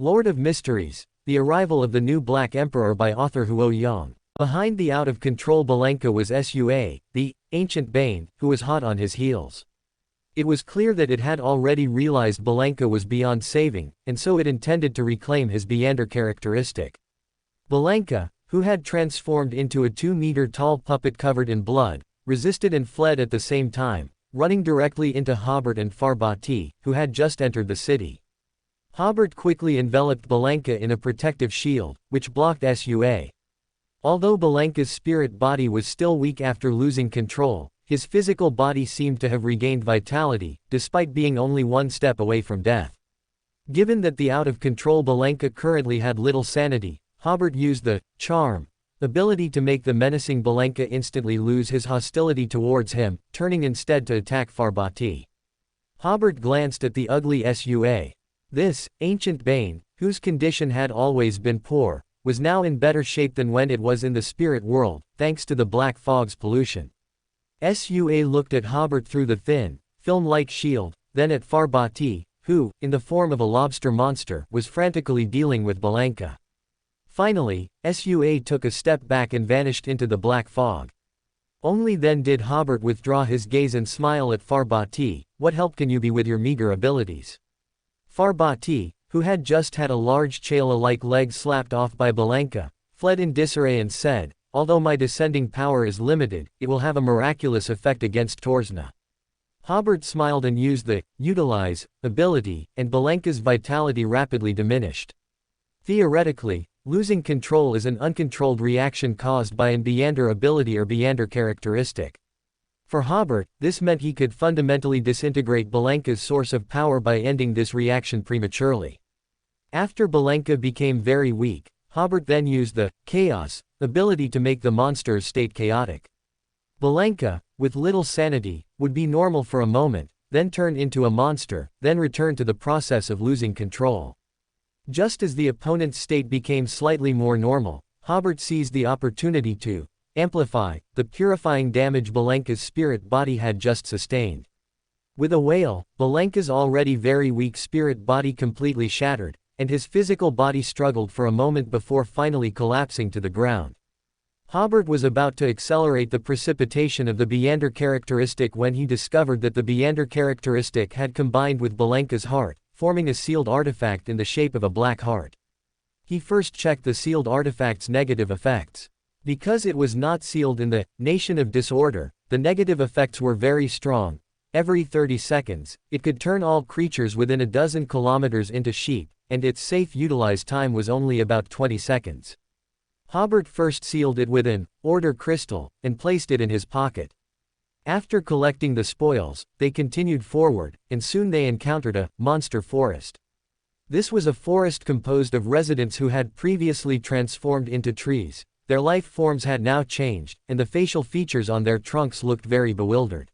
Lord of Mysteries, The Arrival of the New Black Emperor by author Huo Yang. Behind the out-of-control Belenka was Sua, the ancient Bane, who was hot on his heels. It was clear that it had already realized Belenka was beyond saving, and so it intended to reclaim his Beander characteristic. Belenka, who had transformed into a 2-meter-tall puppet covered in blood, resisted and fled at the same time, running directly into Hobert and Farbati, who had just entered the city. Hobert quickly enveloped Belenka in a protective shield, which blocked Sua. Although Belenka's spirit body was still weak after losing control, his physical body seemed to have regained vitality, despite being only one step away from death. Given that the out-of-control Belenka currently had little sanity, Hobert used the charm ability to make the menacing Belenka instantly lose his hostility towards him, turning instead to attack Farbati. Hobert glanced at the ugly Sua. This ancient Bane, whose condition had always been poor, was now in better shape than when it was in the spirit world, thanks to the black fog's pollution. Sua looked at Hobert through the thin, film-like shield, then at Farbati, who, in the form of a lobster monster, was frantically dealing with Belenka. Finally, Sua took a step back and vanished into the black fog. Only then did Hobert withdraw his gaze and smile at Farbati. "What help can you be with your meager abilities?" Farbati, who had just had a large Chala-like leg slapped off by Belenka, fled in disarray and said, "Although my descending power is limited, it will have a miraculous effect against Torsna." Hobert smiled and used the utilize ability, and Belenka's vitality rapidly diminished. Theoretically, losing control is an uncontrolled reaction caused by an Beander ability or Beander characteristic. For Hobert, this meant he could fundamentally disintegrate Belenka's source of power by ending this reaction prematurely. After Belenka became very weak, Hobert then used the chaos ability to make the monster's state chaotic. Belenka, with little sanity, would be normal for a moment, then turn into a monster, then return to the process of losing control. Just as the opponent's state became slightly more normal, Hobert seized the opportunity to amplify the purifying damage Belenka's spirit body had just sustained. With a wail, Belenka's already very weak spirit body completely shattered, and his physical body struggled for a moment before finally collapsing to the ground. Hobert was about to accelerate the precipitation of the Beander characteristic when he discovered that the Beander characteristic had combined with Belenka's heart, forming a sealed artifact in the shape of a black heart. He first checked the sealed artifact's negative effects. Because it was not sealed in the Nation of Disorder, the negative effects were very strong. Every 30 seconds, it could turn all creatures within a dozen kilometers into sheep, and its safe utilize time was only about 20 seconds. Hobert first sealed it with an order crystal, and placed it in his pocket. After collecting the spoils, they continued forward, and soon they encountered a monster forest. This was a forest composed of residents who had previously transformed into trees. Their life forms had now changed, and the facial features on their trunks looked very bewildered.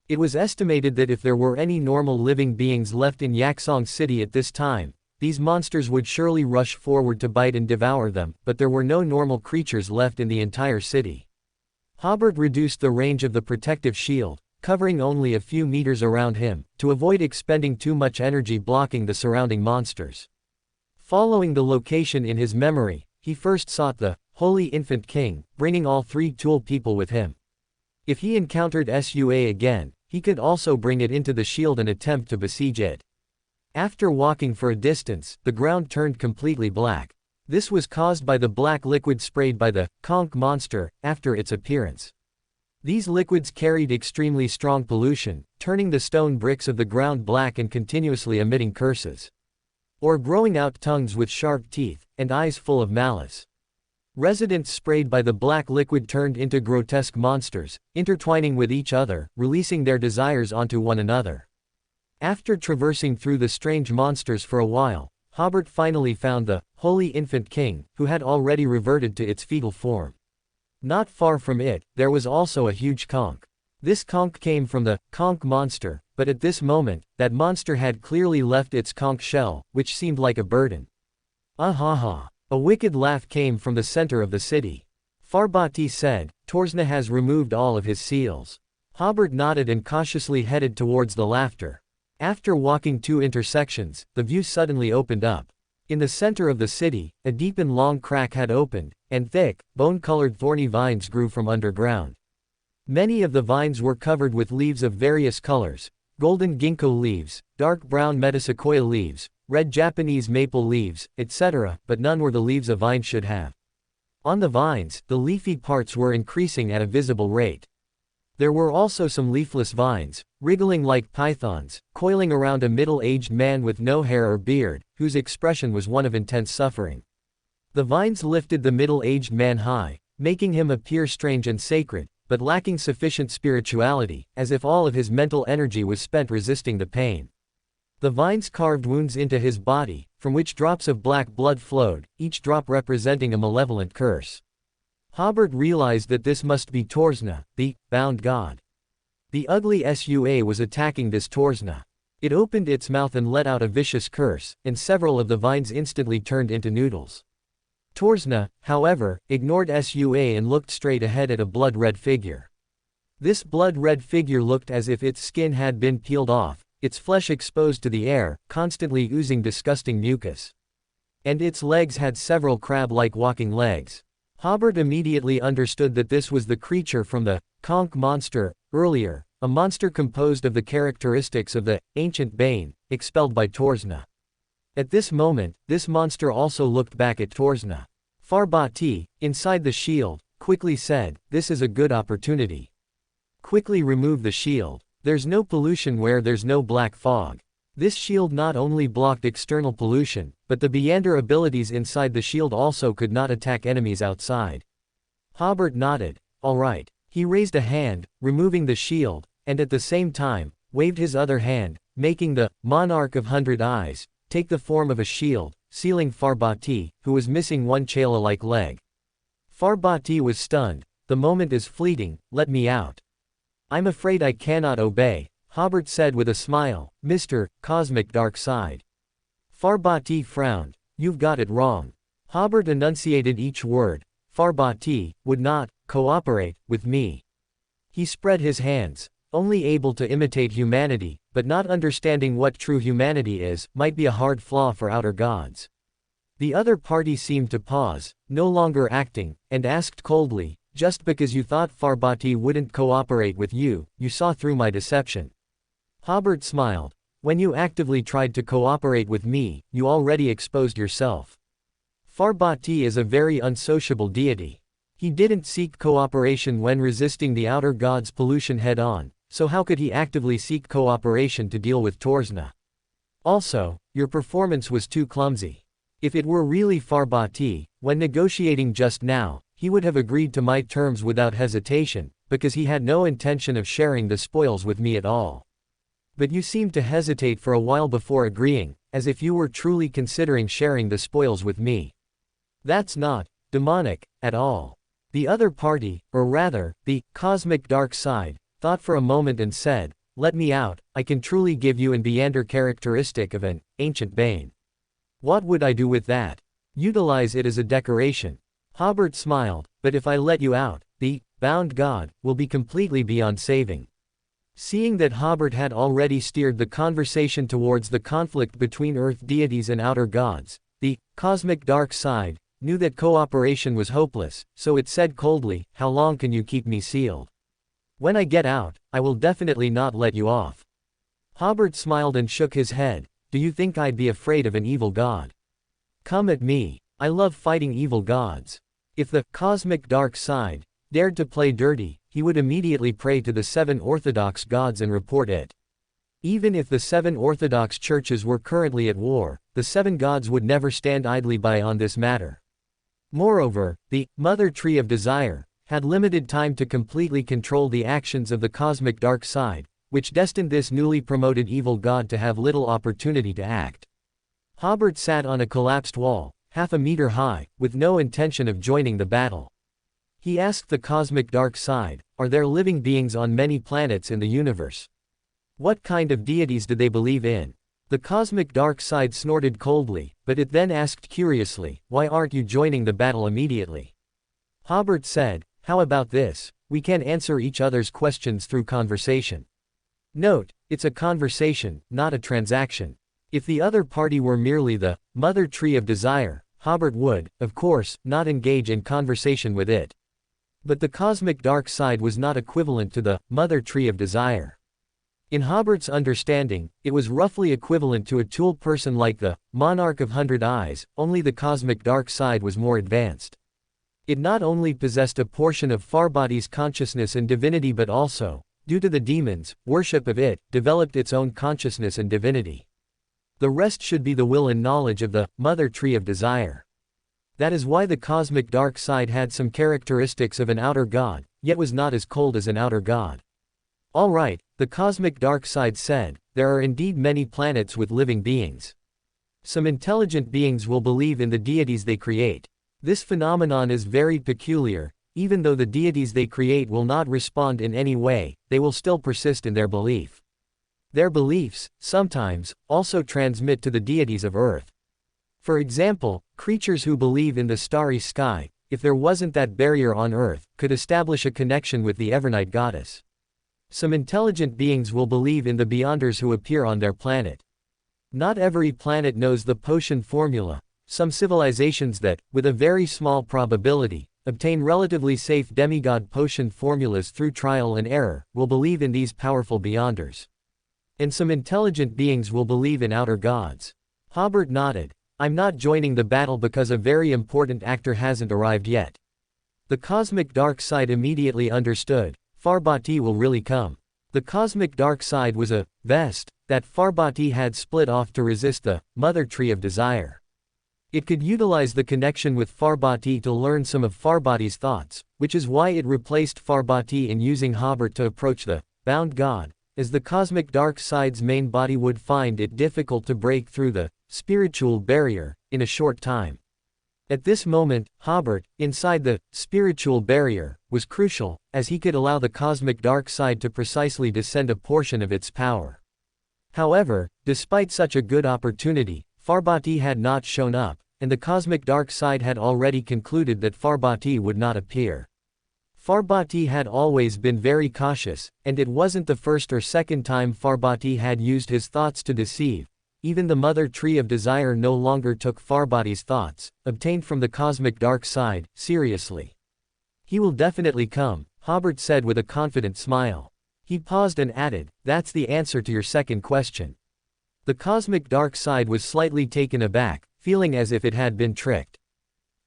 It was estimated that if there were any normal living beings left in Yaksong City at this time, these monsters would surely rush forward to bite and devour them, but there were no normal creatures left in the entire city. Hobert reduced the range of the protective shield, covering only a few meters around him, to avoid expending too much energy blocking the surrounding monsters. Following the location in his memory, he first sought the Holy Infant King, bringing all 3 tool people with him. If he encountered Sua again, he could also bring it into the shield and attempt to besiege it. After walking for a distance, the ground turned completely black. This was caused by the black liquid sprayed by the conch monster after its appearance. These liquids carried extremely strong pollution, turning the stone bricks of the ground black and continuously emitting curses. Or growing out tongues with sharp teeth, and eyes full of malice. Residents sprayed by the black liquid turned into grotesque monsters, intertwining with each other, releasing their desires onto one another. After traversing through the strange monsters for a while, Hobert finally found the Holy Infant King, who had already reverted to its fetal form. Not far from it, there was also a huge conch. This conch came from the conch monster, but at this moment, that monster had clearly left its conch shell, which seemed like a burden. Ah ha ha. A wicked laugh came from the center of the city. Farbati said, "Torsna has removed all of his seals." Hobert nodded and cautiously headed towards the laughter. After walking 2 intersections, the view suddenly opened up. In the center of the city, a deep and long crack had opened, and thick, bone-colored thorny vines grew from underground. Many of the vines were covered with leaves of various colors: golden ginkgo leaves, dark brown metasequoia leaves, red Japanese maple leaves, etc., but none were the leaves a vine should have. On the vines, the leafy parts were increasing at a visible rate. There were also some leafless vines, wriggling like pythons, coiling around a middle-aged man with no hair or beard, whose expression was one of intense suffering. The vines lifted the middle-aged man high, making him appear strange and sacred, but lacking sufficient spirituality, as if all of his mental energy was spent resisting the pain. The vines carved wounds into his body, from which drops of black blood flowed, each drop representing a malevolent curse. Hobert realized that this must be Torsna, the bound god. The ugly Sua was attacking this Torsna. It opened its mouth and let out a vicious curse, and several of the vines instantly turned into noodles. Torsna, however, ignored Sua and looked straight ahead at a blood-red figure. This blood-red figure looked as if its skin had been peeled off, its flesh exposed to the air, constantly oozing disgusting mucus. And its legs had several crab-like walking legs. Hobert immediately understood that this was the creature from the conch monster, earlier, a monster composed of the characteristics of the ancient Bane, expelled by Torsna. At this moment, this monster also looked back at Torsna. Farbati, inside the shield, quickly said, "This is a good opportunity. Quickly remove the shield. There's no pollution where there's no black fog." This shield not only blocked external pollution, but the Beander abilities inside the shield also could not attack enemies outside. Hobert nodded. All right. He raised a hand, removing the shield, and at the same time, waved his other hand, making the monarch of 100 eyes take the form of a shield, sealing Farbati, who was missing one Chala-like leg. Farbati was stunned. "The moment is fleeting, let me out." "I'm afraid I cannot obey," Hobert said with a smile, "Mr. Cosmic Dark Side." Farbati frowned. "You've got it wrong." Hobert enunciated each word. Farbati would not cooperate with me. He spread his hands. Only able to imitate humanity, but not understanding what true humanity is, might be a hard flaw for outer gods. The other party seemed to pause, no longer acting, and asked coldly, "Just because you thought Farbati wouldn't cooperate with you, you saw through my deception?" Hobert smiled. "When you actively tried to cooperate with me, you already exposed yourself." Farbati is a very unsociable deity. He didn't seek cooperation when resisting the outer god's pollution head-on, so how could he actively seek cooperation to deal with Torsna? Also, your performance was too clumsy. If it were really Farbati, when negotiating just now, he would have agreed to my terms without hesitation, because he had no intention of sharing the spoils with me at all. But you seemed to hesitate for a while before agreeing, as if you were truly considering sharing the spoils with me. That's not demonic at all. The other party, or rather, the cosmic dark side, thought for a moment and said, "Let me out, I can truly give you an Beander characteristic of an ancient Bane." "What would I do with that?" "Utilize it as a decoration." Hobert smiled, "But if I let you out, the bound god will be completely beyond saving." Seeing that Hobert had already steered the conversation towards the conflict between Earth deities and outer gods, the cosmic dark side knew that cooperation was hopeless, so it said coldly, "How long can you keep me sealed? When I get out, I will definitely not let you off." Hobert smiled and shook his head. "Do you think I'd be afraid of an evil god? Come at me. I love fighting evil gods." If the cosmic dark side dared to play dirty, he would immediately pray to the 7 Orthodox gods and report it. Even if the 7 Orthodox churches were currently at war, the 7 gods would never stand idly by on this matter. Moreover, the Mother Tree of Desire had limited time to completely control the actions of the cosmic dark side, which destined this newly promoted evil god to have little opportunity to act. Hobert sat on a collapsed wall, half a meter high, with no intention of joining the battle. He asked the cosmic dark side, "Are there living beings on many planets in the universe? What kind of deities do they believe in?" The cosmic dark side snorted coldly, but it then asked curiously, "Why aren't you joining the battle immediately?" Hobert said, "How about this? We can answer each other's questions through conversation." Note, it's a conversation, not a transaction. If the other party were merely the mother tree of desire, Hobert would, of course, not engage in conversation with it. But the cosmic dark side was not equivalent to the mother tree of desire. In Hobert's understanding, it was roughly equivalent to a tool person like the monarch of 100 eyes, only the cosmic dark side was more advanced. It not only possessed a portion of Farbody's consciousness and divinity but also, due to the demons' worship of it, developed its own consciousness and divinity. The rest should be the will and knowledge of the mother tree of desire. That is why the cosmic dark side had some characteristics of an outer god, yet was not as cold as an outer god. All right, the cosmic dark side said, there are indeed many planets with living beings. Some intelligent beings will believe in the deities they create. This phenomenon is very peculiar. Even though the deities they create will not respond in any way, they will still persist in their belief. Their beliefs, sometimes, also transmit to the deities of Earth. For example, creatures who believe in the starry sky, if there wasn't that barrier on Earth, could establish a connection with the Evernight goddess. Some intelligent beings will believe in the Beyonders who appear on their planet. Not every planet knows the potion formula. Some civilizations that, with a very small probability, obtain relatively safe demigod potion formulas through trial and error, will believe in these powerful Beyonders. And some intelligent beings will believe in outer gods. Hobert nodded. I'm not joining the battle because a very important actor hasn't arrived yet. The cosmic dark side immediately understood. Farbati will really come. The cosmic dark side was a vest that Farbati had split off to resist the mother tree of desire. It could utilize the connection with Farbati to learn some of Farbati's thoughts, which is why it replaced Farbati in using Hobert to approach the bound god, as the cosmic dark side's main body would find it difficult to break through the spiritual barrier in a short time. At this moment, Hobert, inside the spiritual barrier, was crucial, as he could allow the cosmic dark side to precisely descend a portion of its power. However, despite such a good opportunity, Farbati had not shown up, and the cosmic dark side had already concluded that Farbati would not appear. Farbati had always been very cautious, and it wasn't the first or second time Farbati had used his thoughts to deceive. Even the mother tree of desire no longer took Farbati's thoughts, obtained from the cosmic dark side, seriously. He will definitely come, Hobert said with a confident smile. He paused and added, that's the answer to your second question. The cosmic dark side was slightly taken aback, feeling as if it had been tricked.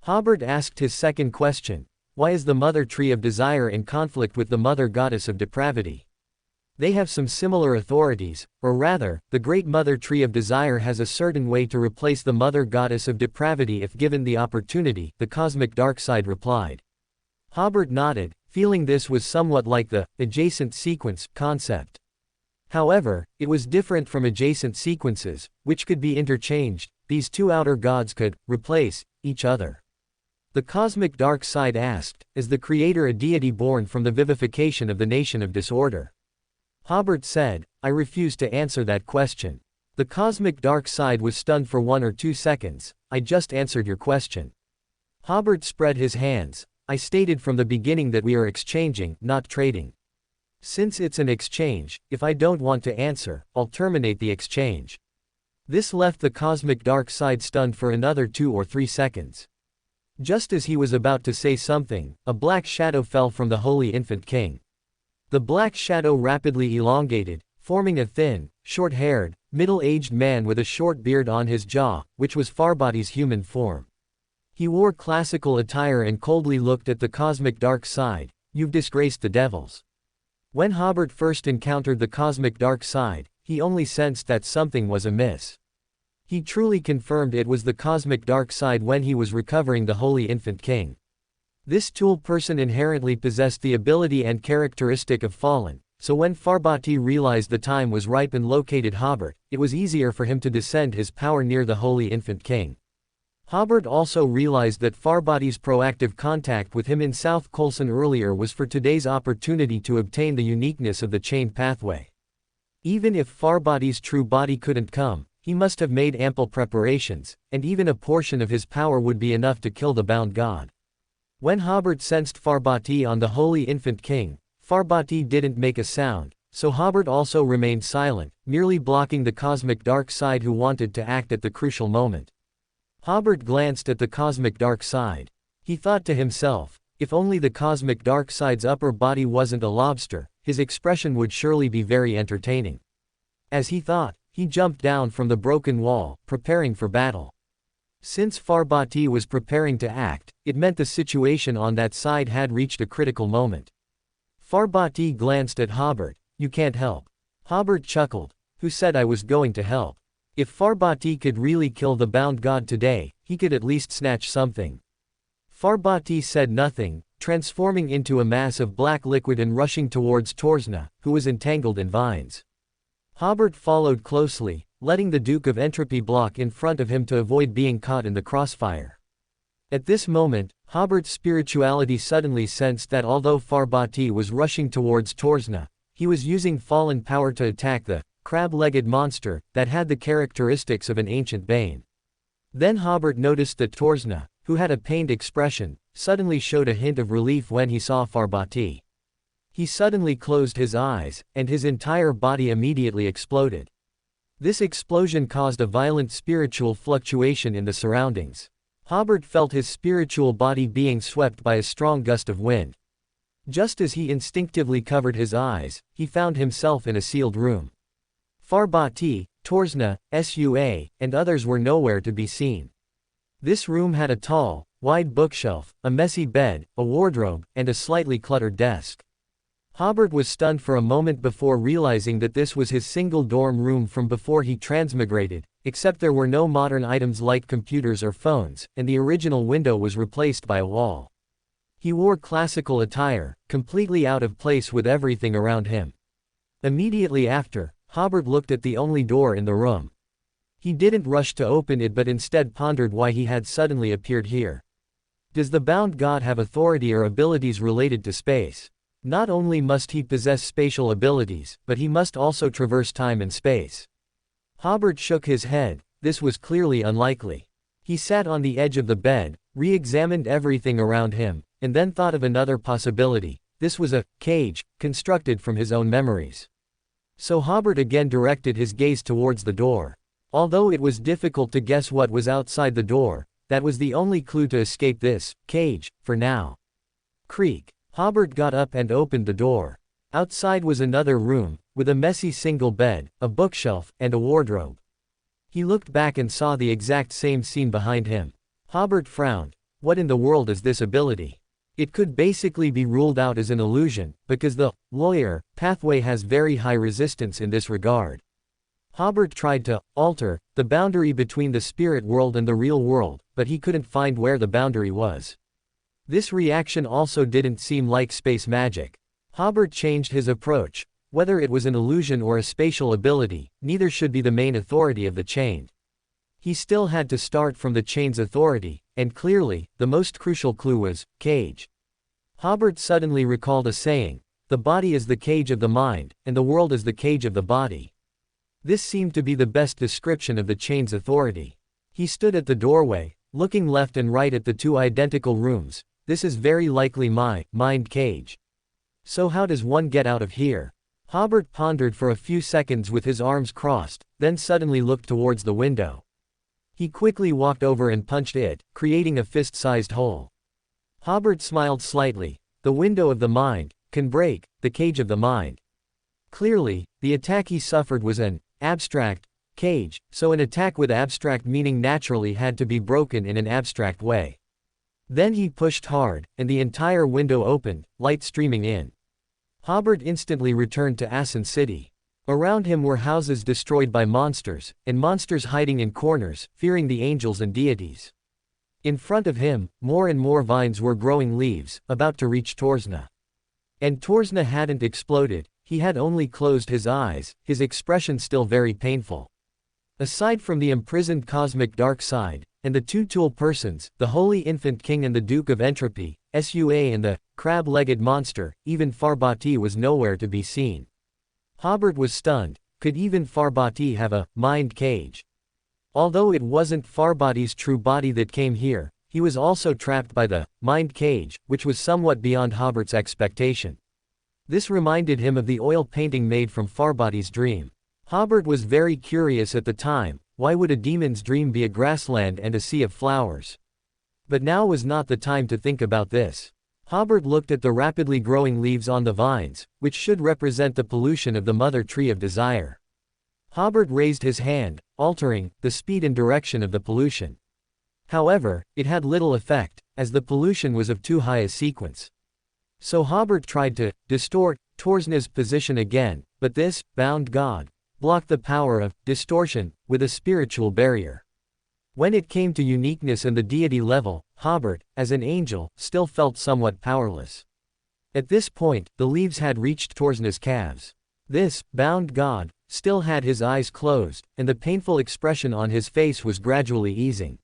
Hobert asked his second question, why is the mother tree of desire in conflict with the mother goddess of depravity? They have some similar authorities, or rather, the great mother tree of desire has a certain way to replace the mother goddess of depravity if given the opportunity, the cosmic dark side replied. Hobert nodded, feeling this was somewhat like the adjacent sequence concept. However, it was different from adjacent sequences, which could be interchanged. These two outer gods could replace each other. The cosmic dark side asked, is the creator a deity born from the vivification of the nation of disorder? Hobert said, I refuse to answer that question. The cosmic dark side was stunned for 1 or 2 seconds. I just answered your question. Hobert spread his hands. I stated from the beginning that we are exchanging, not trading. Since it's an exchange, if I don't want to answer, I'll terminate the exchange. This left the cosmic dark side stunned for another 2 or 3 seconds. Just as he was about to say something, a black shadow fell from the Holy Infant King. The black shadow rapidly elongated, forming a thin, short-haired, middle-aged man with a short beard on his jaw, which was Farbody's human form. He wore classical attire and coldly looked at the cosmic dark side. You've disgraced the devils. When Hobert first encountered the cosmic dark side, he only sensed that something was amiss. He truly confirmed it was the cosmic dark side when he was recovering the Holy Infant King. This tool person inherently possessed the ability and characteristic of fallen, so when Farbati realized the time was ripe and located Hobert, it was easier for him to descend his power near the Holy Infant King. Hobert also realized that Farbody's proactive contact with him in South Colson earlier was for today's opportunity to obtain the uniqueness of the chained pathway. Even if Farbody's true body couldn't come, he must have made ample preparations, and even a portion of his power would be enough to kill the bound god. When Hobert sensed Farbati on the Holy Infant King, Farbati didn't make a sound, so Hobert also remained silent, merely blocking the cosmic dark side who wanted to act at the crucial moment. Hobert glanced at the cosmic dark side. He thought to himself, if only the cosmic dark side's upper body wasn't a lobster, his expression would surely be very entertaining. As he thought, he jumped down from the broken wall, preparing for battle. Since Farbati was preparing to act, it meant the situation on that side had reached a critical moment. Farbati glanced at Hobert. You can't help. Hobert chuckled. Who said I was going to help? If Farbati could really kill the bound god today, he could at least snatch something. Farbati said nothing, transforming into a mass of black liquid and rushing towards Torsna, who was entangled in vines. Hobert followed closely, letting the Duke of Entropy block in front of him to avoid being caught in the crossfire. At this moment, Hobert's spirituality suddenly sensed that although Farbati was rushing towards Torsna, he was using fallen power to attack the crab-legged monster that had the characteristics of an ancient bane. Then Hobert noticed that Torsna, who had a pained expression, suddenly showed a hint of relief when he saw Farbati. He suddenly closed his eyes, and his entire body immediately exploded. This explosion caused a violent spiritual fluctuation in the surroundings. Hobert felt his spiritual body being swept by a strong gust of wind. Just as he instinctively covered his eyes, he found himself in a sealed room. Farbati, Torsna, Sua, and others were nowhere to be seen. This room had a tall, wide bookshelf, a messy bed, a wardrobe, and a slightly cluttered desk. Hobert was stunned for a moment before realizing that this was his single dorm room from before he transmigrated, except there were no modern items like computers or phones, and the original window was replaced by a wall. He wore classical attire, completely out of place with everything around him. Immediately after, Hobert looked at the only door in the room. He didn't rush to open it but instead pondered why he had suddenly appeared here. Does the bound god have authority or abilities related to space? Not only must he possess spatial abilities, but he must also traverse time and space. Hobert shook his head. This was clearly unlikely. He sat on the edge of the bed, re-examined everything around him, and then thought of another possibility. This was a cage, constructed from his own memories. So Hobert again directed his gaze towards the door. Although it was difficult to guess what was outside the door, that was the only clue to escape this cage, for now. Creak. Hobert got up and opened the door. Outside was another room, with a messy single bed, a bookshelf, and a wardrobe. He looked back and saw the exact same scene behind him. Hobert frowned. What in the world is this ability? It could basically be ruled out as an illusion, because the lawyer pathway has very high resistance in this regard. Hobert tried to alter the boundary between the spirit world and the real world, but he couldn't find where the boundary was. This reaction also didn't seem like space magic. Hobert changed his approach. Whether it was an illusion or a spatial ability, neither should be the main authority of the chain. He still had to start from the chain's authority, and clearly, the most crucial clue was cage. Hobert suddenly recalled a saying, the body is the cage of the mind, and the world is the cage of the body. This seemed to be the best description of the chain's authority. He stood at the doorway, looking left and right at the two identical rooms. This is very likely my mind cage. So how does one get out of here? Hobert pondered for a few seconds with his arms crossed, then suddenly looked towards the window. He quickly walked over and punched it, creating a fist-sized hole. Hobert smiled slightly. The window of the mind can break the cage of the mind. Clearly, the attack he suffered was an abstract cage, so an attack with abstract meaning naturally had to be broken in an abstract way. Then he pushed hard, and the entire window opened, light streaming in. Hobert instantly returned to Assen City. Around him were houses destroyed by monsters, and monsters hiding in corners, fearing the angels and deities. In front of him, more and more vines were growing leaves, about to reach Torsna. And Torsna hadn't exploded, he had only closed his eyes, his expression still very painful. Aside from the imprisoned cosmic dark side, and the two tool persons, the Holy Infant King and the Duke of Entropy, Sua and the crab-legged monster, even Farbati was nowhere to be seen. Hobert was stunned. Could even Farbati have a mind cage? Although it wasn't Farbati's true body that came here, he was also trapped by the mind cage, which was somewhat beyond Hobert's expectation. This reminded him of the oil painting made from Farboti's dream. Hobert was very curious at the time, why would a demon's dream be a grassland and a sea of flowers? But now was not the time to think about this. Hobert looked at the rapidly growing leaves on the vines, which should represent the pollution of the mother tree of desire. Hobert raised his hand, altering the speed and direction of the pollution. However, it had little effect, as the pollution was of too high a sequence. So Hobert tried to distort Torsna's position again, but this bound god blocked the power of distortion with a spiritual barrier. When it came to uniqueness and the deity level, Hobert, as an angel, still felt somewhat powerless. At this point, the leaves had reached Torsna's calves. This bound god still had his eyes closed, and the painful expression on his face was gradually easing.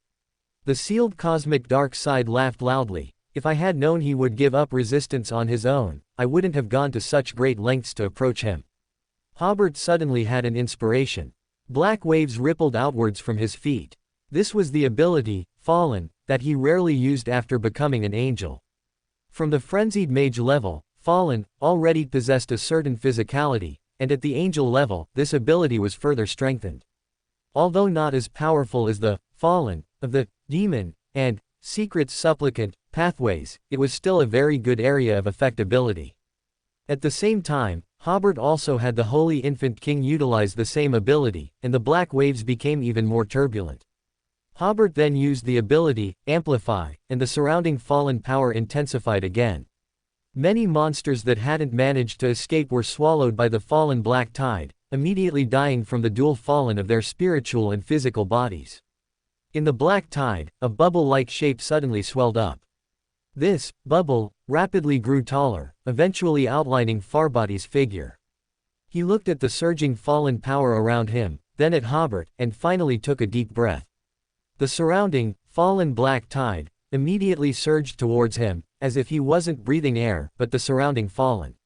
The sealed cosmic dark side laughed loudly. If I had known he would give up resistance on his own, I wouldn't have gone to such great lengths to approach him. Hobert suddenly had an inspiration. Black waves rippled outwards from his feet. This was the ability, Fallen, that he rarely used after becoming an angel. From the frenzied mage level, Fallen already possessed a certain physicality, and at the angel level, this ability was further strengthened. Although not as powerful as the Fallen of the demon and secret supplicant pathways, it was still a very good area of effectability. At the same time, Hobert also had the Holy Infant King utilize the same ability, and the black waves became even more turbulent. Hobert then used the ability, Amplify, and the surrounding fallen power intensified again. Many monsters that hadn't managed to escape were swallowed by the fallen black tide, immediately dying from the dual fallen of their spiritual and physical bodies. In the black tide, a bubble-like shape suddenly swelled up. This bubble rapidly grew taller, eventually outlining Farboti's figure. He looked at the surging fallen power around him, then at Hobert, and finally took a deep breath. The surrounding, fallen black tide immediately surged towards him, as if he wasn't breathing air, but the surrounding fallen.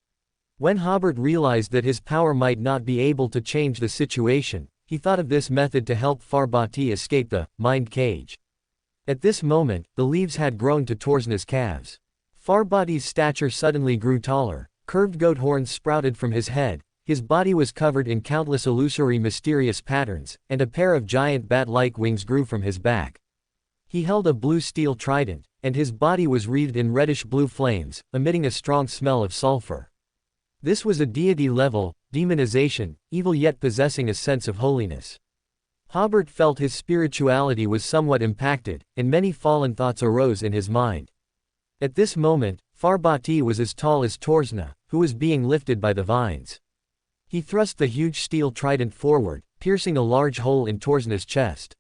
When Hobert realized that his power might not be able to change the situation, he thought of this method to help Farboti escape the mind cage. At this moment, the leaves had grown to Torsna's calves. Farboti's stature suddenly grew taller, curved goat horns sprouted from his head, his body was covered in countless illusory mysterious patterns, and a pair of giant bat-like wings grew from his back. He held a blue steel trident, and his body was wreathed in reddish-blue flames, emitting a strong smell of sulfur. This was a deity-level demonization, evil yet possessing a sense of holiness. Hobert felt his spirituality was somewhat impacted, and many fallen thoughts arose in his mind. At this moment, Farboti was as tall as Torsna, who was being lifted by the vines. He thrust the huge steel trident forward, piercing a large hole in Torsna's chest.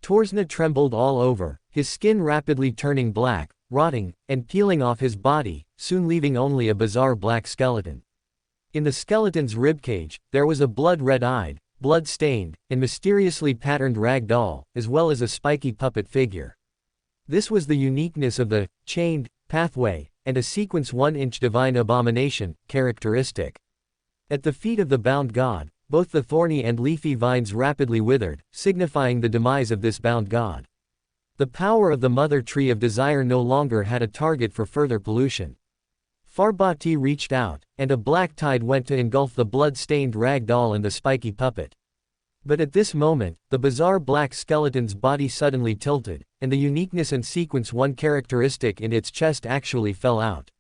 Torsna trembled all over, his skin rapidly turning black, rotting, and peeling off his body, soon leaving only a bizarre black skeleton. In the skeleton's ribcage, there was a blood-red-eyed, blood-stained, and mysteriously patterned rag doll, as well as a spiky puppet figure. This was the uniqueness of the chained pathway, and a sequence 1-inch divine abomination characteristic. At the feet of the bound god, both the thorny and leafy vines rapidly withered, signifying the demise of this bound god. The power of the mother tree of desire no longer had a target for further pollution. Farboti reached out, and a black tide went to engulf the blood-stained rag doll and the spiky puppet. But at this moment, the bizarre black skeleton's body suddenly tilted, and the uniqueness and sequence 1 characteristic in its chest actually fell out.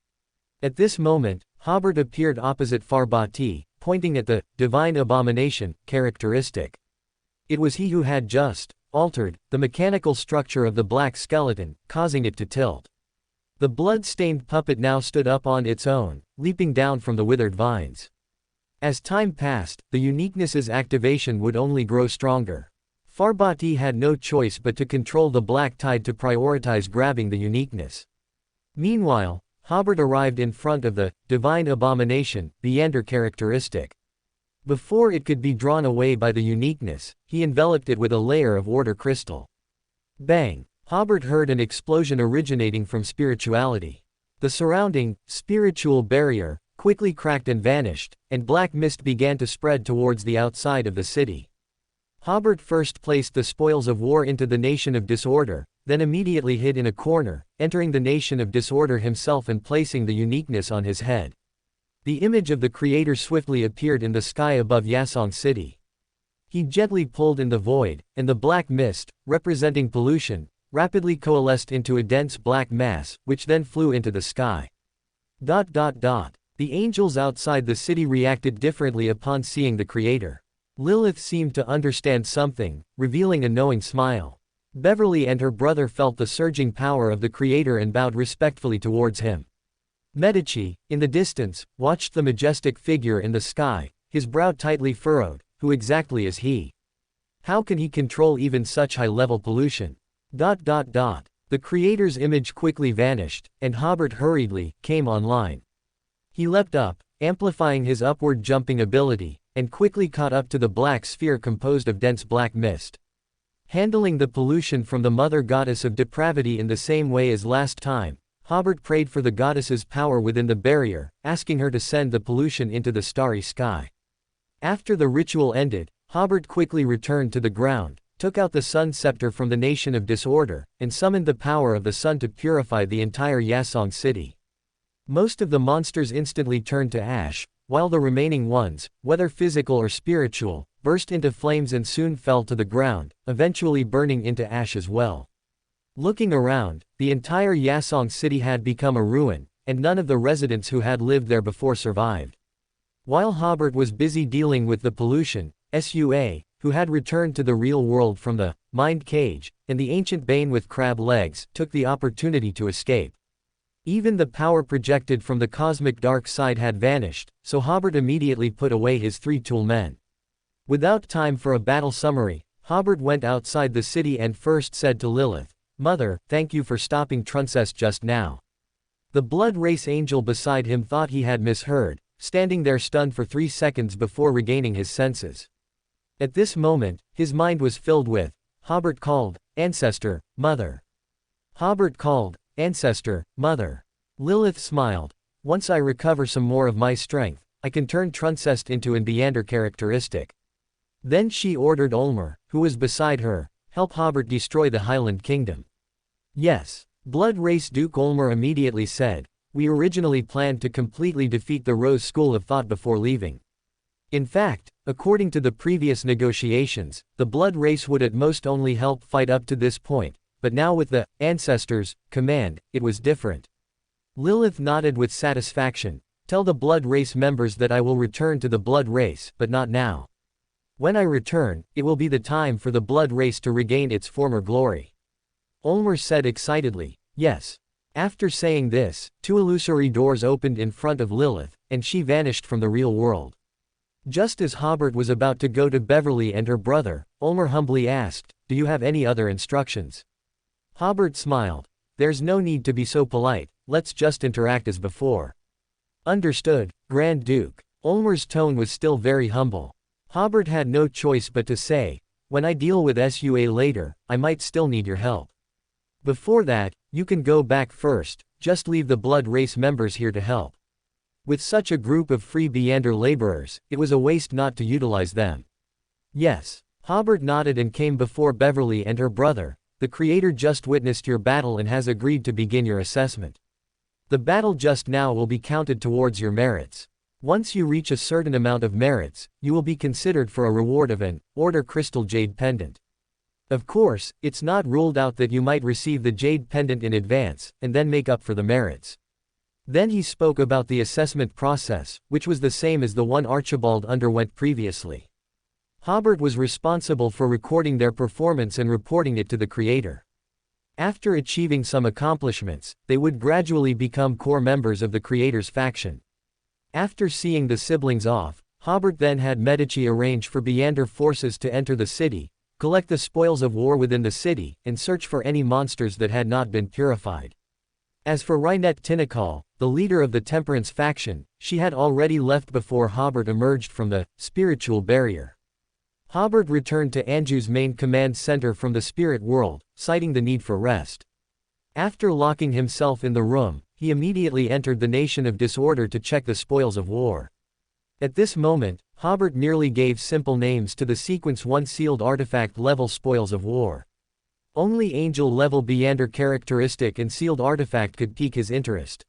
At this moment, Hobert appeared opposite Farboti, pointing at the divine abomination characteristic. It was he who had just altered the mechanical structure of the black skeleton, causing it to tilt. The blood-stained puppet now stood up on its own, leaping down from the withered vines. As time passed, the uniqueness's activation would only grow stronger. Farboti had no choice but to control the black tide to prioritize grabbing the uniqueness. Meanwhile, Hobert arrived in front of the divine abomination, Beander characteristic. Before it could be drawn away by the uniqueness, he enveloped it with a layer of order crystal. Bang! Hobert heard an explosion originating from spirituality. The surrounding, spiritual barrier, quickly cracked and vanished, and black mist began to spread towards the outside of the city. Hobert first placed the spoils of war into the nation of disorder, then immediately hid in a corner, entering the nation of disorder himself and placing the uniqueness on his head. The image of the Creator swiftly appeared in the sky above Yasong City. He gently pulled in the void, and the black mist, representing pollution, rapidly coalesced into a dense black mass, which then flew into the sky. The angels outside the city reacted differently upon seeing the Creator. Lilith seemed to understand something, revealing a knowing smile. Beverly and her brother felt the surging power of the Creator and bowed respectfully towards him. Medici, in the distance, watched the majestic figure in the sky, his brow tightly furrowed. Who exactly is he? How can he control even such high-level pollution? The Creator's image quickly vanished, and Hobert hurriedly came online. He leapt up, amplifying his upward jumping ability, and quickly caught up to the black sphere composed of dense black mist. Handling the pollution from the mother goddess of depravity in the same way as last time, Hobert prayed for the goddess's power within the barrier, asking her to send the pollution into the starry sky. After the ritual ended, Hobert quickly returned to the ground, took out the sun scepter from the nation of disorder, and summoned the power of the sun to purify the entire Yasong city. Most of the monsters instantly turned to ash, while the remaining ones, whether physical or spiritual, burst into flames and soon fell to the ground, eventually burning into ash as well. Looking around, the entire Yasong city had become a ruin, and none of the residents who had lived there before survived. While Hobert was busy dealing with the pollution, Sua, who had returned to the real world from the mind cage, and the ancient Bane with crab legs, took the opportunity to escape. Even the power projected from the cosmic dark side had vanished, so Hobert immediately put away his 3 tool men. Without time for a battle summary, Hobert went outside the city and first said to Lilith, "Mother, thank you for stopping Truncest just now." The blood race angel beside him thought he had misheard, standing there stunned for 3 seconds before regaining his senses. At this moment, his mind was filled with, Hobert called, "Ancestor, Mother." Hobert called, "Ancestor, Mother." Lilith smiled. "Once I recover some more of my strength, I can turn Truncest into an Beander characteristic." Then she ordered Ulmer, who was beside her, help Hobert destroy the Highland Kingdom. "Yes." Blood Race Duke Ulmer immediately said, "We originally planned to completely defeat the Rose School of Thought before leaving. In fact, according to the previous negotiations, the Blood Race would at most only help fight up to this point, but now with the Ancestors' command, it was different." Lilith nodded with satisfaction. "Tell the Blood Race members that I will return to the Blood Race, but not now. When I return, it will be the time for the Blood Race to regain its former glory." Ulmer said excitedly, "Yes." After saying this, 2 illusory doors opened in front of Lilith, and she vanished from the real world. Just as Hobert was about to go to Beverly and her brother, Ulmer humbly asked, "Do you have any other instructions?" Hobert smiled. "There's no need to be so polite, let's just interact as before." "Understood, Grand Duke." Ulmer's tone was still very humble. Hobert had no choice but to say, "When I deal with Sua later, I might still need your help. Before that, you can go back first, just leave the Blood Race members here to help." With such a group of free Beander laborers, it was a waste not to utilize them. "Yes." Hobert nodded and came before Beverly and her brother. "The Creator just witnessed your battle and has agreed to begin your assessment. The battle just now will be counted towards your merits. Once you reach a certain amount of merits, you will be considered for a reward of an Order Crystal Jade Pendant. Of course, it's not ruled out that you might receive the Jade Pendant in advance, and then make up for the merits." Then he spoke about the assessment process, which was the same as the one Archibald underwent previously. Hobert was responsible for recording their performance and reporting it to the Creator. After achieving some accomplishments, they would gradually become core members of the Creator's faction. After seeing the siblings off, Hobert then had Medici arrange for Beander forces to enter the city, collect the spoils of war within the city, and search for any monsters that had not been purified. As for Rynette Tinikal, the leader of the Temperance faction, she had already left before Hobert emerged from the spiritual barrier. Hobert returned to Anju's main command center from the spirit world, citing the need for rest. After locking himself in the room, he immediately entered the Nation of Disorder to check the spoils of war. At this moment, Hobert merely gave simple names to the Sequence 1 sealed artifact level spoils of war. Only angel level Beander characteristic and sealed artifact could pique his interest.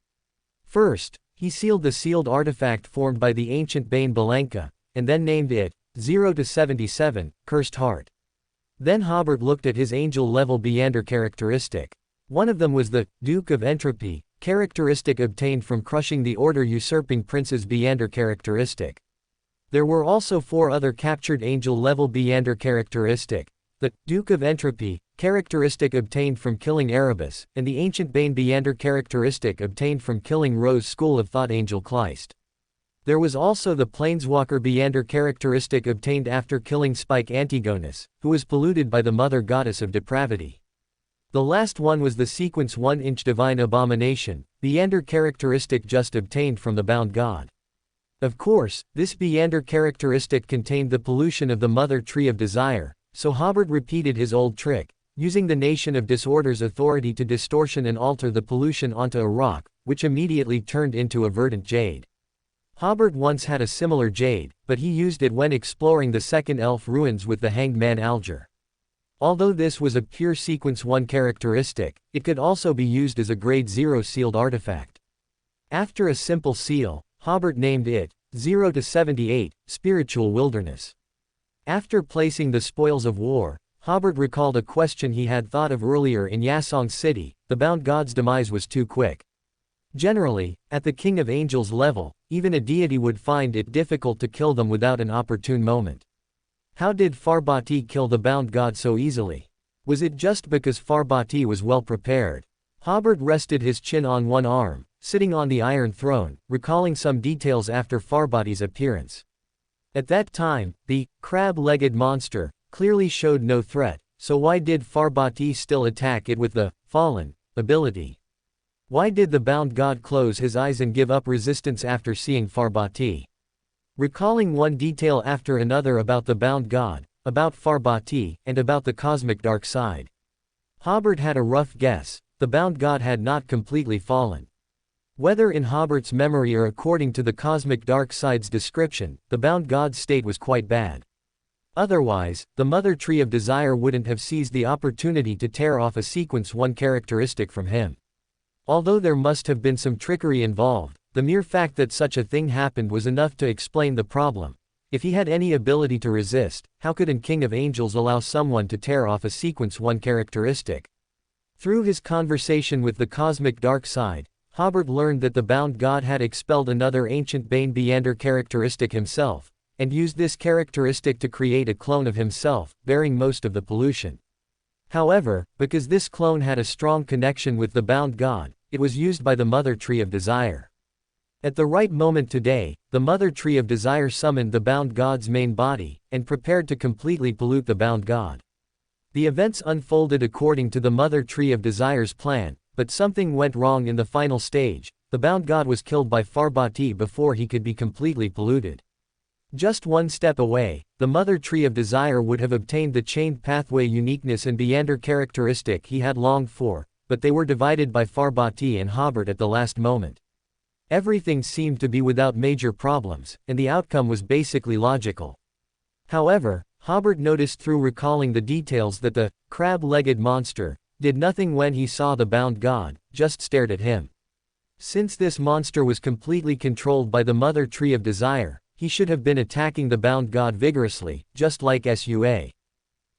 First, He sealed the sealed artifact formed by the ancient Bane Balenka, and then named it 0-77, Cursed Heart. Then Hobert looked at his angel-level Beander characteristic. One of them was the Duke of Entropy, characteristic obtained from crushing the Order usurping Prince's Beander characteristic. There were also 4 other captured angel-level Beander characteristic, the Duke of Entropy, characteristic obtained from killing Erebus, and the ancient Bane Beander characteristic obtained from killing Rose School of Thought Angel Kleist. There was also the Planeswalker Beander characteristic obtained after killing Spike Antigonus, who was polluted by the Mother Goddess of Depravity. The last one was the Sequence 1-inch Divine Abomination, Beander characteristic just obtained from the Bound God. Of course, this Beander characteristic contained the pollution of the Mother Tree of Desire, so Hobert repeated his old trick, using the Nation of Disorder's authority to distortion and alter the pollution onto a rock, which immediately turned into a verdant jade. Hobert once had a similar jade, but he used it when exploring the Second Elf ruins with the Hanged Man Alger. Although this was a pure Sequence 1 characteristic, it could also be used as a Grade 0 sealed artifact. After a simple seal, Hobert named it 0-78, Spiritual Wilderness. After placing the Spoils of War, Hobert recalled a question he had thought of earlier in Yasong City: the Bound God's demise was too quick. Generally, at the King of Angels level, even a deity would find it difficult to kill them without an opportune moment. How did Farbati kill the Bound God so easily? Was it just because Farbati was well prepared? Hobert rested his chin on one arm, sitting on the Iron Throne, recalling some details after Farbati's appearance. At that time, the crab-legged monster clearly showed no threat, so why did Farbati still attack it with the Fallen ability? Why did the Bound God close his eyes and give up resistance after seeing Farbati? Recalling one detail after another about the Bound God, about Farbati, and about the cosmic dark side, Hobert had a rough guess: the Bound God had not completely fallen. Whether in Hobert's memory or according to the cosmic dark side's description, the Bound God's state was quite bad. Otherwise, the Mother Tree of Desire wouldn't have seized the opportunity to tear off a Sequence 1 characteristic from him. Although there must have been some trickery involved, the mere fact that such a thing happened was enough to explain the problem. If he had any ability to resist, how could a King of Angels allow someone to tear off a Sequence 1 characteristic? Through his conversation with the cosmic dark side, Hobert learned that the Bound God had expelled another ancient Bane Beander characteristic himself, and used this characteristic to create a clone of himself, bearing most of the pollution. However, because this clone had a strong connection with the Bound God, it was used by the Mother Tree of Desire. At the right moment today, the Mother Tree of Desire summoned the Bound God's main body, and prepared to completely pollute the Bound God. The events unfolded according to the Mother Tree of Desire's plan, but something went wrong in the final stage. The Bound God was killed by Farbati before he could be completely polluted. Just one step away, the Mother Tree of Desire would have obtained the chained pathway uniqueness and Beander characteristic he had longed for, but they were divided by Farbati and Hobert at the last moment. Everything seemed to be without major problems, and the outcome was basically logical. However, Hobert noticed through recalling the details that the crab-legged monster did nothing when he saw the Bound God, just stared at him. Since this monster was completely controlled by the Mother Tree of Desire, he should have been attacking the Bound God vigorously, just like Sua.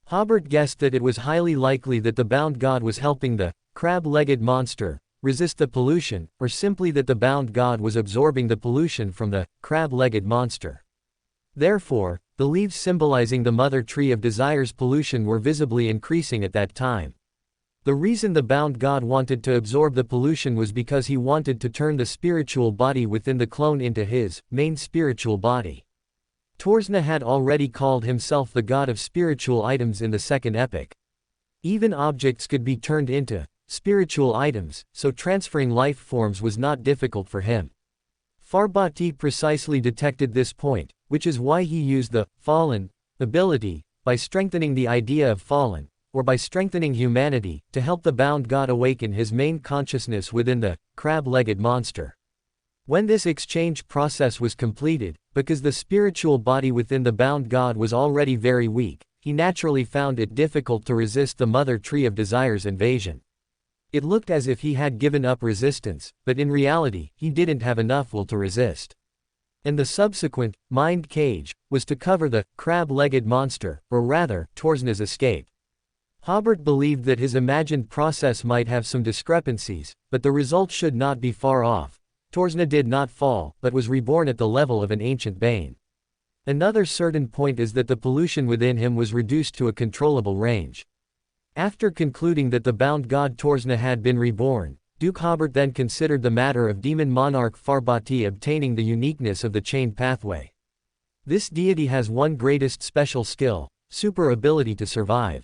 Hobert guessed that it was highly likely that the Bound God was helping the crab-legged monster resist the pollution, or simply that the Bound God was absorbing the pollution from the crab-legged monster. Therefore, the leaves symbolizing the Mother Tree of Desire's pollution were visibly increasing at that time. The reason the Bound God wanted to absorb the pollution was because he wanted to turn the spiritual body within the clone into his main spiritual body. Torsna had already called himself the god of spiritual items in the second epic. Even objects could be turned into spiritual items, so transferring life forms was not difficult for him. Farbati precisely detected this point, which is why he used the Fallen ability, by strengthening the idea of Fallen, or by strengthening humanity, to help the Bound God awaken his main consciousness within the crab-legged monster. When this exchange process was completed, because the spiritual body within the Bound God was already very weak, he naturally found it difficult to resist the Mother Tree of Desire's invasion. It looked as if he had given up resistance, but in reality, he didn't have enough will to resist. And the subsequent, mind cage, was to cover the crab-legged monster, or rather, Torsna's escape. Hobert believed that his imagined process might have some discrepancies, but the result should not be far off. Torsna did not fall, but was reborn at the level of an ancient bane. Another certain point is that the pollution within him was reduced to a controllable range. After concluding that the bound god Torsna had been reborn, Duke Hobert then considered the matter of demon monarch Farbati obtaining the uniqueness of the chained pathway. This deity has one greatest special skill, super ability to survive.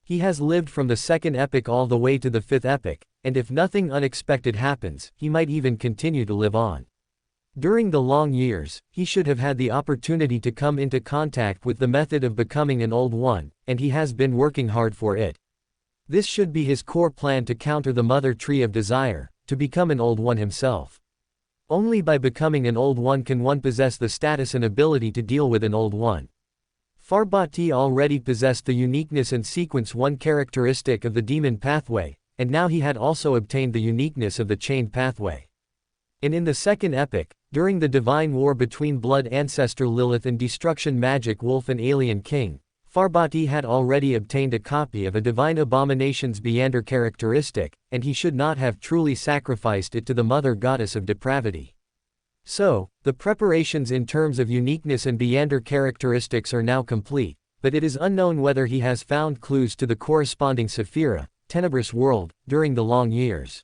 He has lived from the second epoch all the way to the fifth epoch, and if nothing unexpected happens, he might even continue to live on. During the long years, he should have had the opportunity to come into contact with the method of becoming an old one, and he has been working hard for it. This should be his core plan to counter the mother tree of desire, to become an old one himself. Only by becoming an old one can one possess the status and ability to deal with an old one. Farbati already possessed the uniqueness and sequence one characteristic of the demon pathway, and now he had also obtained the uniqueness of the chained pathway. And in the second epoch, during the divine war between blood ancestor Lilith and destruction magic wolf and alien king, Farbati had already obtained a copy of a divine abomination's Beander characteristic, and he should not have truly sacrificed it to the mother goddess of depravity. So, the preparations in terms of uniqueness and Beander characteristics are now complete, but it is unknown whether he has found clues to the corresponding Sephira, tenebrous world, during the long years.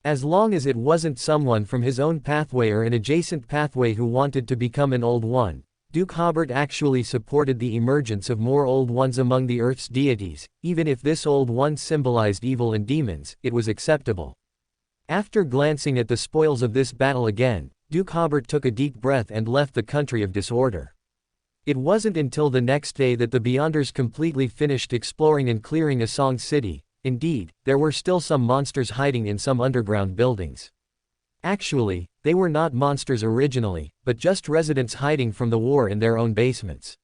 As long as it wasn't someone from his own pathway or an adjacent pathway who wanted to become an old one, Duke Hobert actually supported the emergence of more old ones among the Earth's deities. Even if this old one symbolized evil and demons, it was acceptable. After glancing at the spoils of this battle again, Duke Hobert took a deep breath and left the country of disorder. It wasn't until the next day that the Beyonders completely finished exploring and clearing Asong City. Indeed, there were still some monsters hiding in some underground buildings. Actually, they were not monsters originally, but just residents hiding from the war in their own basements.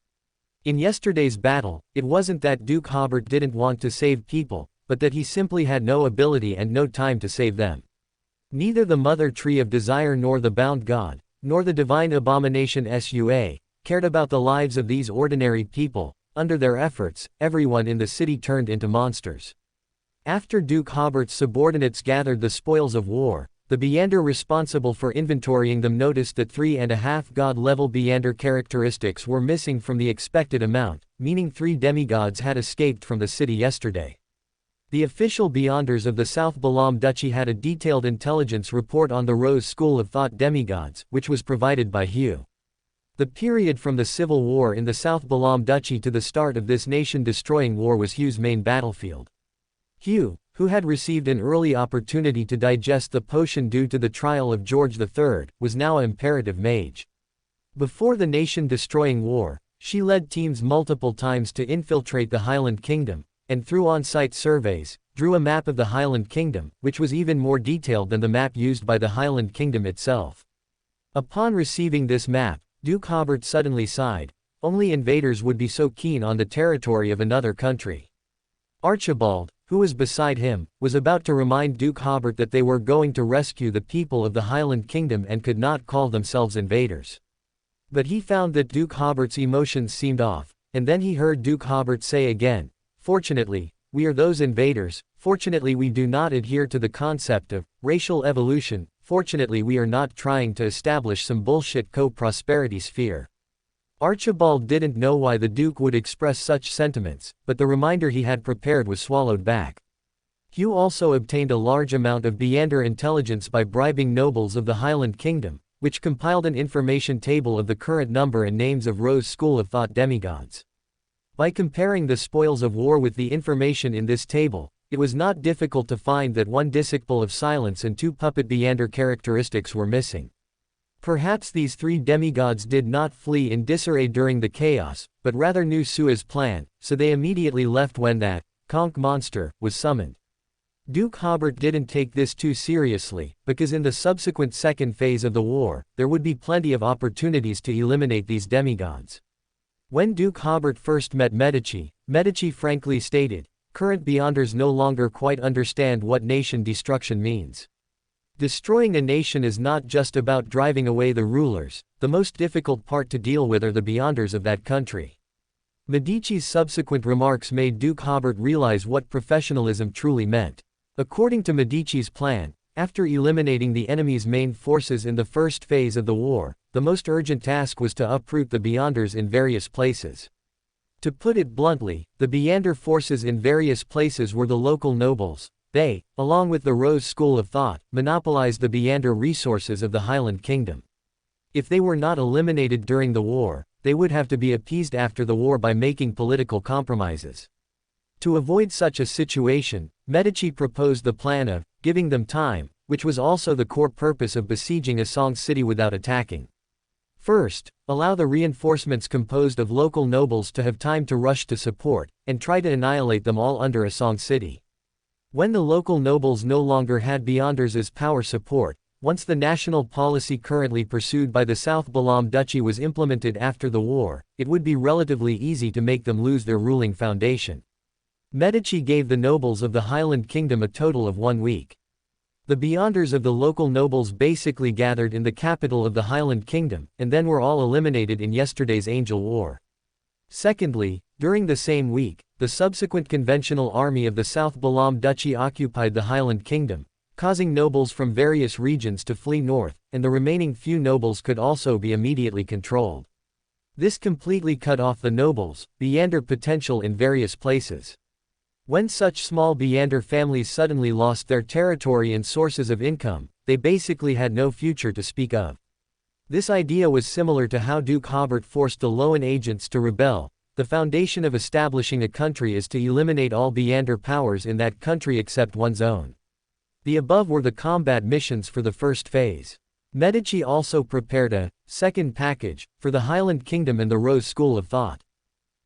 In yesterday's battle, it wasn't that Duke Hobert didn't want to save people, but that he simply had no ability and no time to save them. Neither the Mother Tree of Desire nor the Bound God, nor the Divine Abomination Sua, cared about the lives of these ordinary people. Under their efforts, everyone in the city turned into monsters. After Duke Hobert's subordinates gathered the spoils of war, the Beander responsible for inventorying them noticed that 3.5 god-level Beander characteristics were missing from the expected amount, meaning 3 demigods had escaped from the city yesterday. The official Beyonders of the South Balam Duchy had a detailed intelligence report on the Rose School of Thought demigods, which was provided by Hugh. The period from the civil war in the South Balam Duchy to the start of this nation-destroying war was Hugh's main battlefield. Hugh, who had received an early opportunity to digest the potion due to the trial of George III, was now an imperative mage. Before the nation-destroying war, she led teams multiple times to infiltrate the Highland Kingdom, and through on-site surveys, drew a map of the Highland Kingdom, which was even more detailed than the map used by the Highland Kingdom itself. Upon receiving this map, Duke Hobert suddenly sighed. Only invaders would be so keen on the territory of another country. Archibald, who was beside him, was about to remind Duke Hobert that they were going to rescue the people of the Highland Kingdom and could not call themselves invaders. But he found that Duke Hobert's emotions seemed off, and then he heard Duke Hobert say again, "Fortunately, we are those invaders. Fortunately, we do not adhere to the concept of racial evolution. Fortunately, we are not trying to establish some bullshit co-prosperity sphere." Archibald didn't know why the Duke would express such sentiments, but the reminder he had prepared was swallowed back. Hugh also obtained a large amount of Beander intelligence by bribing nobles of the Highland Kingdom, which compiled an information table of the current number and names of Rose School of Thought demigods. By comparing the spoils of war with the information in this table, it was not difficult to find that 1 disciple of silence and 2 puppet Beander characteristics were missing. Perhaps these 3 demigods did not flee in disarray during the chaos, but rather knew Sua's plan, so they immediately left when that conch monster was summoned. Duke Hobert didn't take this too seriously, because in the subsequent second phase of the war, there would be plenty of opportunities to eliminate these demigods. When Duke Hobert first met Medici, Medici frankly stated, current Beyonders no longer quite understand what nation destruction means. Destroying a nation is not just about driving away the rulers, the most difficult part to deal with are the Beyonders of that country. Medici's subsequent remarks made Duke Hobert realize what professionalism truly meant. According to Medici's plan, after eliminating the enemy's main forces in the first phase of the war, the most urgent task was to uproot the Beyonders in various places. To put it bluntly, the Beyonder forces in various places were the local nobles. They, along with the Rose school of thought, monopolized the Beyonder resources of the Highland Kingdom. If they were not eliminated during the war, they would have to be appeased after the war by making political compromises. To avoid such a situation, Medici proposed the plan of giving them time, which was also the core purpose of besieging a Song city without attacking. First, allow the reinforcements composed of local nobles to have time to rush to support, and try to annihilate them all under a Song city. When the local nobles no longer had Beyonders as power support, once the national policy currently pursued by the South Balam Duchy was implemented after the war, it would be relatively easy to make them lose their ruling foundation. Medici gave the nobles of the Highland Kingdom a total of 1 week. The Beyonders of the local nobles basically gathered in the capital of the Highland Kingdom, and then were all eliminated in yesterday's Angel War. Secondly, during the same week, the subsequent conventional army of the South Balam Duchy occupied the Highland Kingdom, causing nobles from various regions to flee north, and the remaining few nobles could also be immediately controlled. This completely cut off the nobles' Beyonder potential in various places. When such small Beyonder families suddenly lost their territory and sources of income, they basically had no future to speak of. This idea was similar to how Duke Hobert forced the Loan agents to rebel. The foundation of establishing a country is to eliminate all Beyonder powers in that country except one's own. The above were the combat missions for the first phase. Medici also prepared a second package for the Highland Kingdom and the Rose school of thought.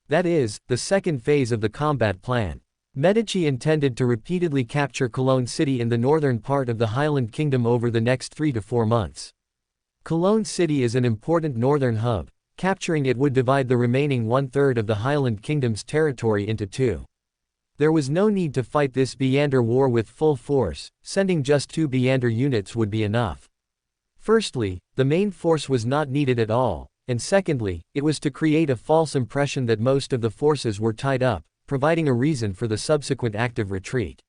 That is, the second phase of the combat plan. Medici intended to repeatedly capture Cologne City in the northern part of the Highland Kingdom over the next 3 to 4 months. Cologne City is an important northern hub. Capturing it would divide the remaining 1/3 of the Highland Kingdom's territory into two. There was no need to fight this Beyonder war with full force, sending just 2 Beyonder units would be enough. Firstly, the main force was not needed at all, and secondly, it was to create a false impression that most of the forces were tied up, providing a reason for the subsequent active retreat.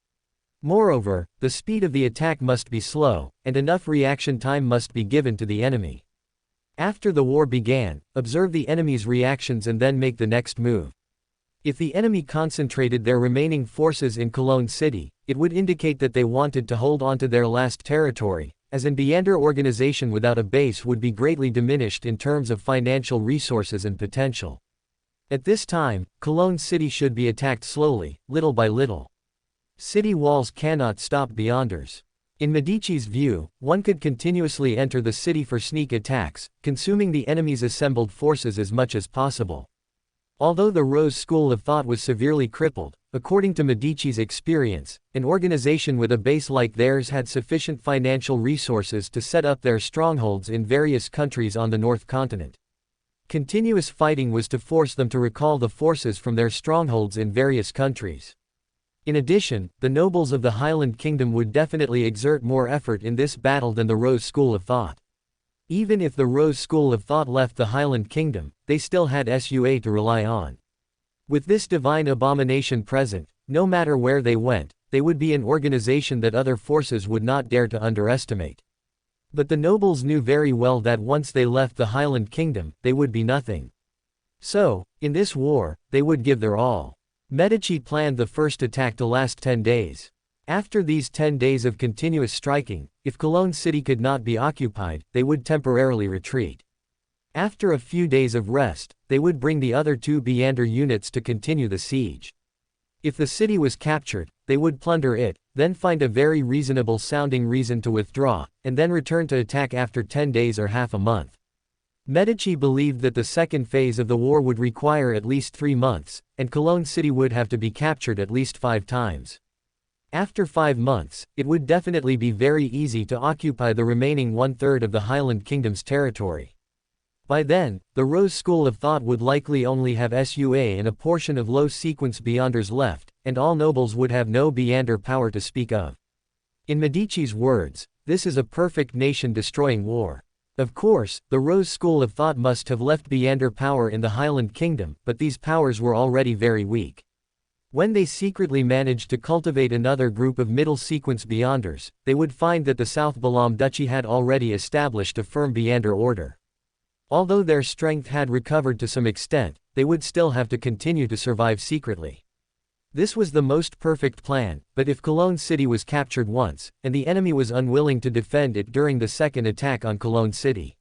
Moreover, the speed of the attack must be slow, and enough reaction time must be given to the enemy. After the war began, observe the enemy's reactions and then make the next move. If the enemy concentrated their remaining forces in Cologne City, it would indicate that they wanted to hold on to their last territory, as an Beyonder organization without a base would be greatly diminished in terms of financial resources and potential. At this time, Cologne City should be attacked slowly, little by little. City walls cannot stop Beyonders. In Medici's view, one could continuously enter the city for sneak attacks, consuming the enemy's assembled forces as much as possible. Although the Rose school of thought was severely crippled, according to Medici's experience, an organization with a base like theirs had sufficient financial resources to set up their strongholds in various countries on the North Continent. Continuous fighting was to force them to recall the forces from their strongholds in various countries. In addition, the nobles of the Highland Kingdom would definitely exert more effort in this battle than the Rose school of thought. Even if the Rose school of thought left the Highland Kingdom, they still had SUA to rely on. With this divine abomination present, no matter where they went, they would be an organization that other forces would not dare to underestimate. But the nobles knew very well that once they left the Highland Kingdom, they would be nothing. So, in this war, they would give their all. Medici planned the first attack to last 10 days. After these 10 days of continuous striking, if Cologne City could not be occupied, they would temporarily retreat. After a few days of rest, they would bring the other 2 Beyonder units to continue the siege. If the city was captured, they would plunder it, then find a very reasonable sounding reason to withdraw, and then return to attack after 10 days or half a month. Medici believed that the second phase of the war would require at least 3 months, and Cologne City would have to be captured at least 5 times. After 5 months, it would definitely be very easy to occupy the remaining 1/3 of the Highland Kingdom's territory. By then, the Rose school of thought would likely only have SUA and a portion of low-sequence Beyonders left, and all nobles would have no Beyonder power to speak of. In Medici's words, this is a perfect nation-destroying war. Of course, the Rose school of thought must have left Beyonder power in the Highland Kingdom, but these powers were already very weak. When they secretly managed to cultivate another group of middle-sequence Beyonders, they would find that the South Balam Duchy had already established a firm Beyonder order. Although their strength had recovered to some extent, they would still have to continue to survive secretly. This was the most perfect plan, but if Cologne City was captured once, and the enemy was unwilling to defend it during the second attack on Cologne City,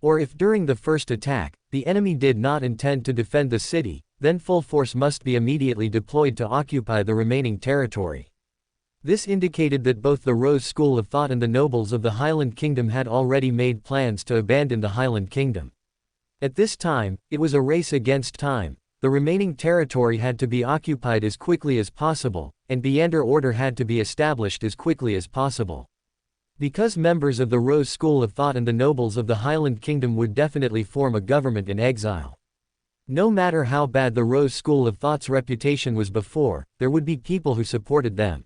or if during the first attack, the enemy did not intend to defend the city, then full force must be immediately deployed to occupy the remaining territory. This indicated that both the Rose school of thought and the nobles of the Highland Kingdom had already made plans to abandon the Highland Kingdom. At this time, it was a race against time. The remaining territory had to be occupied as quickly as possible, and Beyonder order had to be established as quickly as possible. Because members of the Rose school of thought and the nobles of the Highland Kingdom would definitely form a government in exile. No matter how bad the Rose school of thought's reputation was before, there would be people who supported them.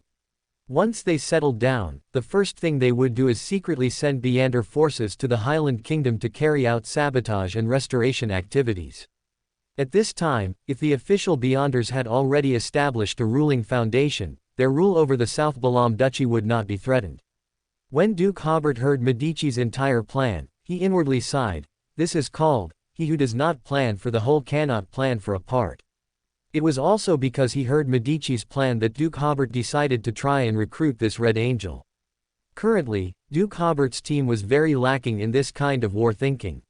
Once they settled down, the first thing they would do is secretly send Beyonder forces to the Highland Kingdom to carry out sabotage and restoration activities. At this time, if the official Beyonders had already established a ruling foundation, their rule over the South Balam Duchy would not be threatened. When Duke Hobert heard Medici's entire plan, he inwardly sighed. This is called, he who does not plan for the whole cannot plan for a part. It was also because he heard Medici's plan that Duke Hobert decided to try and recruit this Red Angel. Currently, Duke Hobert's team was very lacking in this kind of war thinking.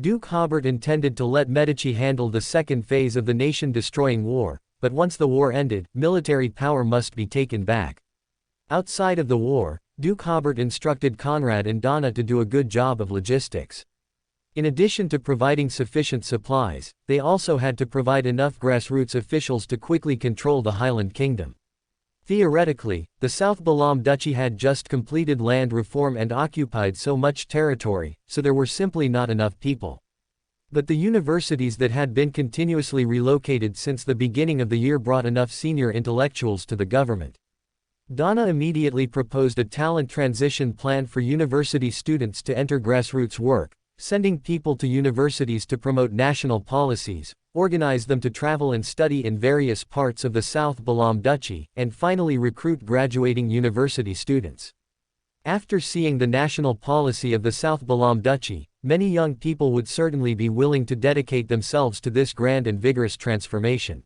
Duke Hobert intended to let Medici handle the second phase of the nation-destroying war, but once the war ended, military power must be taken back. Outside of the war, Duke Hobert instructed Conrad and Donna to do a good job of logistics. In addition to providing sufficient supplies, they also had to provide enough grassroots officials to quickly control the Highland Kingdom. Theoretically, the South Balam Duchy had just completed land reform and occupied so much territory, so there were simply not enough people. But the universities that had been continuously relocated since the beginning of the year brought enough senior intellectuals to the government. Donna immediately proposed a talent transition plan for university students to enter grassroots work, sending people to universities to promote national policies, organize them to travel and study in various parts of the South Balam Duchy, and finally recruit graduating university students. After seeing the national policy of the South Balam Duchy, many young people would certainly be willing to dedicate themselves to this grand and vigorous transformation.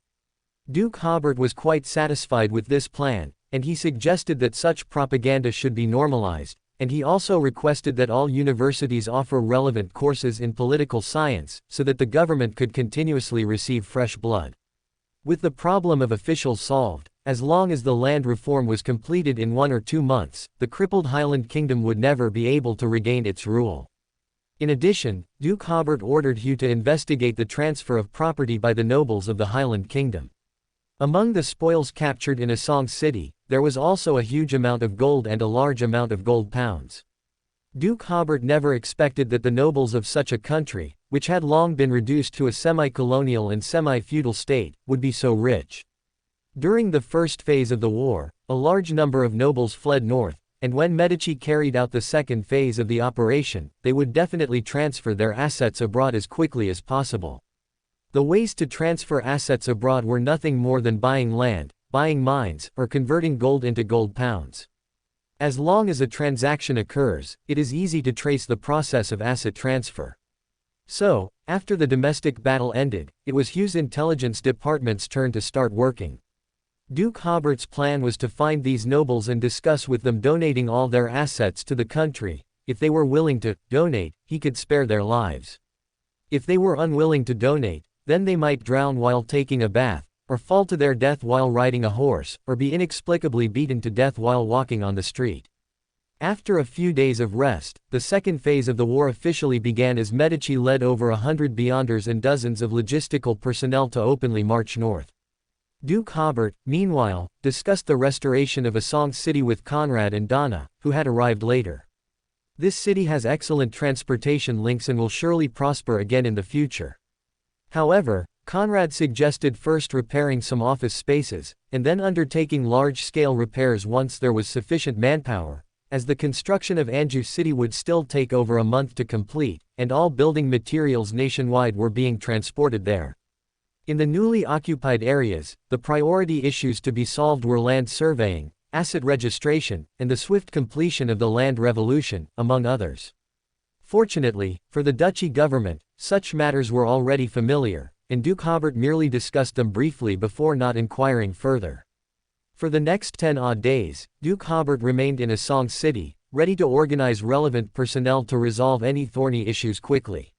Duke Hobert was quite satisfied with this plan, and he suggested that such propaganda should be normalized, and he also requested that all universities offer relevant courses in political science, so that the government could continuously receive fresh blood. With the problem of officials solved, as long as the land reform was completed in 1 or 2 months, the crippled Highland Kingdom would never be able to regain its rule. In addition, Duke Hobert ordered Hugh to investigate the transfer of property by the nobles of the Highland Kingdom. Among the spoils captured in Asong City, there was also a huge amount of gold and a large amount of gold pounds. Duke Hobert never expected that the nobles of such a country, which had long been reduced to a semi-colonial and semi-feudal state, would be so rich. During the first phase of the war, a large number of nobles fled north, and when Medici carried out the second phase of the operation, they would definitely transfer their assets abroad as quickly as possible. The ways to transfer assets abroad were nothing more than buying land, buying mines, or converting gold into gold pounds. As long as a transaction occurs, it is easy to trace the process of asset transfer. So, after the domestic battle ended, it was Hugh's intelligence department's turn to start working. Duke Hobert's plan was to find these nobles and discuss with them donating all their assets to the country. If they were willing to donate, he could spare their lives. If they were unwilling to donate, then they might drown while taking a bath, or fall to their death while riding a horse, or be inexplicably beaten to death while walking on the street. After a few days of rest, the second phase of the war officially began as Medici led over 100 Beyonders and dozens of logistical personnel to openly march north. Duke Hobert, meanwhile, discussed the restoration of Asong City with Conrad and Donna, who had arrived later. This city has excellent transportation links and will surely prosper again in the future. However, Conrad suggested first repairing some office spaces, and then undertaking large-scale repairs once there was sufficient manpower, as the construction of Anju City would still take over a month to complete, and all building materials nationwide were being transported there. In the newly occupied areas, the priority issues to be solved were land surveying, asset registration, and the swift completion of the land revolution, among others. Fortunately, for the duchy government, such matters were already familiar, and Duke Hobert merely discussed them briefly before not inquiring further. For the next 10-odd days, Duke Hobert remained in Asong City, ready to organize relevant personnel to resolve any thorny issues quickly.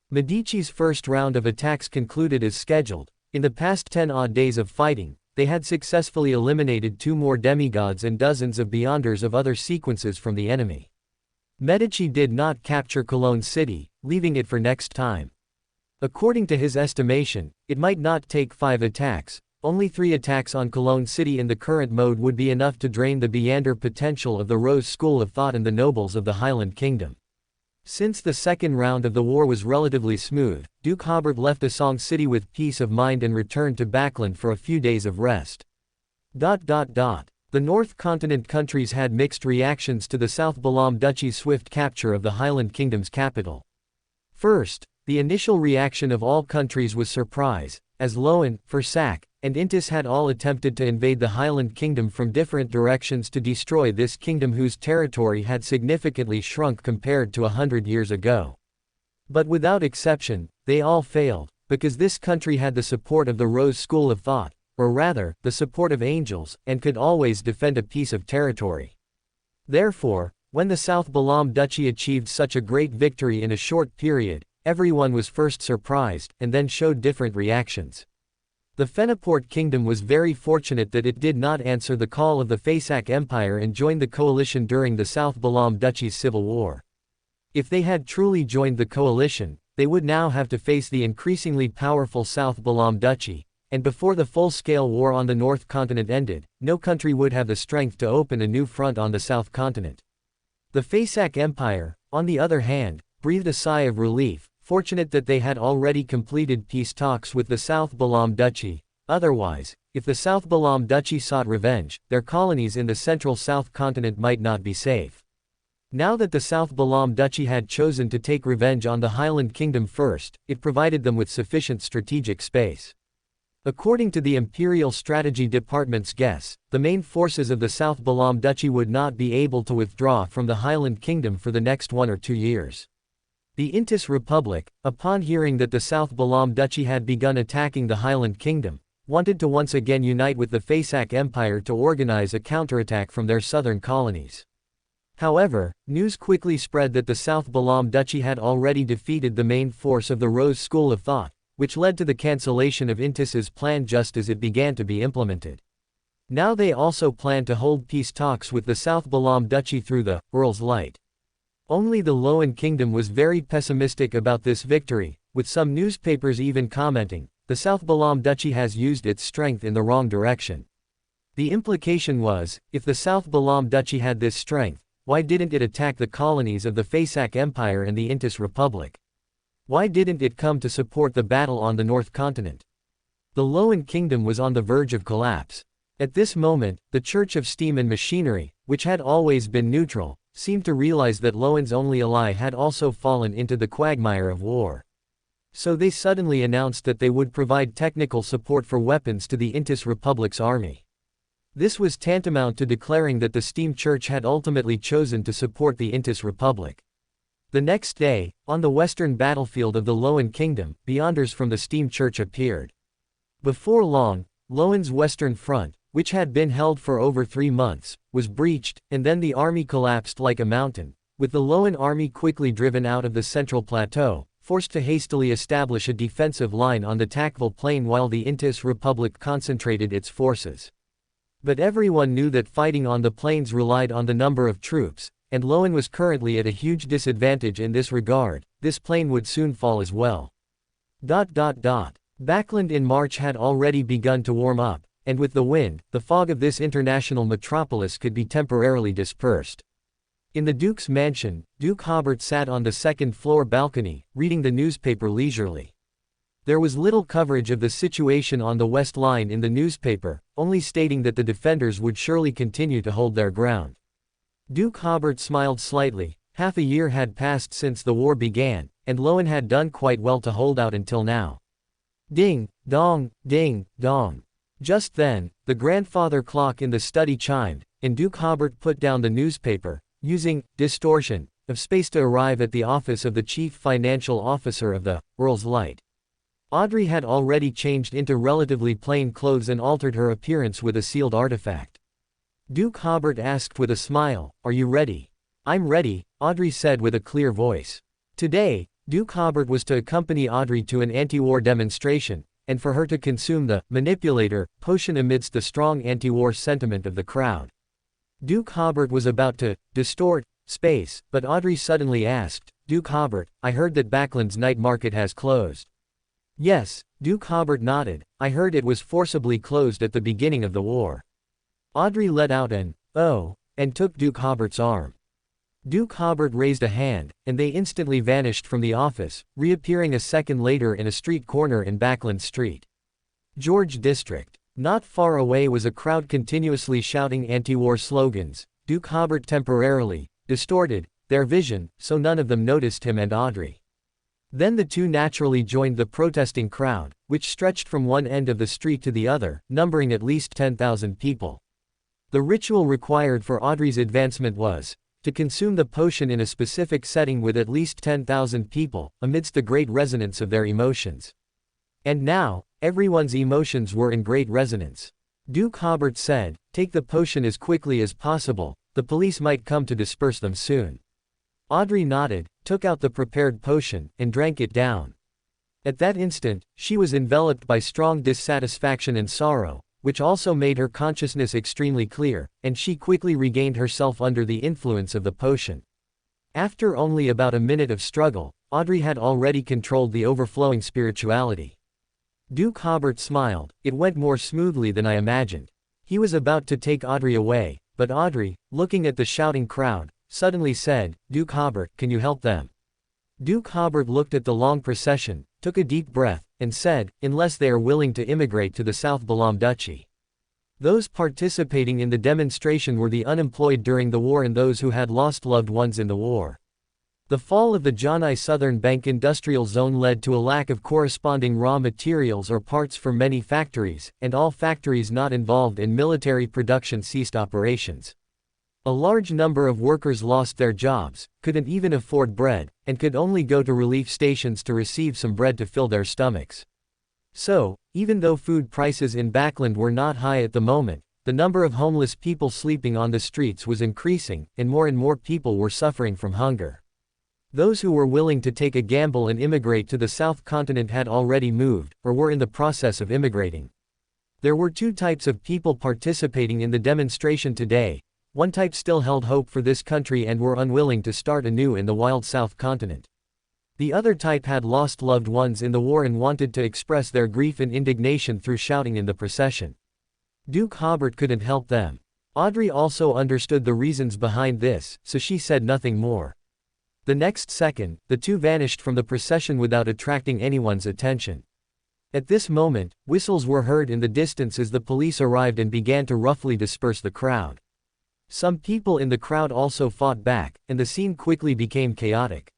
Medici's first round of attacks concluded as scheduled. In the past 10-odd days of fighting, they had successfully eliminated 2 more demigods and dozens of beyonders of other sequences from the enemy. Medici did not capture Cologne City, leaving it for next time. According to his estimation, it might not take 5 attacks. Only 3 attacks on Cologne City in the current mode would be enough to drain the Beyonder potential of the Rose School of Thought and the nobles of the Highland Kingdom. Since the second round of the war was relatively smooth, Duke Hobert left Asong City with peace of mind and returned to Backland for a few days of rest. The North Continent countries had mixed reactions to the South Balam Duchy's swift capture of the Highland Kingdom's capital. First, the initial reaction of all countries was surprise, as Loan, Fersac, and Intis had all attempted to invade the Highland Kingdom from different directions to destroy this kingdom whose territory had significantly shrunk compared to 100 years ago. But without exception, they all failed, because this country had the support of the Rose School of Thought, or rather, the support of angels, and could always defend a piece of territory. Therefore, when the South Balam Duchy achieved such a great victory in a short period, everyone was first surprised, and then showed different reactions. The Fenaport Kingdom was very fortunate that it did not answer the call of the Faisak Empire and join the coalition during the South Balam Duchy's civil war. If they had truly joined the coalition, they would now have to face the increasingly powerful South Balam Duchy, and before the full-scale war on the North Continent ended, no country would have the strength to open a new front on the South Continent. The Faisak Empire, on the other hand, breathed a sigh of relief, fortunate that they had already completed peace talks with the South Balam Duchy. Otherwise, if the South Balam Duchy sought revenge, their colonies in the central South Continent might not be safe. Now that the South Balam Duchy had chosen to take revenge on the Highland Kingdom first, it provided them with sufficient strategic space. According to the Imperial Strategy Department's guess, the main forces of the South Balam Duchy would not be able to withdraw from the Highland Kingdom for the next 1 or 2 years. The Intis Republic, upon hearing that the South Balam Duchy had begun attacking the Highland Kingdom, wanted to once again unite with the Faisak Empire to organize a counterattack from their southern colonies. However, news quickly spread that the South Balam Duchy had already defeated the main force of the Rose School of Thought, which led to the cancellation of Intis's plan just as it began to be implemented. Now they also planned to hold peace talks with the South Balam Duchy through the Earl's Light. Only the Loan Kingdom was very pessimistic about this victory, with some newspapers even commenting, "The South Balam Duchy has used its strength in the wrong direction." The implication was, if the South Balam Duchy had this strength, why didn't it attack the colonies of the Faisak Empire and the Intis Republic? Why didn't it come to support the battle on the North Continent? The Loan Kingdom was on the verge of collapse. At this moment, the Church of Steam and Machinery, which had always been neutral, seemed to realize that Loan's only ally had also fallen into the quagmire of war. So they suddenly announced that they would provide technical support for weapons to the Intis Republic's army. This was tantamount to declaring that the Steam Church had ultimately chosen to support the Intis Republic. The next day, on the western battlefield of the Loan Kingdom, beyonders from the Steam Church appeared. Before long, Loan's western front, which had been held for over 3 months, was breached, and then the army collapsed like a mountain, with the Loan army quickly driven out of the central plateau, forced to hastily establish a defensive line on the Takval Plain while the Intis Republic concentrated its forces. But everyone knew that fighting on the plains relied on the number of troops, and Loan was currently at a huge disadvantage in this regard. This plain would soon fall as well. Backland in March had already begun to warm up, and with the wind, the fog of this international metropolis could be temporarily dispersed. In the Duke's mansion, Duke Hobert sat on the second-floor balcony, reading the newspaper leisurely. There was little coverage of the situation on the West Line in the newspaper, only stating that the defenders would surely continue to hold their ground. Duke Hobert smiled slightly. Half a year had passed since the war began, and LotM had done quite well to hold out until now. Ding, dong, ding, dong. Just then, the grandfather clock in the study chimed, and Duke Hobert put down the newspaper, using distortion of space to arrive at the office of the chief financial officer of the World's Light. Audrey had already changed into relatively plain clothes and altered her appearance with a sealed artifact. Duke Hobert asked with a smile, "Are you ready?" "I'm ready," Audrey said with a clear voice. Today, Duke Hobert was to accompany Audrey to an anti-war demonstration, and for her to consume the manipulator potion amidst the strong anti-war sentiment of the crowd. Duke Hobert was about to distort space, but Audrey suddenly asked, "Duke Hobert, I heard that Backland's night market has closed." "Yes," Duke Hobert nodded, "I heard it was forcibly closed at the beginning of the war." Audrey let out an "oh," and took Duke Hobert's arm. Duke Hobert raised a hand, and they instantly vanished from the office, reappearing a second later in a street corner in Backland Street. George District. Not far away was a crowd continuously shouting anti-war slogans. Duke Hobert temporarily distorted their vision, so none of them noticed him and Audrey. Then the two naturally joined the protesting crowd, which stretched from one end of the street to the other, numbering at least 10,000 people. The ritual required for Audrey's advancement was to consume the potion in a specific setting with at least 10,000 people, amidst the great resonance of their emotions. And now, everyone's emotions were in great resonance. Duke Hobert said, "Take the potion as quickly as possible, the police might come to disperse them soon." Audrey nodded, took out the prepared potion, and drank it down. At that instant, she was enveloped by strong dissatisfaction and sorrow, which also made her consciousness extremely clear, and she quickly regained herself under the influence of the potion. After only about a minute of struggle, Audrey had already controlled the overflowing spirituality. Duke Hobert smiled. "It went more smoothly than I imagined." He was about to take Audrey away, but Audrey, looking at the shouting crowd, suddenly said, "Duke Hobert, can you help them?" Duke Hobert looked at the long procession, took a deep breath, and said, "Unless they are willing to immigrate to the South Balam Duchy." Those participating in the demonstration were the unemployed during the war and those who had lost loved ones in the war. The fall of the Janai Southern Bank industrial zone led to a lack of corresponding raw materials or parts for many factories, and all factories not involved in military production ceased operations. A large number of workers lost their jobs, couldn't even afford bread, and could only go to relief stations to receive some bread to fill their stomachs. So, even though food prices in Backland were not high at the moment, the number of homeless people sleeping on the streets was increasing, and more people were suffering from hunger. Those who were willing to take a gamble and immigrate to the South Continent had already moved, or were in the process of immigrating. There were two types of people participating in the demonstration today. One type still held hope for this country and were unwilling to start anew in the wild South Continent. The other type had lost loved ones in the war and wanted to express their grief and indignation through shouting in the procession. Duke Hobert couldn't help them. Audrey also understood the reasons behind this, so she said nothing more. The next second, the two vanished from the procession without attracting anyone's attention. At this moment, whistles were heard in the distance as the police arrived and began to roughly disperse the crowd. Some people in the crowd also fought back, and the scene quickly became chaotic.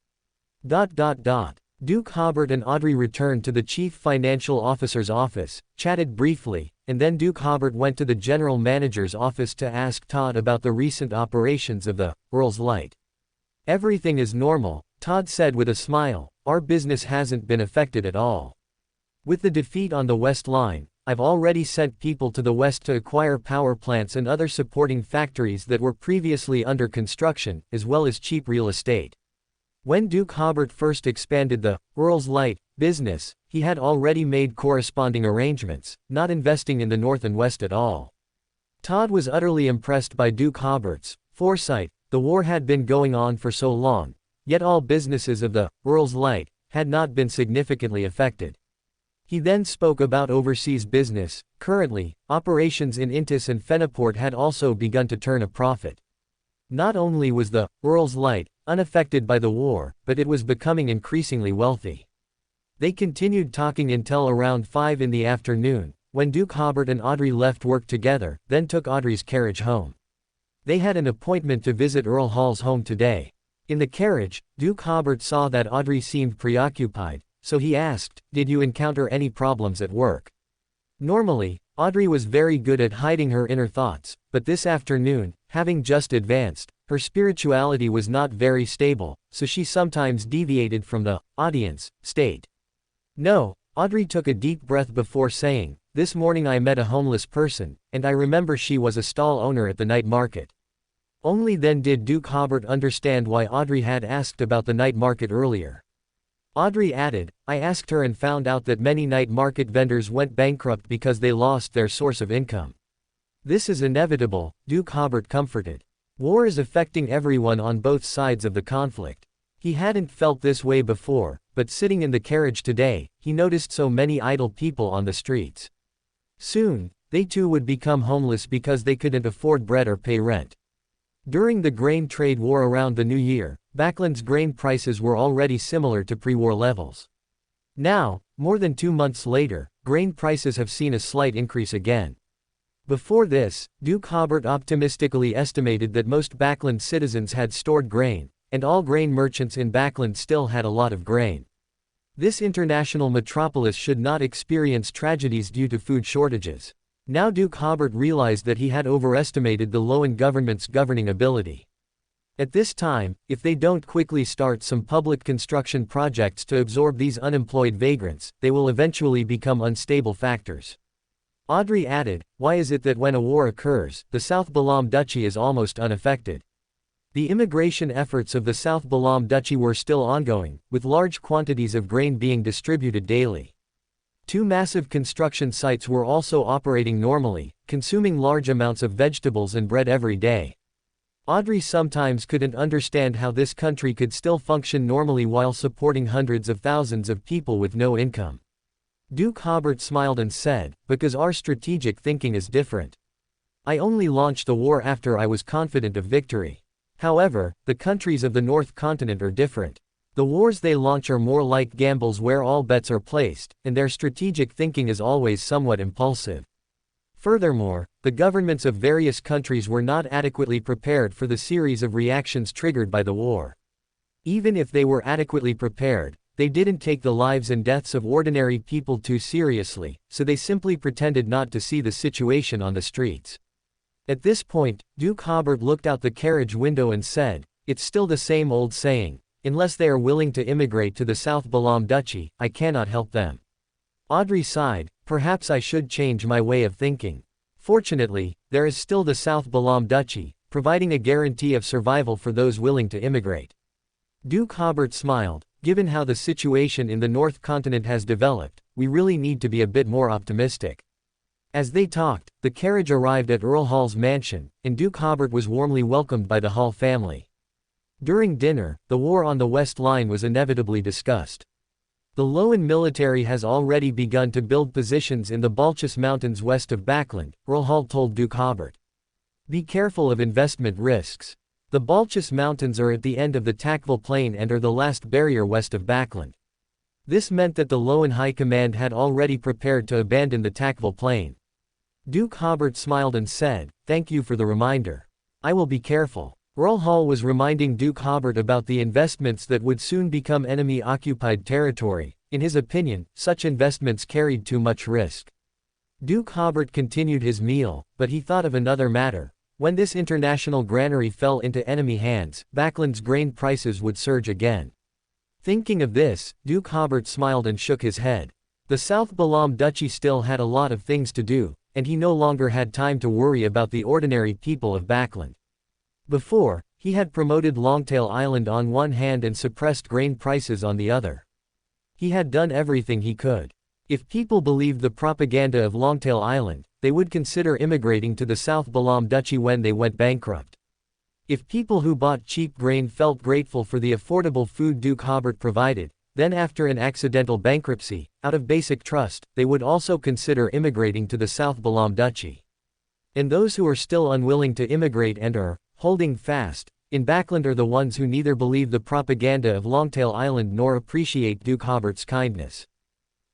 Duke Hobert and Audrey returned to the chief financial officer's office, chatted briefly, and then Duke Hobert went to the general manager's office to ask Todd about the recent operations of the World's Light. "Everything is normal," Todd said with a smile. "Our business hasn't been affected at all. With the defeat on the West Line, I've already sent people to the west to acquire power plants and other supporting factories that were previously under construction, as well as cheap real estate." When Duke Hobert first expanded the World's Light business, he had already made corresponding arrangements, not investing in the North and West at all. Todd was utterly impressed by Duke Hobert's foresight. The war had been going on for so long, yet all businesses of the World's Light had not been significantly affected. He then spoke about overseas business. Currently, operations in Intis and Feniport had also begun to turn a profit. Not only was the World's Light unaffected by the war, but it was becoming increasingly wealthy. They continued talking until around 5 in the afternoon, when Duke Hobert and Audrey left work together, then took Audrey's carriage home. They had an appointment to visit Earl Hall's home today. In the carriage, Duke Hobert saw that Audrey seemed preoccupied, so he asked, "Did you encounter any problems at work?" Normally, Audrey was very good at hiding her inner thoughts, but this afternoon, having just advanced, her spirituality was not very stable, so she sometimes deviated from the audience state. No, Audrey took a deep breath before saying, "This morning I met a homeless person, and I remember she was a stall owner at the night market." Only then did Duke Hobert understand why Audrey had asked about the night market earlier. Audrey added, "I asked her and found out that many night market vendors went bankrupt because they lost their source of income. This is inevitable," Duke Hobert comforted. "War is affecting everyone on both sides of the conflict." He hadn't felt this way before, but sitting in the carriage today, he noticed so many idle people on the streets. Soon, they too would become homeless because they couldn't afford bread or pay rent. During the grain trade war around the new year, Backland's grain prices were already similar to pre-war levels. Now, more than 2 months later, grain prices have seen a slight increase again. Before this, Duke Hobert optimistically estimated that most Backland citizens had stored grain, and all grain merchants in Backland still had a lot of grain. This international metropolis should not experience tragedies due to food shortages. Now Duke Hobert realized that he had overestimated the Loan government's governing ability. At this time, if they don't quickly start some public construction projects to absorb these unemployed vagrants, they will eventually become unstable factors. Audrey added, "Why is it that when a war occurs, the South Balam Duchy is almost unaffected?" The immigration efforts of the South Balam Duchy were still ongoing, with large quantities of grain being distributed daily. 2 massive construction sites were also operating normally, consuming large amounts of vegetables and bread every day. Audrey sometimes couldn't understand how this country could still function normally while supporting hundreds of thousands of people with no income. Duke Hobert smiled and said, "Because our strategic thinking is different. I only launched the war after I was confident of victory. However, the countries of the North Continent are different. The wars they launch are more like gambles where all bets are placed, and their strategic thinking is always somewhat impulsive. Furthermore, the governments of various countries were not adequately prepared for the series of reactions triggered by the war. Even if they were adequately prepared, they didn't take the lives and deaths of ordinary people too seriously, so they simply pretended not to see the situation on the streets." At this point, Duke Hobert looked out the carriage window and said, "It's still the same old saying, unless they are willing to immigrate to the South Balam Duchy, I cannot help them." Audrey sighed, "Perhaps I should change my way of thinking. Fortunately, there is still the South Balam Duchy, providing a guarantee of survival for those willing to immigrate." Duke Hobert smiled, "Given how the situation in the North Continent has developed, we really need to be a bit more optimistic." As they talked, the carriage arrived at Earl Hall's mansion, and Duke Hobert was warmly welcomed by the Hall family. During dinner, the war on the West Line was inevitably discussed. The Loan military has already begun to build positions in the Balchis Mountains west of Backland, Earl Hall told Duke Hobert. "Be careful of investment risks. The Balchis Mountains are at the end of the Tacville Plain and are the last barrier west of Backland." This meant that the Loan High Command had already prepared to abandon the Tacville Plain. Duke Hobert smiled and said, "Thank you for the reminder. I will be careful." Earl Hall was reminding Duke Hobert about the investments that would soon become enemy-occupied territory. In his opinion, such investments carried too much risk. Duke Hobert continued his meal, but he thought of another matter. When this international granary fell into enemy hands, Backland's grain prices would surge again. Thinking of this, Duke Hobert smiled and shook his head. The South Balam Duchy still had a lot of things to do, and he no longer had time to worry about the ordinary people of Backland. Before, he had promoted Longtail Island on one hand and suppressed grain prices on the other. He had done everything he could. If people believed the propaganda of Longtail Island, they would consider immigrating to the South Balam Duchy when they went bankrupt. If people who bought cheap grain felt grateful for the affordable food Duke Hobert provided, then after an accidental bankruptcy, out of basic trust, they would also consider immigrating to the South Balam Duchy. And those who are still unwilling to immigrate and are holding fast, in Backland are the ones who neither believe the propaganda of Longtail Island nor appreciate Duke Hobert's kindness.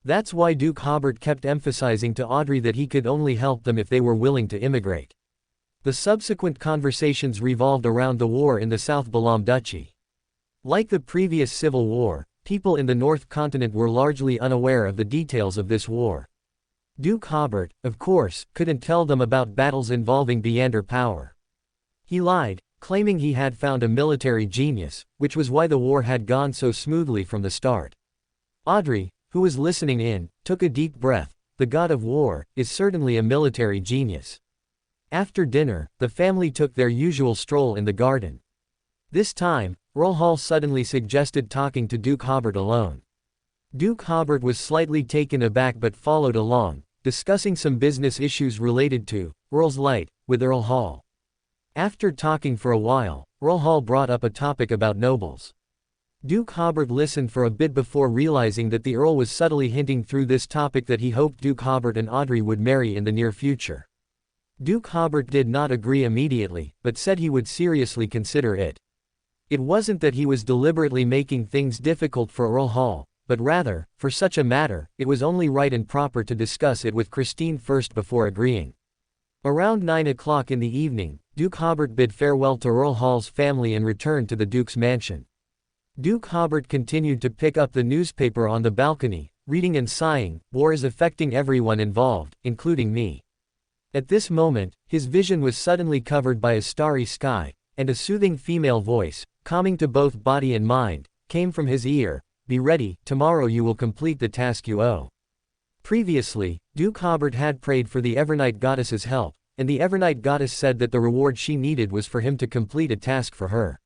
That's why Duke Hobert kept emphasizing to Audrey that he could only help them if they were willing to immigrate. The subsequent conversations revolved around the war in the South Balam Duchy. Like the previous civil war, people in the North Continent were largely unaware of the details of this war. Duke Hobert, of course, couldn't tell them about battles involving Beander power. He lied, claiming he had found a military genius, which was why the war had gone so smoothly from the start. Audrey, who was listening in, took a deep breath. The god of war is certainly a military genius. After dinner, the family took their usual stroll in the garden. This time, Earl Hall suddenly suggested talking to Duke Hobert alone. Duke Hobert was slightly taken aback but followed along, discussing some business issues related to Earl's Light with Earl Hall. After talking for a while, Earl Hall brought up a topic about nobles. Duke Hobert listened for a bit before realizing that the Earl was subtly hinting through this topic that he hoped Duke Hobert and Audrey would marry in the near future. Duke Hobert did not agree immediately, but said he would seriously consider it. It wasn't that he was deliberately making things difficult for Earl Hall, but rather, for such a matter, it was only right and proper to discuss it with Christine first before agreeing. Around 9 o'clock in the evening, Duke Hobert bid farewell to Earl Hall's family and returned to the Duke's mansion. Duke Hobert continued to pick up the newspaper on the balcony, reading and sighing, "War is affecting everyone involved, including me." At this moment, his vision was suddenly covered by a starry sky, and a soothing female voice, calming to both body and mind, came from his ear, "Be ready, tomorrow you will complete the task you owe." Previously, Duke Hobert had prayed for the Evernight Goddess's help, and the Evernight Goddess said that the reward she needed was for him to complete a task for her.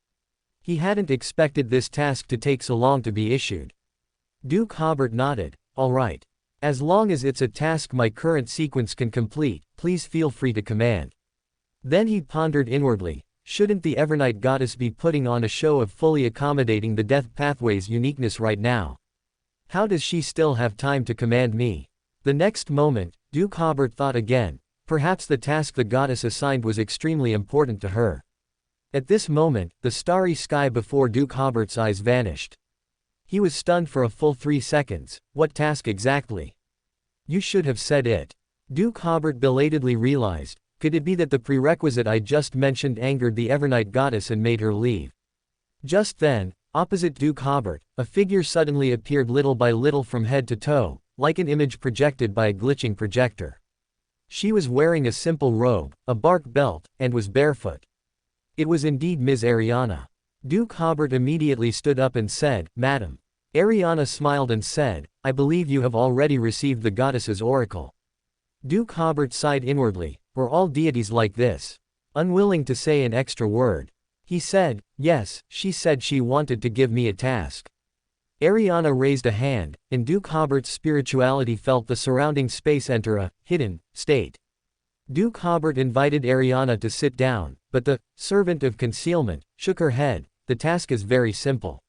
He hadn't expected this task to take so long to be issued. Duke Hobert nodded, "All right. As long as it's a task my current sequence can complete, please feel free to command." Then he pondered inwardly, shouldn't the Evernight Goddess be putting on a show of fully accommodating the Death Pathway's uniqueness right now? How does she still have time to command me? The next moment, Duke Hobert thought again, perhaps the task the goddess assigned was extremely important to her. At this moment, the starry sky before Duke Hobert's eyes vanished. He was stunned for a full 3 seconds. What task exactly? You should have said it. Duke Hobert belatedly realized, could it be that the prerequisite I just mentioned angered the Evernight Goddess and made her leave? Just then, opposite Duke Hobert, a figure suddenly appeared little by little from head to toe, like an image projected by a glitching projector. She was wearing a simple robe, a bark belt, and was barefoot. It was indeed Ms. Ariana. Duke Hobert immediately stood up and said, "Madam." Ariana smiled and said, "I believe you have already received the goddess's oracle." Duke Hobert sighed inwardly, "Were all deities like this?" Unwilling to say an extra word, he said, "Yes, she said she wanted to give me a task." Ariana raised a hand, and Duke Hobert's spirituality felt the surrounding space enter a hidden state. Duke Hobert invited Ariana to sit down, but the servant of concealment shook her head. "The task is very simple."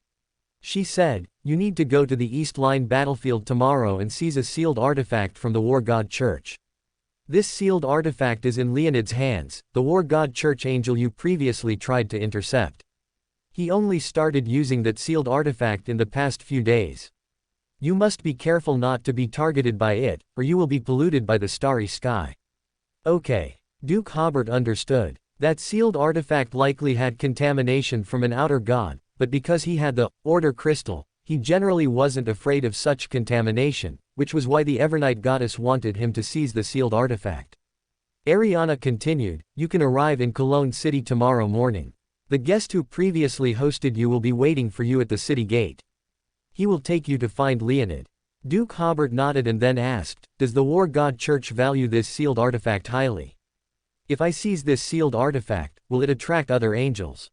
She said, "You need to go to the East Line battlefield tomorrow and seize a sealed artifact from the War God Church. This sealed artifact is in Leonid's hands, the War God Church angel you previously tried to intercept. He only started using that sealed artifact in the past few days. You must be careful not to be targeted by it, or you will be polluted by the starry sky." Okay. Duke Hobert understood. That sealed artifact likely had contamination from an outer god, but because he had the Order Crystal, he generally wasn't afraid of such contamination, which was why the Evernight Goddess wanted him to seize the sealed artifact. Ariana continued, "You can arrive in Cologne City tomorrow morning. The guest who previously hosted you will be waiting for you at the city gate. He will take you to find Leonid." Duke Hobert nodded and then asked, "Does the War God Church value this sealed artifact highly? If I seize this sealed artifact, will it attract other angels?"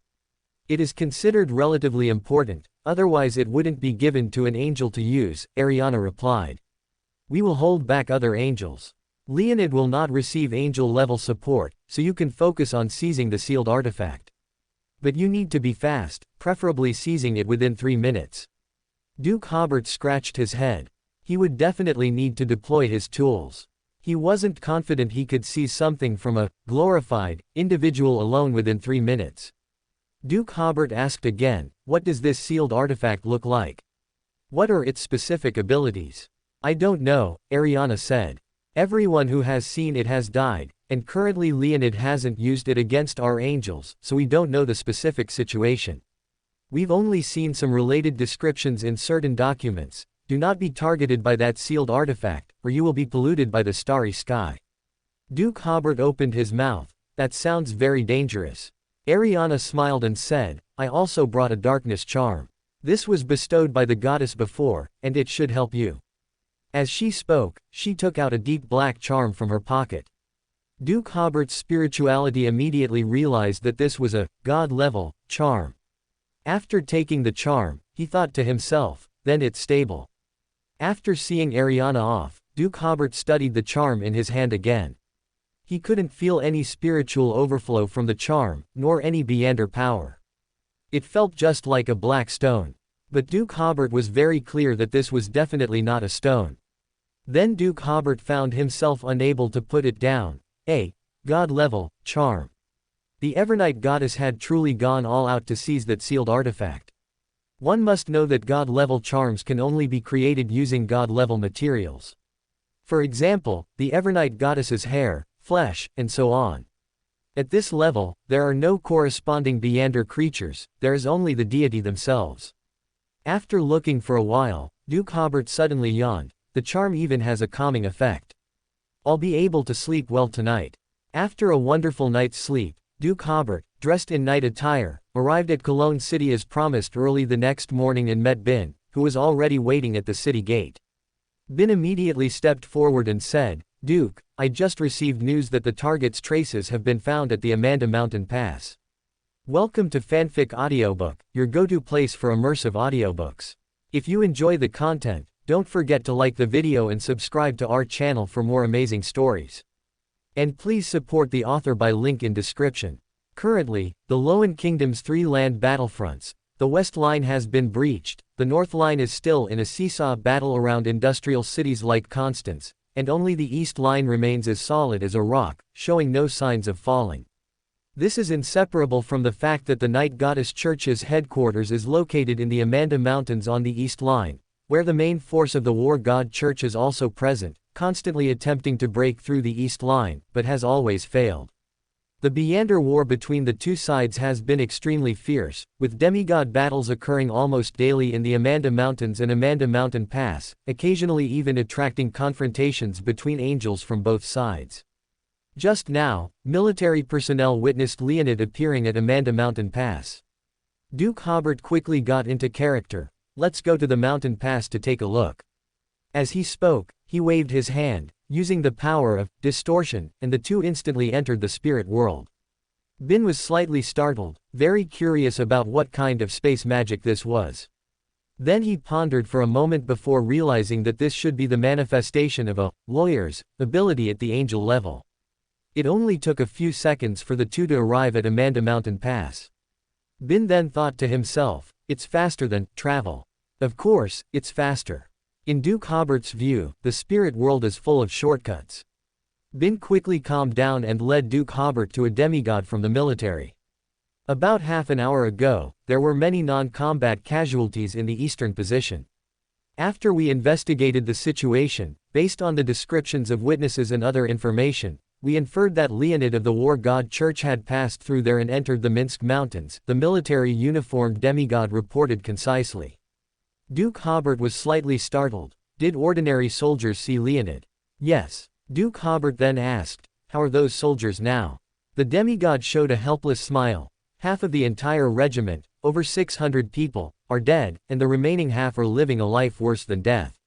"It is considered relatively important, otherwise it wouldn't be given to an angel to use," Ariana replied. "We will hold back other angels. Leonid will not receive angel-level support, so you can focus on seizing the sealed artifact. But you need to be fast, preferably seizing it within 3 minutes." Duke Hobert scratched his head. He would definitely need to deploy his tools. He wasn't confident he could seize something from a glorified individual alone within 3 minutes. Duke Hobert asked again, what does this sealed artifact look like? What are its specific abilities? I don't know, Ariana said. Everyone who has seen it has died, and currently Leonid hasn't used it against our angels, so we don't know the specific situation. We've only seen some related descriptions in certain documents. Do not be targeted by that sealed artifact, or you will be polluted by the starry sky. Duke Hobert opened his mouth. That sounds very dangerous. Ariana smiled and said, I also brought a darkness charm. This was bestowed by the goddess before, and it should help you. As she spoke, she took out a deep black charm from her pocket. Duke Hobert's spirituality immediately realized that this was a god-level charm. After taking the charm, he thought to himself, then it's stable. After seeing Ariana off, Duke Hobert studied the charm in his hand again. He couldn't feel any spiritual overflow from the charm, nor any Beander power. It felt just like a black stone. But Duke Hobert was very clear that this was definitely not a stone. Then Duke Hobert found himself unable to put it down. A god-level charm. The Evernight goddess had truly gone all out to seize that sealed artifact. One must know that god-level charms can only be created using god-level materials. For example, the Evernight goddess's hair, flesh, and so on. At this level, there are no corresponding Beander creatures, there is only the deity themselves. After looking for a while, Duke Hobert suddenly yawned. The charm even has a calming effect. I'll be able to sleep well tonight. After a wonderful night's sleep, Duke Hobert, dressed in night attire, arrived at Cologne City as promised early the next morning and met Bin, who was already waiting at the city gate. Bin immediately stepped forward and said, Duke, I just received news that the target's traces have been found at the Amanda Mountain Pass. Welcome to Fanfic Audiobook, your go-to place for immersive audiobooks. If you enjoy the content, don't forget to like the video and subscribe to our channel for more amazing stories. And please support the author by link in description. Currently, the Lowen Kingdom's 3 land battlefronts, the West Line has been breached, the North Line is still in a seesaw battle around industrial cities like Constance, and only the East Line remains as solid as a rock, showing no signs of falling. This is inseparable from the fact that the Night Goddess Church's headquarters is located in the Amanda Mountains on the East Line, where the main force of the War God Church is also present, constantly attempting to break through the East Line, but has always failed. The Beander war between the two sides has been extremely fierce, with demigod battles occurring almost daily in the Amanda Mountains and Amanda Mountain Pass, occasionally even attracting confrontations between angels from both sides. Just now, military personnel witnessed Leonid appearing at Amanda Mountain Pass. Duke Hobert quickly got into character. Let's go to the mountain pass to take a look. As he spoke, he waved his hand, using the power of distortion, and the two instantly entered the spirit world. Bin was slightly startled, very curious about what kind of space magic this was. Then he pondered for a moment before realizing that this should be the manifestation of a lawyer's ability at the angel level. It only took a few seconds for the two to arrive at Amanda Mountain Pass. Bin then thought to himself, it's faster than travel. Of course, it's faster. In Duke Hobert's view, the spirit world is full of shortcuts. Bin quickly calmed down and led Duke Hobert to a demigod from the military. About half an hour ago, there were many non-combat casualties in the eastern position. After we investigated the situation, based on the descriptions of witnesses and other information, we inferred that Leonid of the War God Church had passed through there and entered the Minsk Mountains, the military uniformed demigod reported concisely. Duke Hobert was slightly startled. Did ordinary soldiers see Leonid? Yes. Duke Hobert then asked, how are those soldiers now? The demigod showed a helpless smile. Half of the entire regiment, over 600 people, are dead, and the remaining half are living a life worse than death.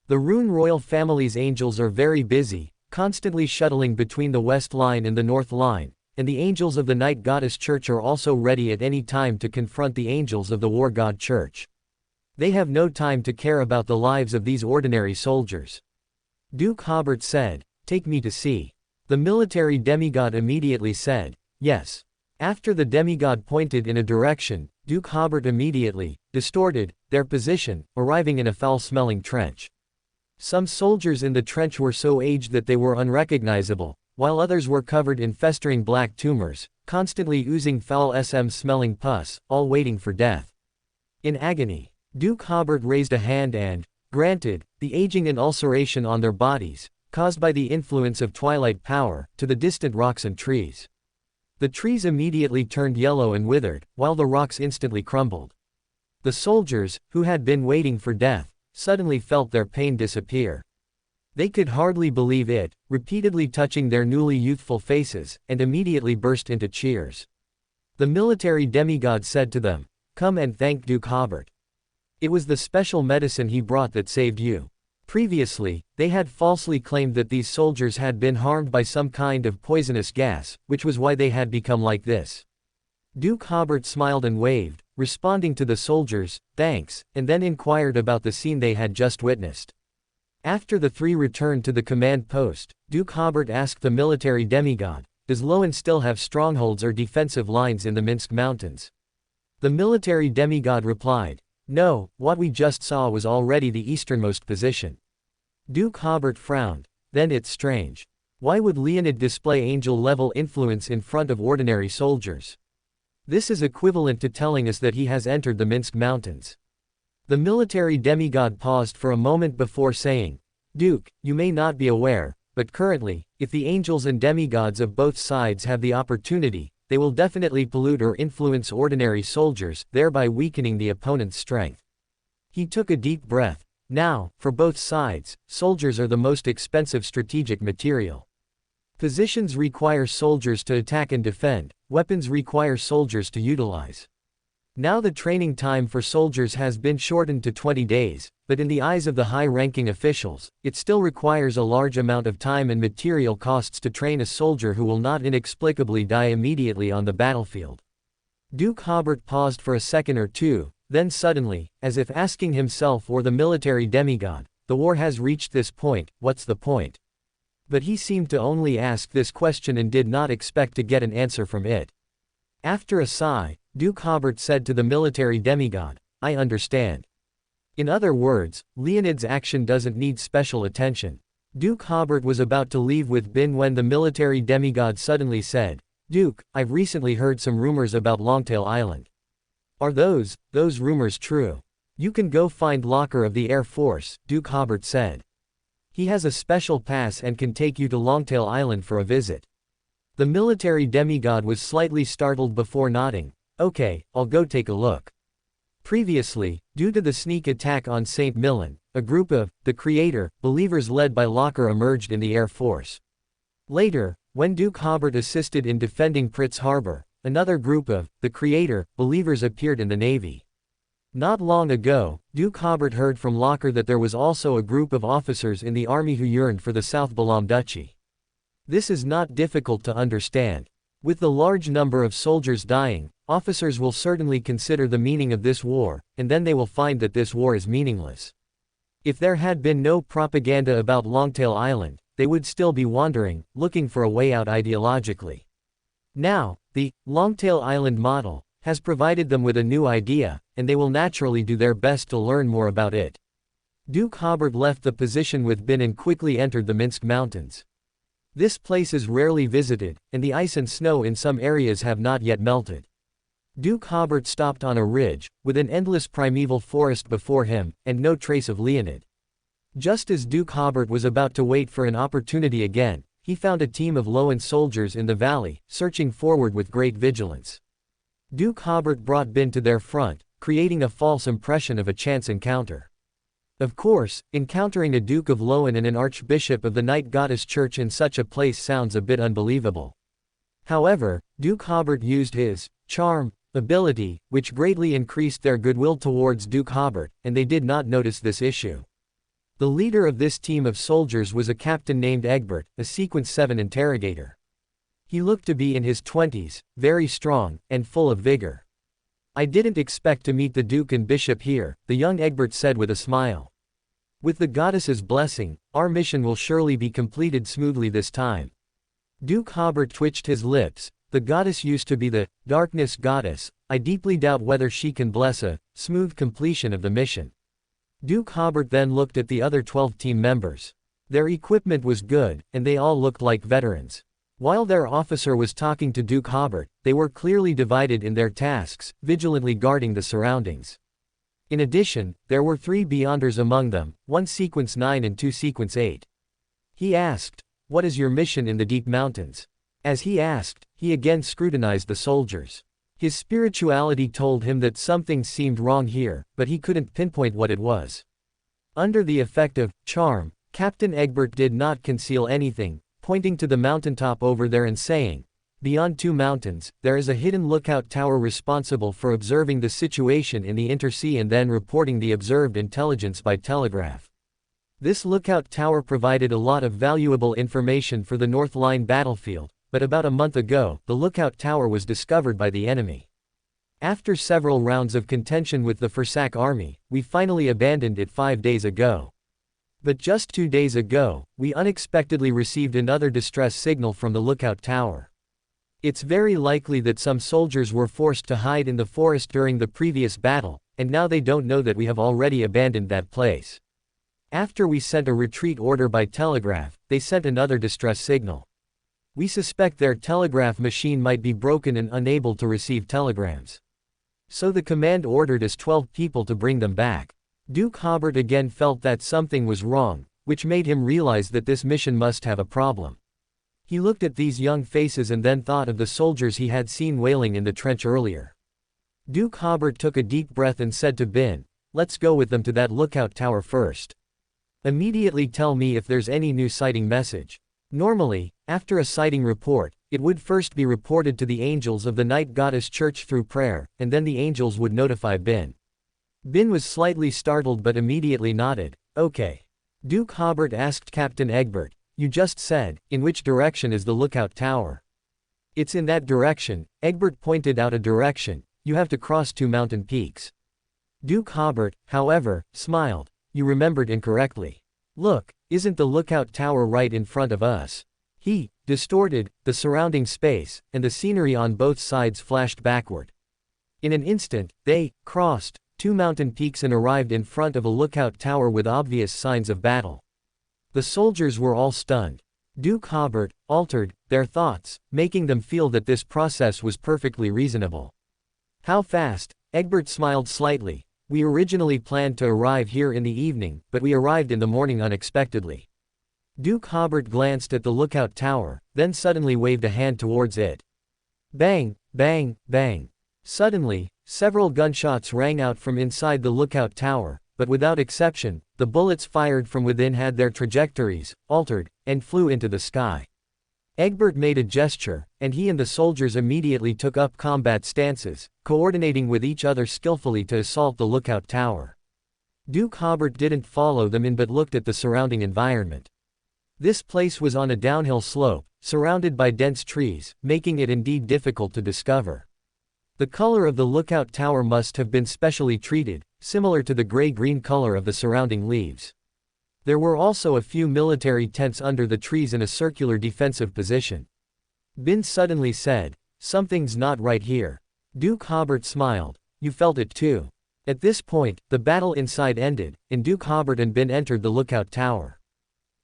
The Rune royal family's angels are very busy, constantly shuttling between the West Line and the North Line, and the angels of the Night Goddess Church are also ready at any time to confront the angels of the War God Church. They have no time to care about the lives of these ordinary soldiers. Duke Hobert said, take me to see. The military demigod immediately said, yes. After the demigod pointed in a direction, Duke Hobert immediately distorted their position, arriving in a foul-smelling trench. Some soldiers in the trench were so aged that they were unrecognizable, while others were covered in festering black tumors, constantly oozing foul SM-smelling pus, all waiting for death. In agony, Duke Hobert raised a hand and, granted, the aging and ulceration on their bodies, caused by the influence of twilight power, to the distant rocks and trees. The trees immediately turned yellow and withered, while the rocks instantly crumbled. The soldiers, who had been waiting for death, suddenly felt their pain disappear. They could hardly believe it, repeatedly touching their newly youthful faces, and immediately burst into cheers. The military demigod said to them, "Come and thank Duke Hobert. It was the special medicine he brought that saved you." Previously, they had falsely claimed that these soldiers had been harmed by some kind of poisonous gas, which was why they had become like this. Duke Hobert smiled and waved, responding to the soldiers' thanks, and then inquired about the scene they had just witnessed. After the three returned to the command post, Duke Hobert asked the military demigod, "Does LotM still have strongholds or defensive lines in the Minsk Mountains?" The military demigod replied, "No, what we just saw was already the easternmost position." Duke Hobert frowned. "Then it's strange. Why would Leonid display angel-level influence in front of ordinary soldiers? This is equivalent to telling us that he has entered the Minsk Mountains." The military demigod paused for a moment before saying, "Duke, you may not be aware, but currently, if the angels and demigods of both sides have the opportunity, they will definitely pollute or influence ordinary soldiers, thereby weakening the opponent's strength." He took a deep breath. Now, for both sides, soldiers are the most expensive strategic material. Positions require soldiers to attack and defend, weapons require soldiers to utilize. Now the training time for soldiers has been shortened to 20 days, but in the eyes of the high-ranking officials, it still requires a large amount of time and material costs to train a soldier who will not inexplicably die immediately on the battlefield. Duke Hobert paused for a second or two, then suddenly, as if asking himself or the military demigod, "The war has reached this point, what's the point?" But he seemed to only ask this question and did not expect to get an answer from it. After a sigh, Duke Hobert said to the military demigod, "I understand." In other words, Leonid's action doesn't need special attention. Duke Hobert was about to leave with Bin when the military demigod suddenly said, "Duke, I've recently heard some rumors about Longtail Island. Are those rumors true?" "You can go find Locker of the Air Force," Duke Hobert said. "He has a special pass and can take you to Longtail Island for a visit." The military demigod was slightly startled before nodding. "Okay, I'll go take a look." Previously, due to the sneak attack on St. Milan, a group of the Creator believers led by Locker emerged in the Air Force. Later, when Duke Hobert assisted in defending Pritz Harbor, another group of the Creator believers appeared in the Navy. Not long ago, Duke Hobert heard from Locker that there was also a group of officers in the army who yearned for the South Balam Duchy. This is not difficult to understand. With the large number of soldiers dying, officers will certainly consider the meaning of this war, and then they will find that this war is meaningless. If there had been no propaganda about Longtail Island, they would still be wandering, looking for a way out ideologically. Now, the Longtail Island model has provided them with a new idea, and they will naturally do their best to learn more about it. Duke Hobert left the position with Bin and quickly entered the Minsk Mountains. This place is rarely visited, and the ice and snow in some areas have not yet melted. Duke Hobert stopped on a ridge, with an endless primeval forest before him, and no trace of Leonid. Just as Duke Hobert was about to wait for an opportunity again, he found a team of LotM soldiers in the valley, searching forward with great vigilance. Duke Hobert brought Bin to their front, creating a false impression of a chance encounter. Of course, encountering a Duke of LotM and an Archbishop of the Night Goddess Church in such a place sounds a bit unbelievable. However, Duke Hobert used his charm ability, which greatly increased their goodwill towards Duke Hobert, and they did not notice this issue. The leader of this team of soldiers was a captain named Egbert, a Sequence 7 interrogator. He looked to be in his 20s, very strong, and full of vigor. "I didn't expect to meet the Duke and Bishop here," the young Egbert said with a smile. "With the goddess's blessing, our mission will surely be completed smoothly this time." Duke Hobert twitched his lips. "The goddess used to be the darkness goddess. I deeply doubt whether she can bless a smooth completion of the mission." Duke Hobert then looked at the other 12 team members. Their equipment was good, and they all looked like veterans. While their officer was talking to Duke Hobert, they were clearly divided in their tasks, vigilantly guarding the surroundings. In addition, there were 3 Beyonders among them, 1 Sequence 9 and 2 Sequence 8. He asked, "What is your mission in the deep mountains?" As he asked, he again scrutinized the soldiers. His spirituality told him that something seemed wrong here, but he couldn't pinpoint what it was. Under the effect of charm, Captain Egbert did not conceal anything, pointing to the mountaintop over there and saying, "Beyond 2 mountains, there is a hidden lookout tower responsible for observing the situation in the Intersea and then reporting the observed intelligence by telegraph." This lookout tower provided a lot of valuable information for the North Line battlefield, but about a month ago, the lookout tower was discovered by the enemy. After several rounds of contention with the Fursak army, we finally abandoned it 5 days ago. But just 2 days ago, we unexpectedly received another distress signal from the lookout tower. It's very likely that some soldiers were forced to hide in the forest during the previous battle, and now they don't know that we have already abandoned that place. After we sent a retreat order by telegraph, they sent another distress signal. We suspect their telegraph machine might be broken and unable to receive telegrams. So the command ordered us 12 people to bring them back. Duke Hobert again felt that something was wrong, which made him realize that this mission must have a problem. He looked at these young faces and then thought of the soldiers he had seen wailing in the trench earlier. Duke Hobert took a deep breath and said to Bin, "Let's go with them to that lookout tower first. Immediately tell me if there's any new sighting message." Normally, after a sighting report, it would first be reported to the angels of the Night Goddess Church through prayer, and then the angels would notify Bin. Bin was slightly startled but immediately nodded. "Okay." Duke Hobert asked Captain Egbert, "You just said, in which direction is the lookout tower?" "It's in that direction." Egbert pointed out a direction. "You have to cross 2 mountain peaks." Duke Hobert, however, smiled. "You remembered incorrectly. Look, isn't the lookout tower right in front of us?" He distorted the surrounding space, and the scenery on both sides flashed backward. In an instant, they crossed 2 mountain peaks and arrived in front of a lookout tower with obvious signs of battle. The soldiers were all stunned. Duke Hobert altered their thoughts, making them feel that this process was perfectly reasonable. "How fast?" Egbert smiled slightly. "We originally planned to arrive here in the evening, but we arrived in the morning unexpectedly." Duke Hobert glanced at the lookout tower, then suddenly waved a hand towards it. Bang, bang, bang. Suddenly, several gunshots rang out from inside the lookout tower, but without exception, the bullets fired from within had their trajectories altered, and flew into the sky. Egbert made a gesture, and he and the soldiers immediately took up combat stances, coordinating with each other skillfully to assault the lookout tower. Duke Hobert didn't follow them in but looked at the surrounding environment. This place was on a downhill slope, surrounded by dense trees, making it indeed difficult to discover. The color of the lookout tower must have been specially treated, similar to the gray-green color of the surrounding leaves. There were also a few military tents under the trees in a circular defensive position. Bin suddenly said, "Something's not right here." Duke Hobert smiled. "You felt it too." At this point, the battle inside ended, and Duke Hobert and Bin entered the lookout tower.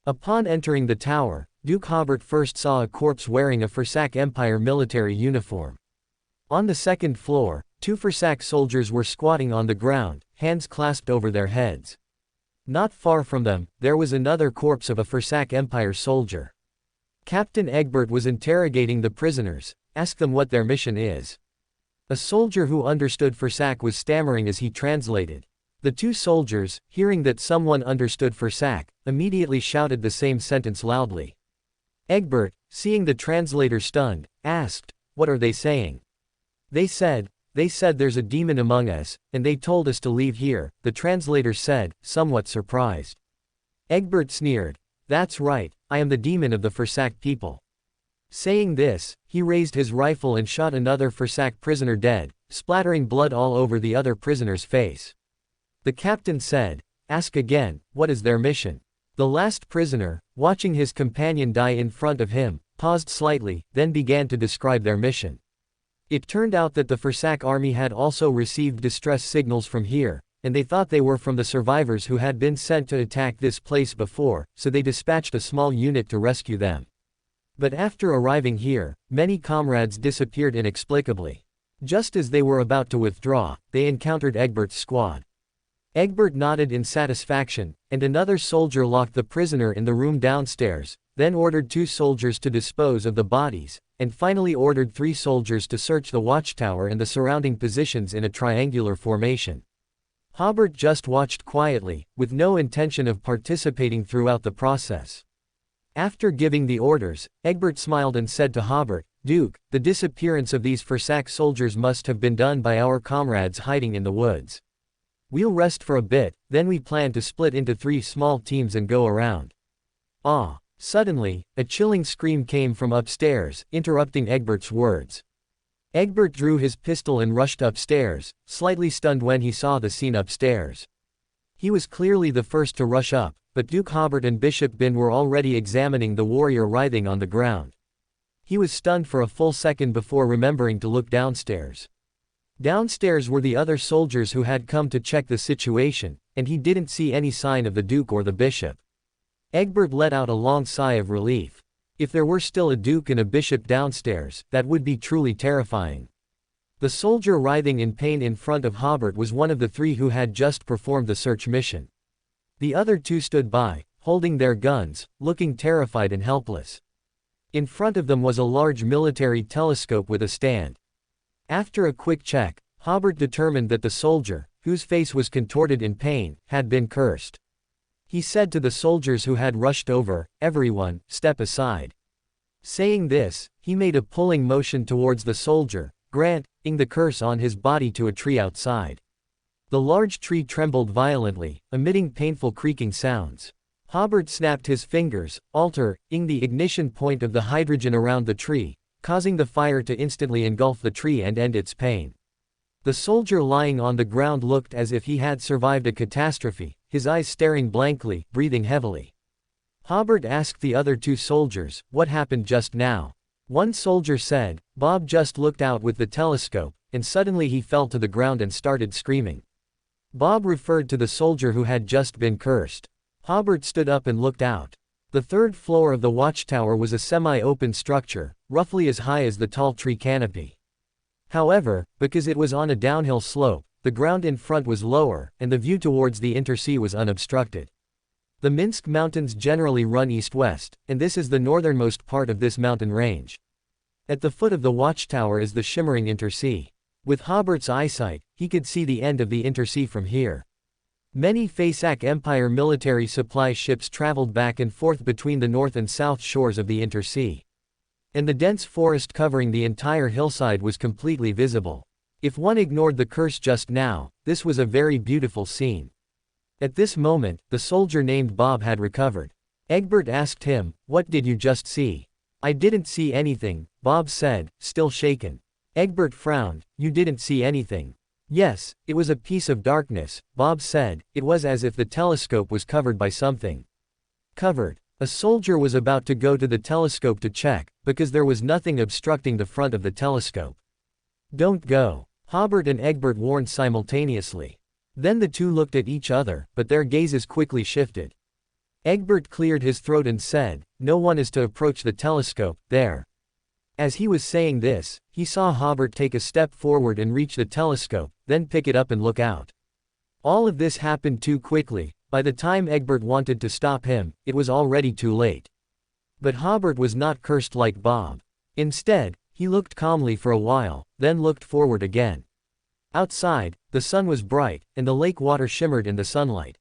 Upon entering the tower, Duke Hobert first saw a corpse wearing a Fursak Empire military uniform. On the second floor, 2 Fursak soldiers were squatting on the ground, hands clasped over their heads. Not far from them, there was another corpse of a Fursak Empire soldier. Captain Egbert was interrogating the prisoners, asked them what their mission is. A soldier who understood Fursak was stammering as he translated. The 2 soldiers, hearing that someone understood Fursak, immediately shouted the same sentence loudly. Egbert, seeing the translator stunned, asked, "What are they saying?" They said there's a demon among us, and they told us to leave here," the translator said, somewhat surprised. Egbert sneered. "That's right, I am the demon of the Fursak people." Saying this, he raised his rifle and shot another Fursak prisoner dead, splattering blood all over the other prisoner's face. The captain said, "Ask again, what is their mission?" The last prisoner, watching his companion die in front of him, paused slightly, then began to describe their mission. It turned out that the Fursak army had also received distress signals from here, and they thought they were from the survivors who had been sent to attack this place before, so they dispatched a small unit to rescue them. But after arriving here, many comrades disappeared inexplicably. Just as they were about to withdraw, they encountered Egbert's squad. Egbert nodded in satisfaction, and another soldier locked the prisoner in the room downstairs, then ordered 2 soldiers to dispose of the bodies, and finally ordered 3 soldiers to search the watchtower and the surrounding positions in a triangular formation. Hobert just watched quietly, with no intention of participating throughout the process. After giving the orders, Egbert smiled and said to Hobert, "Duke, the disappearance of these Fursak soldiers must have been done by our comrades hiding in the woods. We'll rest for a bit, then we plan to split into 3 small teams and go around." Ah! Suddenly, a chilling scream came from upstairs, interrupting Egbert's words. Egbert drew his pistol and rushed upstairs, slightly stunned when he saw the scene upstairs. He was clearly the first to rush up, but Duke Hobert and Bishop Bin were already examining the warrior writhing on the ground. He was stunned for a full second before remembering to look downstairs. Downstairs were the other soldiers who had come to check the situation, and he didn't see any sign of the Duke or the Bishop. Egbert let out a long sigh of relief. If there were still a Duke and a Bishop downstairs, that would be truly terrifying. The soldier writhing in pain in front of Hobert was one of the 3 who had just performed the search mission. The other 2 stood by, holding their guns, looking terrified and helpless. In front of them was a large military telescope with a stand. After a quick check, Hobert determined that the soldier, whose face was contorted in pain, had been cursed. He said to the soldiers who had rushed over, "Everyone, step aside." Saying this, he made a pulling motion towards the soldier, granting the curse on his body to a tree outside. The large tree trembled violently, emitting painful creaking sounds. Hobert snapped his fingers, altering the ignition point of the hydrogen around the tree, causing the fire to instantly engulf the tree and end its pain. The soldier lying on the ground looked as if he had survived a catastrophe, his eyes staring blankly, breathing heavily. Hobert asked the other 2 soldiers, "What happened just now?" One soldier said, "Bob just looked out with the telescope, and suddenly he fell to the ground and started screaming." Bob referred to the soldier who had just been cursed. Hobert stood up and looked out. The 3rd floor of the watchtower was a semi-open structure, roughly as high as the tall tree canopy. However, because it was on a downhill slope, the ground in front was lower, and the view towards the Intersea was unobstructed. The Minsk Mountains generally run east-west, and this is the northernmost part of this mountain range. At the foot of the watchtower is the shimmering Intersea. With Hobert's eyesight, he could see the end of the Intersea from here. Many Fursak Empire military supply ships traveled back and forth between the north and south shores of the Intersea. And the dense forest covering the entire hillside was completely visible. If one ignored the curse just now, this was a very beautiful scene. At this moment, the soldier named Bob had recovered. Egbert asked him, "What did you just see?" "I didn't see anything," Bob said, still shaken. Egbert frowned. "You didn't see anything?" "Yes, it was a piece of darkness," Bob said. "It was as if the telescope was covered by something." Covered. A soldier was about to go to the telescope to check, because there was nothing obstructing the front of the telescope. "Don't go," Hobert and Egbert warned simultaneously. Then the 2 looked at each other, but their gazes quickly shifted. Egbert cleared his throat and said, "No one is to approach the telescope, there." As he was saying this, he saw Hobert take a step forward and reach the telescope, then pick it up and look out. All of this happened too quickly. By the time Egbert wanted to stop him, it was already too late. But Hobert was not cursed like Bob. Instead, he looked calmly for a while, then looked forward again. Outside, the sun was bright, and the lake water shimmered in the sunlight.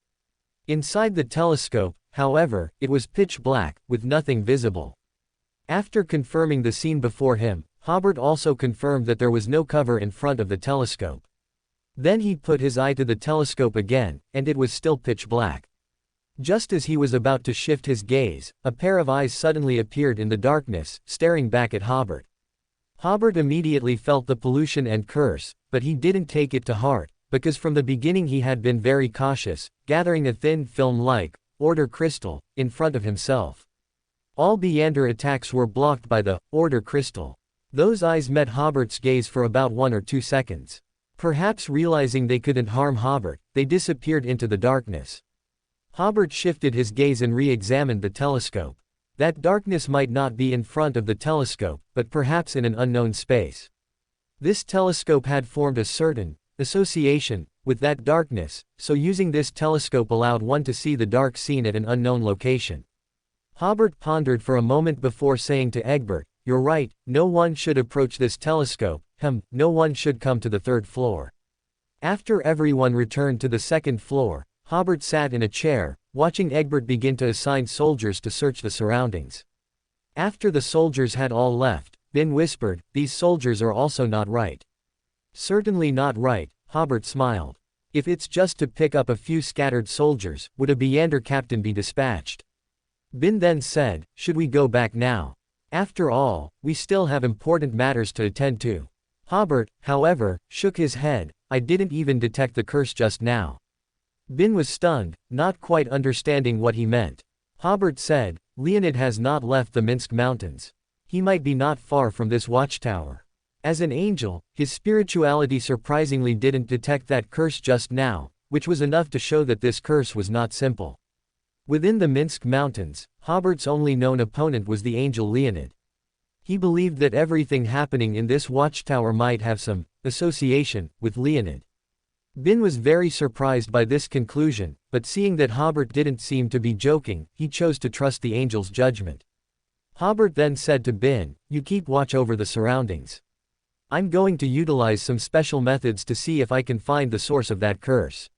Inside the telescope, however, it was pitch black, with nothing visible. After confirming the scene before him, Hobert also confirmed that there was no cover in front of the telescope. Then he put his eye to the telescope again, and it was still pitch black. Just as he was about to shift his gaze, a pair of eyes suddenly appeared in the darkness, staring back at Hobert. Hobert immediately felt the pollution and curse, but he didn't take it to heart, because from the beginning he had been very cautious, gathering a thin film-like order crystal in front of himself. All Beander attacks were blocked by the order crystal. Those eyes met Hobert's gaze for about 1 or 2 seconds. Perhaps realizing they couldn't harm Hobert, they disappeared into the darkness. Hobert shifted his gaze and re-examined the telescope. That darkness might not be in front of the telescope, but perhaps in an unknown space. This telescope had formed a certain association with that darkness, so using this telescope allowed one to see the dark scene at an unknown location. Hobert pondered for a moment before saying to Egbert, "You're right, no one should approach this telescope, no one should come to the third floor." After everyone returned to the second floor, Hobert sat in a chair, watching Egbert begin to assign soldiers to search the surroundings. After the soldiers had all left, Ben whispered, "These soldiers are also not right." "Certainly not right," Hobert smiled. "If it's just to pick up a few scattered soldiers, would a Beander captain be dispatched?" Ben then said, "Should we go back now? After all, we still have important matters to attend to." Hobert, however, shook his head. "I didn't even detect the curse just now." Ben was stunned, not quite understanding what he meant. Hobert said, "Leonid has not left the Minsk Mountains. He might be not far from this watchtower. As an angel, his spirituality surprisingly didn't detect that curse just now, which was enough to show that this curse was not simple." Within the Minsk Mountains, Hobert's only known opponent was the angel Leonid. He believed that everything happening in this watchtower might have some association with Leonid. Ben was very surprised by this conclusion, but seeing that Hobert didn't seem to be joking, he chose to trust the angel's judgment. Hobert then said to Ben, "You keep watch over the surroundings. I'm going to utilize some special methods to see if I can find the source of that curse."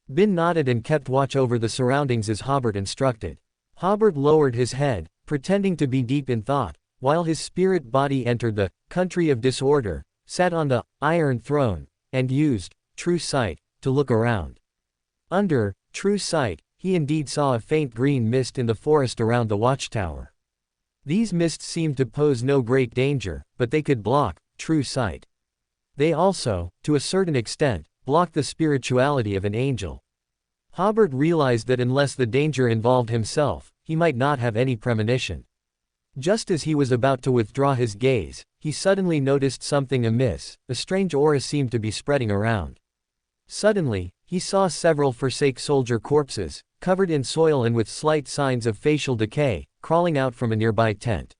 Ben nodded and kept watch over the surroundings as Hobert instructed. Hobert lowered his head, pretending to be deep in thought, while his spirit body entered the country of disorder, sat on the iron throne, and used true sight to look around. Under true sight, he indeed saw a faint green mist in the forest around the watchtower. These mists seemed to pose no great danger, but they could block true sight. They also, to a certain extent, blocked the spirituality of an angel. Hobert realized that unless the danger involved himself, he might not have any premonition. Just as he was about to withdraw his gaze, he suddenly noticed something amiss. A strange aura seemed to be spreading around. Suddenly, he saw several Forsaken soldier corpses, covered in soil and with slight signs of facial decay, crawling out from a nearby tent.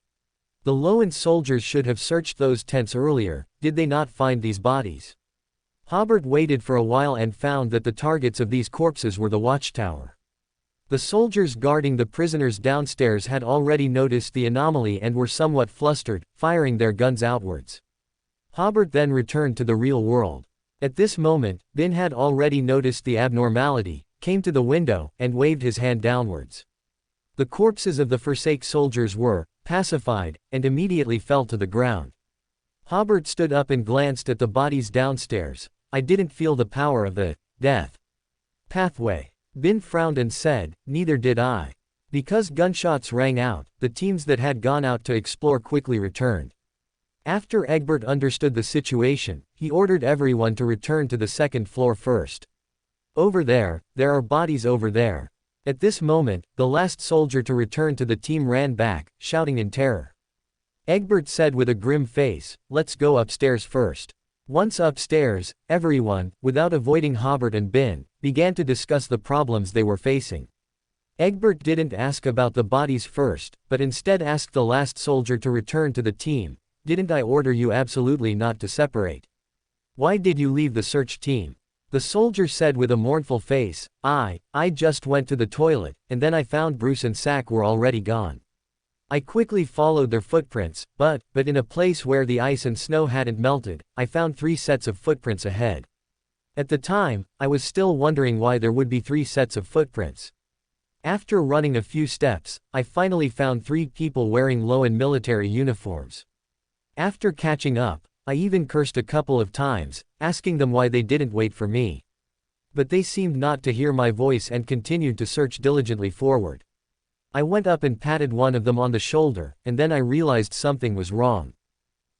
The Lowen soldiers should have searched those tents earlier, did they not find these bodies? Hobert waited for a while and found that the targets of these corpses were the watchtower. The soldiers guarding the prisoners downstairs had already noticed the anomaly and were somewhat flustered, firing their guns outwards. Hobert then returned to the real world. At this moment, Ben had already noticed the abnormality, came to the window, and waved his hand downwards. The corpses of the Forsaken soldiers were pacified, and immediately fell to the ground. Hobert stood up and glanced at the bodies downstairs. "I didn't feel the power of the death pathway." Ben frowned and said, "Neither did I." Because gunshots rang out, the teams that had gone out to explore quickly returned. After Egbert understood the situation, he ordered everyone to return to the second floor first. "Over there are bodies over there." At this moment, the last soldier to return to the team ran back, shouting in terror. Egbert said with a grim face, "Let's go upstairs first." Once upstairs, everyone, without avoiding Hobert and Ben, began to discuss the problems they were facing. Egbert didn't ask about the bodies first, but instead asked the last soldier to return to the team. "Didn't I order you absolutely not to separate? Why did you leave the search team?" The soldier said with a mournful face, I just went to the toilet, and then I found Bruce and Sack were already gone. I quickly followed their footprints, but in a place where the ice and snow hadn't melted, I found 3 sets of footprints ahead. At the time, I was still wondering why there would be 3 sets of footprints. After running a few steps, I finally found 3 people wearing Lowen military uniforms. After catching up, I even cursed a couple of times, asking them why they didn't wait for me. But they seemed not to hear my voice and continued to search diligently forward. I went up and patted one of them on the shoulder, and then I realized something was wrong.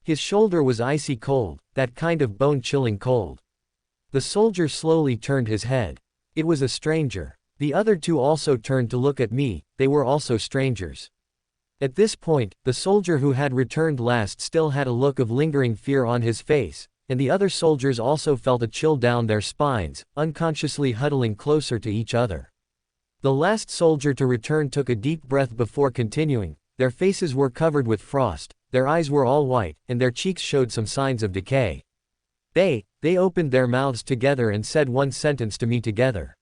His shoulder was icy cold, that kind of bone-chilling cold. The soldier slowly turned his head. It was a stranger. The other 2 also turned to look at me, they were also strangers. At this point, the soldier who had returned last still had a look of lingering fear on his face, and the other soldiers also felt a chill down their spines, unconsciously huddling closer to each other. The last soldier to return took a deep breath before continuing. Their faces were covered with frost, their eyes were all white, and their cheeks showed some signs of decay. They opened their mouths together and said one sentence to me together.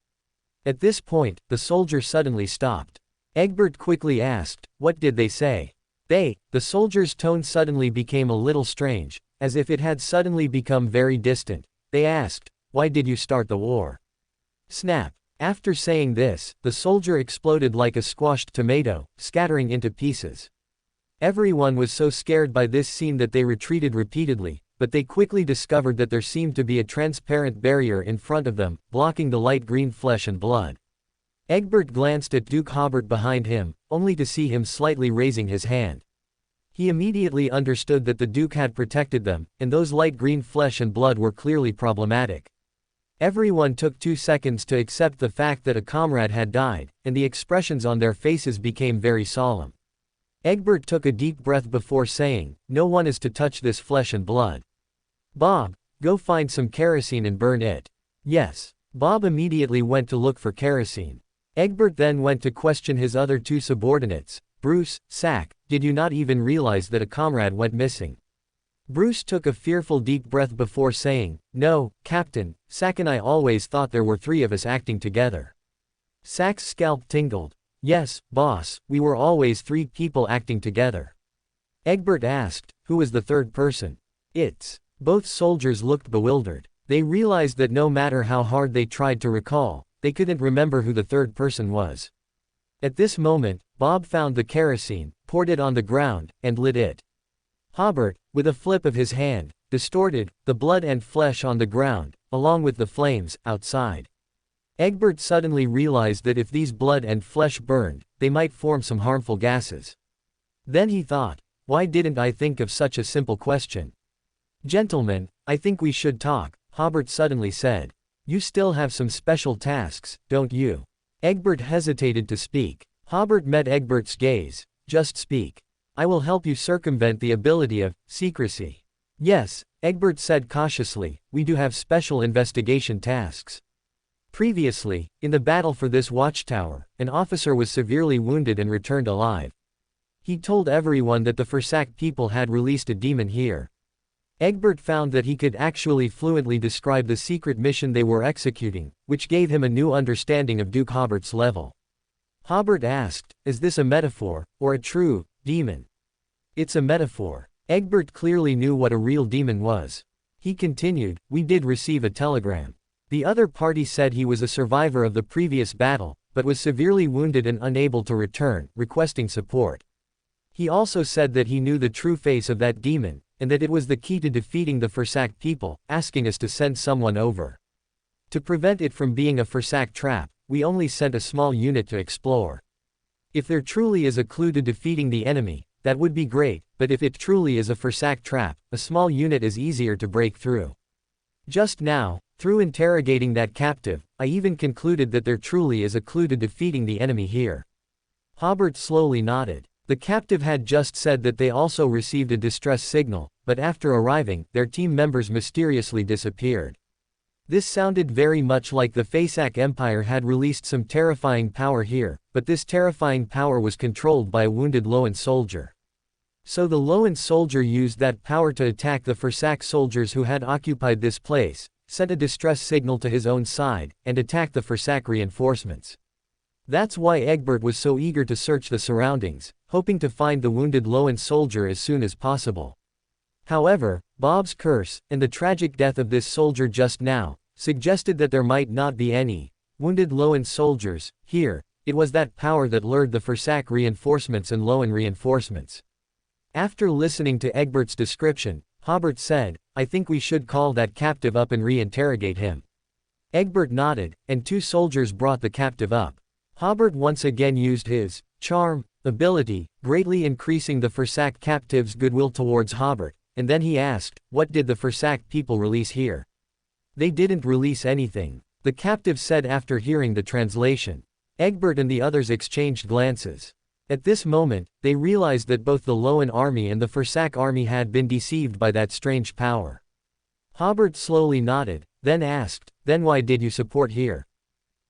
At this point, the soldier suddenly stopped. Egbert quickly asked, "What did they say?" The soldier's tone suddenly became a little strange, as if it had suddenly become very distant. They asked, "Why did you start the war?" Snap. After saying this, the soldier exploded like a squashed tomato, scattering into pieces. Everyone was so scared by this scene that they retreated repeatedly, but they quickly discovered that there seemed to be a transparent barrier in front of them, blocking the light green flesh and blood. Egbert glanced at Duke Hobert behind him, only to see him slightly raising his hand. He immediately understood that the Duke had protected them, and those light green flesh and blood were clearly problematic. Everyone took 2 seconds to accept the fact that a comrade had died, and the expressions on their faces became very solemn. Egbert took a deep breath before saying, "No one is to touch this flesh and blood. Bob, go find some kerosene and burn it." Yes. Bob immediately went to look for kerosene. Egbert then went to question his other 2 subordinates. "Bruce, Sack, did you not even realize that a comrade went missing?" Bruce took a fearful deep breath before saying, "No, Captain, Sack and I always thought there were 3 of us acting together." Sack's scalp tingled. "Yes, boss, we were always 3 people acting together." Egbert asked, "Who was the 3rd person?" "It's." Both soldiers looked bewildered. They realized that no matter how hard they tried to recall, they couldn't remember who the 3rd person was. At this moment, Bob found the kerosene, poured it on the ground, and lit it. Hobert, with a flip of his hand, distorted the blood and flesh on the ground, along with the flames outside. Egbert suddenly realized that if these blood and flesh burned, they might form some harmful gases. Then he thought, "Why didn't I think of such a simple question?" "Gentlemen, I think we should talk," Hobert suddenly said. "You still have some special tasks, don't you?" Egbert hesitated to speak. Hobert met Egbert's gaze. "Just speak. I will help you circumvent the ability of secrecy." "Yes," Egbert said cautiously, "we do have special investigation tasks." Previously, in the battle for this watchtower, an officer was severely wounded and returned alive. He told everyone that the Fursak people had released a demon here. Egbert found that he could actually fluently describe the secret mission they were executing, which gave him a new understanding of Duke Hobert's level. Hobert asked, "Is this a metaphor, or a true demon?" "It's a metaphor." Egbert clearly knew what a real demon was. He continued, "We did receive a telegram. The other party said he was a survivor of the previous battle, but was severely wounded and unable to return, requesting support. He also said that he knew the true face of that demon, and that it was the key to defeating the Fursak people, asking us to send someone over. To prevent it from being a Fursak trap, we only sent a small unit to explore. If there truly is a clue to defeating the enemy, that would be great, but if it truly is a Fursak trap, a small unit is easier to break through. Just now, through interrogating that captive, I even concluded that there truly is a clue to defeating the enemy here." Hobert slowly nodded. The captive had just said that they also received a distress signal, but after arriving, their team members mysteriously disappeared. This sounded very much like the Fursak Empire had released some terrifying power here, but this terrifying power was controlled by a wounded Loan soldier. So the Loan soldier used that power to attack the Fursak soldiers who had occupied this place, sent a distress signal to his own side, and attacked the Fursak reinforcements. That's why Egbert was so eager to search the surroundings, hoping to find the wounded Loan soldier as soon as possible. However, Bob's curse, and the tragic death of this soldier just now, suggested that there might not be any wounded Loan soldiers here. It was that power that lured the Fursak reinforcements and Loan reinforcements. After listening to Egbert's description, Hobert said, "I think we should call that captive up and re-interrogate him." Egbert nodded, and 2 soldiers brought the captive up. Hobert once again used his charm ability, greatly increasing the Fursak captive's goodwill towards Hobert, and then he asked, "What did the Fursak people release here?" "They didn't release anything," the captive said after hearing the translation. Egbert and the others exchanged glances. At this moment, they realized that both the Loan army and the Fursak army had been deceived by that strange power. Hobert slowly nodded, then asked, "Then why did you support here?"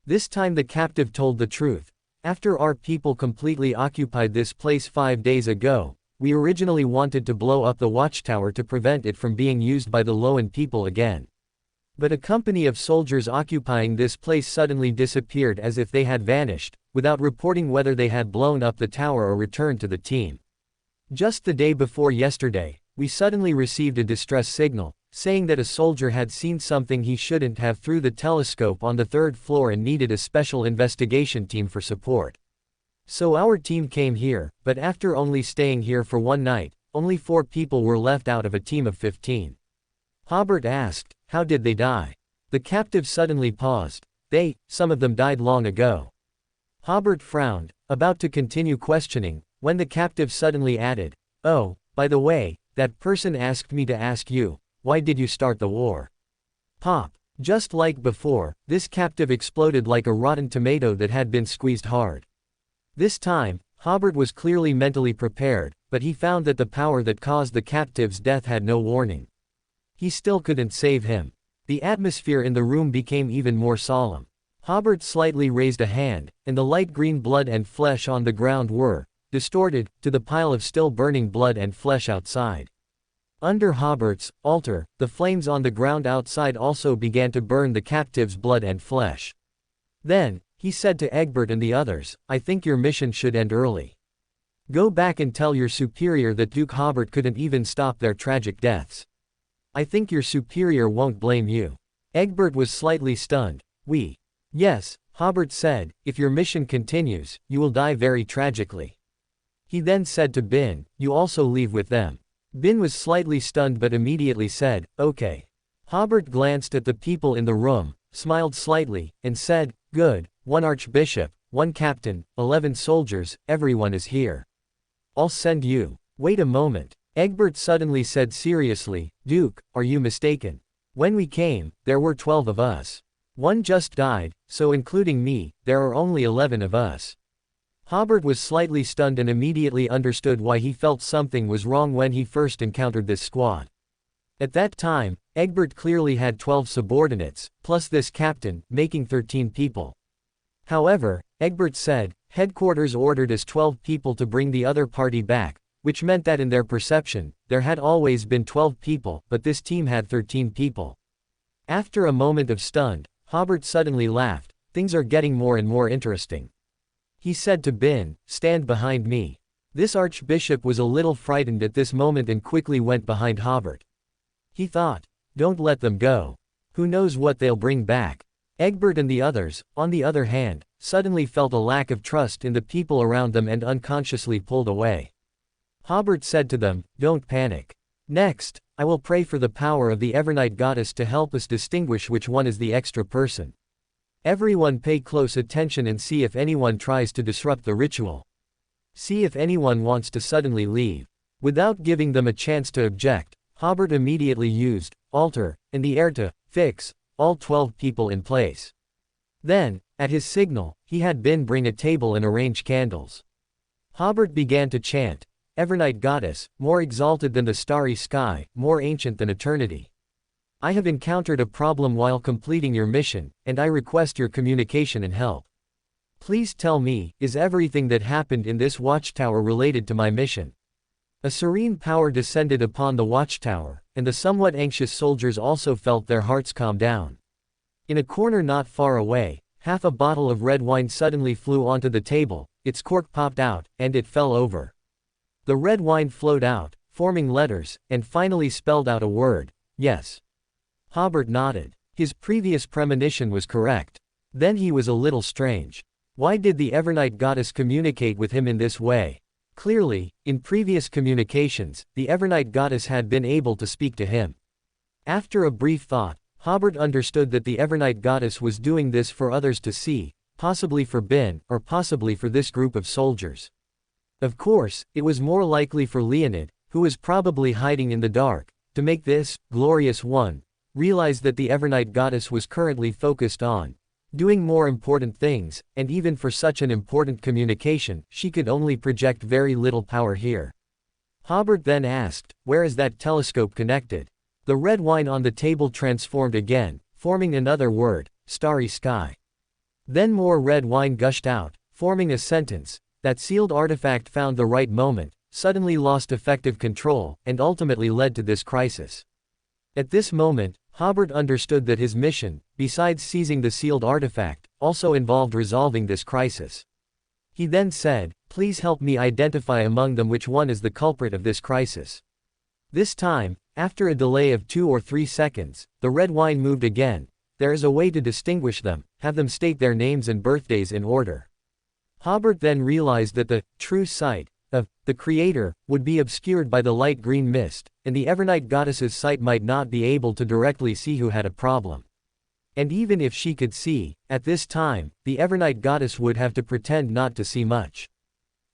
This time the captive told the truth. "After our people completely occupied this place 5 days ago, we originally wanted to blow up the watchtower to prevent it from being used by the LotM people again. But a company of soldiers occupying this place suddenly disappeared as if they had vanished, without reporting whether they had blown up the tower or returned to the team. Just the day before yesterday, we suddenly received a distress signal, saying that a soldier had seen something he shouldn't have through the telescope on the 3rd floor and needed a special investigation team for support. So our team came here, but after only staying here for 1 night, only 4 people were left out of a team of 15. Hobert asked, "How did they die?" The captive suddenly paused. Some of them died long ago." Hobert frowned, about to continue questioning, when the captive suddenly added, "Oh, by the way, that person asked me to ask you, why did you start the war?" Pop. Just like before, this captive exploded like a rotten tomato that had been squeezed hard. This time, Hobert was clearly mentally prepared, but he found that the power that caused the captive's death had no warning. He still couldn't save him. The atmosphere in the room became even more solemn. Hobert slightly raised a hand, and the light green blood and flesh on the ground were distorted to the pile of still burning blood and flesh outside. Under Hobert's altar, the flames on the ground outside also began to burn the captive's blood and flesh. Then, he said to Egbert and the others, "I think your mission should end early. Go back and tell your superior that Duke Hobert couldn't even stop their tragic deaths. I think your superior won't blame you." Egbert was slightly stunned. Yes, Hobert said, "if your mission continues, you will die very tragically." He then said to Bin, "You also leave with them." Bin was slightly stunned but immediately said, "Okay." Hobert glanced at the people in the room, smiled slightly, and said, "Good, 1 archbishop, 1 captain, 11 soldiers, everyone is here. I'll send you." "Wait a moment." Egbert suddenly said seriously, "Duke, are you mistaken? When we came, there were 12 of us. 1 just died, so including me, there are only 11 of us." Hobert was slightly stunned and immediately understood why he felt something was wrong when he first encountered this squad. At that time, Egbert clearly had 12 subordinates, plus this captain, making 13 people. However, Egbert said, headquarters ordered as 12 people to bring the other party back, which meant that in their perception, there had always been 12 people, but this team had 13 people. After a moment of stunned, Hobert suddenly laughed. "Things are getting more and more interesting." He said to Bin, "Stand behind me." This archbishop was a little frightened at this moment and quickly went behind Hobert. He thought, "Don't let them go. Who knows what they'll bring back." Egbert and the others, on the other hand, suddenly felt a lack of trust in the people around them and unconsciously pulled away. Hobert said to them, "Don't panic. Next, I will pray for the power of the Evernight goddess to help us distinguish which one is the extra person. Everyone pay close attention and see if anyone tries to disrupt the ritual. See if anyone wants to suddenly leave." Without giving them a chance to object, Hobert immediately used altar and the air to fix all 12 people in place. Then, at his signal, he had Bin bring a table and arrange candles. Hobert began to chant, "Evernight goddess, more exalted than the starry sky, more ancient than eternity. I have encountered a problem while completing your mission, and I request your communication and help. Please tell me, is everything that happened in this watchtower related to my mission?" A serene power descended upon the watchtower, and the somewhat anxious soldiers also felt their hearts calm down. In a corner not far away, half a bottle of red wine suddenly flew onto the table, its cork popped out, and it fell over. The red wine flowed out, forming letters, and finally spelled out a word, "Yes." Hobert nodded. His previous premonition was correct. Then he was a little strange. Why did the Evernight goddess communicate with him in this way? Clearly, in previous communications, the Evernight goddess had been able to speak to him. After a brief thought, Hobert understood that the Evernight goddess was doing this for others to see, possibly for Bin, or possibly for this group of soldiers. Of course, it was more likely for Leonid, who was probably hiding in the dark, to make this glorious one realize that the Evernight goddess was currently focused on doing more important things, and even for such an important communication, she could only project very little power here. Hobert then asked, "Where is that telescope connected?" The red wine on the table transformed again, forming another word, starry sky. Then more red wine gushed out, forming a sentence. That sealed artifact found the right moment, suddenly lost effective control, and ultimately led to this crisis. At this moment, Hobert understood that his mission, besides seizing the sealed artifact, also involved resolving this crisis. He then said, "Please help me identify among them which one is the culprit of this crisis." This time, after a delay of 2 or 3 seconds, the red wine moved again. "There is a way to distinguish them, have them state their names and birthdays in order." Hobert then realized that the true sight of the Creator would be obscured by the light green mist, and the Evernight goddess's sight might not be able to directly see who had a problem. And even if she could see, at this time, the Evernight goddess would have to pretend not to see much.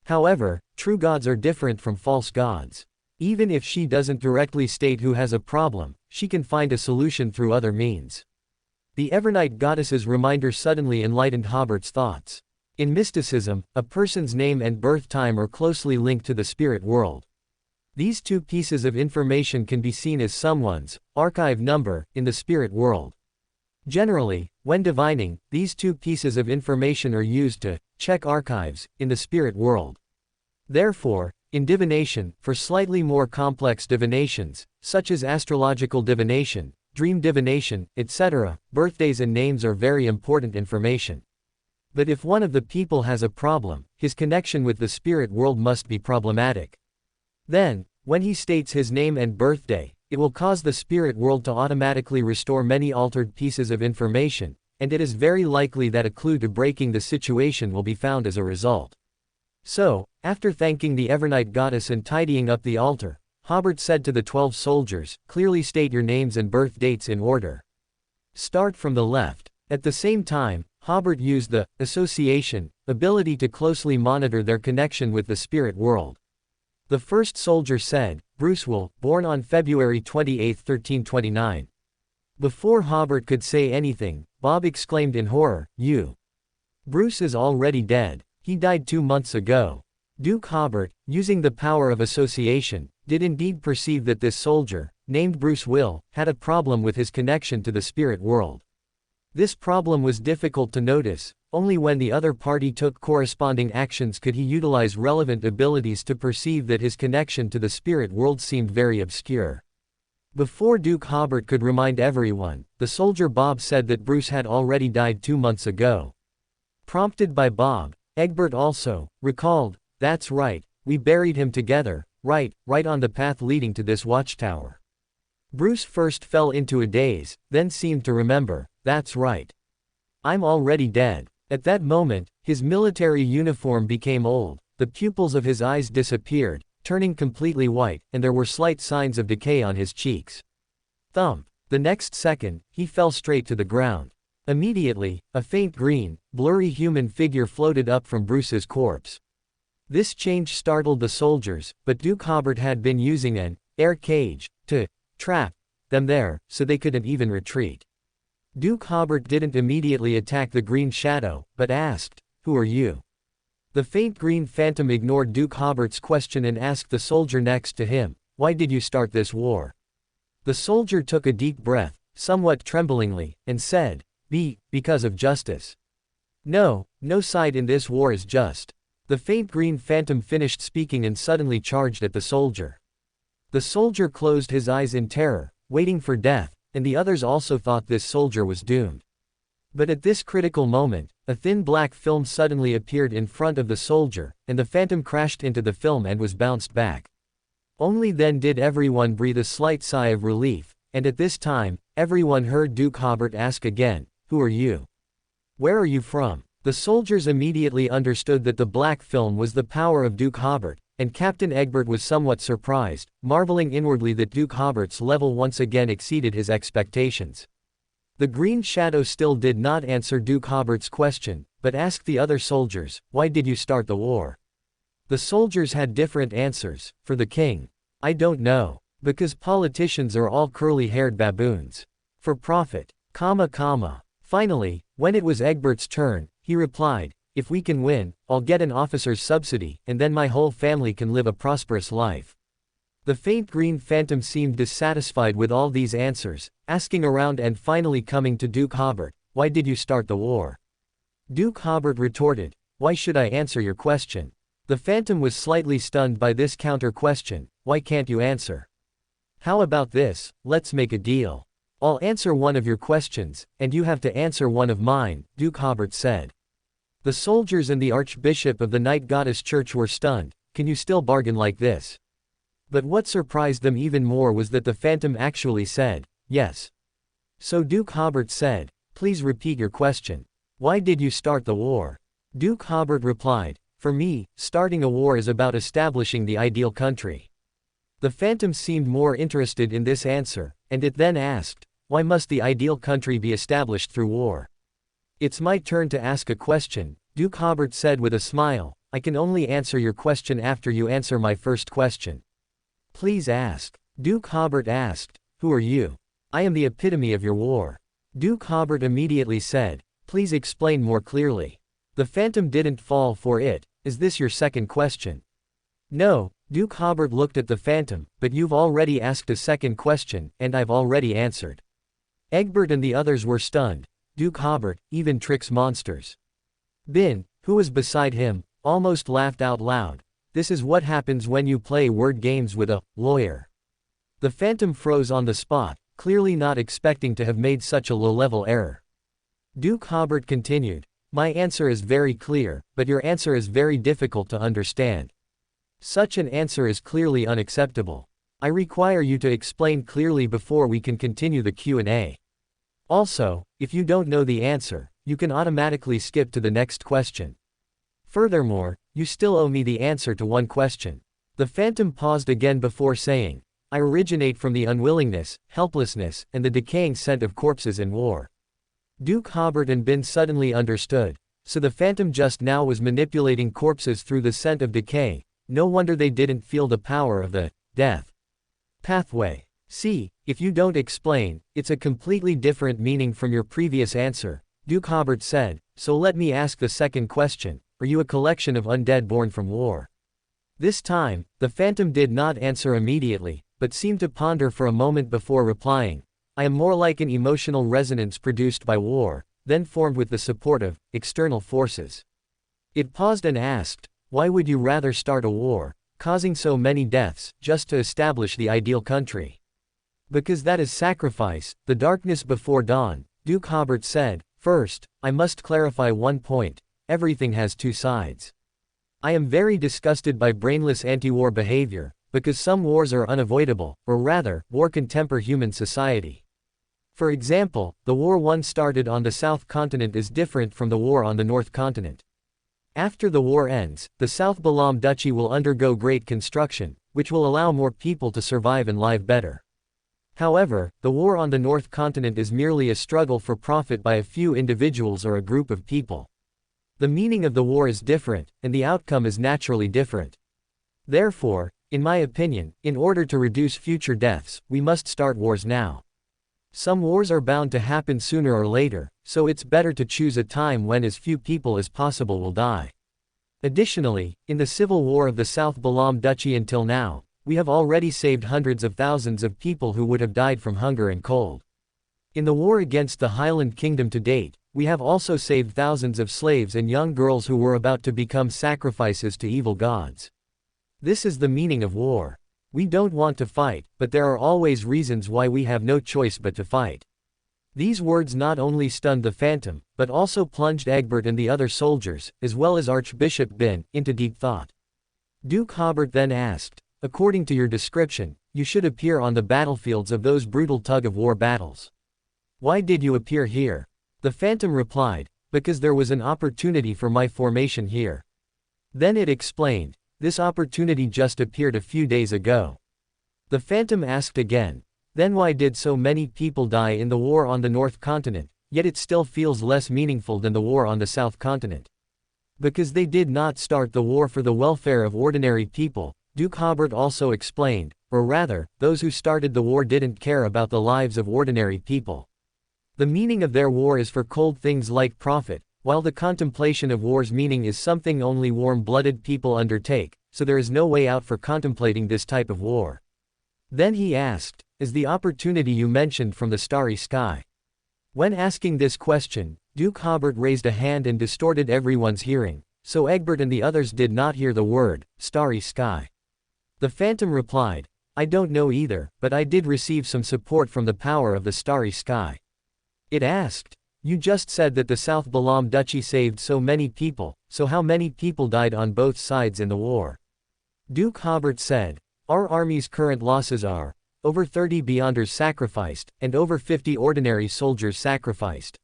However, true gods are different from false gods. Even if she doesn't directly state who has a problem, she can find a solution through other means. The Evernight goddess's reminder suddenly enlightened Hobert's thoughts. In mysticism, a person's name and birth time are closely linked to the spirit world. These two pieces of information can be seen as someone's archive number in the spirit world. Generally, when divining, these two pieces of information are used to check archives in the spirit world. Therefore, in divination, for slightly more complex divinations, such as astrological divination, dream divination, etc., birthdays and names are very important information. But if one of the people has a problem, his connection with the spirit world must be problematic. Then, when he states his name and birthday, it will cause the spirit world to automatically restore many altered pieces of information, and it is very likely that a clue to breaking the situation will be found as a result. So, after thanking the Evernight goddess and tidying up the altar, Hobert said to the 12 soldiers, "Clearly state your names and birth dates in order. Start from the left." At the same time, Hobert used the association ability to closely monitor their connection with the spirit world. The first soldier said, "Bruce Will, born on February 28, 1329. Before Hobert could say anything, Bob exclaimed in horror, "You! Bruce is already dead. He died 2 months ago." Duke Hobert, using the power of association, did indeed perceive that this soldier, named Bruce Will, had a problem with his connection to the spirit world. This problem was difficult to notice. Only when the other party took corresponding actions could he utilize relevant abilities to perceive that his connection to the spirit world seemed very obscure. Before Duke Hobert could remind everyone, the soldier Bob said that Bruce had already died 2 months ago. Prompted by Bob, Egbert also recalled, "That's right, we buried him together, right on the path leading to this watchtower." Bruce first fell into a daze, then seemed to remember, "That's right. I'm already dead." At that moment, his military uniform became old, the pupils of his eyes disappeared, turning completely white, and there were slight signs of decay on his cheeks. Thump! The next second, he fell straight to the ground. Immediately, a faint green, blurry human figure floated up from Bruce's corpse. This change startled the soldiers, but Duke Hobert had been using an air cage to trap them there, so they couldn't even retreat. Duke Hobert didn't immediately attack the green shadow, but asked, "Who are you?" The faint green phantom ignored Duke Hobert's question and asked the soldier next to him, "Why did you start this war?" The soldier took a deep breath, somewhat tremblingly, and said, Because of justice. No side in this war is just." The faint green phantom finished speaking and suddenly charged at the soldier. The soldier closed his eyes in terror, waiting for death, and the others also thought this soldier was doomed. But at this critical moment, a thin black film suddenly appeared in front of the soldier, and the phantom crashed into the film and was bounced back. Only then did everyone breathe a slight sigh of relief, and at this time, everyone heard Duke Hobert ask again, "Who are you? Where are you from?" The soldiers immediately understood that the black film was the power of Duke Hobert, and Captain Egbert was somewhat surprised, marveling inwardly that Duke Hobert's level once again exceeded his expectations. The green shadow still did not answer Duke Hobert's question, but asked the other soldiers, "Why did you start the war?" The soldiers had different answers. For the king, "I don't know. Because politicians are all curly-haired baboons. For profit, comma. Finally, when it was Egbert's turn, he replied, "If we can win, I'll get an officer's subsidy, and then my whole family can live a prosperous life." The faint green phantom seemed dissatisfied with all these answers, asking around and finally coming to Duke Hobert, "Why did you start the war?" Duke Hobert retorted, "Why should I answer your question?" The phantom was slightly stunned by this counter-question, "Why can't you answer?" "How about this, let's make a deal. I'll answer one of your questions, and you have to answer one of mine," Duke Hobert said. The soldiers and the Archbishop of the Night Goddess Church were stunned. "Can you still bargain like this?" But what surprised them even more was that the phantom actually said, "Yes." So Duke Hobert said, "Please repeat your question. Why did you start the war?" Duke Hobert replied, "For me, starting a war is about establishing the ideal country." The phantom seemed more interested in this answer, and it then asked, "Why must the ideal country be established through war?" "It's my turn to ask a question," Duke Hobert said with a smile. "I can only answer your question after you answer my first question." "Please ask." Duke Hobert asked, "Who are you?" "I am the epitome of your war." Duke Hobert immediately said, "Please explain more clearly." The phantom didn't fall for it. "Is this your second question?" "No." Duke Hobert looked at the phantom, "But you've already asked a second question, and I've already answered." Egbert and the others were stunned. Duke Hobert, even tricks monsters. Bin, who was beside him, almost laughed out loud. This is what happens when you play word games with a lawyer. The phantom froze on the spot, clearly not expecting to have made such a low-level error. Duke Hobert continued, "My answer is very clear, but your answer is very difficult to understand. Such an answer is clearly unacceptable. I require you to explain clearly before we can continue the Q&A. Also, if you don't know the answer, you can automatically skip to the next question. Furthermore, you still owe me the answer to one question." The phantom paused again before saying, "I originate from the unwillingness, helplessness, and the decaying scent of corpses in war." Duke Hobert and Bin suddenly understood. So the phantom just now was manipulating corpses through the scent of decay. No wonder they didn't feel the power of the death pathway. "See, if you don't explain, it's a completely different meaning from your previous answer," Duke Hobert said, "so let me ask the second question. Are you a collection of undead born from war?" This time, the phantom did not answer immediately, but seemed to ponder for a moment before replying, "I am more like an emotional resonance produced by war, then formed with the support of external forces." It paused and asked, "Why would you rather start a war, causing so many deaths, just to establish the ideal country?" "Because that is sacrifice, the darkness before dawn," Duke Hobert said. "First, I must clarify one point. Everything has two sides. I am very disgusted by brainless anti-war behavior, because some wars are unavoidable, or rather, war can temper human society. For example, the war one started on the South Continent is different from the war on the North Continent. After the war ends, the South Balam Duchy will undergo great construction, which will allow more people to survive and live better. However, the war on the North Continent is merely a struggle for profit by a few individuals or a group of people. The meaning of the war is different, and the outcome is naturally different. Therefore, in my opinion, in order to reduce future deaths, we must start wars now. Some wars are bound to happen sooner or later, so it's better to choose a time when as few people as possible will die. Additionally, in the civil war of the South Balam Duchy until now, we have already saved hundreds of thousands of people who would have died from hunger and cold. In the war against the Highland Kingdom to date, we have also saved thousands of slaves and young girls who were about to become sacrifices to evil gods. This is the meaning of war. We don't want to fight, but there are always reasons why we have no choice but to fight." These words not only stunned the phantom, but also plunged Egbert and the other soldiers, as well as Archbishop Bin, into deep thought. Duke Hobert then asked, "According to your description, you should appear on the battlefields of those brutal tug-of-war battles. Why did you appear here?" The phantom replied, "Because there was an opportunity for my formation here." Then it explained, "This opportunity just appeared a few days ago." The phantom asked again, "Then why did so many people die in the war on the North Continent, yet it still feels less meaningful than the war on the South Continent?" "Because they did not start the war for the welfare of ordinary people," Duke Hobert also explained, "or rather, those who started the war didn't care about the lives of ordinary people. The meaning of their war is for cold things like profit, while the contemplation of war's meaning is something only warm-blooded people undertake, so there is no way out for contemplating this type of war. Then he asked, is the opportunity you mentioned from the starry sky? When asking this question, Duke Hobert raised a hand and distorted everyone's hearing, so Egbert and the others did not hear the word, starry sky. The phantom replied, I don't know either, but I did receive some support from the power of the starry sky. It asked, you just said that the South Balam Duchy saved so many people, so how many people died on both sides in the war? Duke Hobert said, our army's current losses are, over 30 Beyonders sacrificed, and over 50 ordinary soldiers sacrificed.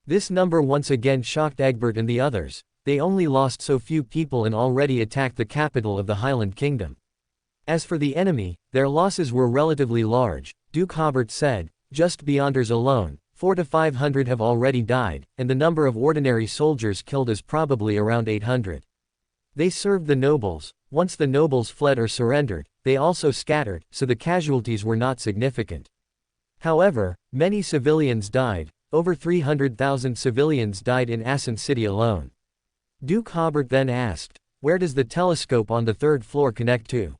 This number once again shocked Egbert and the others, they only lost so few people and already attacked the capital of the Highland Kingdom. As for the enemy, their losses were relatively large, Duke Hobert said, just Beyonders alone, 400 to 500 have already died, and the number of ordinary soldiers killed is probably around 800. They served the nobles, once the nobles fled or surrendered, they also scattered, so the casualties were not significant. However, many civilians died, over 300,000 civilians died in Assen City alone. Duke Hobert then asked, where does the telescope on the third floor connect to?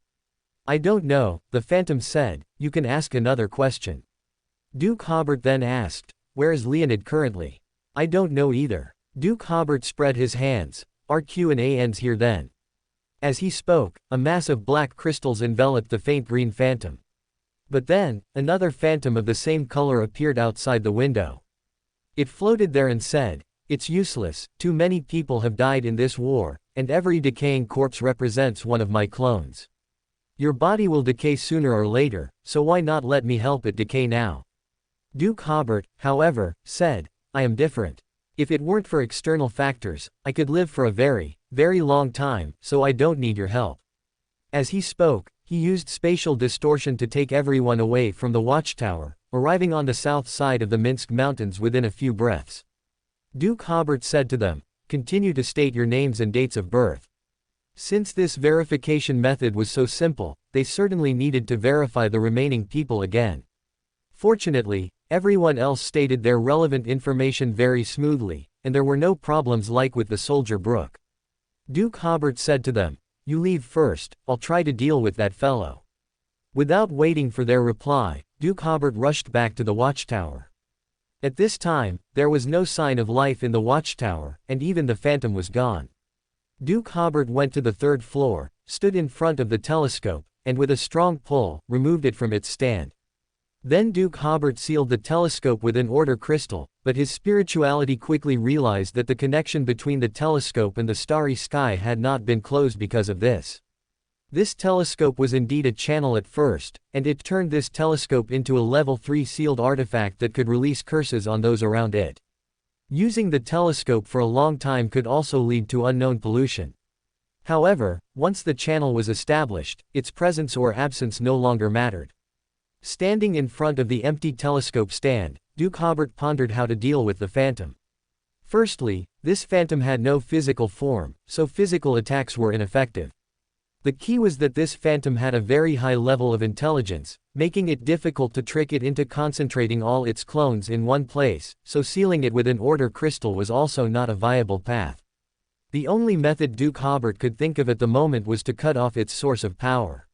I don't know, the phantom said, you can ask another question. Duke Hobert then asked, where is Leonid currently? I don't know either. Duke Hobert spread his hands, our Q&A ends here then. As he spoke, a mass of black crystals enveloped the faint green phantom. But then, another phantom of the same color appeared outside the window. It floated there and said, it's useless, too many people have died in this war, and every decaying corpse represents one of my clones. Your body will decay sooner or later, so why not let me help it decay now? Duke Hobert, however, said, I am different. If it weren't for external factors, I could live for a very, very long time, so I don't need your help. As he spoke, he used spatial distortion to take everyone away from the watchtower, arriving on the south side of the Minsk Mountains within a few breaths. Duke Hobert said to them, continue to state your names and dates of birth. Since this verification method was so simple, they certainly needed to verify the remaining people again. Fortunately, everyone else stated their relevant information very smoothly, and there were no problems like with the soldier Brook. Duke Hobert said to them, you leave first, I'll try to deal with that fellow. Without waiting for their reply, Duke Hobert rushed back to the watchtower. At this time, there was no sign of life in the watchtower, and even the phantom was gone. Duke Hobert went to the third floor, stood in front of the telescope, and with a strong pull, removed it from its stand. Then Duke Hobert sealed the telescope with an order crystal, but his spirituality quickly realized that the connection between the telescope and the starry sky had not been closed because of this. This telescope was indeed a channel at first, and it turned this telescope into a level 3 sealed artifact that could release curses on those around it. Using the telescope for a long time could also lead to unknown pollution. However, once the channel was established, its presence or absence no longer mattered. Standing in front of the empty telescope stand, Duke Hobert pondered how to deal with the phantom. Firstly, this phantom had no physical form, so physical attacks were ineffective. The key was that this phantom had a very high level of intelligence, making it difficult to trick it into concentrating all its clones in one place, so sealing it with an order crystal was also not a viable path. The only method Duke Hobert could think of at the moment was to cut off its source of power.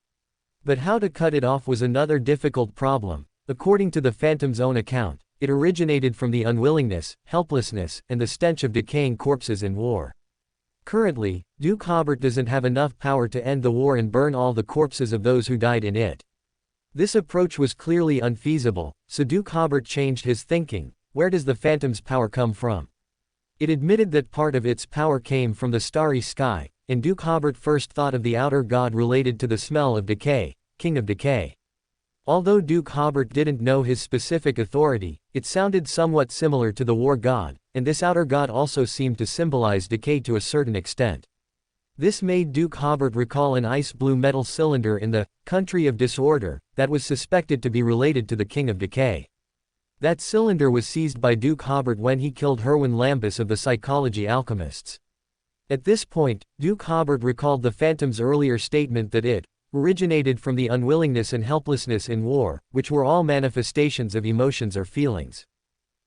But how to cut it off was another difficult problem. According to the phantom's own account, it originated from the unwillingness, helplessness, and the stench of decaying corpses in war. Currently, Duke Hobert doesn't have enough power to end the war and burn all the corpses of those who died in it. This approach was clearly unfeasible, so Duke Hobert changed his thinking. Where does the phantom's power come from? It admitted that part of its power came from the starry sky, and Duke Hobert first thought of the outer god related to the smell of decay, King of Decay. Although Duke Hobert didn't know his specific authority, it sounded somewhat similar to the war god, and this outer god also seemed to symbolize decay to a certain extent. This made Duke Hobert recall an ice blue metal cylinder in the country of disorder that was suspected to be related to the King of Decay. That cylinder was seized by Duke Hobert when he killed Herwin Lambus of the Psychology Alchemists. At this point, Duke Hobert recalled the phantom's earlier statement that it originated from the unwillingness and helplessness in war, which were all manifestations of emotions or feelings.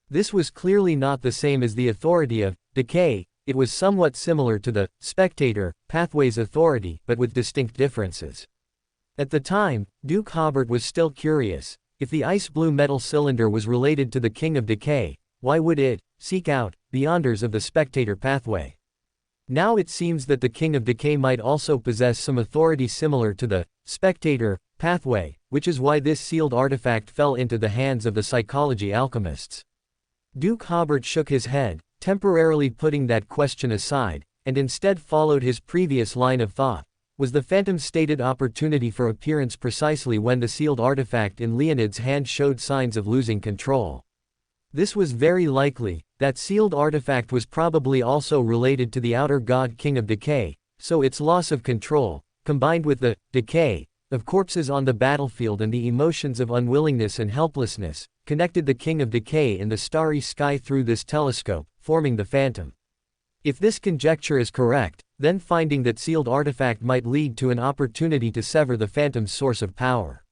This was clearly not the same as the authority of decay. It was somewhat similar to the spectator pathway's authority, but with distinct differences. At the time, Duke Hobert was still curious. If the ice-blue metal cylinder was related to the King of Decay, why would it seek out beyonders of the spectator pathway? Now it seems that the King of Decay might also possess some authority similar to the spectator pathway, which is why this sealed artifact fell into the hands of the psychology alchemists. Duke Hobert shook his head, temporarily putting that question aside, and instead followed his previous line of thought. Was the Phantom's stated opportunity for appearance precisely when the sealed artifact in Leonid's hand showed signs of losing control? This was very likely. That sealed artifact was probably also related to the outer god King of Decay, so its loss of control, combined with the decay of corpses on the battlefield and the emotions of unwillingness and helplessness, connected the King of Decay in the starry sky through this telescope, forming the Phantom. If this conjecture is correct, then finding that sealed artifact might lead to an opportunity to sever the Phantom's source of power.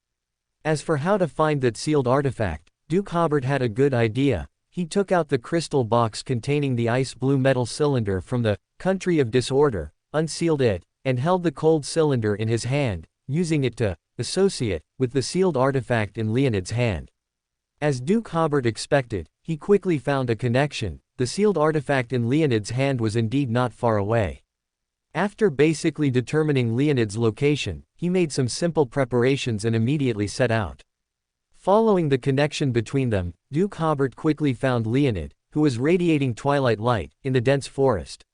As for how to find that sealed artifact, Duke Hobert had a good idea. He took out the crystal box containing the ice-blue metal cylinder from the country of disorder, unsealed it, and held the cold cylinder in his hand, using it to associate with the sealed artifact in Leonid's hand. As Duke Hobert expected, he quickly found a connection. The sealed artifact in Leonid's hand was indeed not far away. After basically determining Leonid's location, he made some simple preparations and immediately set out. Following the connection between them, Duke Hobert quickly found Leonid, who was radiating twilight light, in the dense forest.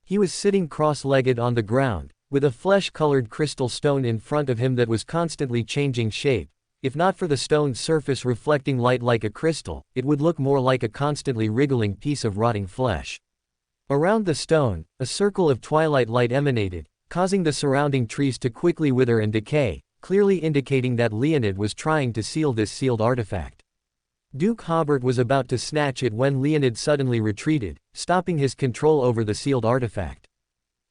He was sitting cross-legged on the ground, with a flesh-colored crystal stone in front of him that was constantly changing shape. If not for the stone's surface reflecting light like a crystal, it would look more like a constantly wriggling piece of rotting flesh. Around the stone, a circle of twilight light emanated, causing the surrounding trees to quickly wither and decay, clearly indicating that Leonid was trying to seal this sealed artifact. Duke Hobert was about to snatch it when Leonid suddenly retreated, stopping his control over the sealed artifact.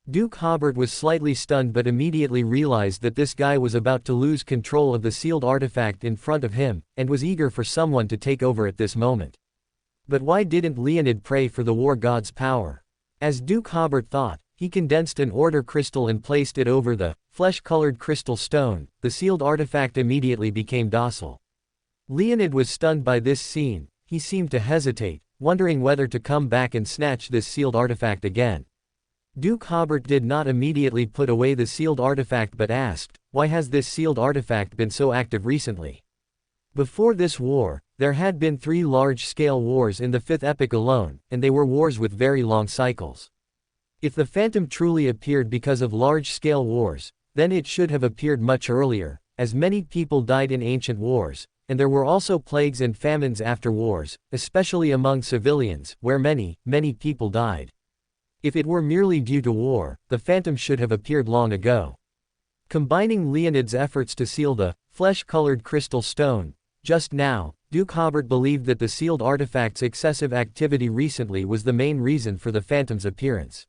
Duke Hobert was slightly stunned but immediately realized that this guy was about to lose control of the sealed artifact in front of him, and was eager for someone to take over at this moment. But why didn't Leonid pray for the war god's power? As Duke Hobert thought, he condensed an order crystal and placed it over the flesh-colored crystal stone. The sealed artifact immediately became docile. Leonid was stunned by this scene. He seemed to hesitate, wondering whether to come back and snatch this sealed artifact again. Duke Hobert did not immediately put away the sealed artifact but asked, why has this sealed artifact been so active recently? Before this war, there had been 3 large-scale wars in the 5th epoch alone, and they were wars with very long cycles. If the Phantom truly appeared because of large-scale wars, then it should have appeared much earlier, as many people died in ancient wars, and there were also plagues and famines after wars, especially among civilians, where many people died. If it were merely due to war, the Phantom should have appeared long ago. Combining Leonid's efforts to seal the flesh-colored crystal stone, just now, Duke Hobert believed that the sealed artifact's excessive activity recently was the main reason for the Phantom's appearance.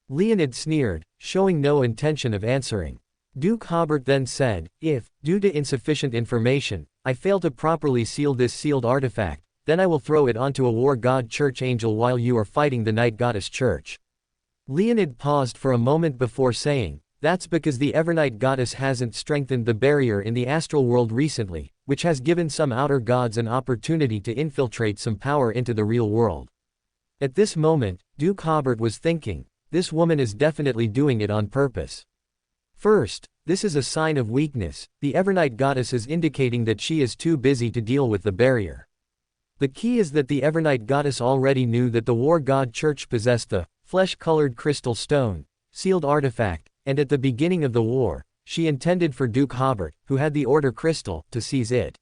Leonid sneered, showing no intention of answering. Duke Hobert then said, if, due to insufficient information, I fail to properly seal this sealed artifact, then I will throw it onto a war god church angel while you are fighting the night goddess church. Leonid paused for a moment before saying, that's because the Evernight goddess hasn't strengthened the barrier in the astral world recently, which has given some outer gods an opportunity to infiltrate some power into the real world. At this moment, Duke Hobert was thinking, this woman is definitely doing it on purpose. First, this is a sign of weakness. The Evernight goddess is indicating that she is too busy to deal with the barrier. The key is that the Evernight goddess already knew that the war god church possessed the flesh-colored crystal stone, sealed artifact, and at the beginning of the war, she intended for Duke Hobert, who had the order crystal, to seize it.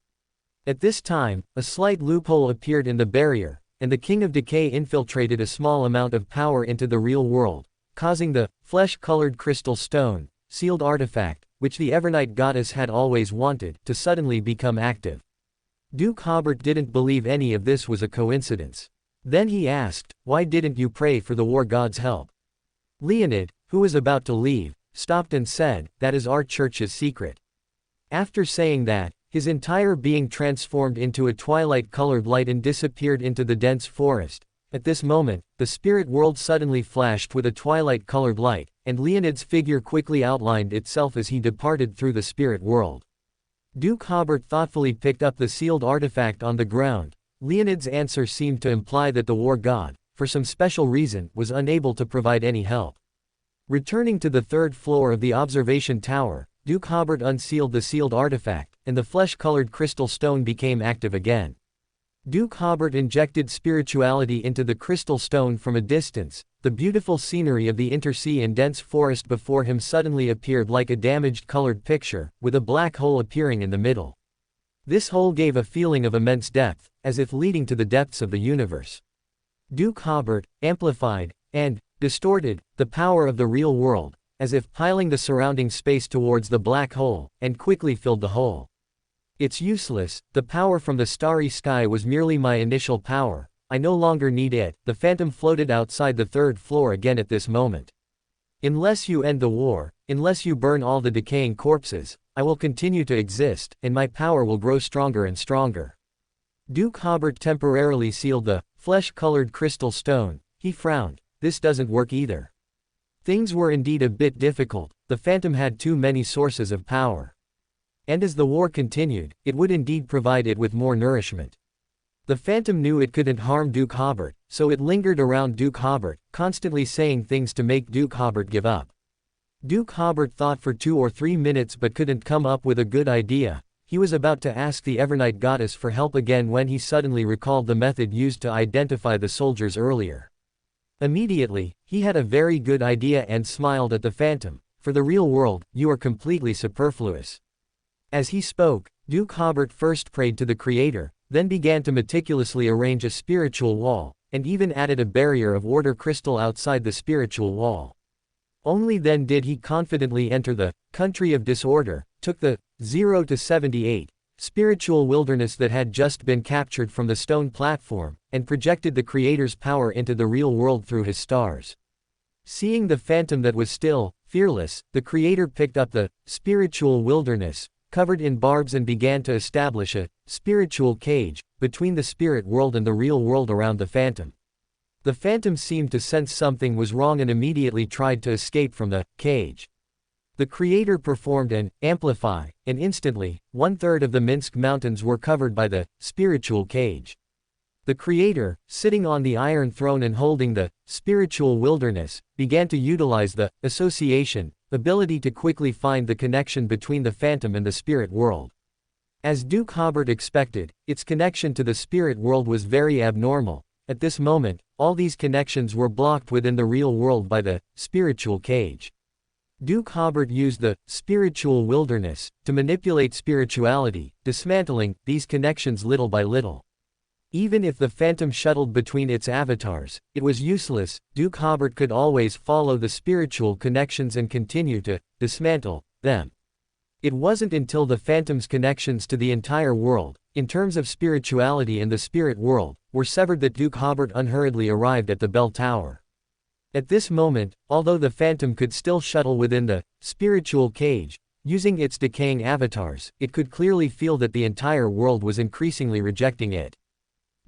At this time, a slight loophole appeared in the barrier, and the King of Decay infiltrated a small amount of power into the real world, causing the flesh-colored crystal stone, sealed artifact, which the Evernight goddess had always wanted, to suddenly become active. Duke Hobert didn't believe any of this was a coincidence. Then he asked, why didn't you pray for the war god's help? Leonid, who was about to leave, stopped and said, that is our church's secret. After saying that, his entire being transformed into a twilight-colored light and disappeared into the dense forest. At this moment, the spirit world suddenly flashed with a twilight-colored light, and Leonid's figure quickly outlined itself as he departed through the spirit world. Duke Hobert thoughtfully picked up the sealed artifact on the ground. Leonid's answer seemed to imply that the war god, for some special reason, was unable to provide any help. Returning to the third floor of the observation tower, Duke Hobert unsealed the sealed artifact, and the flesh-colored crystal stone became active again. Duke Hobert injected spirituality into the crystal stone from a distance. The beautiful scenery of the intersea and dense forest before him suddenly appeared like a damaged colored picture, with a black hole appearing in the middle. This hole gave a feeling of immense depth, as if leading to the depths of the universe. Duke Hobert amplified and distorted the power of the real world, as if piling the surrounding space towards the black hole, and quickly filled the hole. It's useless, the power from the starry sky was merely my initial power, I no longer need it. The phantom floated outside the third floor again at this moment. Unless you end the war, unless you burn all the decaying corpses, I will continue to exist, and my power will grow stronger and stronger. Duke Hobert temporarily sealed the flesh-colored crystal stone. He frowned. This doesn't work either. Things were indeed a bit difficult. The phantom had too many sources of power. And as the war continued, it would indeed provide it with more nourishment. The phantom knew it couldn't harm Duke Hobert, so it lingered around Duke Hobert, constantly saying things to make Duke Hobert give up. Duke Hobert thought for 2 or 3 minutes but couldn't come up with a good idea. He was about to ask the Evernight goddess for help again when he suddenly recalled the method used to identify the soldiers earlier. Immediately, he had a very good idea and smiled at the phantom. For the real world, you are completely superfluous. As he spoke, Duke Hobert first prayed to the Creator, then began to meticulously arrange a spiritual wall, and even added a barrier of order crystal outside the spiritual wall. Only then did he confidently enter the country of disorder, took the 0 to 78 spiritual wilderness that had just been captured from the stone platform, and projected the Creator's power into the real world through his stars. Seeing the phantom that was still fearless, the Creator picked up the spiritual wilderness, covered in barbs, and began to establish a spiritual cage between the spirit world and the real world around the phantom. The phantom seemed to sense something was wrong and immediately tried to escape from the cage. The Creator performed an amplify, and instantly, 1/3 of the Minsk mountains were covered by the spiritual cage. The Creator, sitting on the Iron Throne and holding the spiritual wilderness, began to utilize the association ability to quickly find the connection between the phantom and the spirit world. As Duke Hobert expected, its connection to the spirit world was very abnormal. At this moment, all these connections were blocked within the real world by the spiritual cage. Duke Hobert used the spiritual wilderness to manipulate spirituality, dismantling these connections little by little. Even if the phantom shuttled between its avatars, it was useless. Duke Hobert could always follow the spiritual connections and continue to dismantle them. It wasn't until the phantom's connections to the entire world, in terms of spirituality and the spirit world, were severed that Duke Hobert unhurriedly arrived at the bell tower. At this moment, although the phantom could still shuttle within the spiritual cage, using its decaying avatars, it could clearly feel that the entire world was increasingly rejecting it.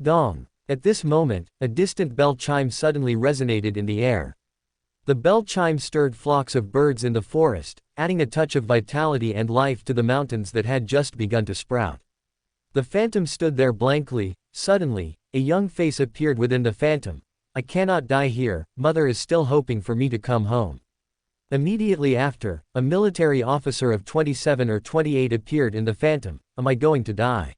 Dong. At this moment, a distant bell chime suddenly resonated in the air. The bell chime stirred flocks of birds in the forest, adding a touch of vitality and life to the mountains that had just begun to sprout. The phantom stood there blankly. Suddenly, a young face appeared within the phantom. I cannot die here, Mother is still hoping for me to come home. Immediately after, a military officer of 27 or 28 appeared in the phantom. Am I going to die?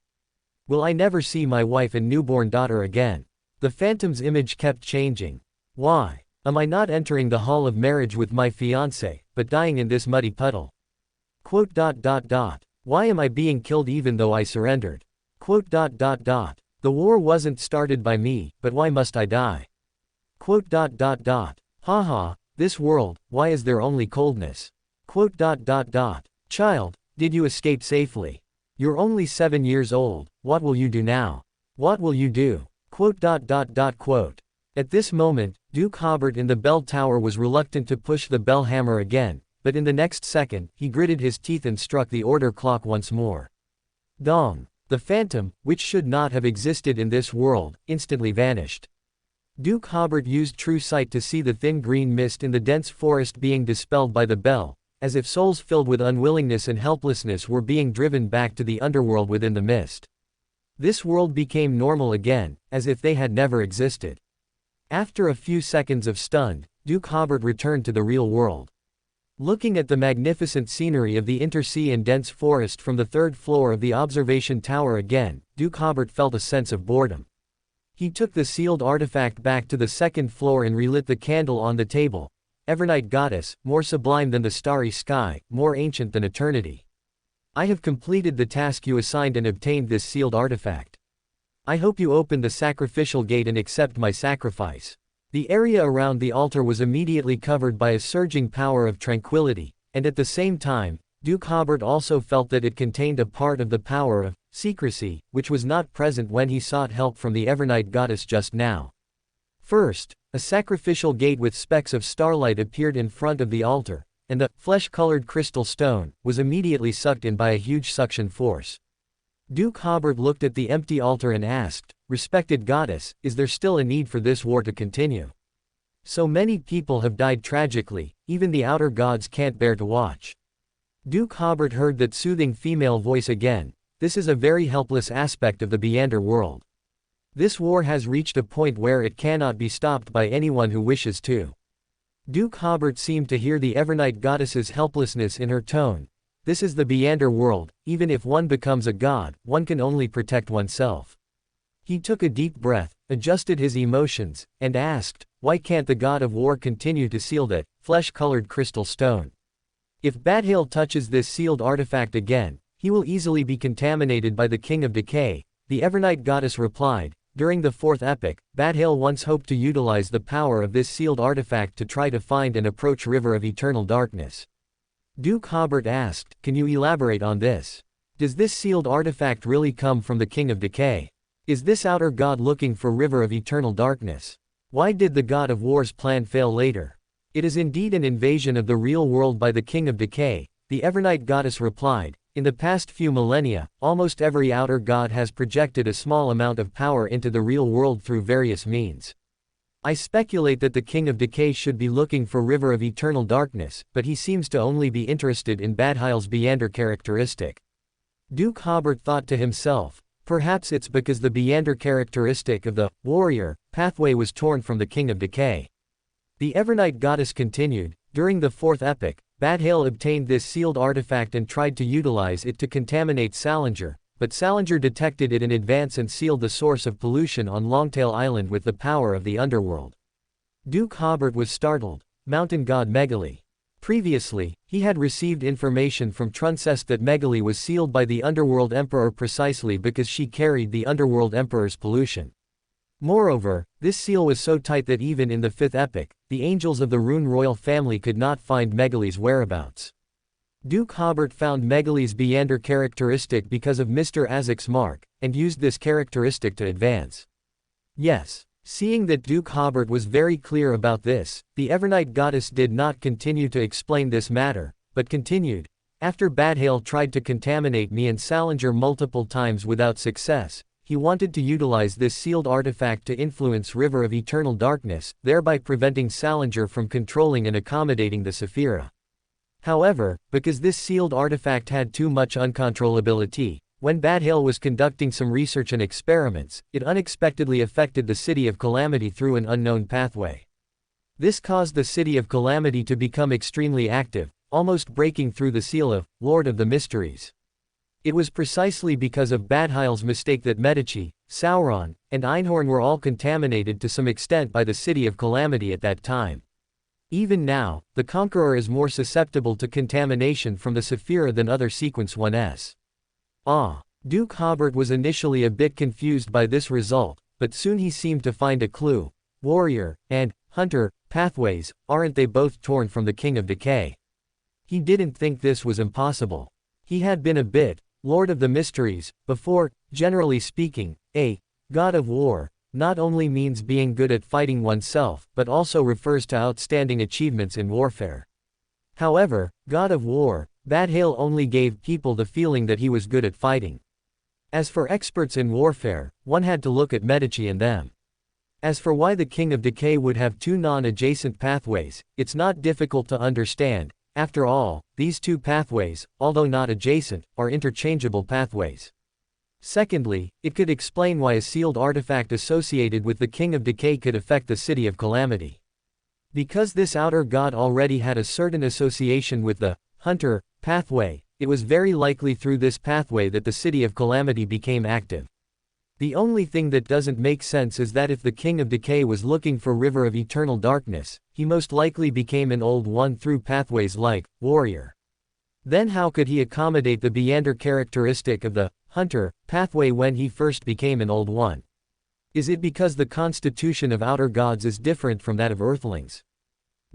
Will I never see my wife and newborn daughter again? The phantom's image kept changing. Why am I not entering the hall of marriage with my fiancé, but dying in this muddy puddle? Why am I being killed even though I surrendered? The war wasn't started by me, but why must I die? Haha, this world, why is there only coldness? Child, did you escape safely? You're only 7 years old, what will you do now? What will you do? At this moment, Duke Hobert in the bell tower was reluctant to push the bell hammer again, but in the next second, he gritted his teeth and struck the order clock once more. Dong. The phantom, which should not have existed in this world, instantly vanished. Duke Hobert used true sight to see the thin green mist in the dense forest being dispelled by the bell, as if souls filled with unwillingness and helplessness were being driven back to the underworld within the mist. This world became normal again, as if they had never existed. After a few seconds of stunned, Duke Hobert returned to the real world. Looking at the magnificent scenery of the intersea and dense forest from the third floor of the observation tower again, Duke Hobert felt a sense of boredom. He took the sealed artifact back to the second floor and relit the candle on the table. Evernight goddess, more sublime than the starry sky, more ancient than eternity. I have completed the task you assigned and obtained this sealed artifact. I hope you open the sacrificial gate and accept my sacrifice. The area around the altar was immediately covered by a surging power of tranquility, and at the same time, Duke Hobert also felt that it contained a part of the power of secrecy, which was not present when he sought help from the Evernight goddess just now. First, a sacrificial gate with specks of starlight appeared in front of the altar, and the flesh-colored crystal stone was immediately sucked in by a huge suction force. Duke Hobert looked at the empty altar and asked, "Respected goddess, is there still a need for this war to continue? So many people have died tragically, even the outer gods can't bear to watch." Duke Hobert heard that soothing female voice again. This is a very helpless aspect of the Beander world. This war has reached a point where it cannot be stopped by anyone who wishes to. Duke Hobert seemed to hear the Evernight goddess's helplessness in her tone. This is the Beander world, even if one becomes a god, one can only protect oneself. He took a deep breath, adjusted his emotions, and asked, why can't the god of war continue to seal that flesh-colored crystal stone? If Badhail touches this sealed artifact again, he will easily be contaminated by the King of Decay, the Evernight goddess replied. During the fourth epoch, Badhail once hoped to utilize the power of this sealed artifact to try to find and approach River of Eternal Darkness. Duke Hobert asked, can you elaborate on this? Does this sealed artifact really come from the King of Decay? Is this outer god looking for River of Eternal Darkness? Why did the god of war's plan fail later? It is indeed an invasion of the real world by the King of Decay, the Evernight goddess replied. In the past few millennia, almost every outer god has projected a small amount of power into the real world through various means. I speculate that the King of Decay should be looking for River of Eternal Darkness, but he seems to only be interested in Badhail's Beander characteristic. Duke Hobert thought to himself, perhaps it's because the Beander characteristic of the warrior pathway was torn from the King of Decay. The Evernight goddess continued, during the fourth epoch, Badhail obtained this sealed artifact and tried to utilize it to contaminate Salinger, but Salinger detected it in advance and sealed the source of pollution on Longtail Island with the power of the underworld. Duke Hobert was startled. Mountain god Megali. Previously, he had received information from Truncest that Megali was sealed by the Underworld Emperor precisely because she carried the Underworld Emperor's pollution. Moreover, this seal was so tight that even in the fifth epoch, the angels of the Rune royal family could not find Megali's whereabouts. Duke Hobert found Megali's Beander characteristic because of Mr. Azek's mark, and used this characteristic to advance. Yes. Seeing that Duke Hobert was very clear about this, the Evernight goddess did not continue to explain this matter, but continued, after Badhail tried to contaminate me and Salinger multiple times without success, he wanted to utilize this sealed artifact to influence River of Eternal Darkness, thereby preventing Salinger from controlling and accommodating the Sephira. However, because this sealed artifact had too much uncontrollability, when Badhail was conducting some research and experiments, it unexpectedly affected the City of Calamity through an unknown pathway. This caused the City of Calamity to become extremely active, almost breaking through the seal of Lord of the Mysteries. It was precisely because of Badhail's mistake that Medici, Sauron, and Einhorn were all contaminated to some extent by the City of Calamity at that time. Even now, the Conqueror is more susceptible to contamination from the Sephira than other Sequence 1s. Duke Hobert was initially a bit confused by this result, but soon he seemed to find a clue. Warrior and Hunter pathways, aren't they both torn from the King of Decay? He didn't think this was impossible. He had been a bit Lord of the Mysteries before. Generally speaking, a God of War not only means being good at fighting oneself, but also refers to outstanding achievements in warfare. However, God of War, Badhail only gave people the feeling that he was good at fighting. As for experts in warfare, one had to look at Medici and them. As for why the King of Decay would have two non-adjacent pathways, it's not difficult to understand. After all, these two pathways, although not adjacent, are interchangeable pathways. Secondly, it could explain why a sealed artifact associated with the King of Decay could affect the City of Calamity. Because this outer god already had a certain association with the Hunter pathway, it was very likely through this pathway that the City of Calamity became active. The only thing that doesn't make sense is that if the King of Decay was looking for River of Eternal Darkness, he most likely became an Old One through pathways like Warrior. Then how could he accommodate the Beander characteristic of the Hunter pathway when he first became an Old One? Is it because the constitution of outer gods is different from that of Earthlings?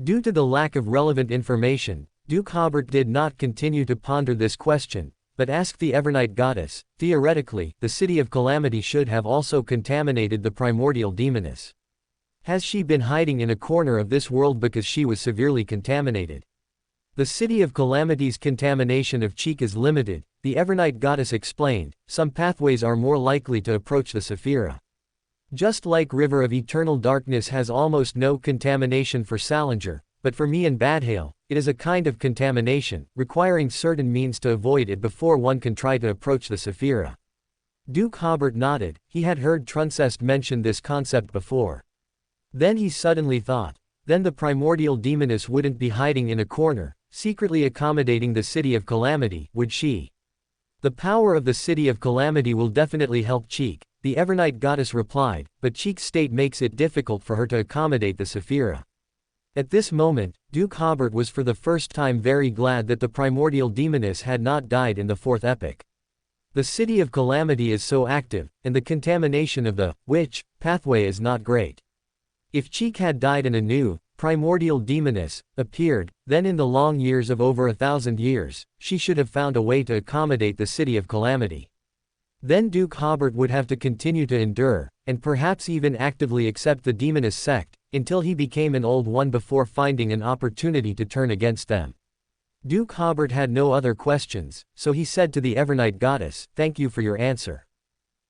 Due to the lack of relevant information, Duke Hobert did not continue to ponder this question, but asked the Evernight goddess. Theoretically, the City of Calamity should have also contaminated the primordial demoness. Has she been hiding in a corner of this world because she was severely contaminated? The City of Calamity's contamination of Cheek is limited, the Evernight goddess explained. Some pathways are more likely to approach the Sephira. Just like River of Eternal Darkness has almost no contamination for Salinger, but for me and Badhale, it is a kind of contamination, requiring certain means to avoid it before one can try to approach the Sephira. Duke Hobert nodded. He had heard Truncest mention this concept before. Then he suddenly thought, then the primordial demoness wouldn't be hiding in a corner, secretly accommodating the City of Calamity, would she? The power of the City of Calamity will definitely help Cheek, the Evernight goddess replied, but Cheek's state makes it difficult for her to accommodate the Sephira. At this moment, Duke Hobert was for the first time very glad that the primordial demoness had not died in the fourth epoch. The City of Calamity is so active, and the contamination of the witch pathway is not great. If Cheek had died and a new, primordial demoness appeared, then in the long years of over 1,000 years, she should have found a way to accommodate the City of Calamity. Then Duke Hobert would have to continue to endure, and perhaps even actively accept the demoness sect, until he became an Old One before finding an opportunity to turn against them. Duke Hobert had no other questions, so he said to the Evernight goddess, "Thank you for your answer."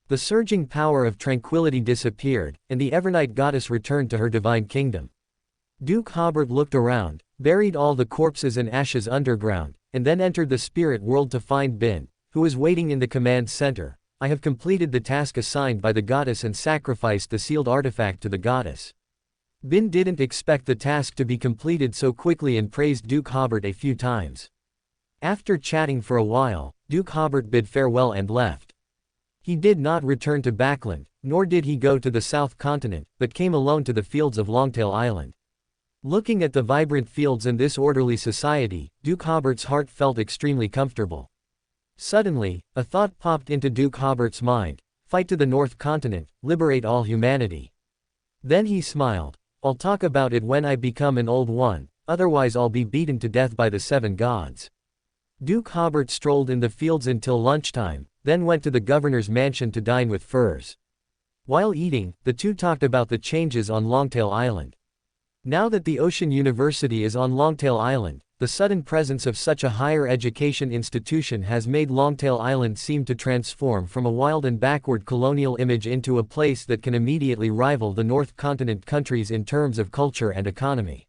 The surging power of tranquility disappeared, and the Evernight goddess returned to her divine kingdom. Duke Hobert looked around, buried all the corpses and ashes underground, and then entered the spirit world to find Bin, who was waiting in the command center. "I have completed the task assigned by the goddess and sacrificed the sealed artifact to the goddess." Bin didn't expect the task to be completed so quickly and praised Duke Hobert a few times. After chatting for a while, Duke Hobert bid farewell and left. He did not return to Backland, nor did he go to the South Continent, but came alone to the fields of Longtail Island. Looking at the vibrant fields and this orderly society, Duke Hobert's heart felt extremely comfortable. Suddenly, a thought popped into Duke Hobert's mind: fight to the North Continent, liberate all humanity. Then he smiled. "I'll talk about it when I become an Old One, otherwise I'll be beaten to death by the 7 gods." Duke Hobert strolled in the fields until lunchtime, then went to the governor's mansion to dine with Furs. While eating, the two talked about the changes on Longtail Island. Now that the Ocean University is on Longtail Island, the sudden presence of such a higher education institution has made Longtail Island seem to transform from a wild and backward colonial image into a place that can immediately rival the North Continent countries in terms of culture and economy.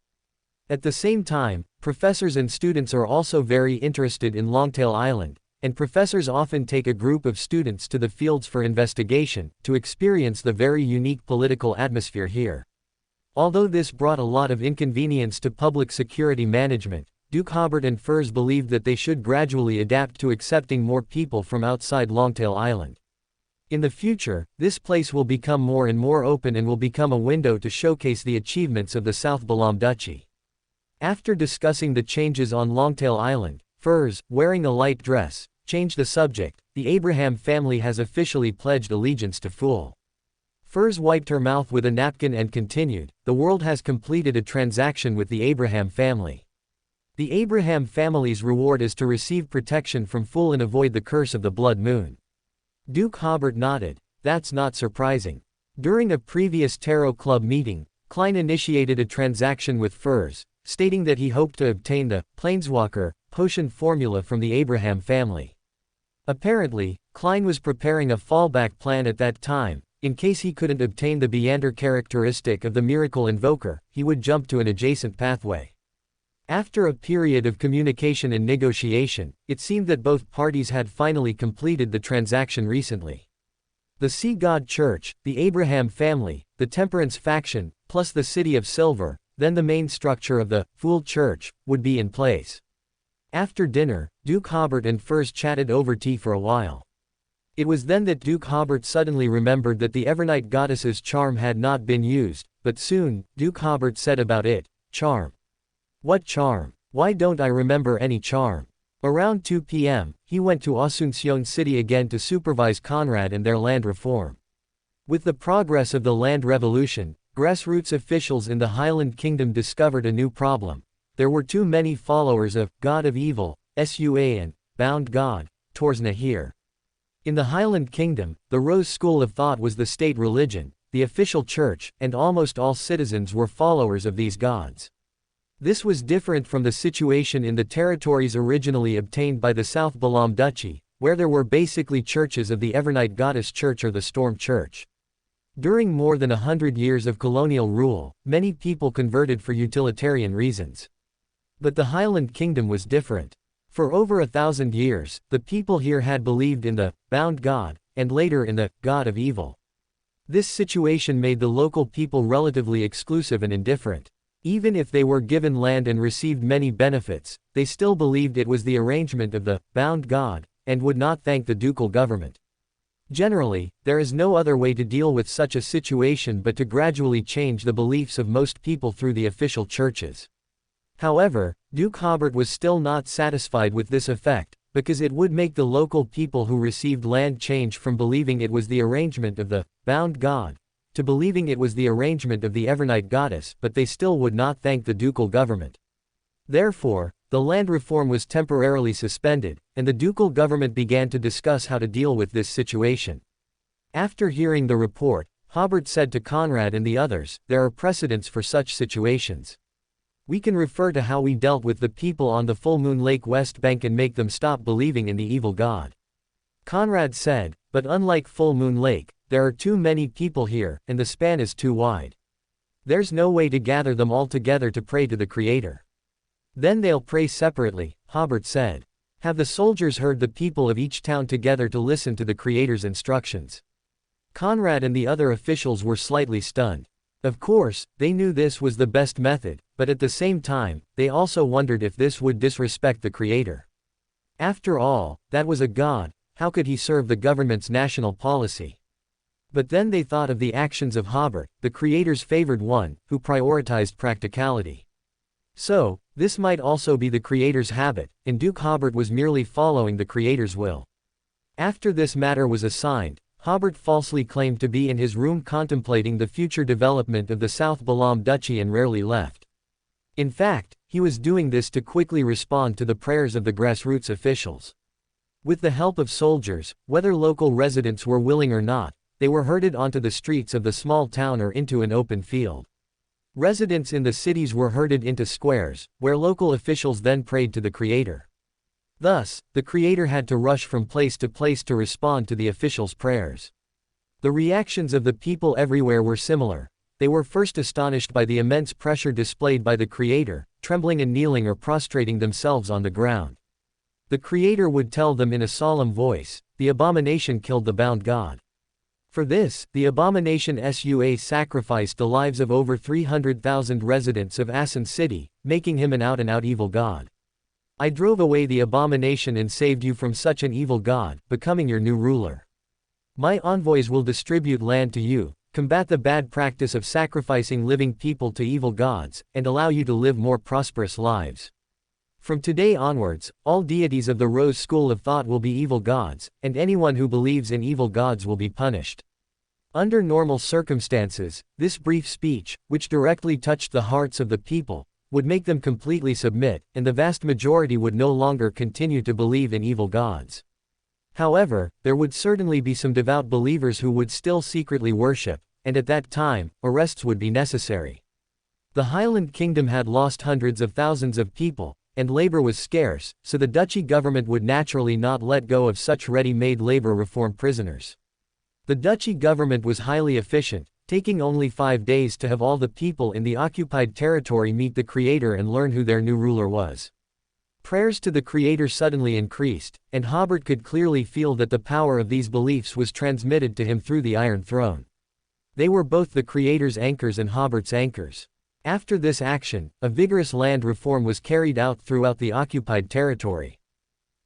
At the same time, professors and students are also very interested in Longtail Island, and professors often take a group of students to the fields for investigation, to experience the very unique political atmosphere here. Although this brought a lot of inconvenience to public security management, Duke Hobert and Furs believed that they should gradually adapt to accepting more people from outside Longtail Island. In the future, this place will become more and more open and will become a window to showcase the achievements of the South Balam Duchy. After discussing the changes on Longtail Island, Furs, wearing a light dress, changed the subject. "The Abraham family has officially pledged allegiance to Fool." Furs wiped her mouth with a napkin and continued, "The world has completed a transaction with the Abraham family. The Abraham family's reward is to receive protection from Fool and avoid the curse of the Blood Moon." Duke Hobert nodded. "That's not surprising." During a previous Tarot Club meeting, Klein initiated a transaction with Furs, stating that he hoped to obtain the Planeswalker potion formula from the Abraham family. Apparently, Klein was preparing a fallback plan at that time, In case he couldn't obtain the Beander characteristic of the miracle invoker, he would jump to an adjacent pathway. After a period of communication and negotiation, it seemed that both parties had finally completed the transaction recently. The Sea God Church, the Abraham family, the Temperance faction, plus the City of Silver, then the main structure of the Fool Church, would be in place. After dinner, Duke Hobert and Furs chatted over tea for a while. It was then that Duke Hobert suddenly remembered that the Evernight goddess's charm had not been used, but soon, Duke Hobert said about it, "Charm? What charm? Why don't I remember any charm?" Around 2 p.m., he went to Asunción City again to supervise Conrad and their land reform. With the progress of the land revolution, grassroots officials in the Highland Kingdom discovered a new problem. There were too many followers of God of Evil, SUA, and Bound God, Torsna here. In the Highland Kingdom, the Rose school of thought was the state religion, the official church, and almost all citizens were followers of these gods. This was different from the situation in the territories originally obtained by the South Balam Duchy, where there were basically churches of the Evernight Goddess Church or the Storm Church. During more than 100 years of colonial rule, many people converted for utilitarian reasons. But the Highland Kingdom was different. For over 1,000 years, the people here had believed in the Bound God, and later in the God of Evil. This situation made the local people relatively exclusive and indifferent. Even if they were given land and received many benefits, they still believed it was the arrangement of the Bound God, and would not thank the ducal government. Generally, there is no other way to deal with such a situation but to gradually change the beliefs of most people through the official churches. However, Duke Hobert was still not satisfied with this effect, because it would make the local people who received land change from believing it was the arrangement of the Bound God to believing it was the arrangement of the Evernight goddess, but they still would not thank the ducal government. Therefore, the land reform was temporarily suspended, and the ducal government began to discuss how to deal with this situation. After hearing the report, Hobert said to Conrad and the others, "There are precedents for such situations. We can refer to how we dealt with the people on the Full Moon Lake West Bank and make them stop believing in the evil god." Conrad said, "But unlike Full Moon Lake, there are too many people here, and the span is too wide. There's no way to gather them all together to pray to the Creator." "Then they'll pray separately," Hobert said. "Have the soldiers herd the people of each town together to listen to the Creator's instructions." Conrad and the other officials were slightly stunned. Of course, they knew this was the best method, but at the same time, they also wondered if this would disrespect the Creator. After all, that was a god, how could he serve the government's national policy? But then they thought of the actions of Hobert, the Creator's favored one, who prioritized practicality. So, this might also be the Creator's habit, and Duke Hobert was merely following the Creator's will. After this matter was assigned, Hobert falsely claimed to be in his room contemplating the future development of the South Balam Duchy and rarely left. In fact, he was doing this to quickly respond to the prayers of the grassroots officials. With the help of soldiers, whether local residents were willing or not, they were herded onto the streets of the small town or into an open field. Residents in the cities were herded into squares, where local officials then prayed to the Creator. Thus, the Creator had to rush from place to place to respond to the officials' prayers. The reactions of the people everywhere were similar. They were first astonished by the immense pressure displayed by the Creator, trembling and kneeling or prostrating themselves on the ground. The Creator would tell them in a solemn voice, "The abomination killed the bound God." For this, the abomination SUA sacrificed the lives of over 300,000 residents of Asin City, making him an out-and-out evil god. "I drove away the abomination and saved you from such an evil god, becoming your new ruler. My envoys will distribute land to you, combat the bad practice of sacrificing living people to evil gods, and allow you to live more prosperous lives. From today onwards, all deities of the Rose school of thought will be evil gods, and anyone who believes in evil gods will be punished." Under normal circumstances, this brief speech, which directly touched the hearts of the people, would make them completely submit, and the vast majority would no longer continue to believe in evil gods. However, there would certainly be some devout believers who would still secretly worship, and at that time, arrests would be necessary. The Highland Kingdom had lost hundreds of thousands of people, and labor was scarce, so the duchy government would naturally not let go of such ready-made labor reform prisoners. The duchy government was highly efficient, taking only 5 days to have all the people in the occupied territory meet the Creator and learn who their new ruler was. Prayers to the Creator suddenly increased, and Hobert could clearly feel that the power of these beliefs was transmitted to him through the Iron Throne. They were both the Creator's anchors and Hobert's anchors. After this action, a vigorous land reform was carried out throughout the occupied territory.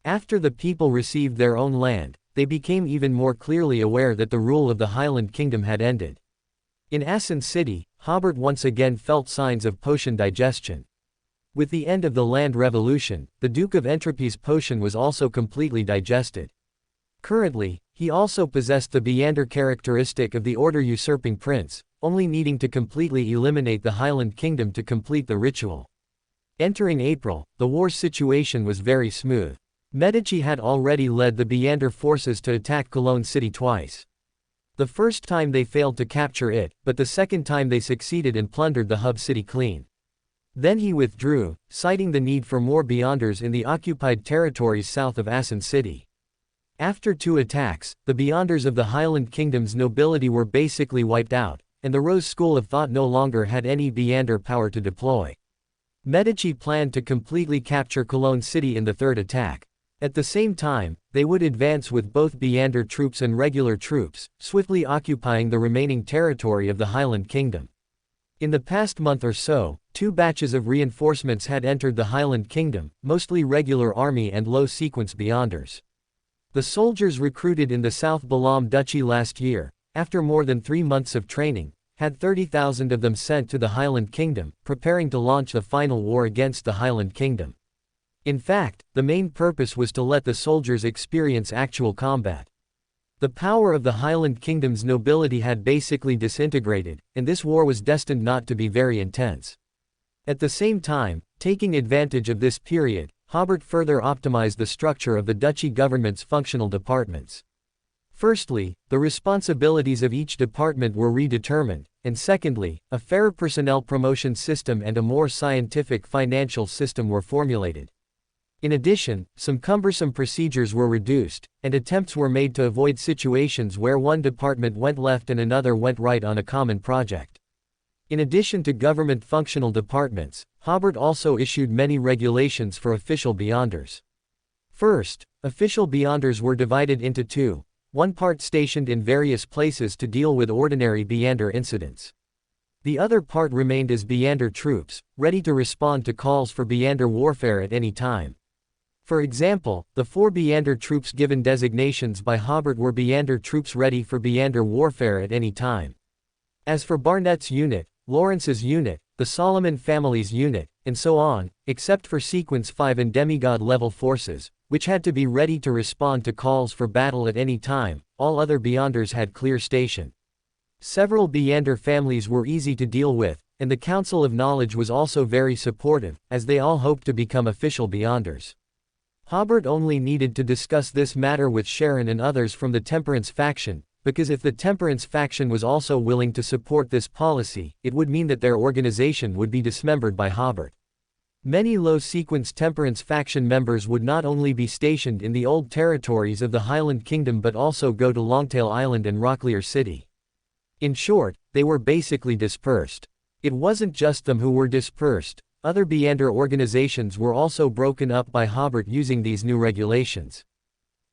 After the people received their own land, they became even more clearly aware that the rule of the Highland Kingdom had ended. In Assen City, Hobert once again felt signs of potion digestion. With the end of the land revolution, the Duke of Entropy's potion was also completely digested. Currently, he also possessed the Beander characteristic of the Order Usurping Prince, only needing to completely eliminate the Highland Kingdom to complete the ritual. Entering April, the war situation was very smooth. Medici had already led the Beander forces to attack Cologne City twice. The first time they failed to capture it, but the second time they succeeded and plundered the hub city clean. Then he withdrew, citing the need for more Beyonders in the occupied territories south of Assen City. After 2 attacks, the Beyonders of the Highland Kingdom's nobility were basically wiped out, and the Rose school of thought no longer had any Beander power to deploy. Medici planned to completely capture Cologne City in the 3rd attack. At the same time, they would advance with both Beander troops and regular troops, swiftly occupying the remaining territory of the Highland Kingdom. In the past month or so, 2 batches of reinforcements had entered the Highland Kingdom, mostly regular army and low-sequence Beyonders. The soldiers recruited in the South Balam Duchy last year, after more than 3 months of training, had 30,000 of them sent to the Highland Kingdom, preparing to launch the final war against the Highland Kingdom. In fact, the main purpose was to let the soldiers experience actual combat. The power of the Highland Kingdom's nobility had basically disintegrated, and this war was destined not to be very intense. At the same time, taking advantage of this period, Hobert further optimized the structure of the duchy government's functional departments. Firstly, the responsibilities of each department were redetermined, and secondly, a fairer personnel promotion system and a more scientific financial system were formulated. In addition, some cumbersome procedures were reduced, and attempts were made to avoid situations where one department went left and another went right on a common project. In addition to government functional departments, Hobert also issued many regulations for official Beyonders. First, official Beyonders were divided into 2, one part stationed in various places to deal with ordinary Beander incidents. The other part remained as Beander troops, ready to respond to calls for Beander warfare at any time. For example, the 4 Beander troops given designations by Hobert were Beander troops ready for Beander warfare at any time. As for Barnett's unit, Lawrence's unit, the Solomon family's unit, and so on, except for Sequence 5 and demigod-level forces, which had to be ready to respond to calls for battle at any time, all other Beyonders had clear station. Several Beander families were easy to deal with, and the Council of Knowledge was also very supportive, as they all hoped to become official Beyonders. Hobert only needed to discuss this matter with Sharon and others from the Temperance faction, because if the Temperance faction was also willing to support this policy, it would mean that their organization would be dismembered by Hobert. Many low-sequence Temperance faction members would not only be stationed in the old territories of the Highland Kingdom but also go to Longtail Island and Rocklear City. In short, they were basically dispersed. It wasn't just them who were dispersed. Other Beander organizations were also broken up by Hobert using these new regulations.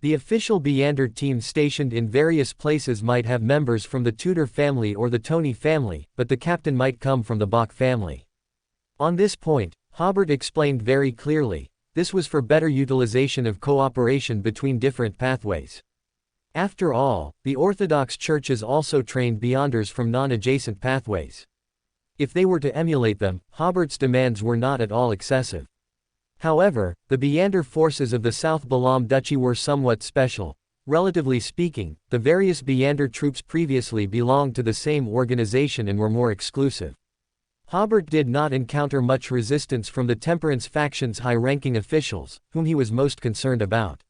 The official Beander team stationed in various places might have members from the Tudor family or the Tony family, but the captain might come from the Bach family. On this point, Hobert explained very clearly, this was for better utilization of cooperation between different pathways. After all, the Orthodox churches also trained Beyonders from non-adjacent pathways. If they were to emulate them, Hobert's demands were not at all excessive. However, the Beander forces of the South Balam Duchy were somewhat special. Relatively speaking, the various Beander troops previously belonged to the same organization and were more exclusive. Hobert did not encounter much resistance from the Temperance faction's high-ranking officials, whom he was most concerned about.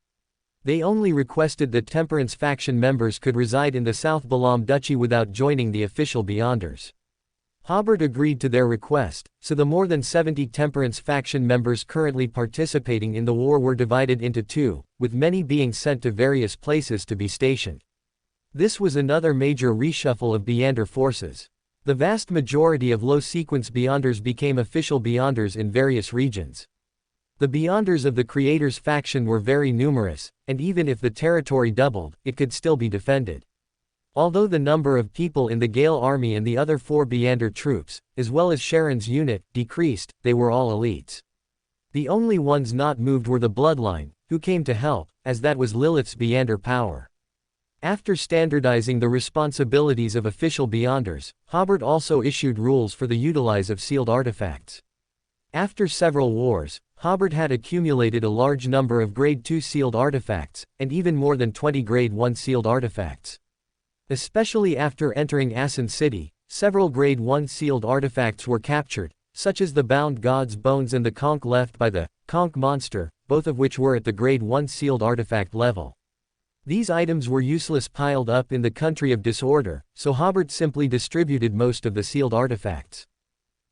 They only requested that Temperance faction members could reside in the South Balam Duchy without joining the official Beyonders. Hobert agreed to their request, so the more than 70 Temperance faction members currently participating in the war were divided into 2, with many being sent to various places to be stationed. This was another major reshuffle of Beyonder forces. The vast majority of low-sequence Beyonders became official Beyonders in various regions. The Beyonders of the Creator's faction were very numerous, and even if the territory doubled, it could still be defended. Although the number of people in the Gale army and the other 4 Beyonder troops, as well as Sharon's unit, decreased, they were all elites. The only ones not moved were the Bloodline, who came to help, as that was Lilith's Beyonder power. After standardizing the responsibilities of official Beyonders, Hobert also issued rules for the utilize of sealed artifacts. After several wars, Hobert had accumulated a large number of Grade 2 sealed artifacts, and even more than 20 Grade 1 sealed artifacts. Especially after entering Assen City, several Grade 1 sealed artifacts were captured, such as the Bound God's Bones and the conch left by the conch monster, both of which were at the Grade 1 sealed artifact level. These items were useless piled up in the country of disorder, so Hobert simply distributed most of the sealed artifacts.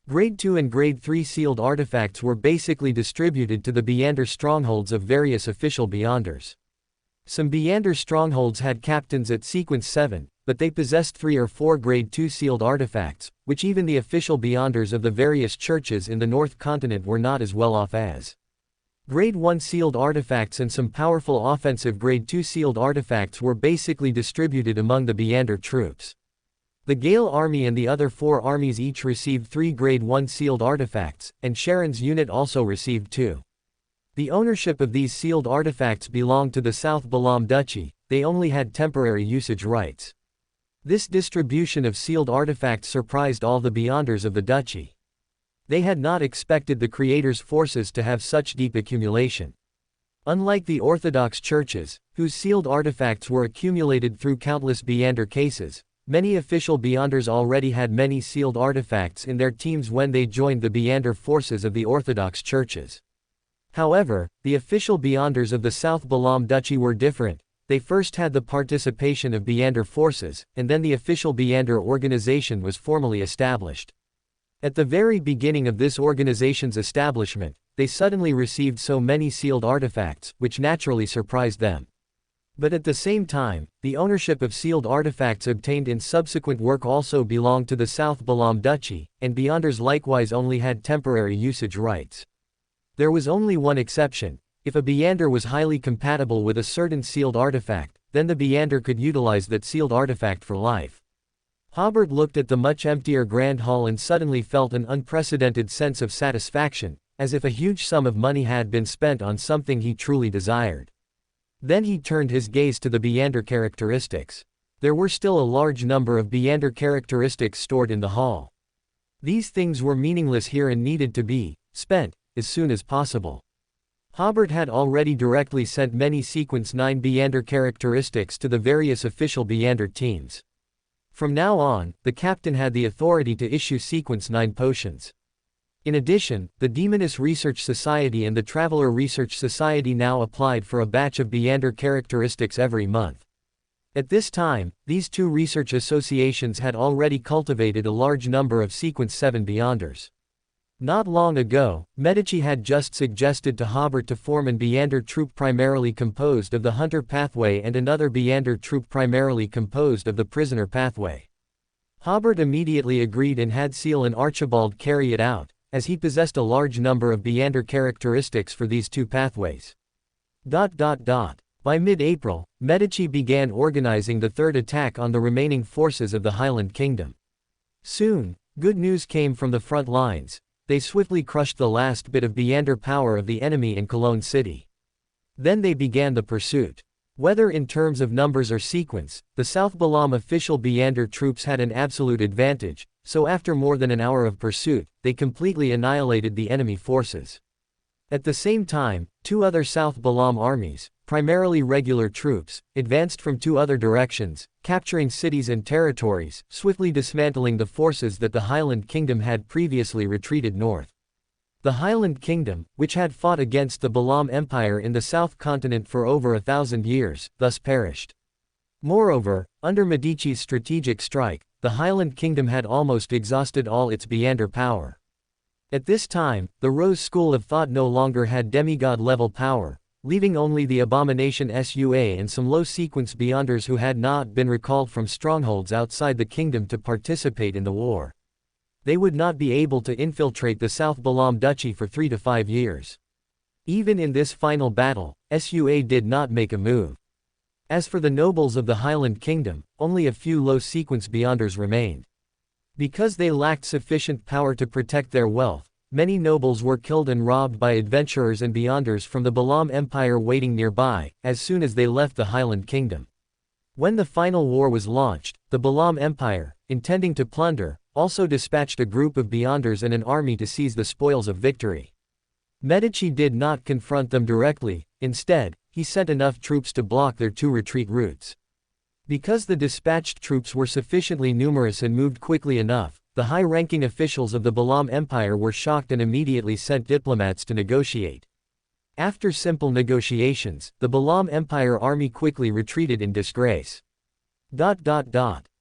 Grade 2 and Grade 3 sealed artifacts were basically distributed to the Beyonder strongholds of various official Beyonders. Some Beyonder strongholds had captains at Sequence 7, but they possessed 3 or 4 Grade 2 sealed artifacts, which even the official Beyonders of the various churches in the North Continent were not as well off as. Grade 1 sealed artifacts and some powerful offensive Grade 2 sealed artifacts were basically distributed among the Beyonder troops. The Gale army and the other 4 armies each received 3 Grade 1 sealed artifacts, and Sharon's unit also received 2. The ownership of these sealed artifacts belonged to the South Balam Duchy, they only had temporary usage rights. This distribution of sealed artifacts surprised all the Beyonders of the Duchy. They had not expected the Creator's forces to have such deep accumulation. Unlike the Orthodox churches, whose sealed artifacts were accumulated through countless Beyonder cases, many official Beyonders already had many sealed artifacts in their teams when they joined the Beyonder forces of the Orthodox churches. However, the official Beyonders of the South Balam Duchy were different. They first had the participation of Beyonder forces, and then the official Beyonder organization was formally established. At the very beginning of this organization's establishment, they suddenly received so many sealed artifacts, which naturally surprised them. But at the same time, the ownership of sealed artifacts obtained in subsequent work also belonged to the South Balam Duchy, and Beyonders likewise only had temporary usage rights. There was only one exception: if a Beyonder was highly compatible with a certain sealed artifact, then the Beyonder could utilize that sealed artifact for life. Hobert looked at the much emptier Grand Hall and suddenly felt an unprecedented sense of satisfaction, as if a huge sum of money had been spent on something he truly desired. Then he turned his gaze to the Beyonder characteristics. There were still a large number of Beyonder characteristics stored in the hall. These things were meaningless here and needed to be spent as soon as possible. Hobert had already directly sent many Sequence 9 Beyonder characteristics to the various official Beyonder teams. From now on, the captain had the authority to issue Sequence 9 potions. In addition, the Demoness Research Society and the Traveler Research Society now applied for a batch of Beyonder characteristics every month. At this time, these 2 research associations had already cultivated a large number of Sequence 7 Beyonders. Not long ago, Medici had just suggested to Hobert to form an Beyonder troop primarily composed of the Hunter Pathway and another Beyonder troop primarily composed of the Prisoner Pathway. Hobert immediately agreed and had Seal and Archibald carry it out, as he possessed a large number of Beyonder characteristics for these 2 pathways. By mid-April, Medici began organizing the third attack on the remaining forces of the Highland Kingdom. Soon, good news came from the front lines. They swiftly crushed the last bit of Beyonder power of the enemy in Cologne City. Then they began the pursuit. Whether in terms of numbers or sequence, the South Balam official Beyonder troops had an absolute advantage, so after more than an hour of pursuit, they completely annihilated the enemy forces. At the same time, 2 other South Balam armies, primarily regular troops, advanced from 2 other directions, capturing cities and territories, swiftly dismantling the forces that the Highland Kingdom had previously retreated north. The Highland Kingdom, which had fought against the Balam Empire in the South Continent for over 1,000 years, thus perished. Moreover, under Medici's strategic strike, the Highland Kingdom had almost exhausted all its Beyonder power. At this time, the Rose School of Thought no longer had demigod-level power, leaving only the abomination Sua and some low-sequence Beyonders who had not been recalled from strongholds outside the kingdom to participate in the war. They would not be able to infiltrate the South Balam Duchy for 3 to 5 years. Even in this final battle, Sua did not make a move. As for the nobles of the Highland Kingdom, only a few low-sequence Beyonders remained. Because they lacked sufficient power to protect their wealth, many nobles were killed and robbed by adventurers and Beyonders from the Balam Empire waiting nearby, as soon as they left the Highland Kingdom. When the final war was launched, the Balam Empire, intending to plunder, also dispatched a group of Beyonders and an army to seize the spoils of victory. Medici did not confront them directly, instead, he sent enough troops to block their 2 retreat routes. Because the dispatched troops were sufficiently numerous and moved quickly enough, the high-ranking officials of the Balam Empire were shocked and immediately sent diplomats to negotiate. After simple negotiations, the Balam Empire army quickly retreated in disgrace.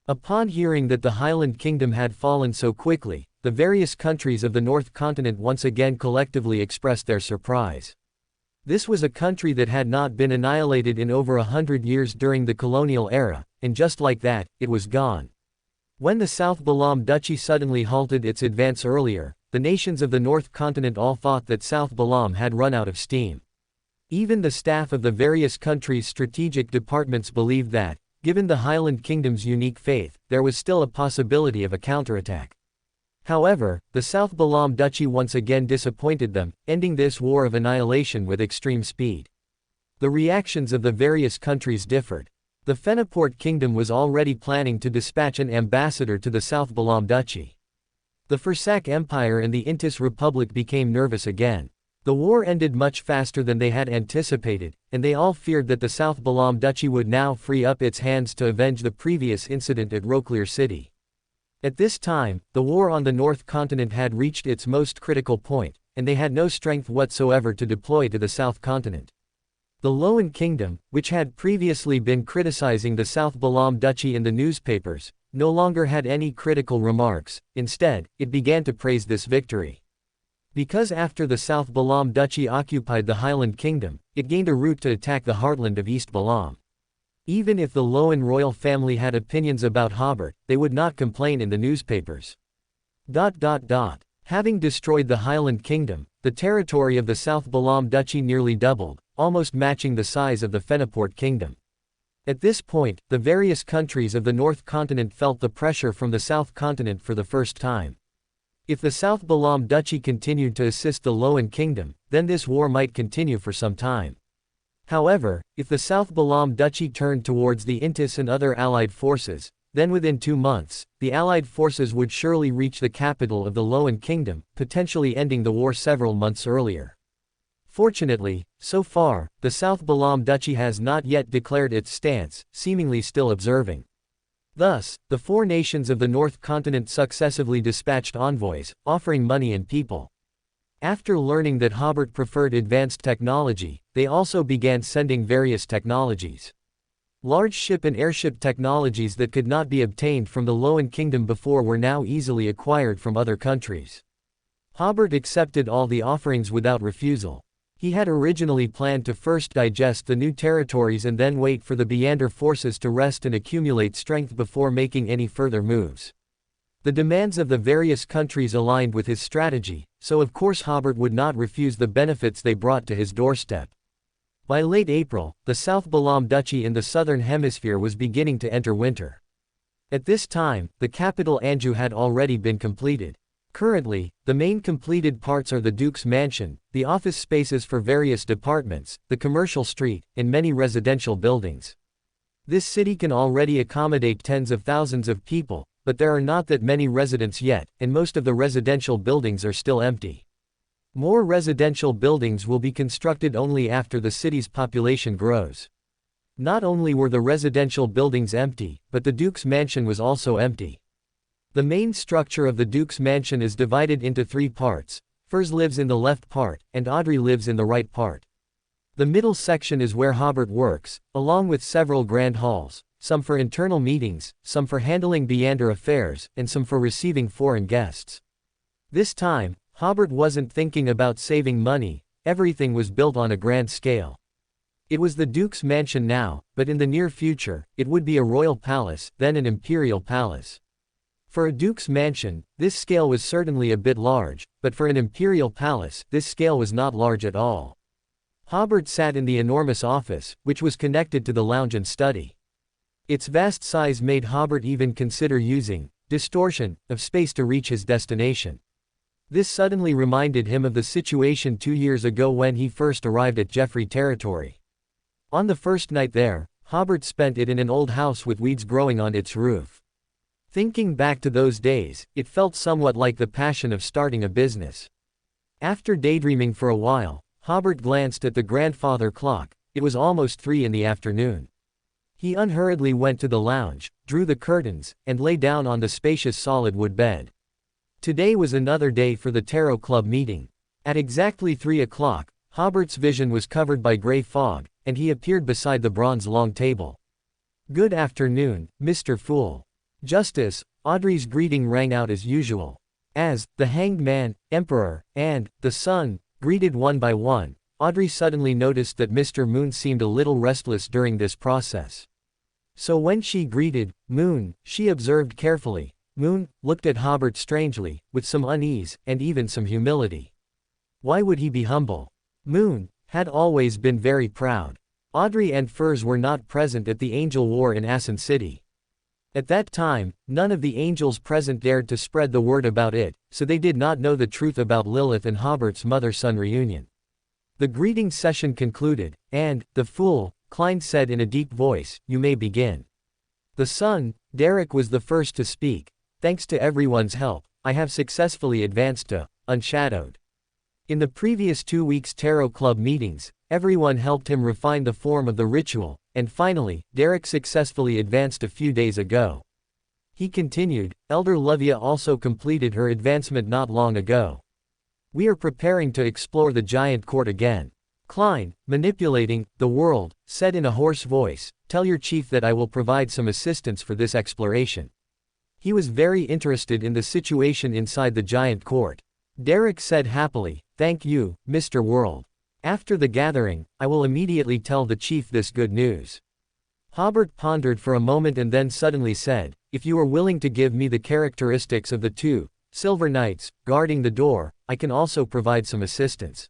Upon hearing that the Highland Kingdom had fallen so quickly, the various countries of the North Continent once again collectively expressed their surprise. This was a country that had not been annihilated in over 100 years during the colonial era, and just like that, it was gone. When the South Balam Duchy suddenly halted its advance earlier, the nations of the North Continent all thought that South Balam had run out of steam. Even the staff of the various countries' strategic departments believed that, given the Highland Kingdom's unique faith, there was still a possibility of a counterattack. However, the South Balam Duchy once again disappointed them, ending this war of annihilation with extreme speed. The reactions of the various countries differed. The Fenaport Kingdom was already planning to dispatch an ambassador to the South Balam Duchy. The Fursak Empire and the Intis Republic became nervous again. The war ended much faster than they had anticipated, and they all feared that the South Balam Duchy would now free up its hands to avenge the previous incident at Roclear City. At this time, the war on the North Continent had reached its most critical point, and they had no strength whatsoever to deploy to the South Continent. The Loan Kingdom, which had previously been criticizing the South Balam Duchy in the newspapers, no longer had any critical remarks. Instead, it began to praise this victory. Because after the South Balam Duchy occupied the Highland Kingdom, it gained a route to attack the heartland of East Balam. Even if the Loan royal family had opinions about Hobert, they would not complain in the newspapers. Having destroyed the Highland Kingdom, the territory of the South Balam Duchy nearly doubled, almost matching the size of the Fenaport Kingdom. At this point, the various countries of the North Continent felt the pressure from the South Continent for the first time. If the South Balam Duchy continued to assist the Loan Kingdom, then this war might continue for some time. However, if the South Balam Duchy turned towards the Intis and other allied forces, then within 2 months, the allied forces would surely reach the capital of the Loan Kingdom, potentially ending the war several months earlier. Fortunately, so far, the South Balam Duchy has not yet declared its stance, seemingly still observing. Thus, the 4 nations of the North Continent successively dispatched envoys, offering money and people. After learning that Hobert preferred advanced technology, they also began sending various technologies. Large ship and airship technologies that could not be obtained from the Loan Kingdom before were now easily acquired from other countries. Hobert accepted all the offerings without refusal. He had originally planned to first digest the new territories and then wait for the Beyonder forces to rest and accumulate strength before making any further moves. The demands of the various countries aligned with his strategy, so of course Hobert would not refuse the benefits they brought to his doorstep. By late April, the South Balam Duchy in the southern hemisphere was beginning to enter winter. At this time, the capital Anjou had already been completed. Currently, the main completed parts are the Duke's Mansion, the office spaces for various departments, the commercial street, and many residential buildings. This city can already accommodate tens of thousands of people, but there are not that many residents yet, and most of the residential buildings are still empty. More residential buildings will be constructed only after the city's population grows. Not only were the residential buildings empty, but the Duke's Mansion was also empty. The main structure of the Duke's Mansion is divided into 3 parts. Furs lives in the left part, and Audrey lives in the right part. The middle section is where Hobert works, along with several grand halls, some for internal meetings, some for handling Beyonder affairs, and some for receiving foreign guests. This time, Hobert wasn't thinking about saving money, everything was built on a grand scale. It was the Duke's mansion now, but in the near future, it would be a royal palace, then an imperial palace. For a Duke's mansion, this scale was certainly a bit large, but for an imperial palace, this scale was not large at all. Hobert sat in the enormous office, which was connected to the lounge and study. Its vast size made Hobert even consider using distortion of space to reach his destination. This suddenly reminded him of the situation 2 years ago when he first arrived at Jeffrey territory. On the first night there, Hobert spent it in an old house with weeds growing on its roof. Thinking back to those days, it felt somewhat like the passion of starting a business. After daydreaming for a while, Hobert glanced at the grandfather clock. It was almost 3 in the afternoon. He unhurriedly went to the lounge, drew the curtains, and lay down on the spacious solid wood bed. Today was another day for the Tarot Club meeting. At exactly 3 o'clock, Hobert's vision was covered by gray fog, and he appeared beside the bronze long table. "Good afternoon, Mr. Fool." Justice, Audrey's greeting rang out as usual. As the Hanged Man, Emperor, and the Sun greeted one by one, Audrey suddenly noticed that Mr. Moon seemed a little restless during this process. So when she greeted Moon, she observed carefully. Moon looked at Hobert strangely, with some unease, and even some humility. Why would he be humble? Moon had always been very proud. Audrey and Furs were not present at the Angel War in Assen City. At that time, none of the angels present dared to spread the word about it, so they did not know the truth about Lilith and Hobert's mother-son reunion. The greeting session concluded, and, "The Fool," Klein said in a deep voice, "you may begin." The Sun, Derek, was the first to speak. "Thanks to everyone's help, I have successfully advanced to Unshadowed. In the previous 2 weeks' Tarot Club meetings, everyone helped him refine the form of the ritual, and finally, Derek successfully advanced a few days ago. He continued, "Elder Luvia also completed her advancement not long ago. We are preparing to explore the giant court again." Klein, manipulating the world, said in a hoarse voice, "Tell your chief that I will provide some assistance for this exploration." He was very interested in the situation inside the giant court. Derek said happily, "Thank you, Mr. World. After the gathering, I will immediately tell the chief this good news." Hobert pondered for a moment and then suddenly said, "If you are willing to give me the characteristics of the 2 silver knights guarding the door, I can also provide some assistance."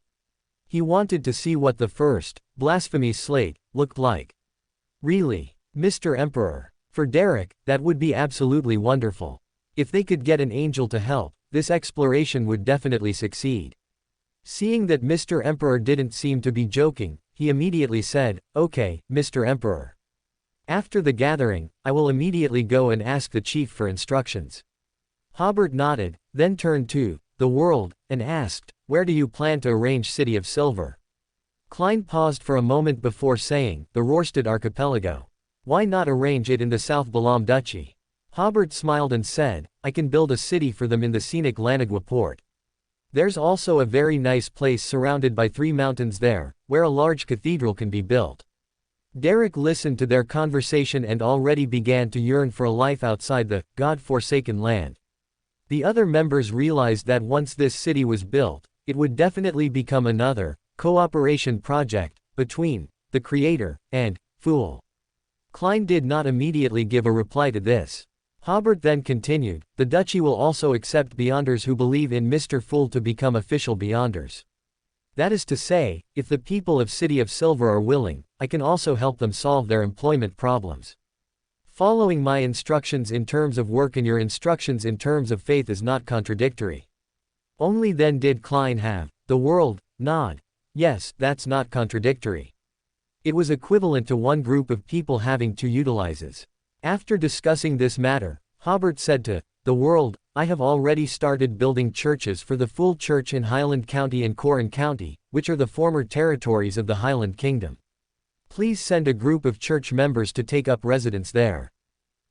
He wanted to see what the first blasphemy slate looked like. "Really, Mr. Emperor?" For Derek, that would be absolutely wonderful. If they could get an angel to help, this exploration would definitely succeed. Seeing that Mr. Emperor didn't seem to be joking, he immediately said, "Okay, Mr. Emperor. After the gathering, I will immediately go and ask the chief for instructions." Hobert nodded, then turned to the world, and asked, "Where do you plan to arrange City of Silver?" Klein paused for a moment before saying, "The Rorstad Archipelago. Why not arrange it in the South Balam Duchy?" Hobert smiled and said, "I can build a city for them in the scenic Lanagua port. There's also a very nice place surrounded by 3 mountains there, where a large cathedral can be built." Derek listened to their conversation and already began to yearn for a life outside the God-forsaken land. The other members realized that once this city was built, it would definitely become another cooperation project between the Creator and Fool. Klein did not immediately give a reply to this. Hobert then continued, "The Duchy will also accept Beyonders who believe in Mr. Fool to become official Beyonders. That is to say, if the people of City of Silver are willing, I can also help them solve their employment problems. Following my instructions in terms of work and your instructions in terms of faith is not contradictory." Only then did Klein have the world nod. Yes, that's not contradictory. It was equivalent to one group of people having 2 utilizes. After discussing this matter, Hobert said to the world, "I have already started building churches for the Fool Church in Highland County and Corran County, which are the former territories of the Highland Kingdom. Please send a group of church members to take up residence there.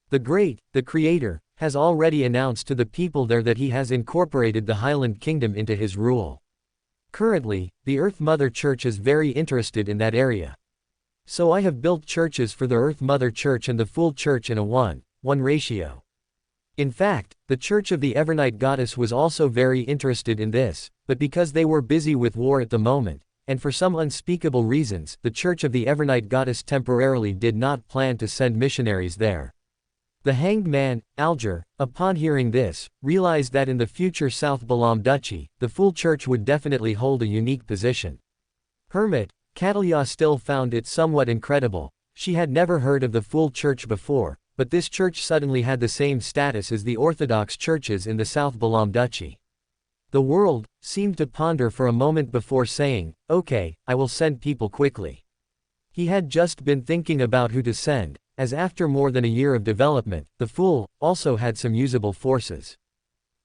The Creator, has already announced to the people there that he has incorporated the Highland Kingdom into his rule. Currently, the Earth Mother Church is very interested in that area. So I have built churches for the Earth Mother Church and the Fool Church in a 1:1 ratio. In fact, the Church of the Evernight Goddess was also very interested in this, but because they were busy with war at the moment, and for some unspeakable reasons, the Church of the Evernight Goddess temporarily did not plan to send missionaries there. The hanged man, Alger, upon hearing this, realized that in the future South Balam Duchy, the Fool Church would definitely hold a unique position. Hermit, Catalia still found it somewhat incredible. She had never heard of the Fool Church before, but this church suddenly had the same status as the Orthodox churches in the South Balam Duchy. The world seemed to ponder for a moment before saying, "Okay, I will send people quickly." He had just been thinking about who to send, as after more than a year of development, the Fool also had some usable forces.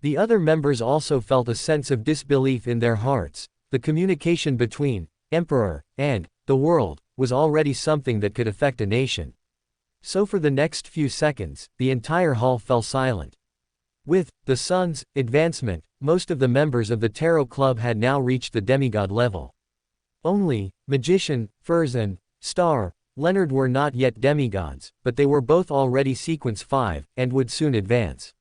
The other members also felt a sense of disbelief in their hearts. The communication between Emperor and the world was already something that could affect a nation. So for the next few seconds, the entire hall fell silent. With the sun's advancement, most of the members of the Tarot Club had now reached the demigod level. Only Magician, Furs and Star Leonard were not yet demigods, but they were both already sequence 5, and would soon advance.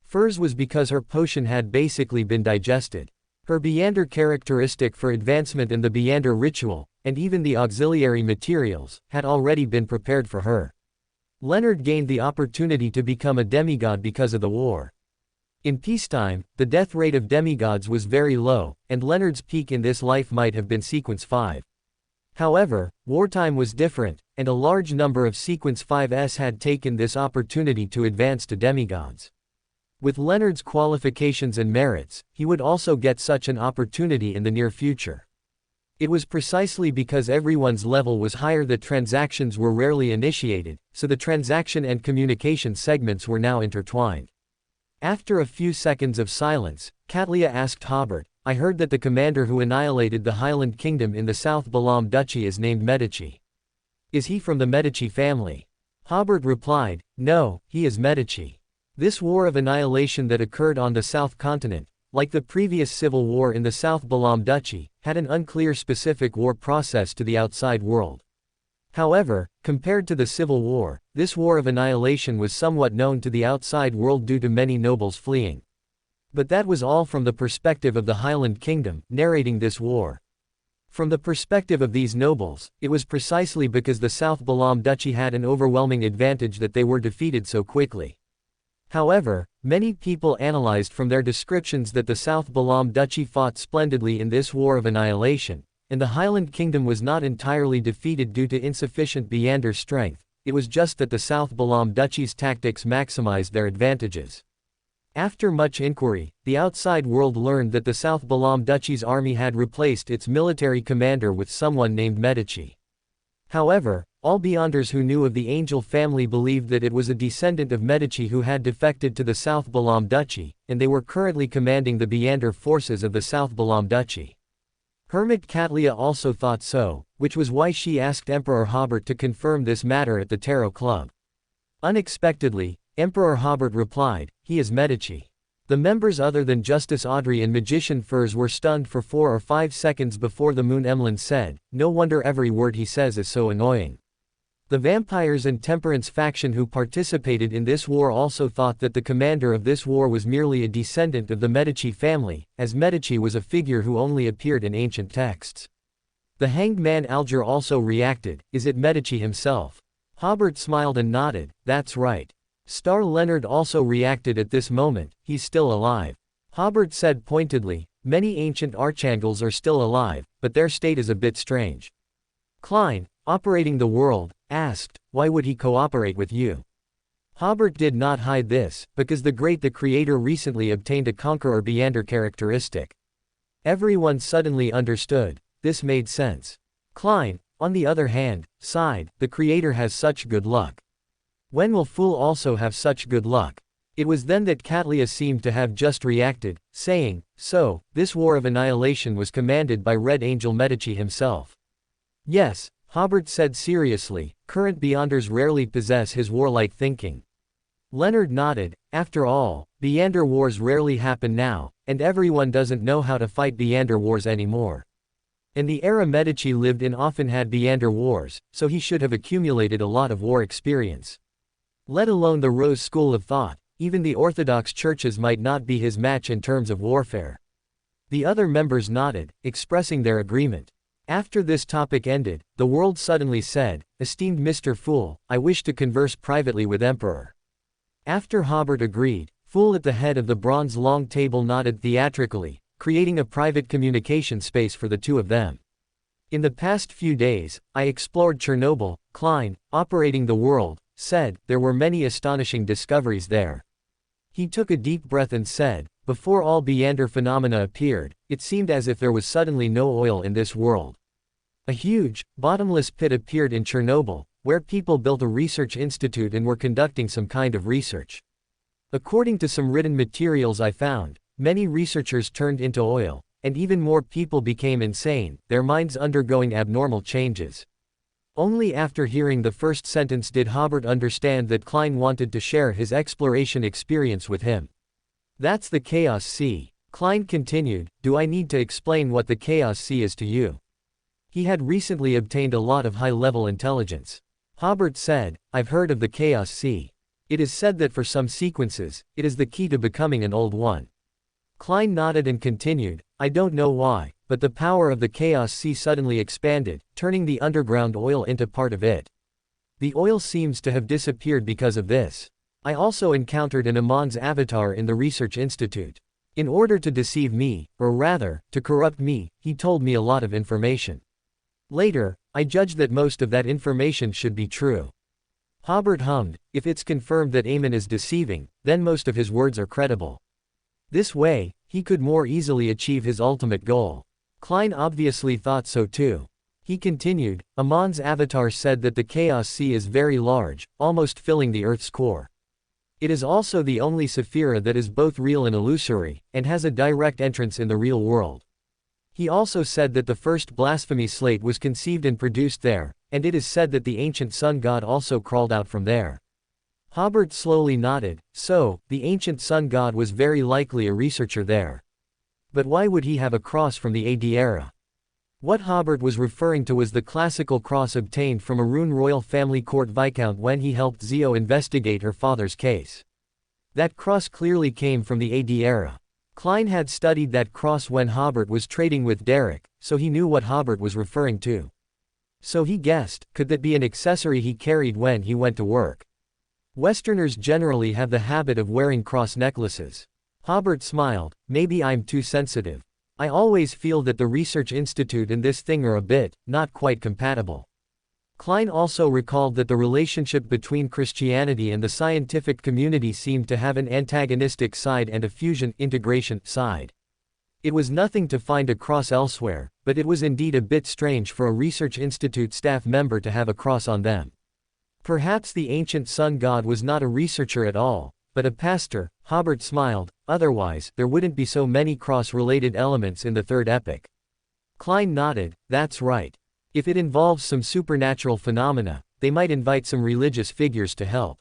Furs was because her potion had basically been digested. Her Beander characteristic for advancement and the Beander ritual, and even the auxiliary materials, had already been prepared for her. Leonard gained the opportunity to become a demigod because of the war. In peacetime, the death rate of demigods was very low, and Leonard's peak in this life might have been sequence 5. However, wartime was different, and a large number of sequence 5s had taken this opportunity to advance to demigods. With Leonard's qualifications and merits, he would also get such an opportunity in the near future. It was precisely because everyone's level was higher that transactions were rarely initiated, so the transaction and communication segments were now intertwined. After a few seconds of silence, Catalia asked Hobert, "I heard that the commander who annihilated the Highland Kingdom in the South Balam Duchy is named Medici. Is he from the Medici family?" Hobert replied, "No, he is Medici." This war of annihilation that occurred on the South Continent, like the previous civil war in the South Balam Duchy, had an unclear specific war process to the outside world. However, compared to the civil war, this war of annihilation was somewhat known to the outside world due to many nobles fleeing. But that was all from the perspective of the Highland Kingdom, narrating this war. From the perspective of these nobles, it was precisely because the South Balam Duchy had an overwhelming advantage that they were defeated so quickly. However, many people analyzed from their descriptions that the South Balam Duchy fought splendidly in this war of annihilation, and the Highland Kingdom was not entirely defeated due to insufficient Beander strength. It was just that the South Balam Duchy's tactics maximized their advantages. After much inquiry, the outside world learned that the South Balam Duchy's army had replaced its military commander with someone named Medici. However, all Beanders who knew of the Angel family believed that it was a descendant of Medici who had defected to the South Balam Duchy, and they were currently commanding the Beander forces of the South Balam Duchy. Hermit Catalia also thought so, which was why she asked Emperor Hobert to confirm this matter at the Tarot Club. Unexpectedly, Emperor Hobert replied, "He is Medici." The members other than Justice Audrey and Magician Furs were stunned for 4 or 5 seconds before the Moon Emlyn said, "No wonder every word he says is so annoying." The Vampires and Temperance faction who participated in this war also thought that the commander of this war was merely a descendant of the Medici family, as Medici was a figure who only appeared in ancient texts. The hanged man Alger also reacted, "Is it Medici himself?" Hobert smiled and nodded, "That's right." Star Leonard also reacted at this moment, "He's still alive." Hobert said pointedly, "Many ancient archangels are still alive, but their state is a bit strange." Klein, operating the world, asked, "Why would he cooperate with you?" Hobert did not hide this, because the Creator recently obtained a Conqueror Beander characteristic. Everyone suddenly understood. This made sense. Klein, on the other hand, sighed, "The Creator has such good luck. When will Fool also have such good luck?" It was then that Catalia seemed to have just reacted, saying, "So, this war of annihilation was commanded by Red Angel Medici himself." "Yes," Hobert said seriously, "current Beanders rarely possess his warlike thinking." Leonard nodded, "After all, Beander wars rarely happen now, and everyone doesn't know how to fight Beander wars anymore. And the era Medici lived in often had Beander wars, so he should have accumulated a lot of war experience. Let alone the Rose school of thought, even the Orthodox churches might not be his match in terms of warfare." The other members nodded, expressing their agreement. After this topic ended, the world suddenly said, "Esteemed Mr. Fool, I wish to converse privately with Emperor." After Hobert agreed, Fool at the head of the bronze long table nodded theatrically, creating a private communication space for the two of them. In the past few days, I explored Chernobyl, Klein, operating the world, said, there were many astonishing discoveries there. He took a deep breath and said, before all Beander phenomena appeared, it seemed as if there was suddenly no oil in this world. A huge, bottomless pit appeared in Chernobyl, where people built a research institute and were conducting some kind of research. According to some written materials I found, many researchers turned into oil, and even more people became insane, their minds undergoing abnormal changes. Only after hearing the first sentence did Hobert understand that Klein wanted to share his exploration experience with him. That's the Chaos Sea. Klein continued, do I need to explain what the Chaos Sea is to you? He had recently obtained a lot of high-level intelligence. Hobert said, I've heard of the Chaos Sea. It is said that for some sequences, it is the key to becoming an old one. Klein nodded and continued, I don't know why, but the power of the Chaos Sea suddenly expanded, turning the underground oil into part of it. The oil seems to have disappeared because of this. I also encountered an Amon's avatar in the research institute. In order to deceive me, or rather, to corrupt me, he told me a lot of information. Later, I judged that most of that information should be true. Hobert hummed, if it's confirmed that Amon is deceiving, then most of his words are credible. This way, he could more easily achieve his ultimate goal. Klein obviously thought so too. He continued, Amon's avatar said that the Chaos Sea is very large, almost filling the Earth's core. It is also the only Sephira that is both real and illusory, and has a direct entrance in the real world. He also said that the first blasphemy slate was conceived and produced there, and it is said that the ancient sun god also crawled out from there. Hobert slowly nodded, so, the ancient sun god was very likely a researcher there. But why would he have a cross from the AD era? What Hobert was referring to was the classical cross obtained from a Rune royal family court viscount when he helped Zio investigate her father's case. That cross clearly came from the AD era. Klein had studied that cross when Hobert was trading with Derek, so he knew what Hobert was referring to. So he guessed, could that be an accessory he carried when he went to work? Westerners generally have the habit of wearing cross necklaces. Hobert smiled, maybe I'm too sensitive. I always feel that the research institute and this thing are a bit, not quite compatible. Klein also recalled that the relationship between Christianity and the scientific community seemed to have an antagonistic side and a fusion-integration side. It was nothing to find a cross elsewhere, but it was indeed a bit strange for a research institute staff member to have a cross on them. Perhaps the ancient sun god was not a researcher at all, but a pastor. Hobert smiled, otherwise, there wouldn't be so many cross-related elements in the third epic. Klein nodded, that's right. If it involves some supernatural phenomena, they might invite some religious figures to help.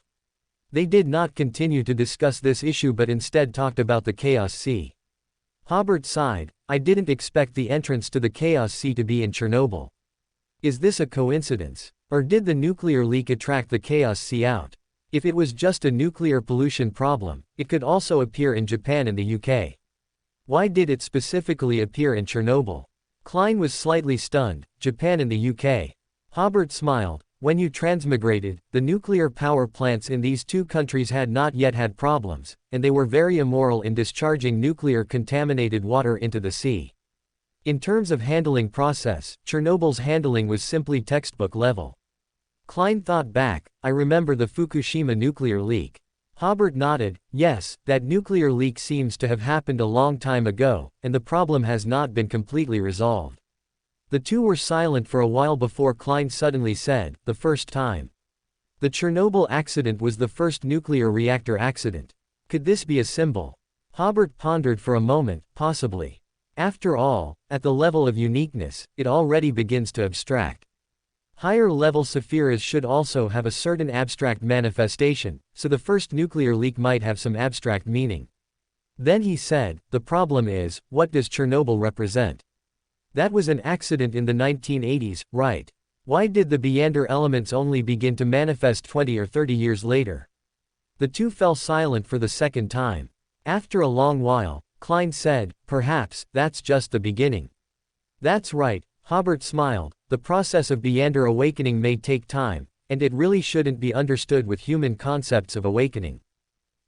They did not continue to discuss this issue but instead talked about the Chaos Sea. Hobert sighed, I didn't expect the entrance to the Chaos Sea to be in Chernobyl. Is this a coincidence? Or did the nuclear leak attract the Chaos Sea out? If it was just a nuclear pollution problem, it could also appear in Japan and the UK. Why did it specifically appear in Chernobyl? Klein was slightly stunned, Japan and the UK. Hobert smiled, when you transmigrated, the nuclear power plants in these two countries had not yet had problems, and they were very immoral in discharging nuclear contaminated water into the sea. In terms of handling process, Chernobyl's handling was simply textbook level. Klein thought back, I remember the Fukushima nuclear leak. Hobert nodded, yes, that nuclear leak seems to have happened a long time ago, and the problem has not been completely resolved. The two were silent for a while before Klein suddenly said, the first time. The Chernobyl accident was the first nuclear reactor accident. Could this be a symbol? Hobert pondered for a moment, possibly. After all, at the level of uniqueness, it already begins to abstract. Higher-level Sephiras should also have a certain abstract manifestation, so the first nuclear leak might have some abstract meaning. Then he said, the problem is, what does Chernobyl represent? That was an accident in the 1980s, right? Why did the Beander elements only begin to manifest 20 or 30 years later? The two fell silent for the second time. After a long while, Klein said, perhaps, that's just the beginning. That's right, Hobert smiled. The process of Beander awakening may take time, and it really shouldn't be understood with human concepts of awakening.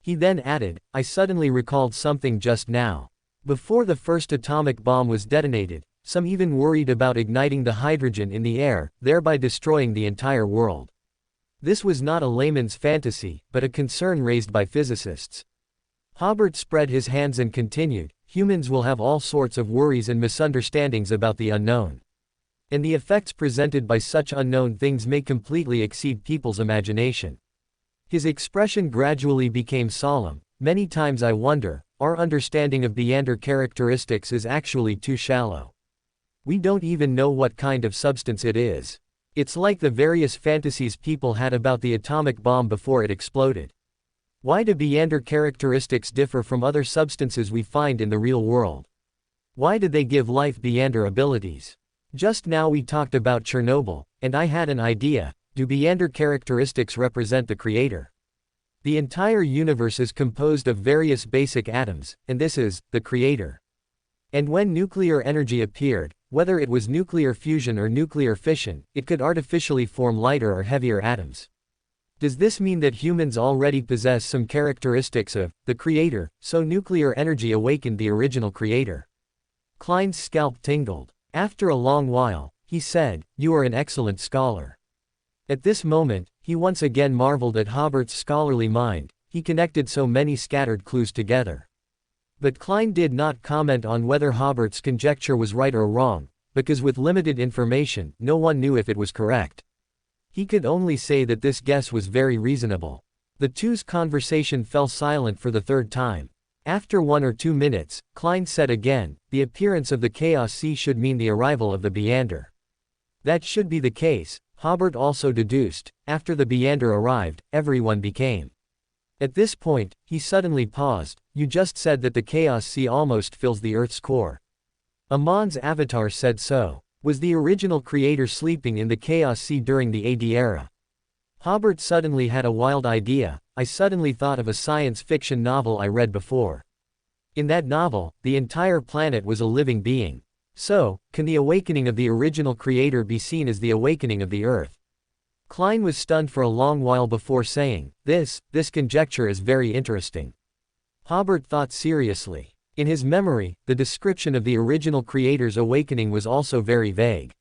He then added, I suddenly recalled something just now. Before the first atomic bomb was detonated, some even worried about igniting the hydrogen in the air, thereby destroying the entire world. This was not a layman's fantasy, but a concern raised by physicists. Hobert spread his hands and continued, humans will have all sorts of worries and misunderstandings about the unknown. And the effects presented by such unknown things may completely exceed people's imagination. His expression gradually became solemn. Many times I wonder, our understanding of Beander characteristics is actually too shallow. We don't even know what kind of substance it is. It's like the various fantasies people had about the atomic bomb before it exploded. Why do Beander characteristics differ from other substances we find in the real world? Why did they give life Beander abilities? Just now we talked about Chernobyl, and I had an idea. Do Beander characteristics represent the creator? The entire universe is composed of various basic atoms, and this is the creator. And when nuclear energy appeared, whether it was nuclear fusion or nuclear fission, it could artificially form lighter or heavier atoms. Does this mean that humans already possess some characteristics of the creator, so nuclear energy awakened the original creator? Klein's scalp tingled. After a long while, he said, "You are an excellent scholar." At this moment, he once again marveled at Hobert's scholarly mind. He connected so many scattered clues together. But Klein did not comment on whether Hobert's conjecture was right or wrong, because with limited information, no one knew if it was correct. He could only say that this guess was very reasonable. The two's conversation fell silent for the third time. After 1 or 2 minutes, Klein said again, the appearance of the chaos sea should mean the arrival of the Beander. That should be the case, Hobert also deduced. After the Beander arrived, everyone became. At this point, he suddenly paused. You just said that the chaos sea almost fills the Earth's core. Amon's avatar said so. Was the original creator sleeping in the chaos sea during the AD era? Hobert suddenly had a wild idea. I suddenly thought of a science fiction novel I read before. In that novel, the entire planet was a living being. So, can the awakening of the original creator be seen as the awakening of the Earth? Klein was stunned for a long while before saying, this conjecture is very interesting. Hobert thought seriously. In his memory, the description of the original creator's awakening was also very vague.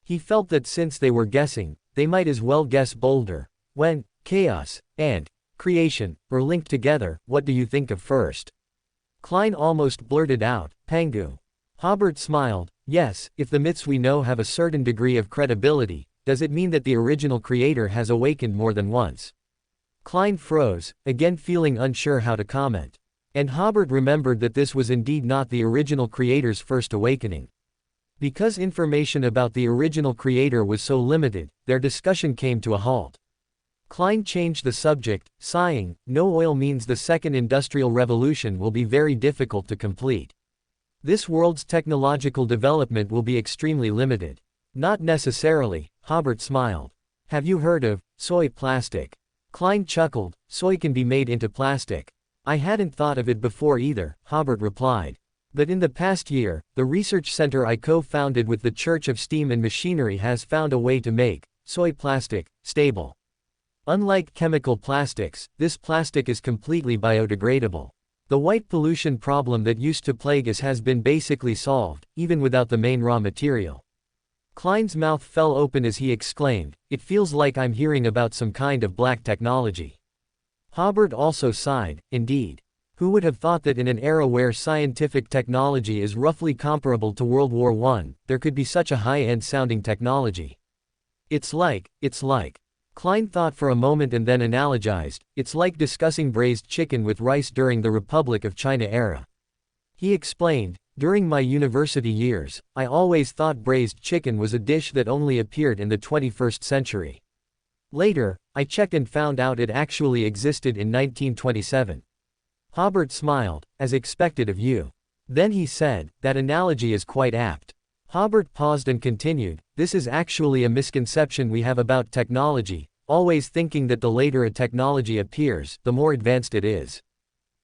He felt that since they were guessing, they might as well guess bolder. When chaos and creation were linked together, what do you think of first? Klein almost blurted out, Pangu. Hobert smiled. Yes, if the myths we know have a certain degree of credibility, does it mean that the original creator has awakened more than once? Klein froze, again feeling unsure how to comment. And Hobert remembered that this was indeed not the original creator's first awakening. Because information about the original creator was so limited, their discussion came to a halt. Klein changed the subject, sighing, no oil means the second industrial revolution will be very difficult to complete. This world's technological development will be extremely limited. Not necessarily, Hobert smiled. Have you heard of soy plastic? Klein chuckled, soy can be made into plastic. I hadn't thought of it before either, Hobert replied. But in the past year, the research center I co-founded with the Church of Steam and Machinery has found a way to make soy plastic stable. Unlike chemical plastics, this plastic is completely biodegradable. The white pollution problem that used to plague us has been basically solved, even without the main raw material. Klein's mouth fell open as he exclaimed, it feels like I'm hearing about some kind of black technology. Hobert also sighed, indeed. Who would have thought that in an era where scientific technology is roughly comparable to World War I, there could be such a high-end sounding technology? It's like. Klein thought for a moment and then analogized, it's like discussing braised chicken with rice during the Republic of China era. He explained, during my university years, I always thought braised chicken was a dish that only appeared in the 21st century. Later, I checked and found out it actually existed in 1927. Hobert smiled, as expected of you. Then he said, that analogy is quite apt. Hobert paused and continued, this is actually a misconception we have about technology, always thinking that the later a technology appears, the more advanced it is.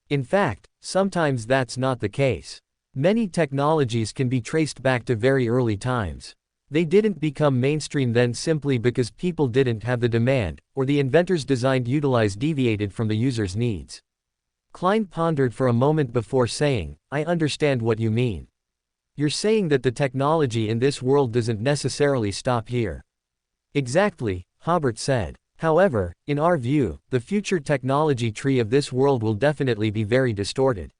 In fact, sometimes that's not the case. Many technologies can be traced back to very early times. They didn't become mainstream then simply because people didn't have the demand, or the inventors designed utilize deviated from the user's needs. Klein pondered for a moment before saying, I understand what you mean. You're saying that the technology in this world doesn't necessarily stop here. Exactly, Hobert said. However, in our view, the future technology tree of this world will definitely be very distorted.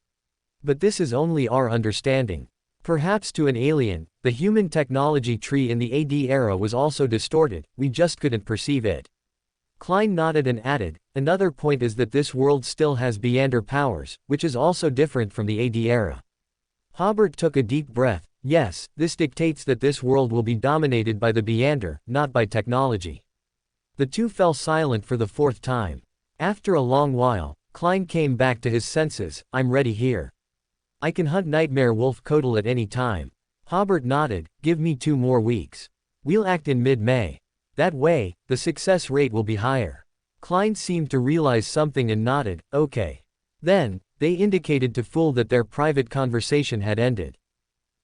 But this is only our understanding. Perhaps to an alien, the human technology tree in the AD era was also distorted, we just couldn't perceive it. Klein nodded and added, another point is that this world still has Beyonder powers, which is also different from the AD era. Hobert took a deep breath. Yes, this dictates that this world will be dominated by the Beyonder, not by technology. The two fell silent for the fourth time. After a long while, Klein came back to his senses. I'm ready here. I can hunt Nightmare Wolf Kodal at any time. Hobert nodded, give me 2 more weeks. We'll act in mid-May. That way, the success rate will be higher. Klein seemed to realize something and nodded, okay. Then, they indicated to Fool that their private conversation had ended.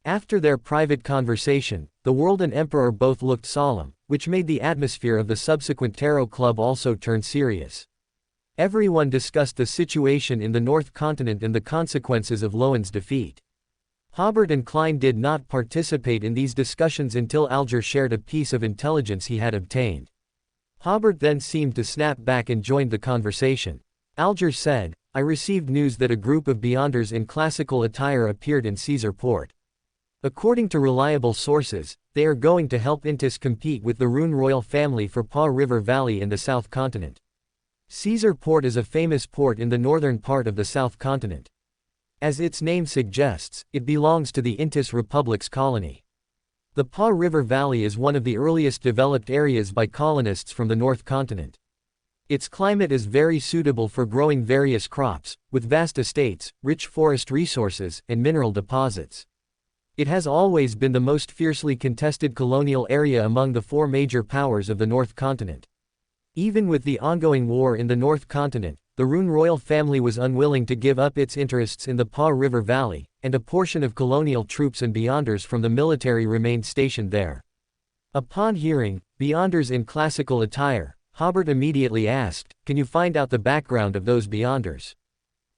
After their private conversation, the world and Emperor both looked solemn, which made the atmosphere of the subsequent Tarot Club also turn serious. Everyone discussed the situation in the North Continent and the consequences of Lowen's defeat. Hobert and Klein did not participate in these discussions until Alger shared a piece of intelligence he had obtained. Hobert then seemed to snap back and joined the conversation. Alger said, I received news that a group of Beyonders in classical attire appeared in Caesar Port. According to reliable sources, they are going to help Intis compete with the Rune royal family for Paw River Valley in the South Continent. Caesar Port is a famous port in the northern part of the South Continent. As its name suggests, it belongs to the Intis Republic's colony. The Paw River Valley is one of the earliest developed areas by colonists from the North Continent. Its climate is very suitable for growing various crops, with vast estates, rich forest resources, and mineral deposits. It has always been the most fiercely contested colonial area among the 4 major powers of the North Continent. Even with the ongoing war in the North Continent, the Rune royal family was unwilling to give up its interests in the Paw River Valley, and a portion of colonial troops and Beyonders from the military remained stationed there. Upon hearing, Beyonders in classical attire, Hobert immediately asked, can you find out the background of those Beyonders?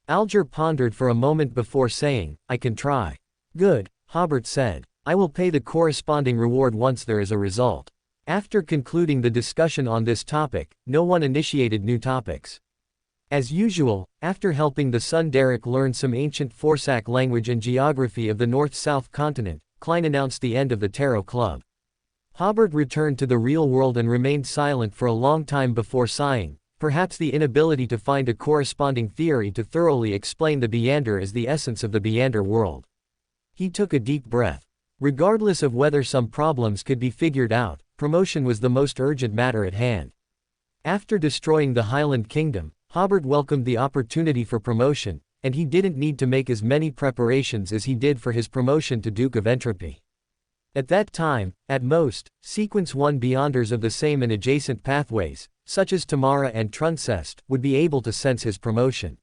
Alger pondered for a moment before saying, I can try. Good, Hobert said. I will pay the corresponding reward once there is a result. After concluding the discussion on this topic, no one initiated new topics. As usual, after helping the son Derek learn some ancient Forsac language and geography of the North-South continent, Klein announced the end of the Tarot Club. Hobert returned to the real world and remained silent for a long time before sighing. Perhaps the inability to find a corresponding theory to thoroughly explain the Beyonder is the essence of the Beyonder world. He took a deep breath. Regardless of whether some problems could be figured out, promotion was the most urgent matter at hand. After destroying the Highland Kingdom, Hobert welcomed the opportunity for promotion, and he didn't need to make as many preparations as he did for his promotion to Duke of Entropy. At that time, at most, Sequence 1 Beyonders of the same and adjacent pathways, such as Tamara and Truncest, would be able to sense his promotion.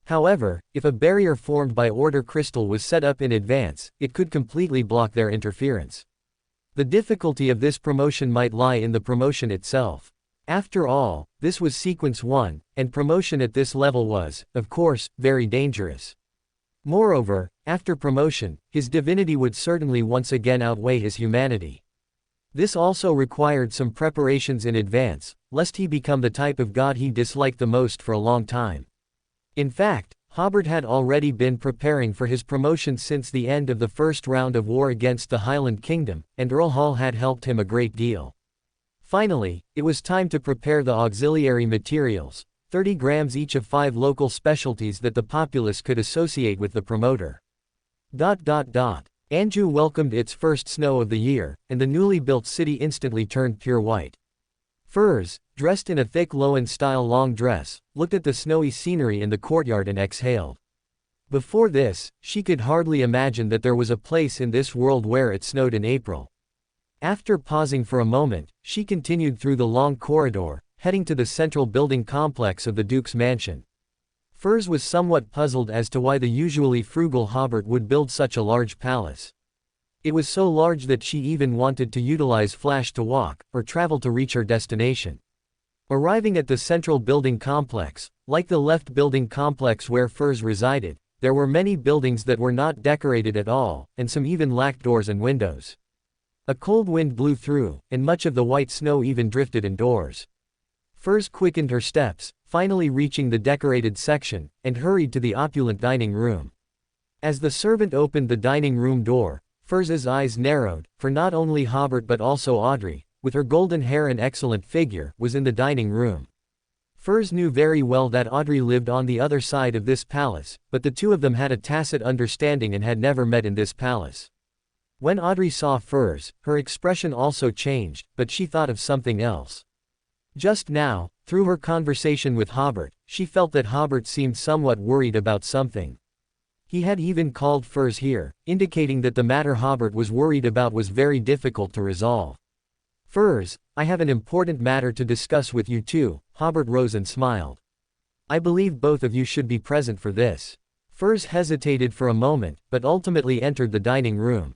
However, if a barrier formed by Order Crystal was set up in advance, it could completely block their interference. The difficulty of this promotion might lie in the promotion itself. After all, this was Sequence 1, and promotion at this level was, of course, very dangerous. Moreover, after promotion, his divinity would certainly once again outweigh his humanity. This also required some preparations in advance, lest he become the type of god he disliked the most for a long time. In fact, Hobert had already been preparing for his promotion since the end of the first round of war against the Highland Kingdom, and Earl Hall had helped him a great deal. Finally, it was time to prepare the auxiliary materials, 30 grams each of 5 local specialties that the populace could associate with the promoter. Anjou welcomed its first snow of the year, and the newly built city instantly turned pure white. Furs, dressed in a thick Lowen-style long dress, looked at the snowy scenery in the courtyard and exhaled. Before this, she could hardly imagine that there was a place in this world where it snowed in April. After pausing for a moment, she continued through the long corridor, heading to the central building complex of the Duke's mansion. Furs was somewhat puzzled as to why the usually frugal Hobert would build such a large palace. It was so large that she even wanted to utilize Flash to walk, or travel to reach her destination. Arriving at the central building complex, like the left building complex where Furs resided, there were many buildings that were not decorated at all, and some even lacked doors and windows. A cold wind blew through, and much of the white snow even drifted indoors. Furs quickened her steps, finally reaching the decorated section, and hurried to the opulent dining room. As the servant opened the dining room door, Furs's eyes narrowed, for not only Hobert but also Audrey, with her golden hair and excellent figure, was in the dining room. Furs knew very well that Audrey lived on the other side of this palace, but the two of them had a tacit understanding and had never met in this palace. When Audrey saw Furs, her expression also changed, but she thought of something else. Just now, through her conversation with Hobert, she felt that Hobert seemed somewhat worried about something. He had even called Furs here, indicating that the matter Hobert was worried about was very difficult to resolve. Furs, I have an important matter to discuss with you too. Hobert rose and smiled. I believe both of you should be present for this. Furs hesitated for a moment, but ultimately entered the dining room.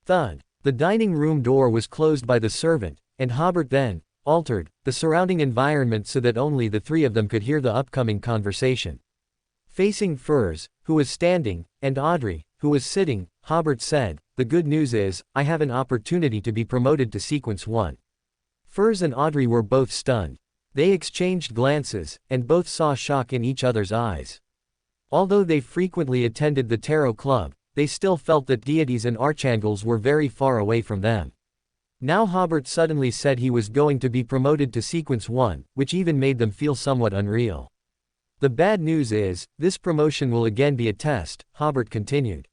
Thud. The dining room door was closed by the servant, and Hobert then altered the surrounding environment so that only the three of them could hear the upcoming conversation. Facing Furs, who was standing, and Audrey, who was sitting, Hobert said, "The good news is, I have an opportunity to be promoted to Sequence 1. Furs and Audrey were both stunned. They exchanged glances, and both saw shock in each other's eyes. Although they frequently attended the tarot club, they still felt that deities and archangels were very far away from them. Now Hobert suddenly said he was going to be promoted to Sequence 1, which even made them feel somewhat unreal. The bad news is, this promotion will again be a test, Hobert continued.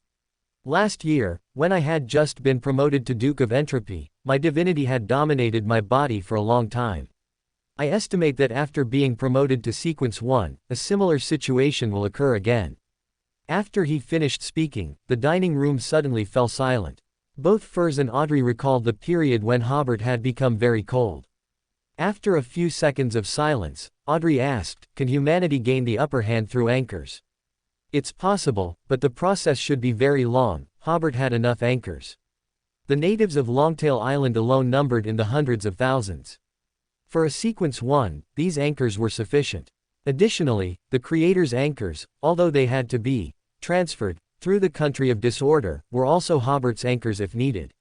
Last year, when I had just been promoted to Duke of Entropy, my divinity had dominated my body for a long time. I estimate that after being promoted to Sequence 1, a similar situation will occur again." After he finished speaking, the dining room suddenly fell silent. Both Furs and Audrey recalled the period when Hobert had become very cold. After a few seconds of silence, Audrey asked, "Can humanity gain the upper hand through anchors?" "It's possible, but the process should be very long." Hobert had enough anchors. The natives of Longtail Island alone numbered in the hundreds of thousands. For a Sequence 1, these anchors were sufficient. Additionally, the creator's anchors, although they had to be transferred through the country of disorder, were also Hobert's anchors if needed.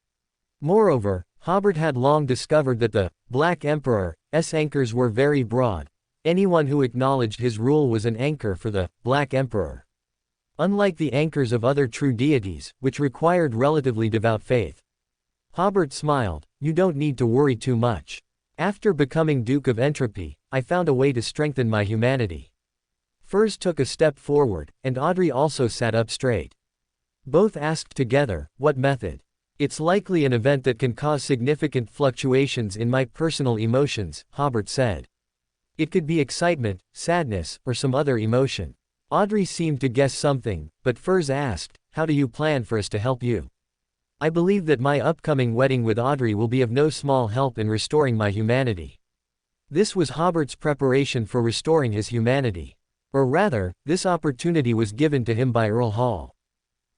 Moreover, Hobert had long discovered that the Black Emperor's anchors were very broad. Anyone who acknowledged his rule was an anchor for the Black Emperor. Unlike the anchors of other true deities, which required relatively devout faith. Hobert smiled, "You don't need to worry too much. After becoming Duke of Entropy, I found a way to strengthen my humanity." Furs took a step forward, and Audrey also sat up straight. Both asked together, "What method?" "It's likely an event that can cause significant fluctuations in my personal emotions," Hobert said. "It could be excitement, sadness, or some other emotion." Audrey seemed to guess something, but Furs asked, "How do you plan for us to help you?" "I believe that my upcoming wedding with Audrey will be of no small help in restoring my humanity." This was Hobert's preparation for restoring his humanity. Or rather, this opportunity was given to him by Earl Hall.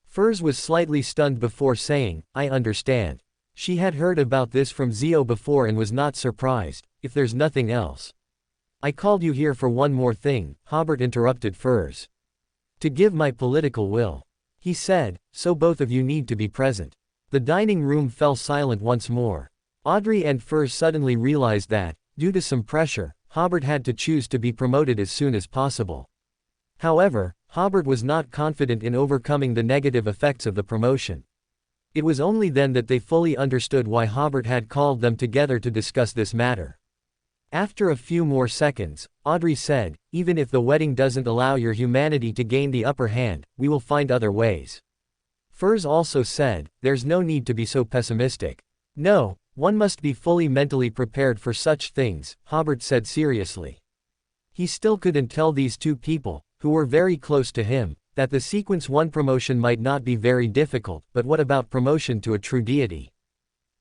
Furs was slightly stunned before saying, "I understand." She had heard about this from Zio before and was not surprised, if there's nothing else. "I called you here for one more thing," Hobert interrupted Furs. "To give my political will." He said, "So both of you need to be present." The dining room fell silent once more. Audrey and Furs suddenly realized that, due to some pressure, Hobert had to choose to be promoted as soon as possible. However, Hobert was not confident in overcoming the negative effects of the promotion. It was only then that they fully understood why Hobert had called them together to discuss this matter. After a few more seconds, Audrey said, "Even if the wedding doesn't allow your humanity to gain the upper hand, we will find other ways." Furs also said, "There's no need to be so pessimistic." "No, one must be fully mentally prepared for such things," Hobert said seriously. He still couldn't tell these two people, who were very close to him, that the Sequence 1 promotion might not be very difficult, but what about promotion to a true deity?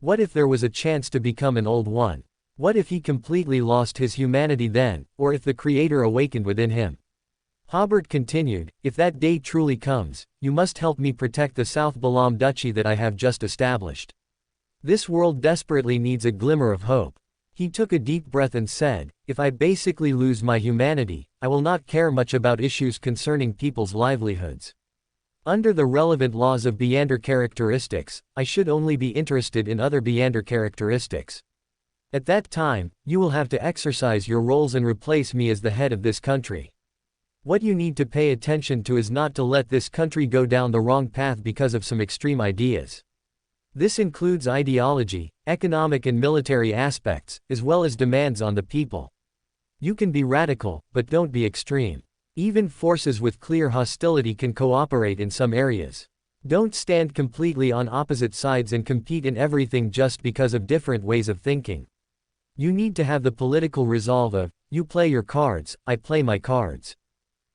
What if there was a chance to become an old one? What if he completely lost his humanity then, or if the Creator awakened within him? Hobert continued, if that day truly comes, you must help me protect the South LotM duchy that I have just established. This world desperately needs a glimmer of hope. He took a deep breath and said, if I basically lose my humanity, I will not care much about issues concerning people's livelihoods. Under the relevant laws of Beander characteristics, I should only be interested in other Beander characteristics. At that time, you will have to exercise your roles and replace me as the head of this country. What you need to pay attention to is not to let this country go down the wrong path because of some extreme ideas. This includes ideology, economic and military aspects, as well as demands on the people. You can be radical, but don't be extreme. Even forces with clear hostility can cooperate in some areas. Don't stand completely on opposite sides and compete in everything just because of different ways of thinking. You need to have the political resolve of, you play your cards, I play my cards.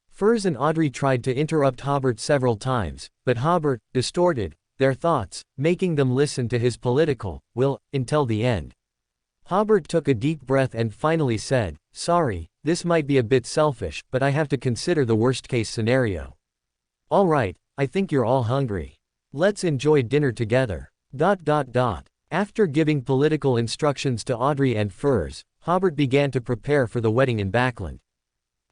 Furs and Audrey tried to interrupt Hobert several times, but Hobert distorted their thoughts, making them listen to his political will until the end. Hobert took a deep breath and finally said, sorry, this might be a bit selfish, but I have to consider the worst-case scenario. All right, I think you're all hungry. Let's enjoy dinner together. After giving political instructions to Audrey and Furs, Hobert began to prepare for the wedding in Backland.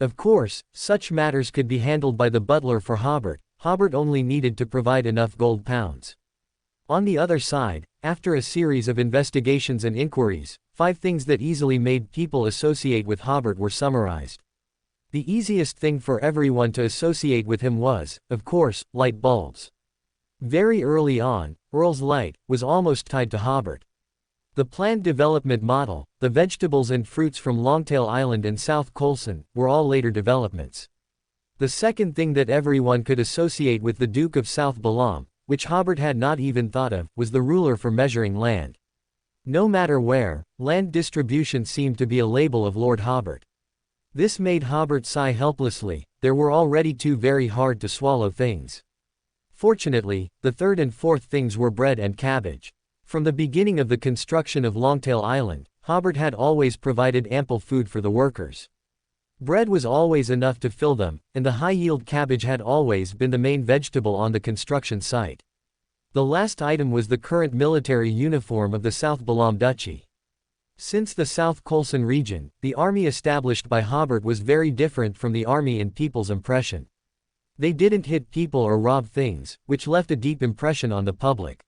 Of course, such matters could be handled by the butler for Hobert. Hobert only needed to provide enough gold pounds. On the other side, after a series of investigations and inquiries, 5 things that easily made people associate with Hobert were summarized. The easiest thing for everyone to associate with him was, of course, light bulbs. Very early on, Earl's Light was almost tied to Hobert. The plant development model, the vegetables and fruits from Longtail Island and South Colson, were all later developments. The second thing that everyone could associate with the Duke of South LotM, which Hobert had not even thought of, was the ruler for measuring land. No matter where, land distribution seemed to be a label of Lord Hobert. This made Hobert sigh helplessly. There were already 2 very hard to swallow things. Fortunately, the third and fourth things were bread and cabbage. From the beginning of the construction of Longtail Island, Hobert had always provided ample food for the workers. Bread was always enough to fill them, and the high-yield cabbage had always been the main vegetable on the construction site. The last item was the current military uniform of the South LotM Duchy. Since the South Colson region, the army established by Hobert was very different from the army in people's impression. They didn't hit people or rob things, which left a deep impression on the public.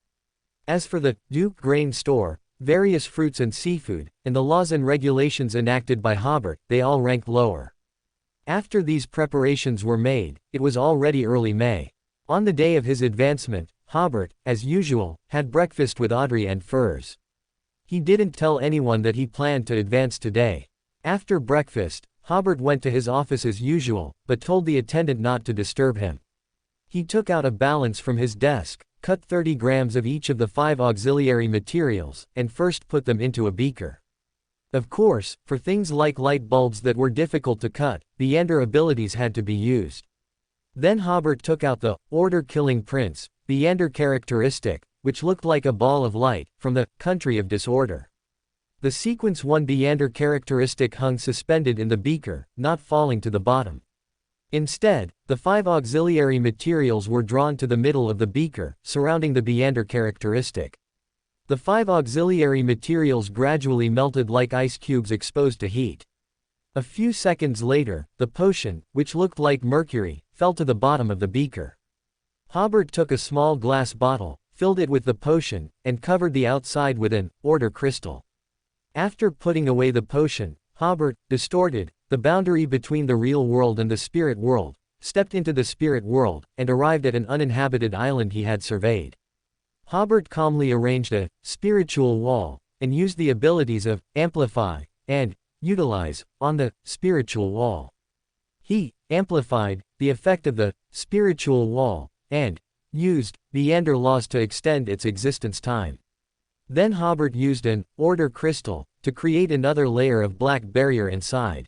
As for the Duke Grain Store, various fruits and seafood, and the laws and regulations enacted by Hobert, they all ranked lower. After these preparations were made, it was already early May. On the day of his advancement, Hobert, as usual, had breakfast with Audrey and Furs. He didn't tell anyone that he planned to advance today. After breakfast, Hobert went to his office as usual, but told the attendant not to disturb him. He took out a balance from his desk, cut 30 grams of each of the 5 auxiliary materials, and first put them into a beaker. Of course, for things like light bulbs that were difficult to cut, Beander abilities had to be used. Then Hobert took out the order-killing prince, Beander characteristic, which looked like a ball of light, from the country of disorder. The sequence 1 Beander characteristic hung suspended in the beaker, not falling to the bottom. Instead, the 5 auxiliary materials were drawn to the middle of the beaker, surrounding the Beander characteristic. The 5 auxiliary materials gradually melted like ice cubes exposed to heat. A few seconds later, the potion, which looked like mercury, fell to the bottom of the beaker. Hobert took a small glass bottle, filled it with the potion, and covered the outside with an order crystal. After putting away the potion, Hobert distorted the boundary between the real world and the spirit world, stepped into the spirit world, and arrived at an uninhabited island he had surveyed. Hobert calmly arranged a spiritual wall, and used the abilities of amplify and utilize on the spiritual wall. He amplified the effect of the spiritual wall, and used Beander laws to extend its existence time. Then Hobert used an order crystal to create another layer of black barrier inside.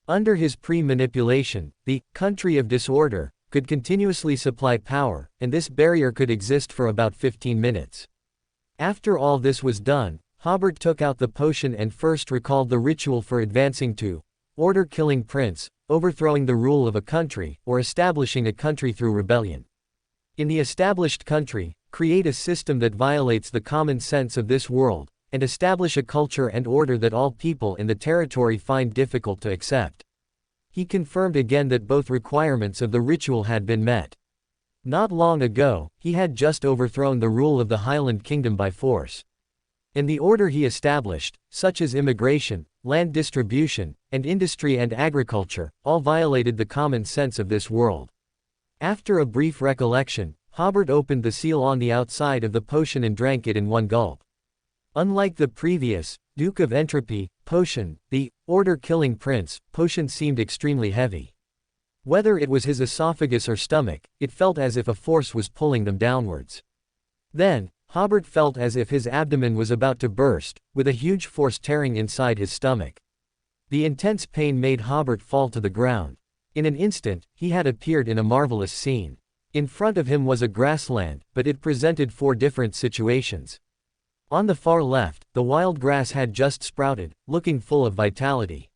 Under his pre-manipulation, the country of disorder could continuously supply power, and this barrier could exist for about 15 minutes. After all this was done, Hobert took out the potion and first recalled the ritual for advancing to order-killing prince, overthrowing the rule of a country, or establishing a country through rebellion. In the established country, create a system that violates the common sense of this world, and establish a culture and order that all people in the territory find difficult to accept. He confirmed again that both requirements of the ritual had been met. Not long ago, he had just overthrown the rule of the Highland Kingdom by force. And the order he established, such as immigration, land distribution, and industry and agriculture, all violated the common sense of this world. After a brief recollection, Hobert opened the seal on the outside of the potion and drank it in one gulp. Unlike the previous, Duke of Entropy, potion, the order-killing prince, potion seemed extremely heavy. Whether it was his esophagus or stomach, it felt as if a force was pulling them downwards. Then, Hobert felt as if his abdomen was about to burst, with a huge force tearing inside his stomach. The intense pain made Hobert fall to the ground. In an instant, he had appeared in a marvelous scene. In front of him was a grassland, but it presented 4 different situations. On the far left, the wild grass had just sprouted, looking full of vitality.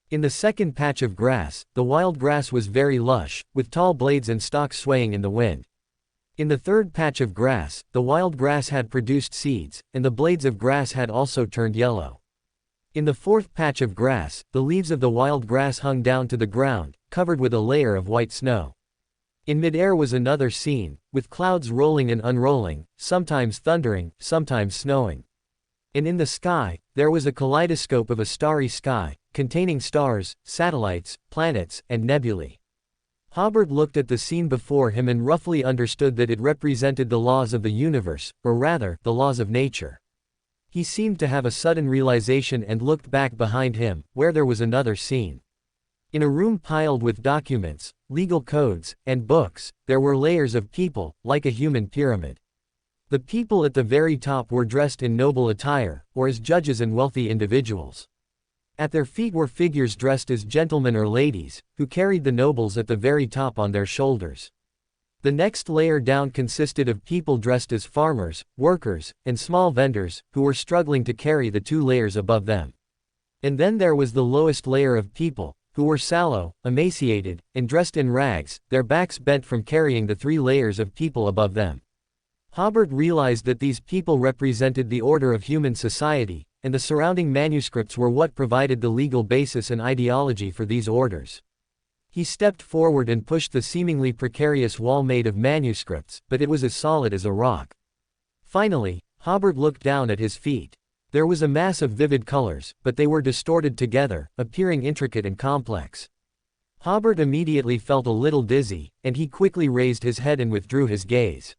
In the second patch of grass, the wild grass was very lush, with tall blades and stalks swaying in the wind. In the third patch of grass, the wild grass had produced seeds, and the blades of grass had also turned yellow. In the fourth patch of grass, the leaves of the wild grass hung down to the ground, covered with a layer of white snow. In midair was another scene, with clouds rolling and unrolling, sometimes thundering, sometimes snowing. And in the sky, there was a kaleidoscope of a starry sky, containing stars, satellites, planets, and nebulae. Hobert looked at the scene before him and roughly understood that it represented the laws of the universe, or rather, the laws of nature. He seemed to have a sudden realization and looked back behind him, where there was another scene. In a room piled with documents, legal codes, and books, there were layers of people, like a human pyramid. The people at the very top were dressed in noble attire, or as judges and wealthy individuals. At their feet were figures dressed as gentlemen or ladies, who carried the nobles at the very top on their shoulders. The next layer down consisted of people dressed as farmers, workers, and small vendors, who were struggling to carry the 2 layers above them. And then there was the lowest layer of people, who were sallow, emaciated, and dressed in rags, their backs bent from carrying the 3 layers of people above them. Hobert realized that these people represented the order of human society, and the surrounding manuscripts were what provided the legal basis and ideology for these orders. He stepped forward and pushed the seemingly precarious wall made of manuscripts, but it was as solid as a rock. Finally, Hobert looked down at his feet. There was a mass of vivid colors, but they were distorted together, appearing intricate and complex. Hobert immediately felt a little dizzy, and he quickly raised his head and withdrew his gaze.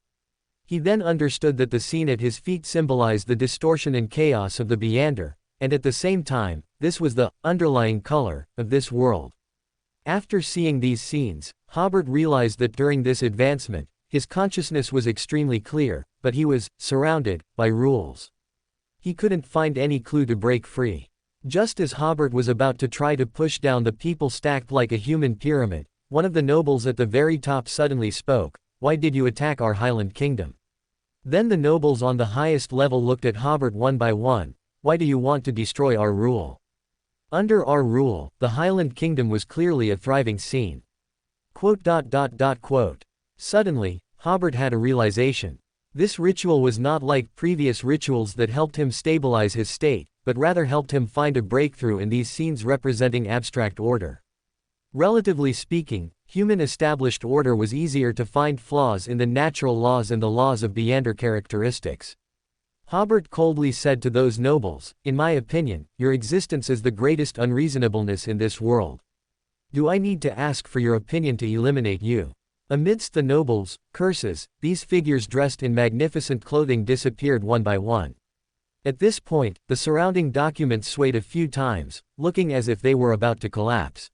He then understood that the scene at his feet symbolized the distortion and chaos of the Beyonder, and at the same time, this was the underlying color of this world. After seeing these scenes, Hobert realized that during this advancement, his consciousness was extremely clear, but he was surrounded by rules. He couldn't find any clue to break free. Just as Hobert was about to try to push down the people stacked like a human pyramid, one of the nobles at the very top suddenly spoke. "Why did you attack our Highland Kingdom?" Then the nobles on the highest level looked at Hobert one by one. "Why do you want to destroy our rule?" Under our rule, the Highland Kingdom was clearly a thriving scene. Suddenly, Hobert had a realization. This ritual was not like previous rituals that helped him stabilize his state, but rather helped him find a breakthrough in these scenes representing abstract order. Relatively speaking, human established order was easier to find flaws in the natural laws and the laws of Beyonder characteristics. Hobert coldly said to those nobles, "In my opinion, your existence is the greatest unreasonableness in this world. Do I need to ask for your opinion to eliminate you?" Amidst the nobles' curses, these figures dressed in magnificent clothing disappeared one by one. At this point, the surrounding documents swayed a few times, looking as if they were about to collapse.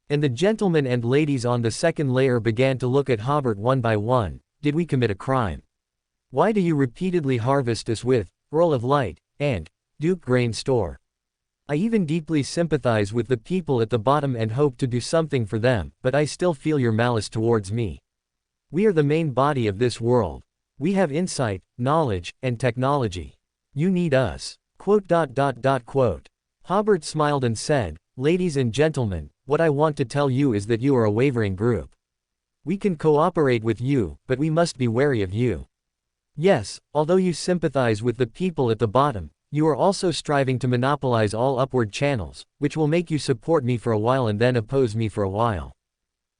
And the gentlemen and ladies on the second layer began to look at Hobert one by one. "Did we commit a crime? Why do you repeatedly harvest us with Earl of Light and Duke Grain Store? I even deeply sympathize with the people at the bottom and hope to do something for them, but I still feel your malice towards me. We are the main body of this world. We have insight, knowledge, and technology. You need us." Hobert smiled and said, ladies and gentlemen, what I want to tell you is that you are a wavering group. We can cooperate with you, but we must be wary of you. Yes, although you sympathize with the people at the bottom, you are also striving to monopolize all upward channels, which will make you support me for a while and then oppose me for a while.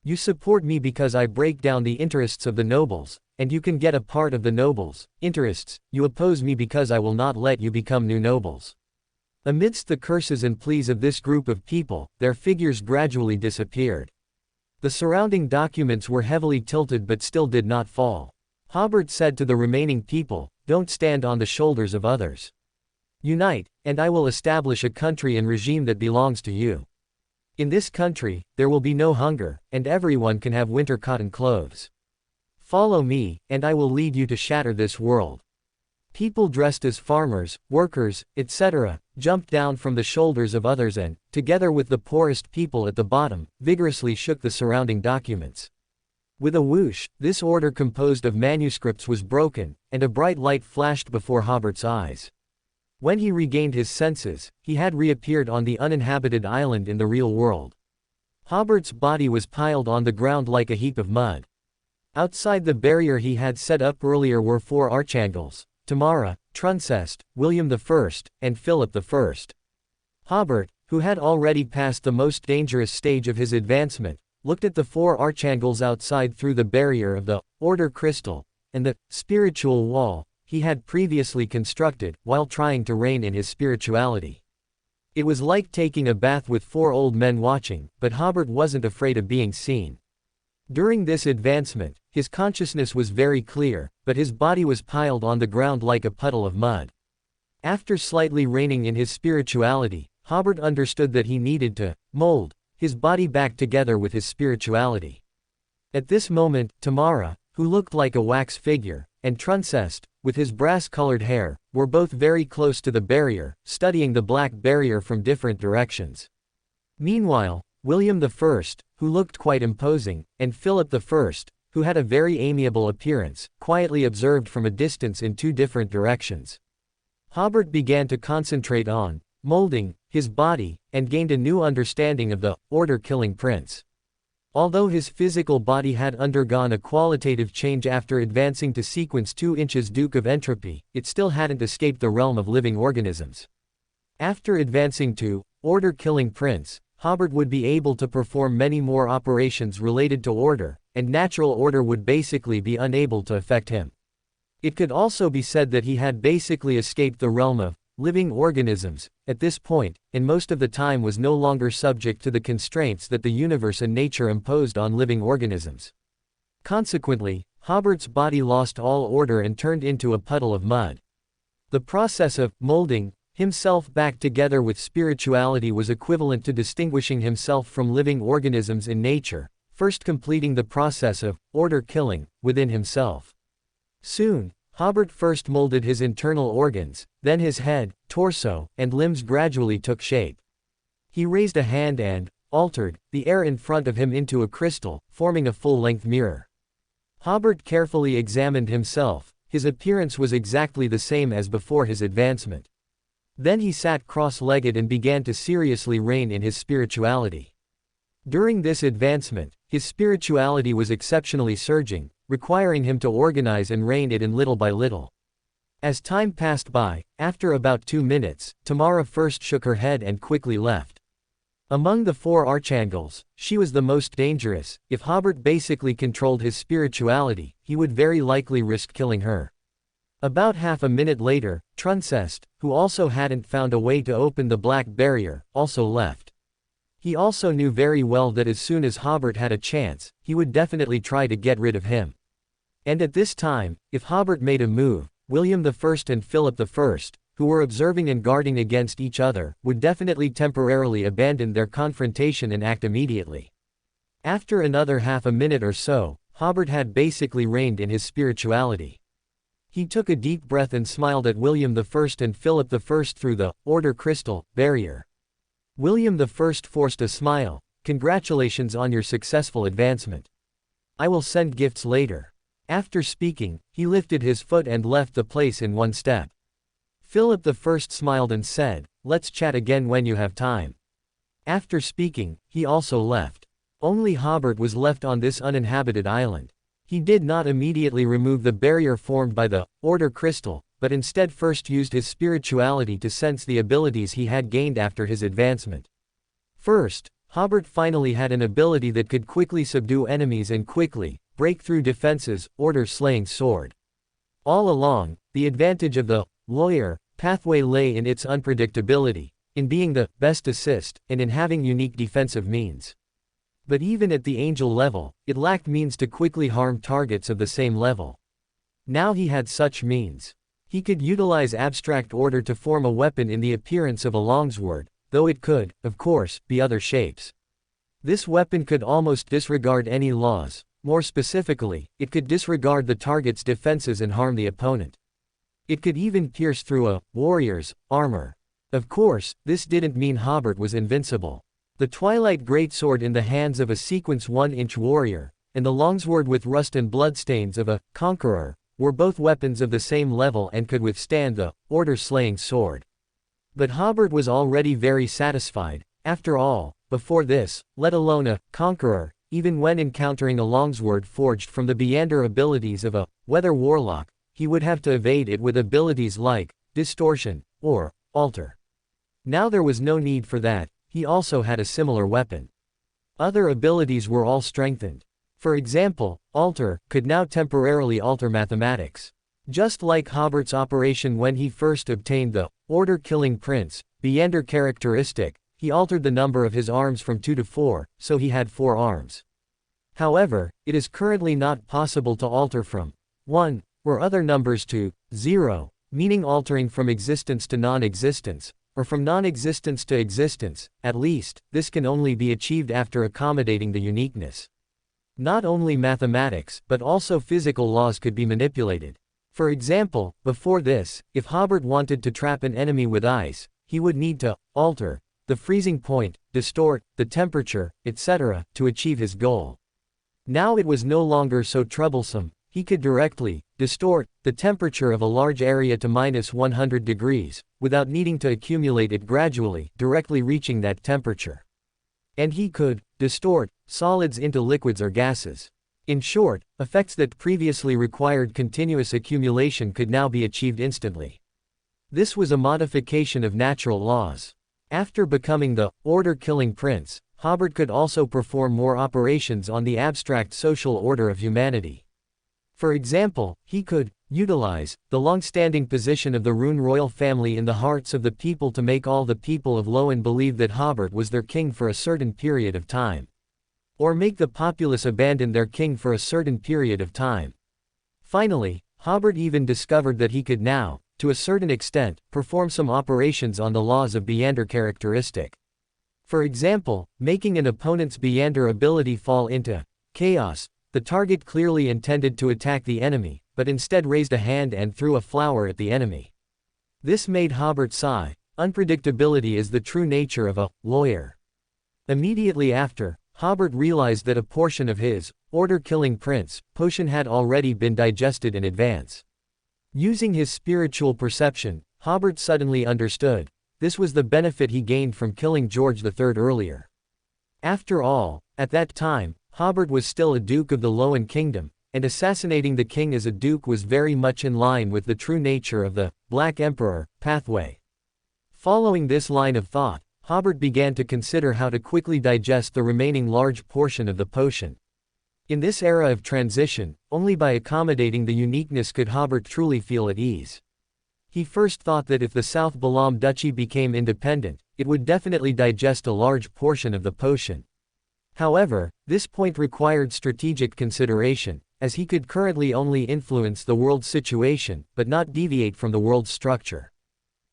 You support me because I break down the interests of the nobles, and you can get a part of the nobles' interests. You oppose me because I will not let you become new nobles. Amidst the curses and pleas of this group of people, their figures gradually disappeared. The surrounding documents were heavily tilted but still did not fall. Hobert said to the remaining people, "Don't stand on the shoulders of others. Unite, and I will establish a country and regime that belongs to you. In this country, there will be no hunger, and everyone can have winter cotton clothes. Follow me, and I will lead you to shatter this world." People dressed as farmers, workers, etc., jumped down from the shoulders of others and, together with the poorest people at the bottom, vigorously shook the surrounding documents. With a whoosh, this order composed of manuscripts was broken, and a bright light flashed before Hobert's eyes. When he regained his senses, he had reappeared on the uninhabited island in the real world. Hobert's body was piled on the ground like a heap of mud. Outside the barrier he had set up earlier were 4 archangels: Tamara, Truncest, William I, and Philip I. Hobert, who had already passed the most dangerous stage of his advancement, looked at the 4 archangels outside through the barrier of the Order Crystal, and the spiritual wall he had previously constructed, while trying to rein in his spirituality. It was like taking a bath with 4 old men watching, but Hobert wasn't afraid of being seen. During this advancement, his consciousness was very clear, but his body was piled on the ground like a puddle of mud. After slightly reining in his spirituality, Hobert understood that he needed to mold his body back together with his spirituality. At this moment, Tamara, who looked like a wax figure, and Truncest, with his brass-colored hair, were both very close to the barrier, studying the black barrier from different directions. Meanwhile, William I, who looked quite imposing, and Philip I, who had a very amiable appearance, quietly observed from a distance in 2 different directions. Hobert began to concentrate on molding his body, and gained a new understanding of the order-killing prince. Although his physical body had undergone a qualitative change after advancing to sequence 2 inches Duke of Entropy, it still hadn't escaped the realm of living organisms. After advancing to order-killing prince, Hobert would be able to perform many more operations related to order, and natural order would basically be unable to affect him. It could also be said that he had basically escaped the realm of living organisms, at this point, and most of the time was no longer subject to the constraints that the universe and nature imposed on living organisms. Consequently, Hobert's body lost all order and turned into a puddle of mud. The process of molding himself back together with spirituality was equivalent to distinguishing himself from living organisms in nature, first completing the process of order killing within himself. Soon, Hobert first molded his internal organs, then his head, torso, and limbs gradually took shape. He raised a hand and altered the air in front of him into a crystal, forming a full-length mirror. Hobert carefully examined himself. His appearance was exactly the same as before his advancement. Then he sat cross-legged and began to seriously rein in his spirituality. During this advancement, his spirituality was exceptionally surging, requiring him to organize and rein it in little by little. As time passed by, after about 2 minutes, Tamara first shook her head and quickly left. Among the 4 archangels, she was the most dangerous. If Hobert basically controlled his spirituality, he would very likely risk killing her. About half a minute later, Truncest, who also hadn't found a way to open the black barrier, also left. He also knew very well that as soon as Hobert had a chance, he would definitely try to get rid of him. And at this time, if Hobert made a move, William I and Philip I, who were observing and guarding against each other, would definitely temporarily abandon their confrontation and act immediately. After another half a minute or so, Hobert had basically reined in his spirituality. He took a deep breath and smiled at William I and Philip I through the order crystal barrier. William I forced a smile. "Congratulations on your successful advancement. I will send gifts later." After speaking, he lifted his foot and left the place in 1 step. Philip I smiled and said, "Let's chat again when you have time." After speaking, he also left. Only Hobert was left on this uninhabited island. He did not immediately remove the barrier formed by the Order Crystal, but instead first used his spirituality to sense the abilities he had gained after his advancement. First, Hobert finally had an ability that could quickly subdue enemies and quickly break through defenses, Order-slaying sword. All along, the advantage of the lawyer pathway lay in its unpredictability, in being the best assist, and in having unique defensive means. But even at the angel level, it lacked means to quickly harm targets of the same level. Now he had such means. He could utilize abstract order to form a weapon in the appearance of a longsword, though it could, of course, be other shapes. This weapon could almost disregard any laws. More specifically, it could disregard the target's defenses and harm the opponent. It could even pierce through a warrior's armor. Of course, this didn't mean Hobert was invincible. The Twilight Greatsword in the hands of a sequence 1-inch warrior, and the longsword with rust and bloodstains of a conqueror, were both weapons of the same level and could withstand the Order-slaying sword. But Hobert was already very satisfied. After all, before this, let alone a conqueror, even when encountering a longsword forged from the Beander abilities of a weather warlock, he would have to evade it with abilities like distortion or alter. Now there was no need for that. He also had a similar weapon. Other abilities were all strengthened. For example, alter could now temporarily alter mathematics. Just like Hobert's operation when he first obtained the Order-killing Prince Beander characteristic, he altered the number of his arms from 2 to 4, so he had 4 arms. However, it is currently not possible to alter from 1 or other numbers to 0, meaning altering from existence to non-existence, or from non-existence to existence. At least, this can only be achieved after accommodating the uniqueness. Not only mathematics, but also physical laws could be manipulated. For example, before this, if Hobert wanted to trap an enemy with ice, he would need to alter the freezing point, distort the temperature, etc., to achieve his goal. Now it was no longer so troublesome. He could directly distort the temperature of a large area to -100 degrees, without needing to accumulate it gradually, directly reaching that temperature. And he could distort solids into liquids or gases. In short, effects that previously required continuous accumulation could now be achieved instantly. This was a modification of natural laws. After becoming the Order-killing Prince, Hobert could also perform more operations on the abstract social order of humanity. For example, he could utilize the long-standing position of the Rune royal family in the hearts of the people to make all the people of LotM believe that Hobert was their king for a certain period of time. Or make the populace abandon their king for a certain period of time. Finally, Hobert even discovered that he could now, to a certain extent, perform some operations on the laws of Beander characteristic. For example, making an opponent's Beander ability fall into chaos. The target clearly intended to attack the enemy, but instead raised a hand and threw a flower at the enemy. This made Hobert sigh. Unpredictability is the true nature of a lawyer. Immediately after, Hobert realized that a portion of his Order-killing Prince potion had already been digested in advance. Using his spiritual perception, Hobert suddenly understood. This was the benefit he gained from killing George III earlier. After all, at that time, Hobert was still a duke of the LotM kingdom, and assassinating the king as a duke was very much in line with the true nature of the Black Emperor pathway. Following this line of thought, Hobert began to consider how to quickly digest the remaining large portion of the potion. In this era of transition, only by accommodating the uniqueness could Hobert truly feel at ease. He first thought that if the South Balam Duchy became independent, it would definitely digest a large portion of the potion. However, this point required strategic consideration, as he could currently only influence the world's situation, but not deviate from the world's structure.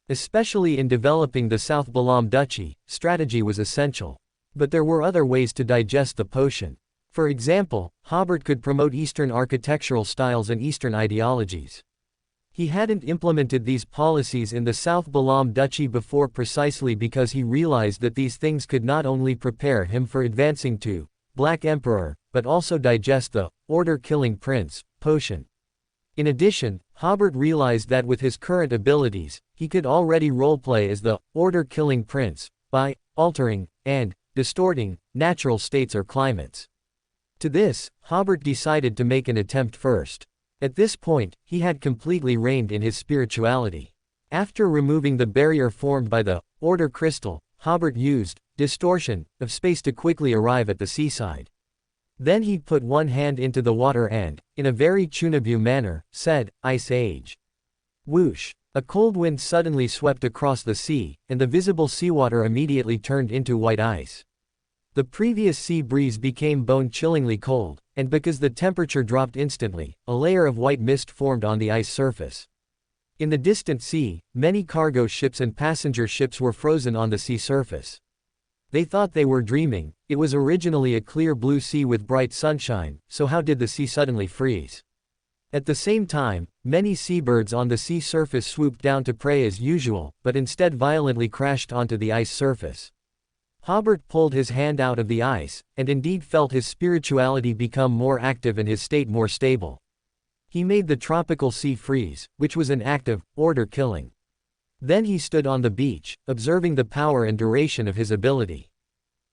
Especially in developing the South Balam Duchy, strategy was essential. But there were other ways to digest the potion. For example, Hobert could promote Eastern architectural styles and Eastern ideologies. He hadn't implemented these policies in the South Balam Duchy before precisely because he realized that these things could not only prepare him for advancing to Black Emperor, but also digest the Order-killing Prince potion. In addition, Hobert realized that with his current abilities, he could already roleplay as the Order-killing Prince by altering, and distorting natural states or climates. To this, Hobert decided to make an attempt first. At this point, he had completely reigned in his spirituality. After removing the barrier formed by the order crystal, Hobert used distortion of space to quickly arrive at the seaside. Then he put one hand into the water and, in a very Chunabu manner, said, "Ice Age." Whoosh! A cold wind suddenly swept across the sea, and the visible seawater immediately turned into white ice. The previous sea breeze became bone-chillingly cold, and because the temperature dropped instantly, a layer of white mist formed on the ice surface. In the distant sea, many cargo ships and passenger ships were frozen on the sea surface. They thought they were dreaming. It was originally a clear blue sea with bright sunshine, so how did the sea suddenly freeze? At the same time, many seabirds on the sea surface swooped down to prey as usual, but instead violently crashed onto the ice surface. Hobert pulled his hand out of the ice, and indeed felt his spirituality become more active and his state more stable. He made the tropical sea freeze, which was an act of order killing. Then he stood on the beach, observing the power and duration of his ability.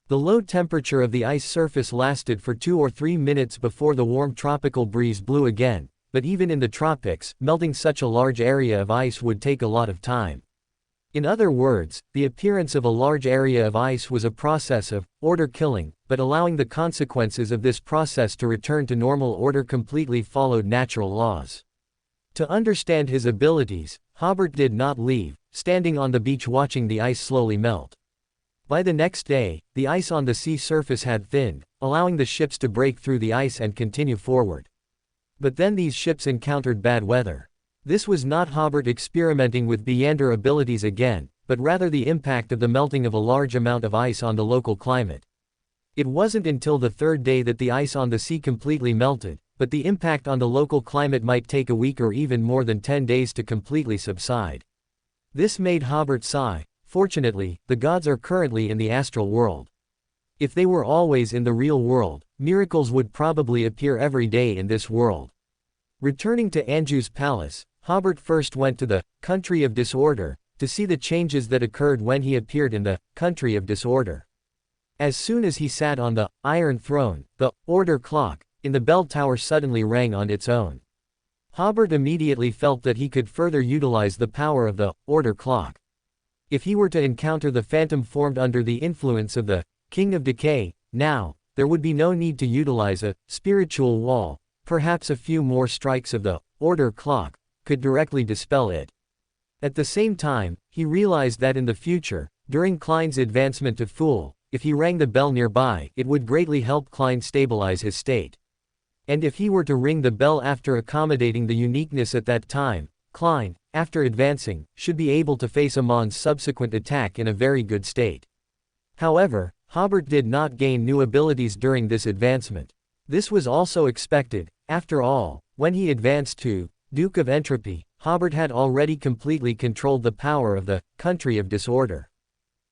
The low temperature of the ice surface lasted for 2 or 3 minutes before the warm tropical breeze blew again, but even in the tropics, melting such a large area of ice would take a lot of time. In other words, the appearance of a large area of ice was a process of order killing, but allowing the consequences of this process to return to normal order completely followed natural laws. To understand his abilities, Hobert did not leave, standing on the beach watching the ice slowly melt. By the next day, the ice on the sea surface had thinned, allowing the ships to break through the ice and continue forward. But then these ships encountered bad weather. This was not Hobert experimenting with Beyonder abilities again, but rather the impact of the melting of a large amount of ice on the local climate. It wasn't until the third day that the ice on the sea completely melted, but the impact on the local climate might take a week or even more than 10 days to completely subside. This made Hobert sigh. Fortunately, the gods are currently in the astral world. If they were always in the real world, miracles would probably appear every day in this world. Returning to Anjou's palace, Hobert first went to the country of disorder, to see the changes that occurred when he appeared in the country of disorder. As soon as he sat on the iron throne, the order clock in the bell tower suddenly rang on its own. Hobert immediately felt that he could further utilize the power of the order clock. If he were to encounter the phantom formed under the influence of the King of Decay, now, there would be no need to utilize a spiritual wall. Perhaps a few more strikes of the order clock could directly dispel it. At the same time, he realized that in the future, during Klein's advancement to Fool, if he rang the bell nearby, it would greatly help Klein stabilize his state. And if he were to ring the bell after accommodating the uniqueness at that time, Klein, after advancing, should be able to face Amon's subsequent attack in a very good state. However, Hobert did not gain new abilities during this advancement. This was also expected. After all, when he advanced to Duke of Entropy, Hobert had already completely controlled the power of the country of disorder.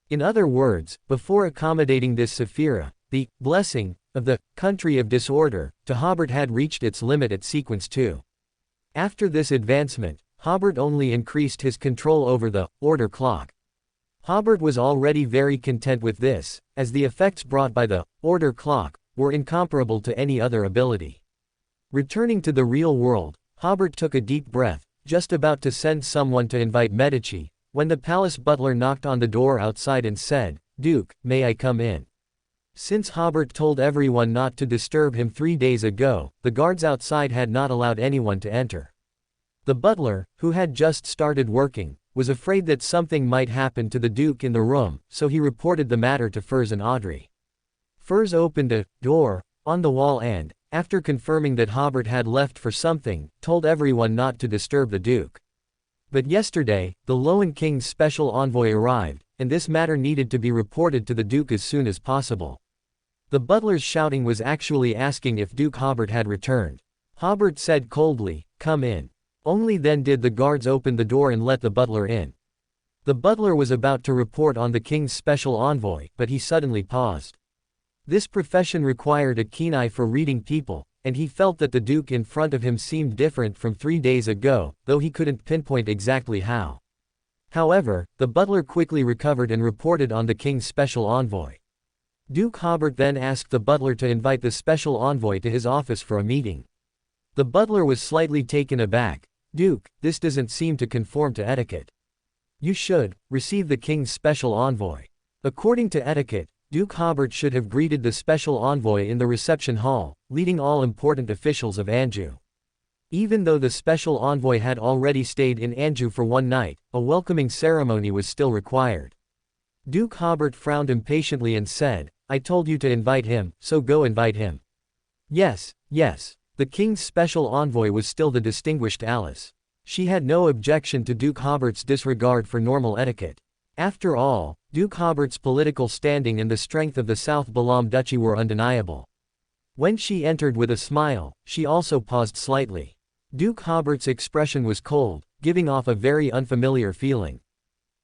In other words, before accommodating this Sephira, the blessing of the country of disorder to Hobert had reached its limit at sequence 2. After this advancement, Hobert only increased his control over the order clock. Hobert was already very content with this, as the effects brought by the order clock were incomparable to any other ability. Returning to the real world, Hobert took a deep breath, just about to send someone to invite Medici, when the palace butler knocked on the door outside and said, "Duke, may I come in?" Since Hobert told everyone not to disturb him 3 days ago, the guards outside had not allowed anyone to enter. The butler, who had just started working, was afraid that something might happen to the Duke in the room, so he reported the matter to Furs and Audrey. Furs opened a door on the wall and, after confirming that Hobert had left for something, told everyone not to disturb the Duke. But yesterday, the Loan King's special envoy arrived, and this matter needed to be reported to the Duke as soon as possible. The butler's shouting was actually asking if Duke Hobert had returned. Hobert said coldly, "Come in." Only then did the guards open the door and let the butler in. The butler was about to report on the king's special envoy, but he suddenly paused. This profession required a keen eye for reading people, and he felt that the Duke in front of him seemed different from 3 days ago, though he couldn't pinpoint exactly how. However, the butler quickly recovered and reported on the king's special envoy. Duke Hobert then asked the butler to invite the special envoy to his office for a meeting. The butler was slightly taken aback. "Duke, this doesn't seem to conform to etiquette. You should receive the king's special envoy." According to etiquette, Duke Hobert should have greeted the special envoy in the reception hall, leading all important officials of Anjou. Even though the special envoy had already stayed in Anjou for one night, a welcoming ceremony was still required. Duke Hobert frowned impatiently and said, "I told you to invite him, so go invite him." Yes. The king's special envoy was still the distinguished Alice. She had no objection to Duke Hobert's disregard for normal etiquette. After all, Duke Hobert's political standing and the strength of the South Balam Duchy were undeniable. When she entered with a smile, she also paused slightly. Duke Hobert's expression was cold, giving off a very unfamiliar feeling.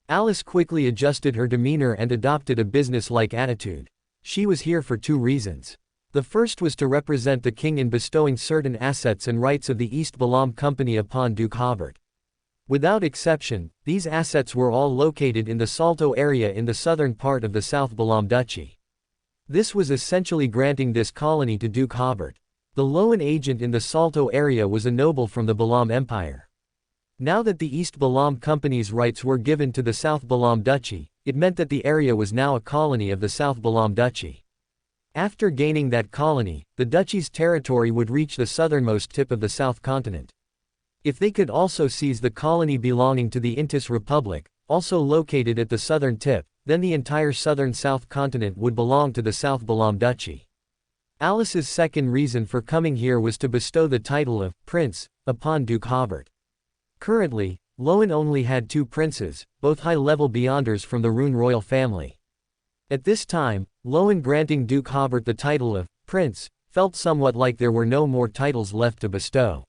Alice quickly adjusted her demeanor and adopted a business-like attitude. She was here for two reasons. The first was to represent the king in bestowing certain assets and rights of the East Balam Company upon Duke Hobert. Without exception, these assets were all located in the Salto area in the southern part of the South Balam Duchy. This was essentially granting this colony to Duke Hobert. The Loan agent in the Salto area was a noble from the Balam Empire. Now that the East Balam Company's rights were given to the South Balam Duchy, it meant that the area was now a colony of the South Balam Duchy. After gaining that colony, the duchy's territory would reach the southernmost tip of the South Continent. If they could also seize the colony belonging to the Intis Republic, also located at the southern tip, then the entire southern South Continent would belong to the South Balam Duchy. Alice's second reason for coming here was to bestow the title of Prince upon Duke Hobert. Currently, Loan only had two princes, both high-level beyonders from the Rune royal family. At this time, Loan granting Duke Hobert the title of Prince felt somewhat like there were no more titles left to bestow.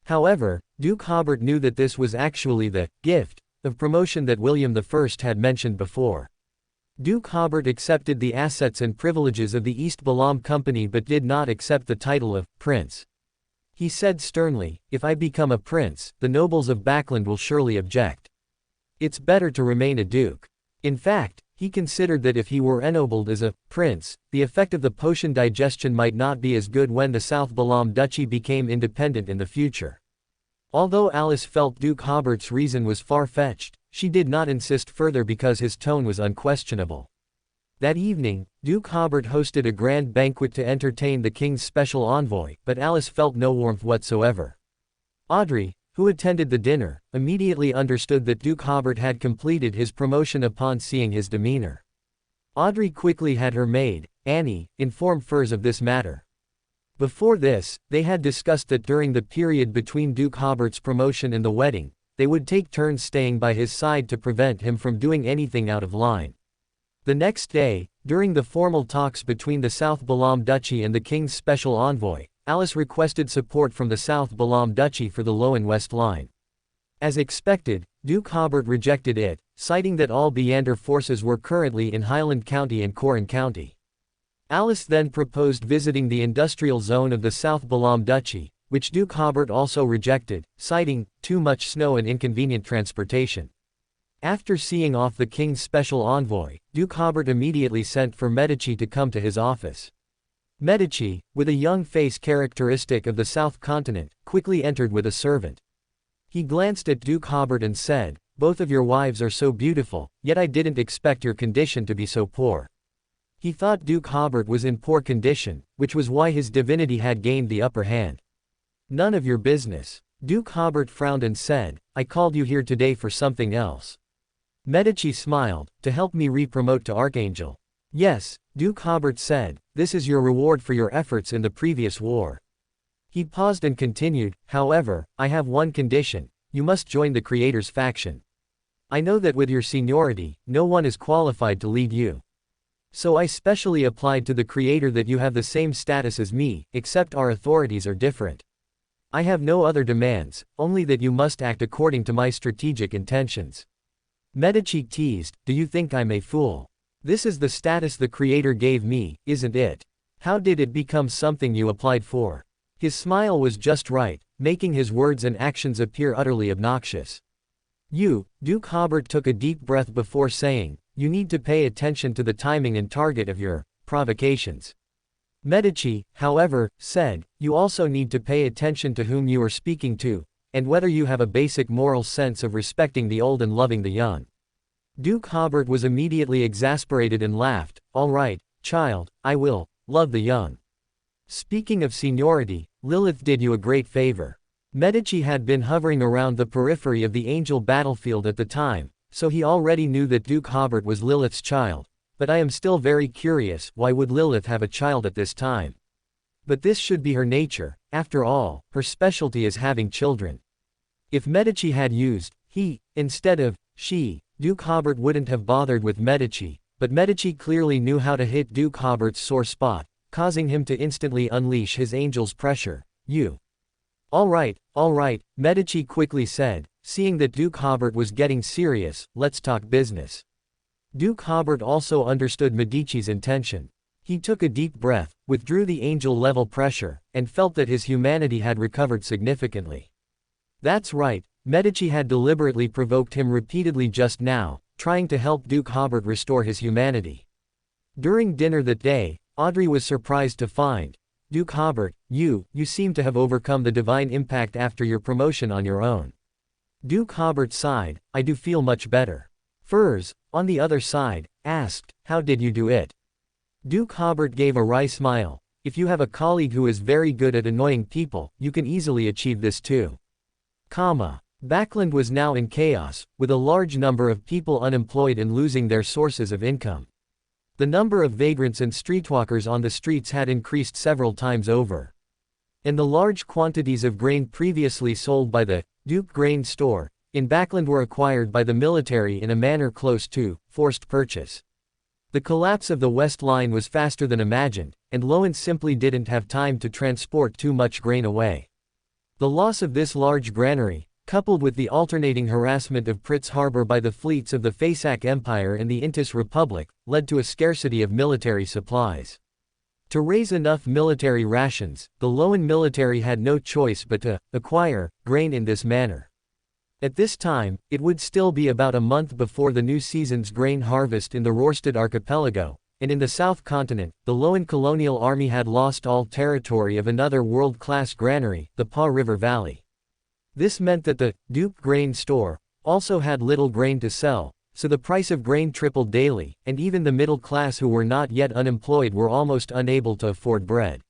However, Duke Hobert knew that this was actually the gift of promotion that William I had mentioned before. Duke Hobert accepted the assets and privileges of the East Balam Company but did not accept the title of Prince. He said sternly, "If I become a prince, the nobles of Backland will surely object. It's better to remain a duke." In fact, he considered that if he were ennobled as a prince, the effect of the potion digestion might not be as good when the South Balam Duchy became independent in the future. Although Alice felt Duke Hobert's reason was far-fetched, she did not insist further because his tone was unquestionable. That evening, Duke Hobert hosted a grand banquet to entertain the king's special envoy, but Alice felt no warmth whatsoever. Audrey, who attended the dinner, immediately understood that Duke Hobert had completed his promotion upon seeing his demeanor. Audrey quickly had her maid, Annie, inform Furs of this matter. Before this, they had discussed that during the period between Duke Hobert's promotion and the wedding, they would take turns staying by his side to prevent him from doing anything out of line. The next day, during the formal talks between the South Balam Duchy and the king's special envoy, Alice requested support from the South Balam Duchy for the Loan West Line. As expected, Duke Hobert rejected it, citing that all Beander forces were currently in Highland County and Corran County. Alice then proposed visiting the industrial zone of the South Balam Duchy, which Duke Hobert also rejected, citing too much snow and inconvenient transportation. After seeing off the king's special envoy, Duke Hobert immediately sent for Medici to come to his office. Medici, with a young face characteristic of the South Continent, quickly entered with a servant. He glanced at Duke Hobert and said, "Both of your wives are so beautiful, yet I didn't expect your condition to be so poor." He thought Duke Hobert was in poor condition, which was why his divinity had gained the upper hand. "None of your business." Duke Hobert frowned and said, "I called you here today for something else." Medici smiled, "To help me re-promote to Archangel." "Yes," Duke Hobert said, "this is your reward for your efforts in the previous war." He paused and continued, "However, I have one condition: you must join the Creator's faction. I know that with your seniority, no one is qualified to lead you. So I specially applied to the Creator that you have the same status as me, except our authorities are different. I have no other demands, only that you must act according to my strategic intentions." Medici teased, "Do you think I'm a fool? This is the status the Creator gave me, isn't it? How did it become something you applied for?" His smile was just right, making his words and actions appear utterly obnoxious. Duke Hobert took a deep breath before saying, "You need to pay attention to the timing and target of your provocations." Medici, however, said, "You also need to pay attention to whom you are speaking to, and whether you have a basic moral sense of respecting the old and loving the young." Duke Hobert was immediately exasperated and laughed. "All right, child, I will love the young. Speaking of seniority, Lilith did you a great favor." Medici had been hovering around the periphery of the angel battlefield at the time, so he already knew that Duke Hobert was Lilith's child, but I am still very curious, why would Lilith have a child at this time? But this should be her nature, after all, her specialty is having children. If Medici had used he instead of she, Duke Hobert wouldn't have bothered with Medici, but Medici clearly knew how to hit Duke Hobert's sore spot, causing him to instantly unleash his angel's pressure. "You." All right, Medici quickly said, seeing that Duke Hobert was getting serious, "Let's talk business." Duke Hobert also understood Medici's intention. He took a deep breath, withdrew the angel-level pressure, and felt that his humanity had recovered significantly. That's right, Medici had deliberately provoked him repeatedly just now, trying to help Duke Hobert restore his humanity. During dinner that day, Audrey was surprised to find, "Duke Hobert, you seem to have overcome the divine impact after your promotion on your own." Duke Hobert sighed, "I do feel much better." Furs, on the other side, asked, "How did you do it?" Duke Hobert gave a wry smile, "If you have a colleague who is very good at annoying people, you can easily achieve this too." Backland was now in chaos, with a large number of people unemployed and losing their sources of income. The number of vagrants and streetwalkers on the streets had increased several times over. And the large quantities of grain previously sold by the Duke Grain Store in Backland were acquired by the military in a manner close to forced purchase. The collapse of the West Line was faster than imagined, and Lowen simply didn't have time to transport too much grain away. The loss of this large granary, coupled with the alternating harassment of Pritz Harbor by the fleets of the Fasak Empire and the Intis Republic, led to a scarcity of military supplies. To raise enough military rations, the Lowen military had no choice but to acquire grain in this manner. At this time, it would still be about a month before the new season's grain harvest in the Rorstad archipelago, and in the South Continent, the Lowen colonial army had lost all territory of another world-class granary, the Pa River Valley. This meant that the Duke Grain Store also had little grain to sell, so the price of grain tripled daily, and even the middle class who were not yet unemployed were almost unable to afford bread.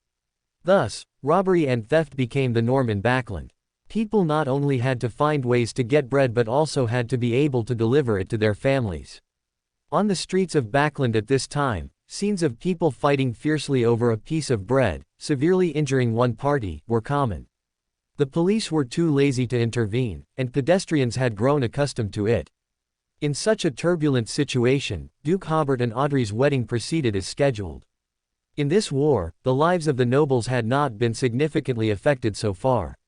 Thus, robbery and theft became the norm in Backland. People not only had to find ways to get bread but also had to be able to deliver it to their families. On the streets of Backland at this time, scenes of people fighting fiercely over a piece of bread, severely injuring one party, were common. The police were too lazy to intervene, and pedestrians had grown accustomed to it. In such a turbulent situation, Duke Hobert and Audrey's wedding proceeded as scheduled. In this war, the lives of the nobles had not been significantly affected so far.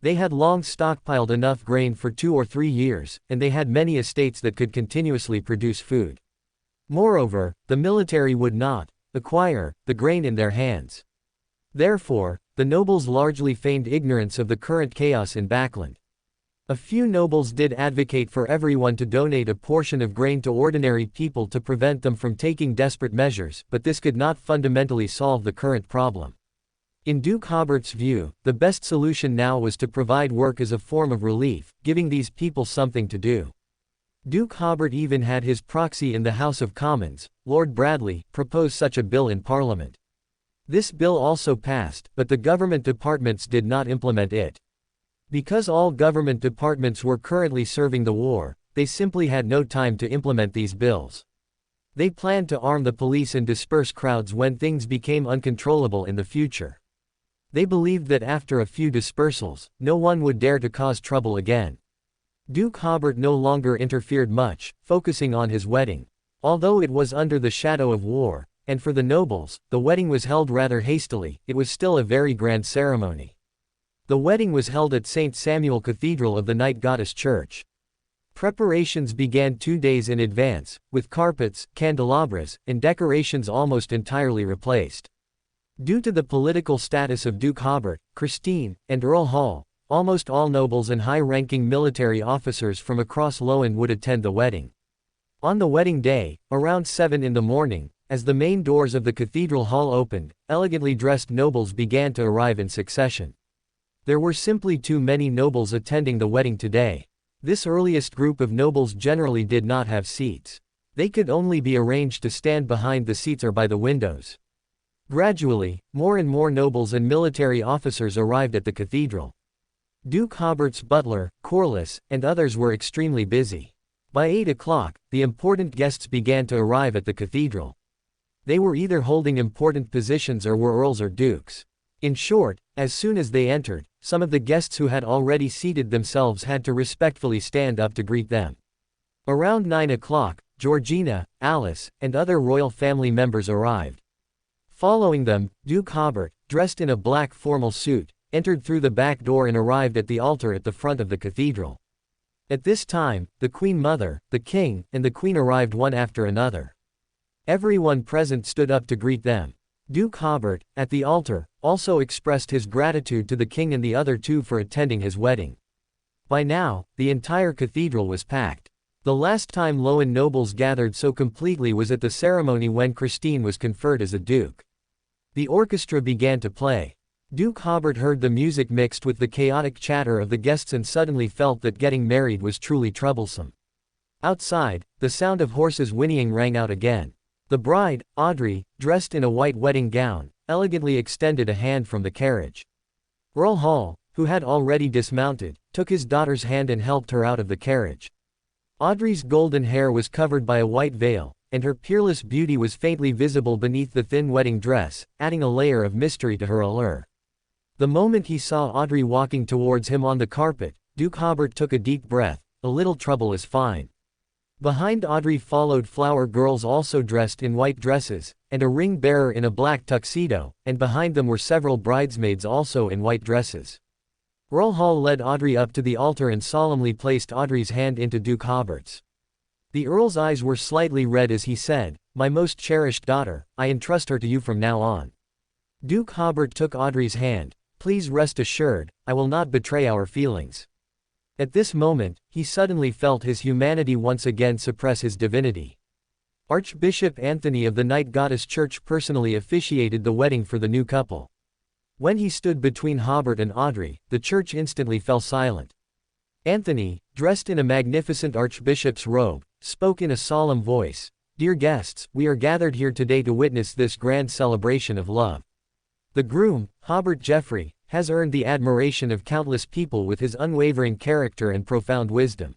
They had long stockpiled enough grain for 2 or 3 years, and they had many estates that could continuously produce food. Moreover, the military would not acquire the grain in their hands. Therefore, the nobles largely feigned ignorance of the current chaos in Backland. A few nobles did advocate for everyone to donate a portion of grain to ordinary people to prevent them from taking desperate measures, but this could not fundamentally solve the current problem. In Duke Hobert's view, the best solution now was to provide work as a form of relief, giving these people something to do. Duke Hobert even had his proxy in the House of Commons, Lord Bradley, propose such a bill in Parliament. This bill also passed, but the government departments did not implement it. Because all government departments were currently serving the war, they simply had no time to implement these bills. They planned to arm the police and disperse crowds when things became uncontrollable in the future. They believed that after a few dispersals, no one would dare to cause trouble again. Duke Hobert no longer interfered much, focusing on his wedding. Although it was under the shadow of war, and for the nobles, the wedding was held rather hastily, it was still a very grand ceremony. The wedding was held at St. Samuel Cathedral of the Night Goddess Church. Preparations began 2 days in advance, with carpets, candelabras, and decorations almost entirely replaced. Due to the political status of Duke Hobert, Christine, and Earl Hall, almost all nobles and high-ranking military officers from across LotM would attend the wedding. On the wedding day, around 7 in the morning, as the main doors of the cathedral hall opened, elegantly dressed nobles began to arrive in succession. There were simply too many nobles attending the wedding today. This earliest group of nobles generally did not have seats. They could only be arranged to stand behind the seats or by the windows. Gradually, more and more nobles and military officers arrived at the cathedral. Duke Hobert's butler, Corliss, and others were extremely busy. By 8 o'clock, the important guests began to arrive at the cathedral. They were either holding important positions or were earls or dukes. In short, as soon as they entered, some of the guests who had already seated themselves had to respectfully stand up to greet them. Around 9 o'clock, Georgina, Alice, and other royal family members arrived. Following them, Duke Hobert, dressed in a black formal suit, entered through the back door and arrived at the altar at the front of the cathedral. At this time, the Queen Mother, the King, and the Queen arrived one after another. Everyone present stood up to greet them. Duke Hobert, at the altar, also expressed his gratitude to the King and the other two for attending his wedding. By now, the entire cathedral was packed. The last time LotM nobles gathered so completely was at the ceremony when Christine was conferred as a duke. The orchestra began to play. Duke Hobert heard the music mixed with the chaotic chatter of the guests and suddenly felt that getting married was truly troublesome. Outside, the sound of horses whinnying rang out again. The bride, Audrey, dressed in a white wedding gown, elegantly extended a hand from the carriage. Earl Hall, who had already dismounted, took his daughter's hand and helped her out of the carriage. Audrey's golden hair was covered by a white veil, and her peerless beauty was faintly visible beneath the thin wedding dress, adding a layer of mystery to her allure. The moment he saw Audrey walking towards him on the carpet, Duke Hobert took a deep breath. A little trouble is fine. Behind Audrey followed flower girls also dressed in white dresses, and a ring bearer in a black tuxedo, and behind them were several bridesmaids also in white dresses. Earl Hall led Audrey up to the altar and solemnly placed Audrey's hand into Duke Hobert's. The Earl's eyes were slightly red as he said, "My most cherished daughter, I entrust her to you from now on." Duke Hobert took Audrey's hand. "Please rest assured, I will not betray our feelings." At this moment, he suddenly felt his humanity once again suppress his divinity. Archbishop Anthony of the Night Goddess Church personally officiated the wedding for the new couple. When he stood between Hobert and Audrey, the church instantly fell silent. Anthony, dressed in a magnificent archbishop's robe, spoke in a solemn voice, "Dear guests, we are gathered here today to witness this grand celebration of love. The groom, Hobert Geoffrey, has earned the admiration of countless people with his unwavering character and profound wisdom.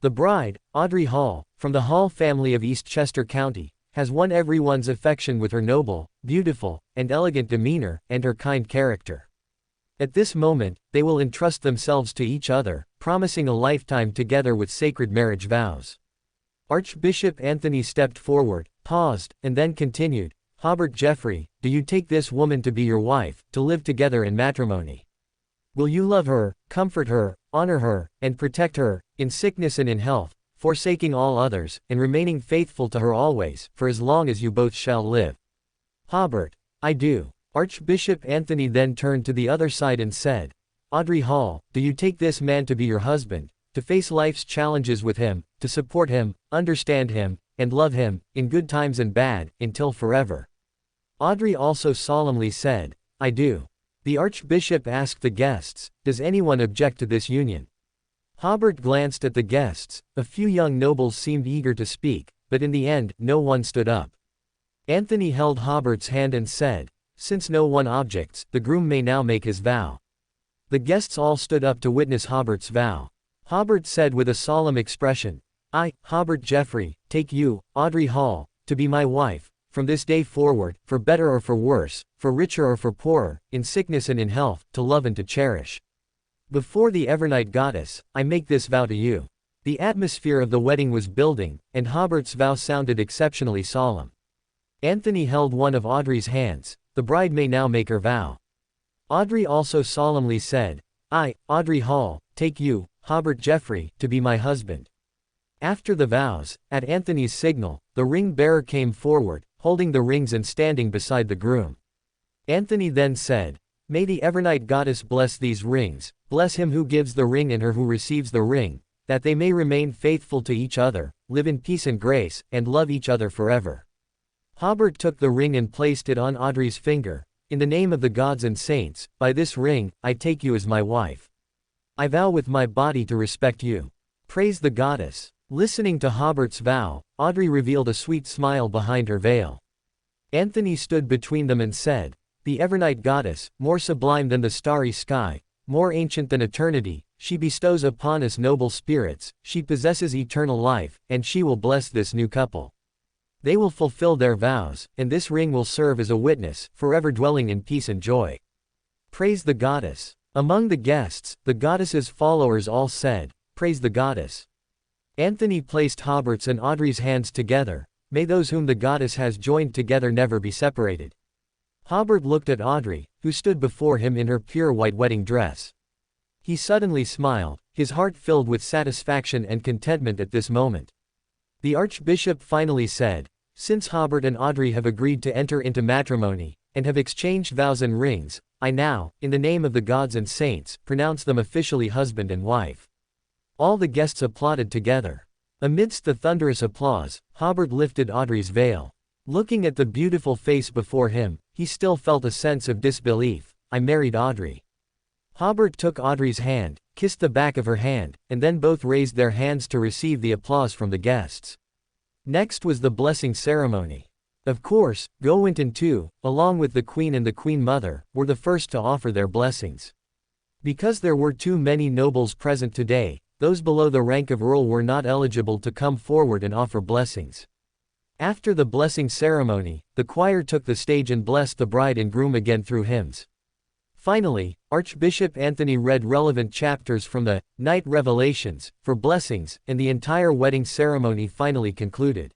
The bride, Audrey Hall, from the Hall family of Eastchester County, has won everyone's affection with her noble, beautiful, and elegant demeanor, and her kind character. At this moment, they will entrust themselves to each other, promising a lifetime together with sacred marriage vows." Archbishop Anthony stepped forward, paused, and then continued, "Hobert Geoffrey, do you take this woman to be your wife, to live together in matrimony? Will you love her, comfort her, honor her, and protect her, in sickness and in health, forsaking all others, and remaining faithful to her always, for as long as you both shall live?" "Hobert, I do." Archbishop Anthony then turned to the other side and said, "Audrey Hall, do you take this man to be your husband, to face life's challenges with him, to support him, understand him, and love him, in good times and bad, until forever?" Audrey also solemnly said, "I do." The archbishop asked the guests, "Does anyone object to this union?" Hobert glanced at the guests. A few young nobles seemed eager to speak, but in the end, no one stood up. Anthony held Hobert's hand and said, "Since no one objects, the groom may now make his vow." The guests all stood up to witness Hobert's vow. Hobert said with a solemn expression, "I, Hobert Geoffrey, take you, Audrey Hall, to be my wife, from this day forward, for better or for worse, for richer or for poorer, in sickness and in health, to love and to cherish. Before the Evernight Goddess, I make this vow to you." The atmosphere of the wedding was building, and Hobert's vow sounded exceptionally solemn. Anthony held one of Audrey's hands. "The bride may now make her vow." Audrey also solemnly said, "I, Audrey Hall, take you, Hobert Geoffrey, to be my husband." After the vows, at Anthony's signal, the ring bearer came forward, holding the rings and standing beside the groom. Anthony then said, "May the Evernight Goddess bless these rings, bless him who gives the ring and her who receives the ring, that they may remain faithful to each other, live in peace and grace, and love each other forever. Hobert took the ring and placed it on Audrey's finger. In the name of the gods and saints, by this ring, I take you as my wife. I vow with my body to respect you. Praise the goddess. Listening to Hobert's vow, Audrey revealed a sweet smile behind her veil. Anthony stood between them and said, "The Evernight goddess, more sublime than the starry sky, more ancient than eternity, she bestows upon us noble spirits, she possesses eternal life, and she will bless this new couple. They will fulfill their vows, and this ring will serve as a witness, forever dwelling in peace and joy. Praise the goddess." Among the guests, the goddess's followers all said, "Praise the goddess." Anthony placed Hobert's and Audrey's hands together. May those whom the goddess has joined together never be separated. Hobert looked at Audrey, who stood before him in her pure white wedding dress. He suddenly smiled, his heart filled with satisfaction and contentment at this moment. The Archbishop finally said, "Since Hobert and Audrey have agreed to enter into matrimony, and have exchanged vows and rings, I now, in the name of the gods and saints, pronounce them officially husband and wife." All the guests applauded together. Amidst the thunderous applause, Hobert lifted Audrey's veil. Looking at the beautiful face before him, he still felt a sense of disbelief. "I married Audrey." Hobert took Audrey's hand, kissed the back of her hand, and then both raised their hands to receive the applause from the guests. Next was the blessing ceremony. Of course, Gawain too, along with the Queen and the Queen Mother, were the first to offer their blessings. Because there were too many nobles present today, those below the rank of Earl were not eligible to come forward and offer blessings. After the blessing ceremony, the choir took the stage and blessed the bride and groom again through hymns. Finally, Archbishop Anthony read relevant chapters from the Night Revelations for blessings, and the entire wedding ceremony finally concluded.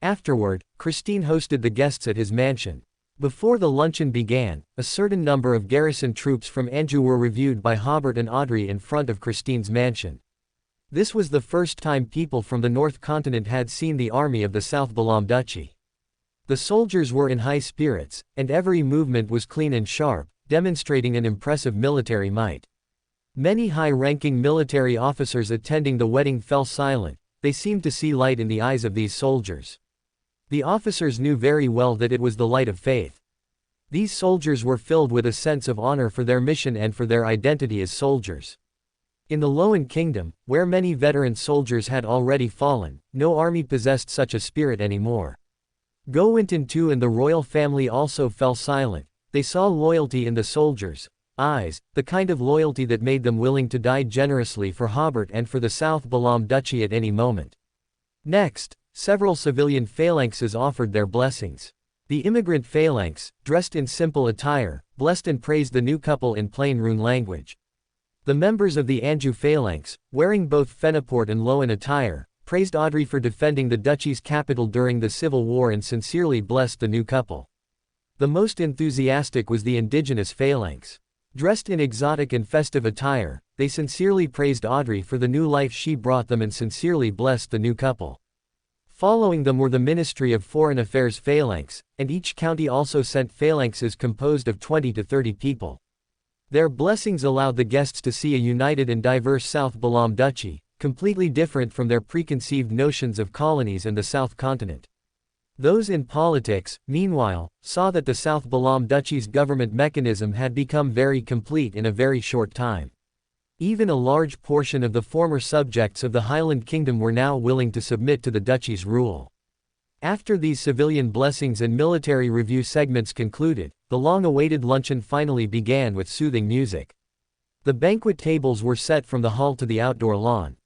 Afterward, Christine hosted the guests at his mansion. Before the luncheon began, a certain number of garrison troops from Anjou were reviewed by Hobert and Audrey in front of Christine's mansion. This was the first time people from the North Continent had seen the army of the South Balam Duchy. The soldiers were in high spirits, and every movement was clean and sharp, demonstrating an impressive military might. Many high-ranking military officers attending the wedding fell silent. They seemed to see light in the eyes of these soldiers. The officers knew very well that it was the light of faith. These soldiers were filled with a sense of honor for their mission and for their identity as soldiers. In the Loan Kingdom, where many veteran soldiers had already fallen, no army possessed such a spirit anymore. Gawain too and the royal family also fell silent. They saw loyalty in the soldiers' eyes, the kind of loyalty that made them willing to die generously for Hobert and for the South Balam Duchy at any moment. Next, several civilian phalanxes offered their blessings. The immigrant phalanx, dressed in simple attire, blessed and praised the new couple in plain rune language. The members of the Anjou phalanx, wearing both Fenaport and Loan attire, praised Audrey for defending the duchy's capital during the civil war and sincerely blessed the new couple. The most enthusiastic was the indigenous phalanx. Dressed in exotic and festive attire, they sincerely praised Audrey for the new life she brought them and sincerely blessed the new couple. Following them were the Ministry of Foreign Affairs phalanx, and each county also sent phalanxes composed of 20 to 30 people. Their blessings allowed the guests to see a united and diverse South Balam Duchy, completely different from their preconceived notions of colonies and the South Continent. Those in politics, meanwhile, saw that the South Balam Duchy's government mechanism had become very complete in a very short time. Even a large portion of the former subjects of the Highland Kingdom were now willing to submit to the duchy's rule. After these civilian blessings and military review segments concluded, the long-awaited luncheon finally began with soothing music. The banquet tables were set from the hall to the outdoor lawn.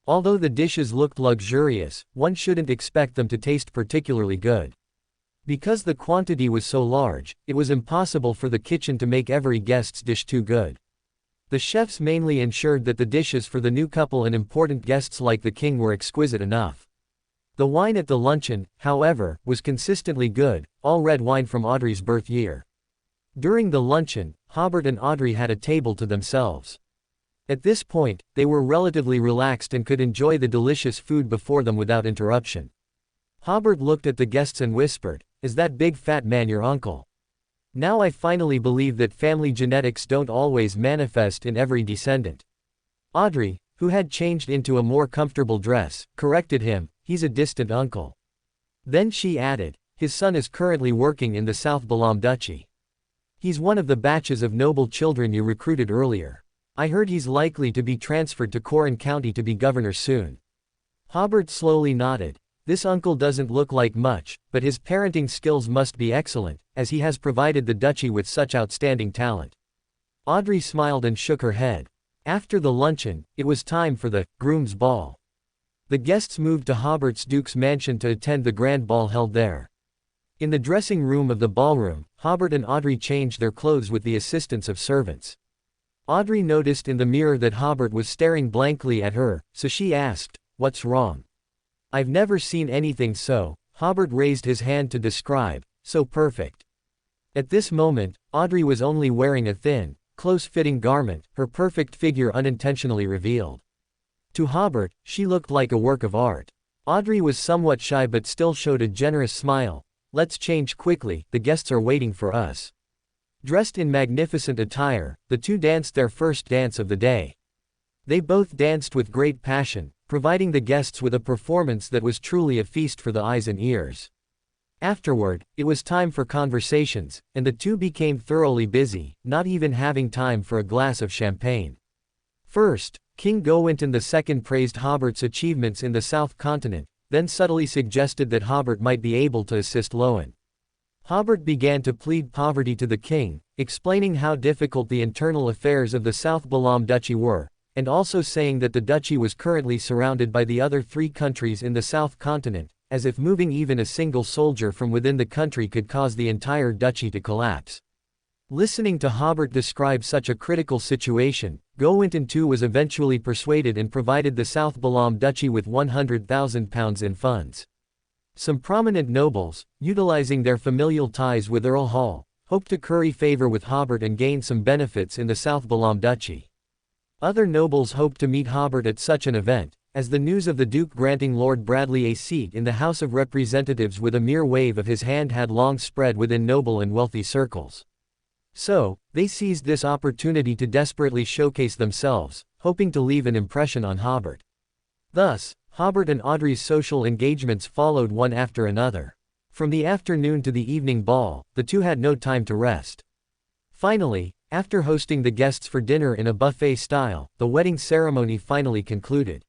Although the dishes looked luxurious, one shouldn't expect them to taste particularly good. Because the quantity was so large, it was impossible for the kitchen to make every guest's dish too good. The chefs mainly ensured that the dishes for the new couple and important guests like the king were exquisite enough. The wine at the luncheon, however, was consistently good, all red wine from Audrey's birth year. During the luncheon, Hobert and Audrey had a table to themselves. At this point, they were relatively relaxed and could enjoy the delicious food before them without interruption. Hobert looked at the guests and whispered, "Is that big fat man your uncle?" Now I finally believe that family genetics don't always manifest in every descendant. Audrey, who had changed into a more comfortable dress, corrected him, he's a distant uncle. Then she added, his son is currently working in the South Balam Duchy. He's one of the batches of noble children you recruited earlier. I heard he's likely to be transferred to Corin County to be governor soon. Hobert slowly nodded. This uncle doesn't look like much, but his parenting skills must be excellent, as he has provided the duchy with such outstanding talent. Audrey smiled and shook her head. After the luncheon, it was time for the groom's ball. The guests moved to Hobert's Duke's mansion to attend the grand ball held there. In the dressing room of the ballroom, Hobert and Audrey changed their clothes with the assistance of servants. Audrey noticed in the mirror that Hobert was staring blankly at her, so she asked, "What's wrong?" "I've never seen anything so," Hobert raised his hand to describe, "so perfect." At this moment, Audrey was only wearing a thin, close-fitting garment, her perfect figure unintentionally revealed. To Hobert, she looked like a work of art. Audrey was somewhat shy but still showed a generous smile. "Let's change quickly, the guests are waiting for us." Dressed in magnificent attire, the two danced their first dance of the day. They both danced with great passion, providing the guests with a performance that was truly a feast for the eyes and ears. Afterward, it was time for conversations, and the two became thoroughly busy, not even having time for a glass of champagne. First, King Gowinton II praised Hobert's achievements in the South Continent, then subtly suggested that Hobert might be able to assist Loan. Hobert began to plead poverty to the king, explaining how difficult the internal affairs of the South Balam Duchy were, and also saying that the duchy was currently surrounded by the other 3 countries in the South Continent, as if moving even a single soldier from within the country could cause the entire duchy to collapse. Listening to Hobert describe such a critical situation, Gowinton too was eventually persuaded and provided the South Balam Duchy with £100,000 in funds. Some prominent nobles, utilizing their familial ties with Earl Hall, hoped to curry favor with Hobert and gain some benefits in the South Balam Duchy. Other nobles hoped to meet Hobert at such an event, as the news of the Duke granting Lord Bradley a seat in the House of Representatives with a mere wave of his hand had long spread within noble and wealthy circles. So, they seized this opportunity to desperately showcase themselves, hoping to leave an impression on Hobert. Thus, Hobert and Audrey's social engagements followed one after another. From the afternoon to the evening ball, the two had no time to rest. Finally, after hosting the guests for dinner in a buffet style, the wedding ceremony finally concluded.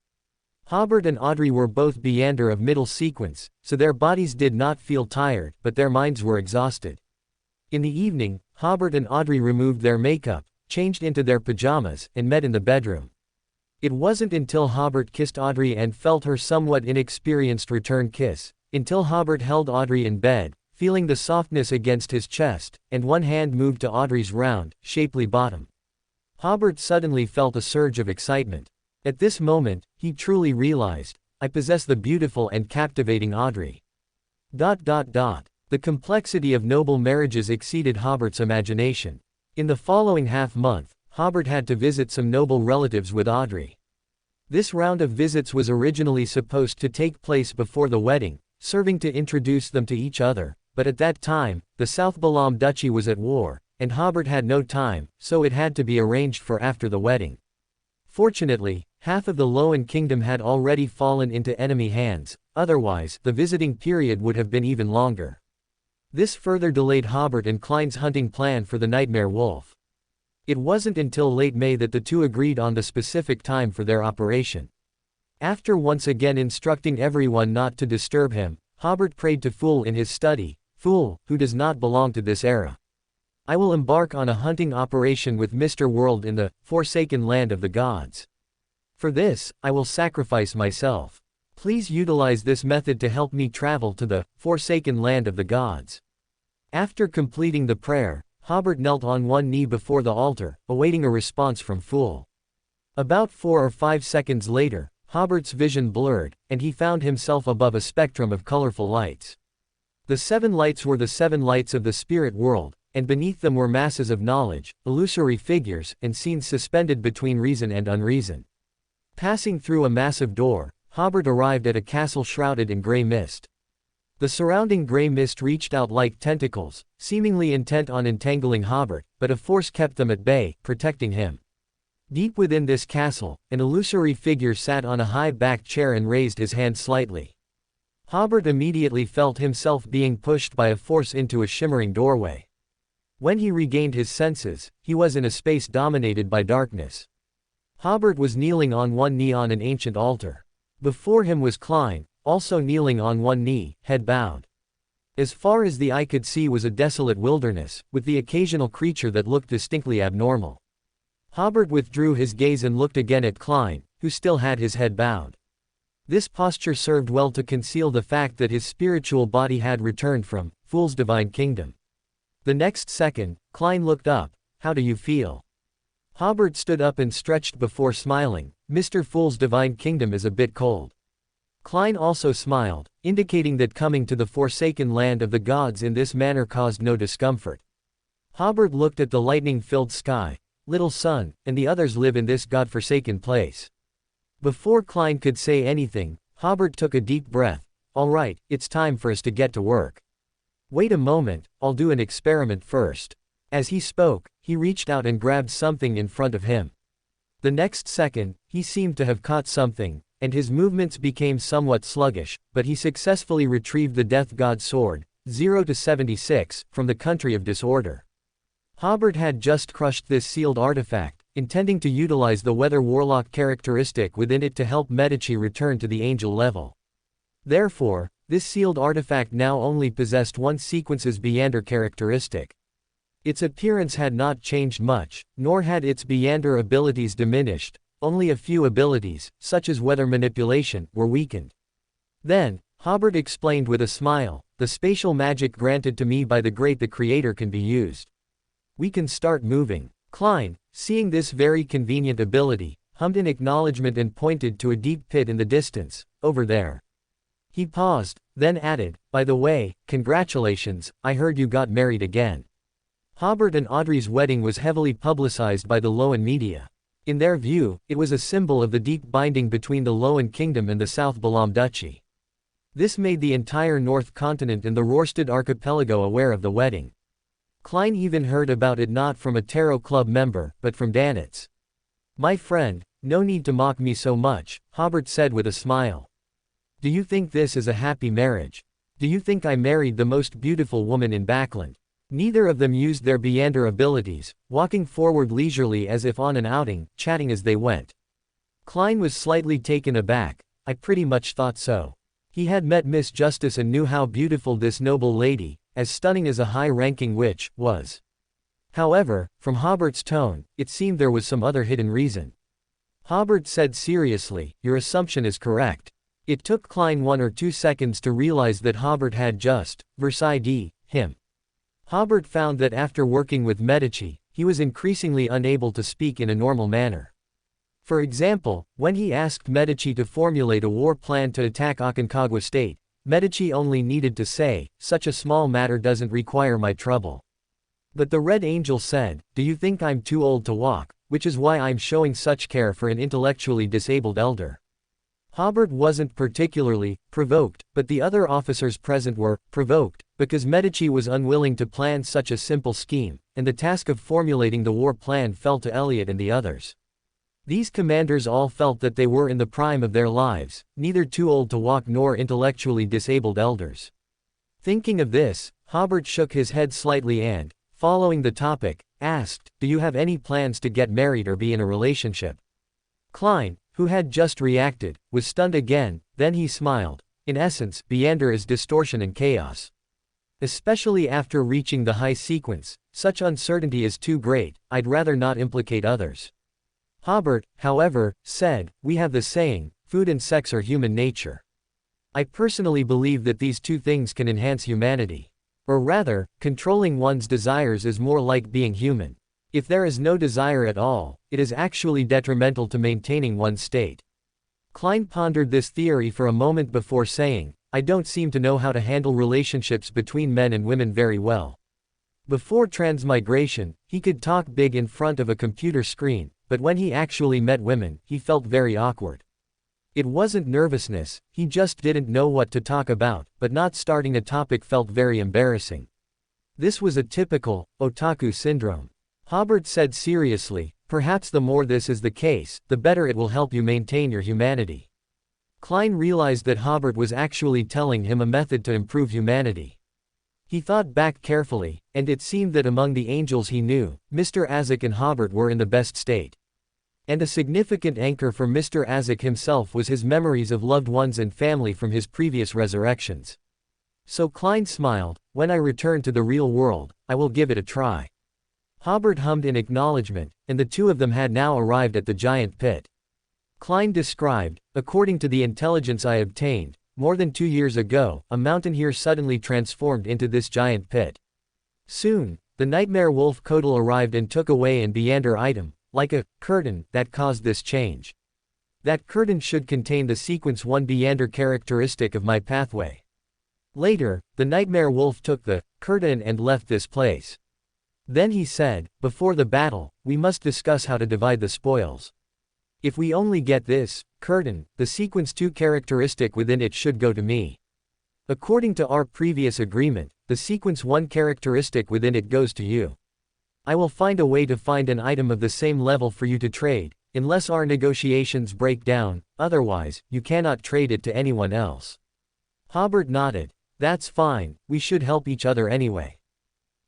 Hobert and Audrey were both beyonder of middle sequence, so their bodies did not feel tired, but their minds were exhausted. In the evening, Hobert and Audrey removed their makeup, changed into their pajamas, and met in the bedroom. It wasn't until Hobert kissed Audrey and felt her somewhat inexperienced return kiss, until Hobert held Audrey in bed, feeling the softness against his chest, and one hand moved to Audrey's round, shapely bottom. Hobert suddenly felt a surge of excitement. At this moment, he truly realized, I possess the beautiful and captivating Audrey. The complexity of noble marriages exceeded Hobert's imagination. In the following half-month, Hobert had to visit some noble relatives with Audrey. This round of visits was originally supposed to take place before the wedding, serving to introduce them to each other, but at that time, the South Balam Duchy was at war, and Hobert had no time, so it had to be arranged for after the wedding. Fortunately, half of the Loan kingdom had already fallen into enemy hands, otherwise, the visiting period would have been even longer. This further delayed Hobert and Klein's hunting plan for the nightmare wolf. It wasn't until late May that the two agreed on the specific time for their operation. After once again instructing everyone not to disturb him, Hobert prayed to Fool in his study, "Fool, who does not belong to this era. I will embark on a hunting operation with Mr. World in the forsaken land of the gods. For this, I will sacrifice myself. Please utilize this method to help me travel to the forsaken land of the gods." After completing the prayer, Hobert knelt on one knee before the altar, awaiting a response from Fool. About 4 or 5 seconds later, Hobert's vision blurred, and he found himself above a spectrum of colorful lights. The 7 lights were the 7 lights of the spirit world, and beneath them were masses of knowledge, illusory figures, and scenes suspended between reason and unreason. Passing through a massive door, Hobert arrived at a castle shrouded in gray mist. The surrounding gray mist reached out like tentacles, seemingly intent on entangling Hobert, but a force kept them at bay, protecting him. Deep within this castle, an illusory figure sat on a high-backed chair and raised his hand slightly. Hobert immediately felt himself being pushed by a force into a shimmering doorway. When he regained his senses, he was in a space dominated by darkness. Hobert was kneeling on one knee on an ancient altar. Before him was Klein, also kneeling on one knee, head bowed. As far as the eye could see was a desolate wilderness, with the occasional creature that looked distinctly abnormal. Hobert withdrew his gaze and looked again at Klein, who still had his head bowed. This posture served well to conceal the fact that his spiritual body had returned from Fool's divine kingdom. The next second, Klein looked up. "How do you feel?" Hobert stood up and stretched before smiling. "Mr. Fool's divine kingdom is a bit cold." Klein also smiled, indicating that coming to the forsaken land of the gods in this manner caused no discomfort. Hobert looked at the lightning-filled sky. "Little son, and the others live in this god-forsaken place." Before Klein could say anything, Hobert took a deep breath. "All right, it's time for us to get to work." "Wait a moment, I'll do an experiment first." As he spoke, he reached out and grabbed something in front of him. The next second, he seemed to have caught something, and his movements became somewhat sluggish, but he successfully retrieved the Death God's sword, 0-76, from the country of disorder. Hobert had just crushed this sealed artifact, intending to utilize the Weather Warlock characteristic within it to help Medici return to the angel level. Therefore, this sealed artifact now only possessed one sequence's Beander characteristic. Its appearance had not changed much, nor had its Beander abilities diminished. Only a few abilities, such as weather manipulation, were weakened. Then, Hobert explained with a smile, "The spatial magic granted to me by the Great the Creator can be used. We can start moving." Klein, seeing this very convenient ability, hummed in acknowledgement and pointed to a deep pit in the distance, "Over there." He paused, then added, "By the way, congratulations, I heard you got married again." Hobert and Audrey's wedding was heavily publicized by the LotM media. In their view, it was a symbol of the deep binding between the LotM kingdom and the South Balam Duchy. This made the entire North Continent and the Rorstad archipelago aware of the wedding. Klein even heard about it not from a tarot club member, but from Danitz. "My friend, no need to mock me so much," Hobert said with a smile. "Do you think this is a happy marriage? Do you think I married the most beautiful woman in Backland?" Neither of them used their Beander abilities, walking forward leisurely as if on an outing, chatting as they went. Klein was slightly taken aback. "I pretty much thought so." He had met Miss Justice and knew how beautiful this noble lady, as stunning as a high-ranking witch, was. However, from Hobert's tone, it seemed there was some other hidden reason. Hobert said seriously, "Your assumption is correct." It took Klein 1 or 2 seconds to realize that Hobert had just Versailles him. Hobert found that after working with Medici, he was increasingly unable to speak in a normal manner. For example, when he asked Medici to formulate a war plan to attack Aconcagua state, Medici only needed to say, "Such a small matter doesn't require my trouble." But the Red Angel said, "Do you think I'm too old to walk, which is why I'm showing such care for an intellectually disabled elder?" Hobert wasn't particularly provoked, but the other officers present were provoked, because Medici was unwilling to plan such a simple scheme, and the task of formulating the war plan fell to Elliot and the others. These commanders all felt that they were in the prime of their lives, neither too old to walk nor intellectually disabled elders. Thinking of this, Hobert shook his head slightly and, following the topic, asked, "Do you have any plans to get married or be in a relationship?" Klein, who had just reacted, was stunned again, then he smiled. "In essence, Beander is distortion and chaos. Especially after reaching the high sequence, such uncertainty is too great, I'd rather not implicate others." Hobert, however, said, "We have the saying, food and sex are human nature. I personally believe that these two things can enhance humanity. Or rather, controlling one's desires is more like being human. If there is no desire at all, it is actually detrimental to maintaining one's state." Klein pondered this theory for a moment before saying, "I don't seem to know how to handle relationships between men and women very well. Before transmigration, he could talk big in front of a computer screen, but when he actually met women, he felt very awkward. It wasn't nervousness, he just didn't know what to talk about, but not starting a topic felt very embarrassing. This was a typical, otaku syndrome. Hobert said seriously, perhaps the more this is the case, the better it will help you maintain your humanity. Klein realized that Hobert was actually telling him a method to improve humanity. He thought back carefully, and it seemed that among the angels he knew, Mr. Azek and Hobert were in the best state. And a significant anchor for Mr. Azek himself was his memories of loved ones and family from his previous resurrections. So Klein smiled, when I return to the real world, I will give it a try. Hobert hummed in acknowledgement, and the two of them had now arrived at the giant pit. Klein described, according to the intelligence I obtained, more than 2 years ago, a mountain here suddenly transformed into this giant pit. Soon, the nightmare wolf Kodal arrived and took away an Beander item, like a curtain, that caused this change. That curtain should contain the sequence 1 Beander characteristic of my pathway. Later, the nightmare wolf took the curtain and left this place. Then he said, before the battle, we must discuss how to divide the spoils. If we only get this curtain, the sequence 2 characteristic within it should go to me. According to our previous agreement, the sequence 1 characteristic within it goes to you. I will find a way to find an item of the same level for you to trade, unless our negotiations break down, otherwise, you cannot trade it to anyone else. Hobert nodded. That's fine, we should help each other anyway.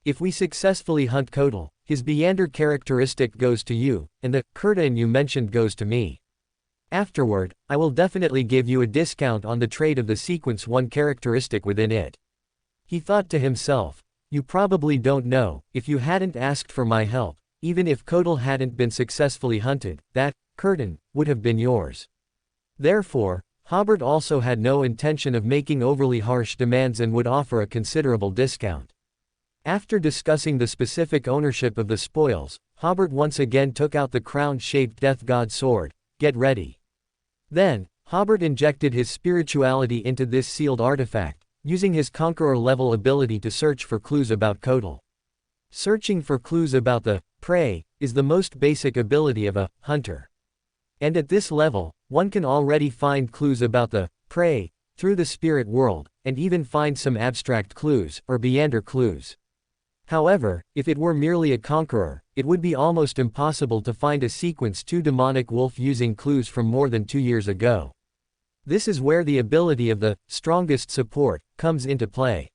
If we successfully hunt Kodal, his Beander characteristic goes to you, and the curtain you mentioned goes to me. Afterward, I will definitely give you a discount on the trade of the sequence 1 characteristic within it. He thought to himself, you probably don't know, if you hadn't asked for my help, even if Kodal hadn't been successfully hunted, that curtain would have been yours. Therefore, Hobert also had no intention of making overly harsh demands and would offer a considerable discount. After discussing the specific ownership of the spoils, Hobert once again took out the crown-shaped death god sword. Get ready. Then, Hobert injected his spirituality into this sealed artifact, using his conqueror-level ability to search for clues about Kodal. Searching for clues about the prey is the most basic ability of a hunter. And at this level, one can already find clues about the prey through the spirit world, and even find some abstract clues, or Beander clues. However, if it were merely a conqueror, it would be almost impossible to find a sequence 2 demonic wolf using clues from more than 2 years ago. This is where the ability of the strongest support comes into play.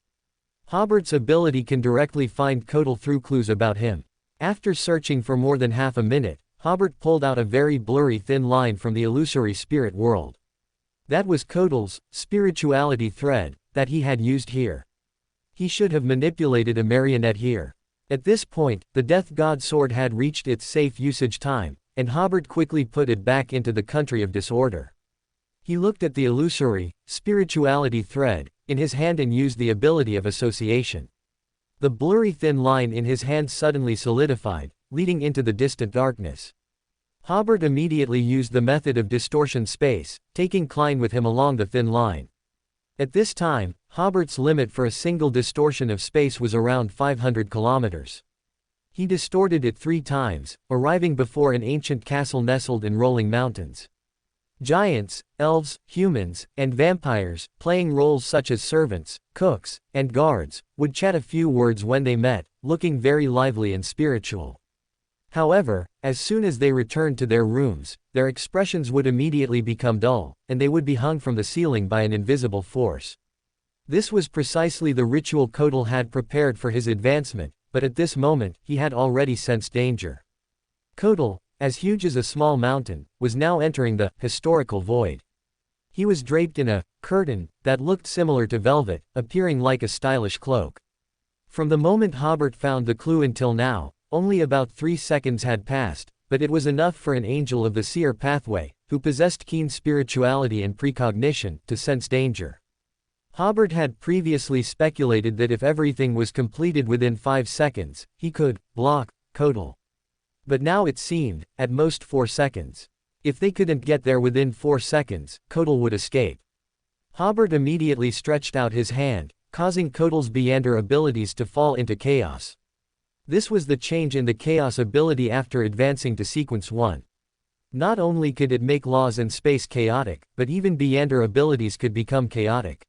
Hobert's ability can directly find Kodal through clues about him. After searching for more than half a minute, Hobert pulled out a very blurry thin line from the illusory spirit world. That was Kodal's spirituality thread that he had used here. He should have manipulated a marionette here. At this point, the death god sword had reached its safe usage time, and Hobert quickly put it back into the country of disorder. He looked at the illusory spirituality thread in his hand and used the ability of association. The blurry thin line in his hand suddenly solidified, leading into the distant darkness. Hobert immediately used the method of distortion space, taking Klein with him along the thin line. At this time, Hobert's limit for a single distortion of space was around 500 kilometers. He distorted it 3 times, arriving before an ancient castle nestled in rolling mountains. Giants, elves, humans, and vampires, playing roles such as servants, cooks, and guards, would chat a few words when they met, looking very lively and spiritual. However, as soon as they returned to their rooms, their expressions would immediately become dull, and they would be hung from the ceiling by an invisible force. This was precisely the ritual Kodal had prepared for his advancement, but at this moment, he had already sensed danger. Kodal, as huge as a small mountain, was now entering the historical void. He was draped in a curtain that looked similar to velvet, appearing like a stylish cloak. From the moment Hobert found the clue until now, only about 3 seconds had passed, but it was enough for an angel of the seer pathway, who possessed keen spirituality and precognition, to sense danger. Hobert had previously speculated that if everything was completed within 5 seconds, he could block Kodal. But now it seemed, at most 4 seconds. If they couldn't get there within 4 seconds, Kodal would escape. Hobert immediately stretched out his hand, causing Kodal's Beander abilities to fall into chaos. This was the change in the chaos ability after advancing to sequence 1. Not only could it make laws and space chaotic, but even Beyonder abilities could become chaotic.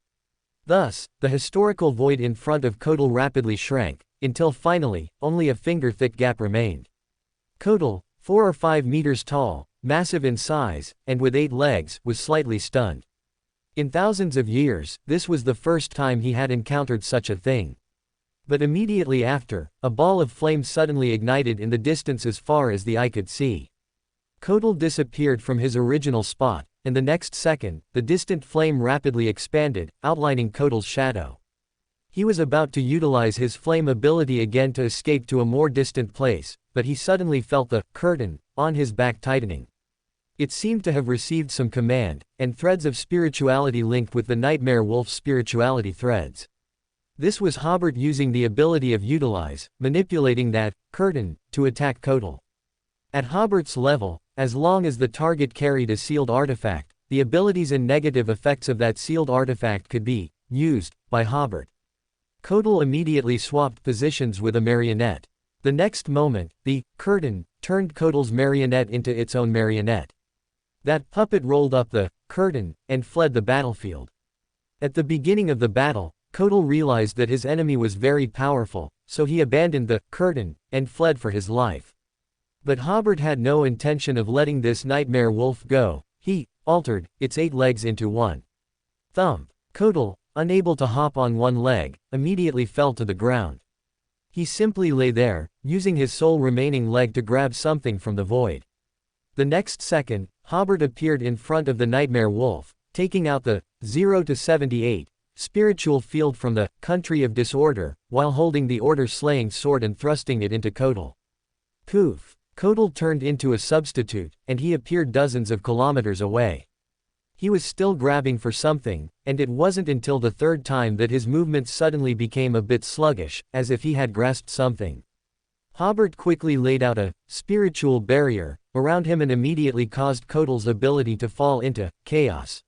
Thus, the historical void in front of Kotal rapidly shrank, until finally, only a finger-thick gap remained. Kotal, 4 or 5 meters tall, massive in size, and with 8 legs, was slightly stunned. In thousands of years, this was the first time he had encountered such a thing. But immediately after, a ball of flame suddenly ignited in the distance as far as the eye could see. Kotal disappeared from his original spot, and the next second, the distant flame rapidly expanded, outlining Kotal's shadow. He was about to utilize his flame ability again to escape to a more distant place, but he suddenly felt the curtain on his back tightening. It seemed to have received some command, and threads of spirituality linked with the Nightmare Wolf's spirituality threads. This was Hobert using the ability of utilize, manipulating that curtain to attack Kotal. At Hobert's level, as long as the target carried a sealed artifact, the abilities and negative effects of that sealed artifact could be used by Hobert. Kotal immediately swapped positions with a marionette. The next moment, the curtain turned Kotal's marionette into its own marionette. That puppet rolled up the curtain and fled the battlefield. At the beginning of the battle, Kotal realized that his enemy was very powerful, so he abandoned the curtain and fled for his life. But Hobert had no intention of letting this nightmare wolf go. He altered its 8 legs into one. Thump. Kotal, unable to hop on one leg, immediately fell to the ground. He simply lay there, using his sole remaining leg to grab something from the void. The next second, Hobert appeared in front of the nightmare wolf, taking out the 0 to 78 spiritual field from the country of disorder, while holding the order-slaying sword and thrusting it into Kotal. Poof! Kotal turned into a substitute, and he appeared dozens of kilometers away. He was still grabbing for something, and it wasn't until the third time that his movements suddenly became a bit sluggish, as if he had grasped something. Hobert quickly laid out a spiritual barrier around him and immediately caused Kotal's ability to fall into chaos.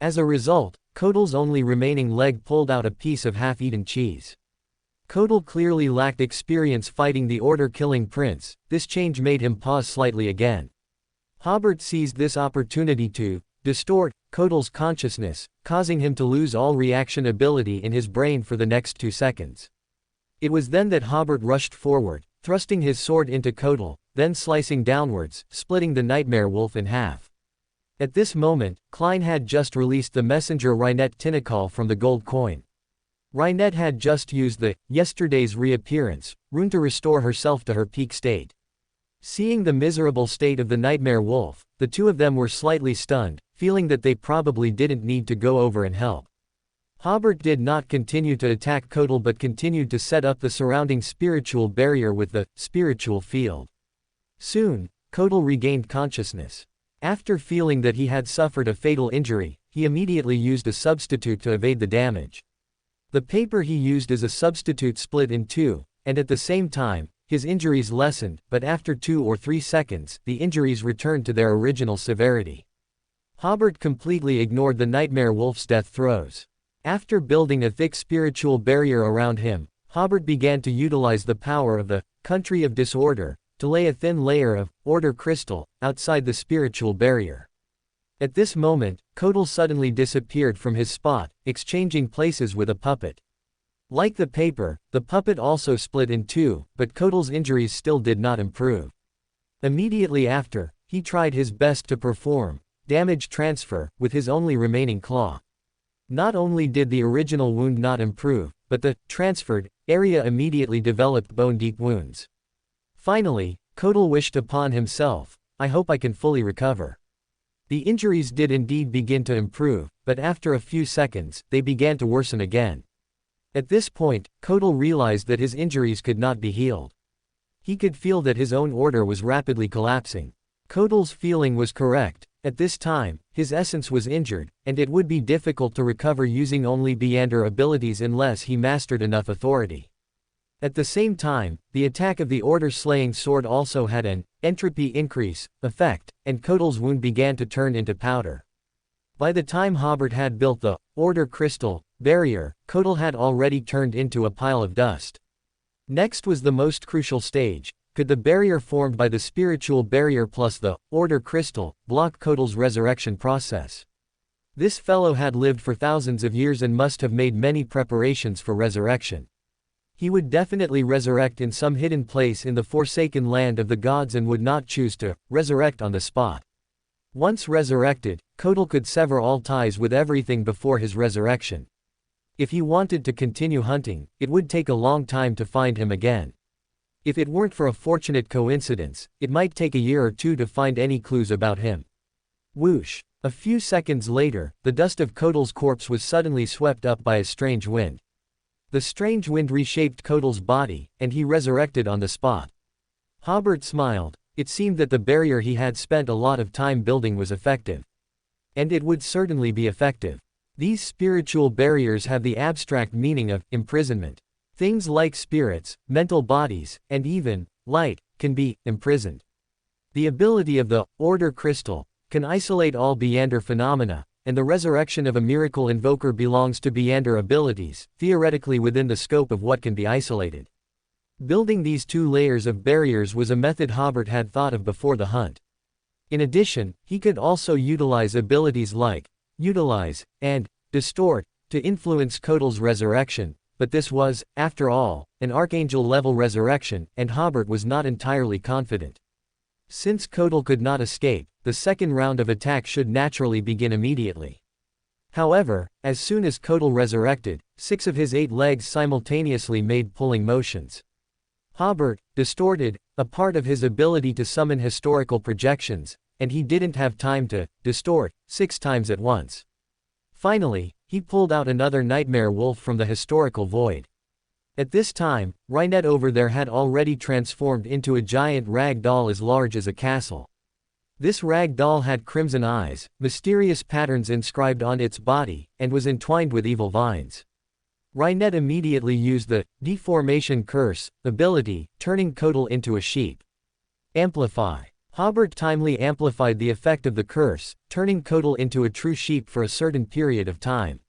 As a result, Kotal's only remaining leg pulled out a piece of half-eaten cheese. Kotal clearly lacked experience fighting the order-killing prince. This change made him pause slightly again. Hobert seized this opportunity to distort Kotal's consciousness, causing him to lose all reaction ability in his brain for the next 2 seconds. It was then that Hobert rushed forward, thrusting his sword into Kotal, then slicing downwards, splitting the nightmare wolf in half. At this moment, Klein had just released the messenger Reinette Tinakal from the gold coin. Reinette had just used the yesterday's reappearance rune to restore herself to her peak state. Seeing the miserable state of the nightmare wolf, the two of them were slightly stunned, feeling that they probably didn't need to go over and help. Hobert did not continue to attack Kotal but continued to set up the surrounding spiritual barrier with the spiritual field. Soon, Kotal regained consciousness. After feeling that he had suffered a fatal injury, he immediately used a substitute to evade the damage. The paper he used as a substitute split in 2, and at the same time, his injuries lessened, but after 2 or 3 seconds, the injuries returned to their original severity. Hobert completely ignored the nightmare wolf's death throes. After building a thick spiritual barrier around him, Hobert began to utilize the power of the country of disorder to lay a thin layer of order crystal outside the spiritual barrier. At this moment, Kotal suddenly disappeared from his spot, exchanging places with a puppet. Like the paper, the puppet also split in 2, but Kotal's injuries still did not improve. Immediately after, he tried his best to perform damage transfer with his only remaining claw. Not only did the original wound not improve, but the transferred area immediately developed bone-deep wounds. Finally, Kotal wished upon himself, "I hope I can fully recover." The injuries did indeed begin to improve, but after a few seconds, they began to worsen again. At this point, Kotal realized that his injuries could not be healed. He could feel that his own order was rapidly collapsing. Kotal's feeling was correct. At this time, his essence was injured, and it would be difficult to recover using only Beyonder abilities unless he mastered enough authority. At the same time, the attack of the order-slaying sword also had an entropy increase effect, and Kotal's wound began to turn into powder. By the time Hobert had built the order crystal barrier, Kotal had already turned into a pile of dust. Next was the most crucial stage, could the barrier formed by the spiritual barrier plus the order crystal block Kotal's resurrection process? This fellow had lived for thousands of years and must have made many preparations for resurrection. He would definitely resurrect in some hidden place in the forsaken land of the gods and would not choose to resurrect on the spot. Once resurrected, Kotal could sever all ties with everything before his resurrection. If he wanted to continue hunting, it would take a long time to find him again. If it weren't for a fortunate coincidence, it might take a year or two to find any clues about him. Whoosh! A few seconds later, the dust of Kotal's corpse was suddenly swept up by a strange wind. The strange wind reshaped Kotal's body, and he resurrected on the spot. Hobert smiled. It seemed that the barrier he had spent a lot of time building was effective. And it would certainly be effective. These spiritual barriers have the abstract meaning of imprisonment. Things like spirits, mental bodies, and even light can be imprisoned. The ability of the order crystal can isolate all Beyonder phenomena, and the resurrection of a miracle invoker belongs to Beyonder abilities, theoretically within the scope of what can be isolated. Building these two layers of barriers was a method Hobert had thought of before the hunt. In addition, he could also utilize abilities like utilize and distort to influence Kotal's resurrection, but this was, after all, an archangel-level resurrection, and Hobert was not entirely confident. Since Kotal could not escape, the second round of attack should naturally begin immediately. However, as soon as Kotal resurrected, 6 of his 8 legs simultaneously made pulling motions. Hobert distorted a part of his ability to summon historical projections, and he didn't have time to distort 6 times at once. Finally, he pulled out another nightmare wolf from the historical void. At this time, Rynette over there had already transformed into a giant rag doll as large as a castle. This rag doll had crimson eyes, mysterious patterns inscribed on its body, and was entwined with evil vines. Rynette immediately used the deformation curse ability, turning Kotal into a sheep. Amplify. Hobert timely amplified the effect of the curse, turning Kotal into a true sheep for a certain period of time.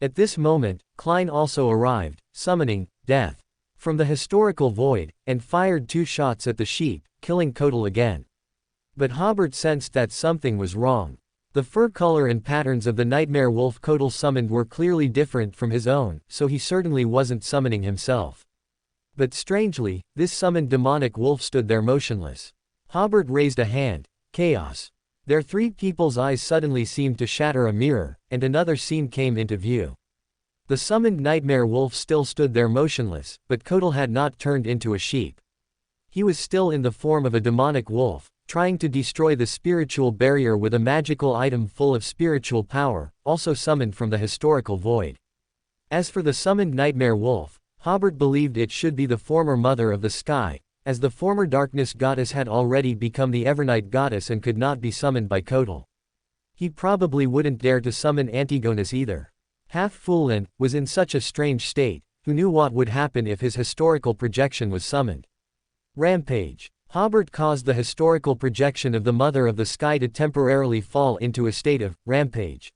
At this moment, Klein also arrived, summoning death from the historical void, and fired 2 shots at the sheep, killing Kotal again. But Hobert sensed that something was wrong. The fur color and patterns of the nightmare wolf Kotal summoned were clearly different from his own, so he certainly wasn't summoning himself. But strangely, this summoned demonic wolf stood there motionless. Hobert raised a hand. Chaos. Their 3 people's eyes suddenly seemed to shatter a mirror, and another scene came into view. The summoned nightmare wolf still stood there motionless, but Kotal had not turned into a sheep. He was still in the form of a demonic wolf, trying to destroy the spiritual barrier with a magical item full of spiritual power, also summoned from the historical void. As for the summoned nightmare wolf, Hobert believed it should be the former mother of the sky, as the former darkness goddess had already become the Evernight goddess and could not be summoned by Kotal. He probably wouldn't dare to summon Antigonus either. Half-Fulin was in such a strange state, who knew what would happen if his historical projection was summoned. Rampage. Hobert caused the historical projection of the Mother of the Sky to temporarily fall into a state of rampage.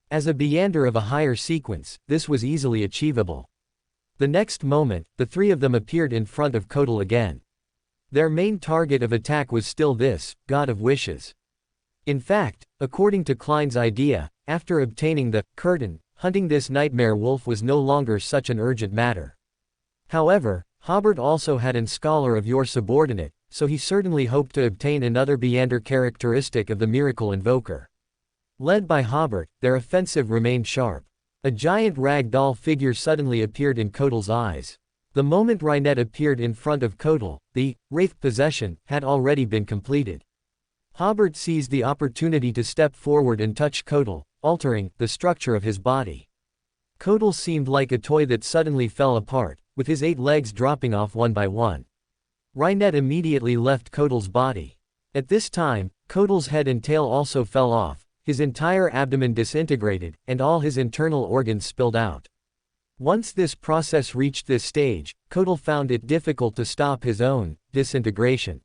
As a Beyonder of a higher sequence, this was easily achievable. The next moment, the 3 of them appeared in front of Kotal again. Their main target of attack was still this God of Wishes. In fact, according to Klein's idea, after obtaining the curtain, hunting this nightmare wolf was no longer such an urgent matter. However, Hobert also had an scholar of your subordinate, so he certainly hoped to obtain another Beyonder characteristic of the miracle invoker. Led by Hobert, their offensive remained sharp. A giant rag doll figure suddenly appeared in Kotal's eyes. The moment Rynette appeared in front of Kotal, the wraith possession had already been completed. Hobert seized the opportunity to step forward and touch Kotal, altering the structure of his body. Kotal seemed like a toy that suddenly fell apart, with his 8 legs dropping off one by one. Rynette immediately left Kotal's body. At this time, Kotal's head and tail also fell off, his entire abdomen disintegrated, and all his internal organs spilled out. Once this process reached this stage, Kotal found it difficult to stop his own disintegration.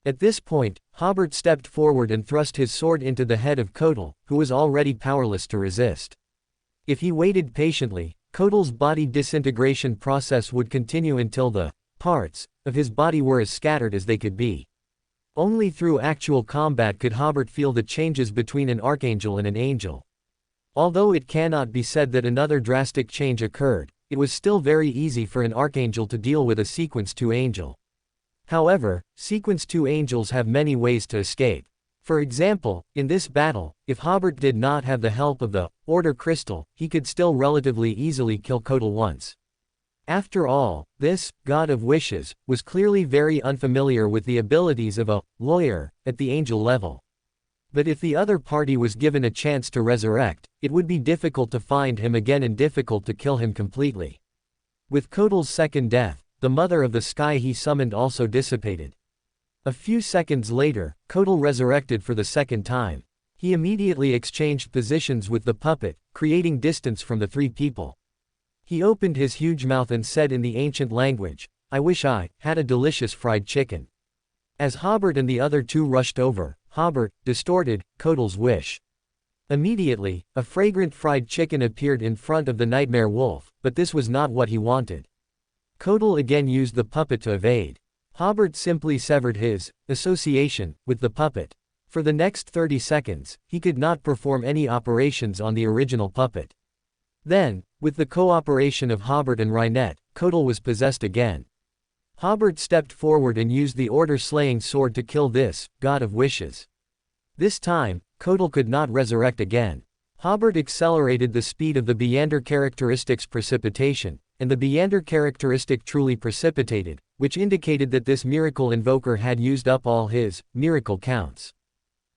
At this point, Hobert stepped forward and thrust his sword into the head of Kotal, who was already powerless to resist. If he waited patiently, Kotal's body disintegration process would continue until the parts of his body were as scattered as they could be. Only through actual combat could Hobert feel the changes between an archangel and an angel. Although it cannot be said that another drastic change occurred, it was still very easy for an archangel to deal with a sequence 2 angel. However, sequence 2 angels have many ways to escape. For example, in this battle, if Hobert did not have the help of the Order Crystal, he could still relatively easily kill Kotal once. After all, this God of Wishes was clearly very unfamiliar with the abilities of a lawyer at the angel level. But if the other party was given a chance to resurrect, it would be difficult to find him again and difficult to kill him completely. With Kotal's second death, the Mother of the Sky he summoned also dissipated. A few seconds later, Kotal resurrected for the second time. He immediately exchanged positions with the puppet, creating distance from the 3 people. He opened his huge mouth and said in the ancient language, "I wish I had a delicious fried chicken." As Hobert and the other 2 rushed over, Hobert distorted Kotal's wish. Immediately, a fragrant fried chicken appeared in front of the nightmare wolf, but this was not what he wanted. Kotal again used the puppet to evade. Hobert simply severed his association with the puppet. For the next 30 seconds, he could not perform any operations on the original puppet. Then, with the cooperation of Hobert and Reinette, Kotal was possessed again. Hobert stepped forward and used the order-slaying sword to kill this God of Wishes. This time, Kotal could not resurrect again. Hobert accelerated the speed of the Beander characteristics precipitation, and the Beander characteristic truly precipitated, which indicated that this miracle invoker had used up all his miracle counts.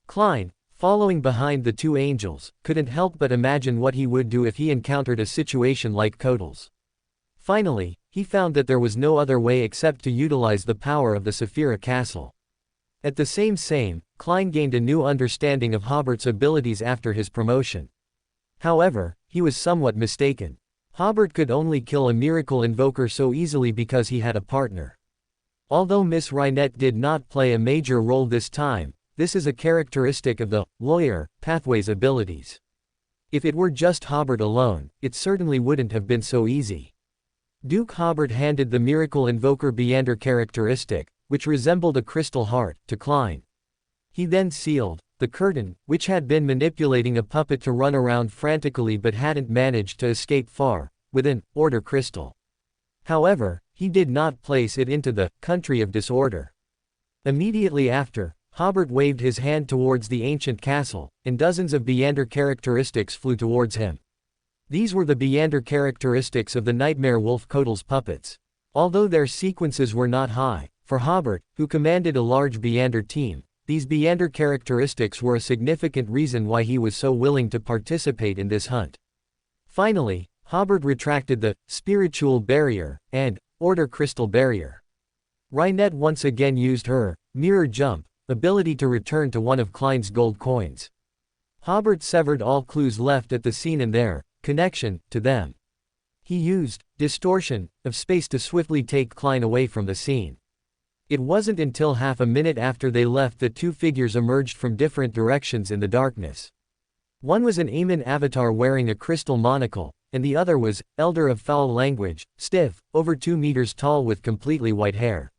Klein, following behind the 2 angels, couldn't help but imagine what he would do if he encountered a situation like Kotal's. Finally, he found that there was no other way except to utilize the power of the Saphira Castle. At the same, Klein gained a new understanding of Hobert's abilities after his promotion. However, he was somewhat mistaken. Hobert could only kill a miracle invoker so easily because he had a partner. Although Miss Reinette did not play a major role this time, this is a characteristic of the lawyer pathway's abilities. If it were just Hobert alone, it certainly wouldn't have been so easy. Duke Hobert handed the miracle invoker Beander characteristic, which resembled a crystal heart, to Klein. He then sealed the curtain, which had been manipulating a puppet to run around frantically but hadn't managed to escape far, with an order crystal. However, he did not place it into the country of disorder. Immediately after, Hobert waved his hand towards the ancient castle, and dozens of Beander characteristics flew towards him. These were the Beander characteristics of the nightmare wolf Kotal's puppets. Although their sequences were not high, for Hobert, who commanded a large Beander team, these Beander characteristics were a significant reason why he was so willing to participate in this hunt. Finally, Hobert retracted the spiritual barrier and order crystal barrier. Reinette once again used her mirror jump ability to return to one of Klein's gold coins. Hobert severed all clues left at the scene and their connection to them. He used distortion of space to swiftly take Klein away from the scene. It wasn't until half a minute after they left that 2 figures emerged from different directions in the darkness. One was an Aemon avatar wearing a crystal monocle, and the other was Elder of Foul Language, stiff, over 2 meters tall with completely white hair.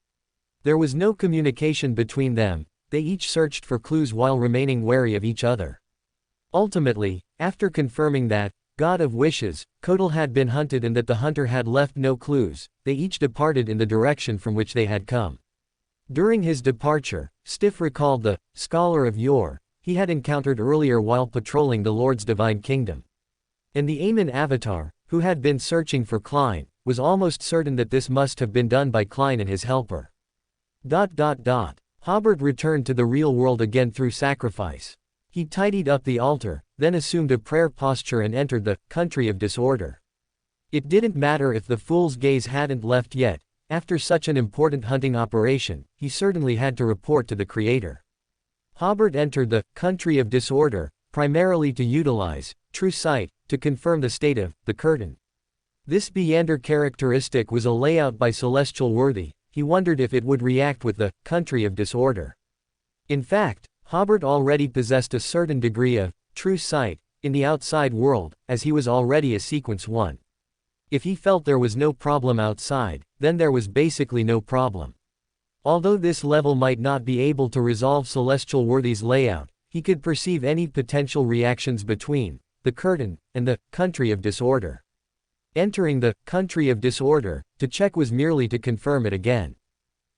There was no communication between them, they each searched for clues while remaining wary of each other. Ultimately, after confirming that God of Wishes, Kotal had been hunted and that the hunter had left no clues, they each departed in the direction from which they had come. During his departure, Stiff recalled the Scholar of Yore he had encountered earlier while patrolling the Lord's divine kingdom. And the Aemon avatar, who had been searching for Klein, was almost certain that this must have been done by Klein and his helper. Hobert returned to the real world again through sacrifice. He tidied up the altar, then assumed a prayer posture and entered the country of disorder. It didn't matter if the fool's gaze hadn't left yet. After such an important hunting operation, he certainly had to report to the creator. Hobert entered the country of disorder, primarily to utilize true sight to confirm the state of the curtain. This Beander characteristic was a layout by Celestial Worthy. He wondered if it would react with the country of disorder. In fact, Hobert already possessed a certain degree of true sight in the outside world, as he was already a Sequence 1. If he felt there was no problem outside, then there was basically no problem. Although this level might not be able to resolve Celestial Worthy's layout, he could perceive any potential reactions between the curtain and the country of disorder. Entering the country of disorder to check was merely to confirm it again.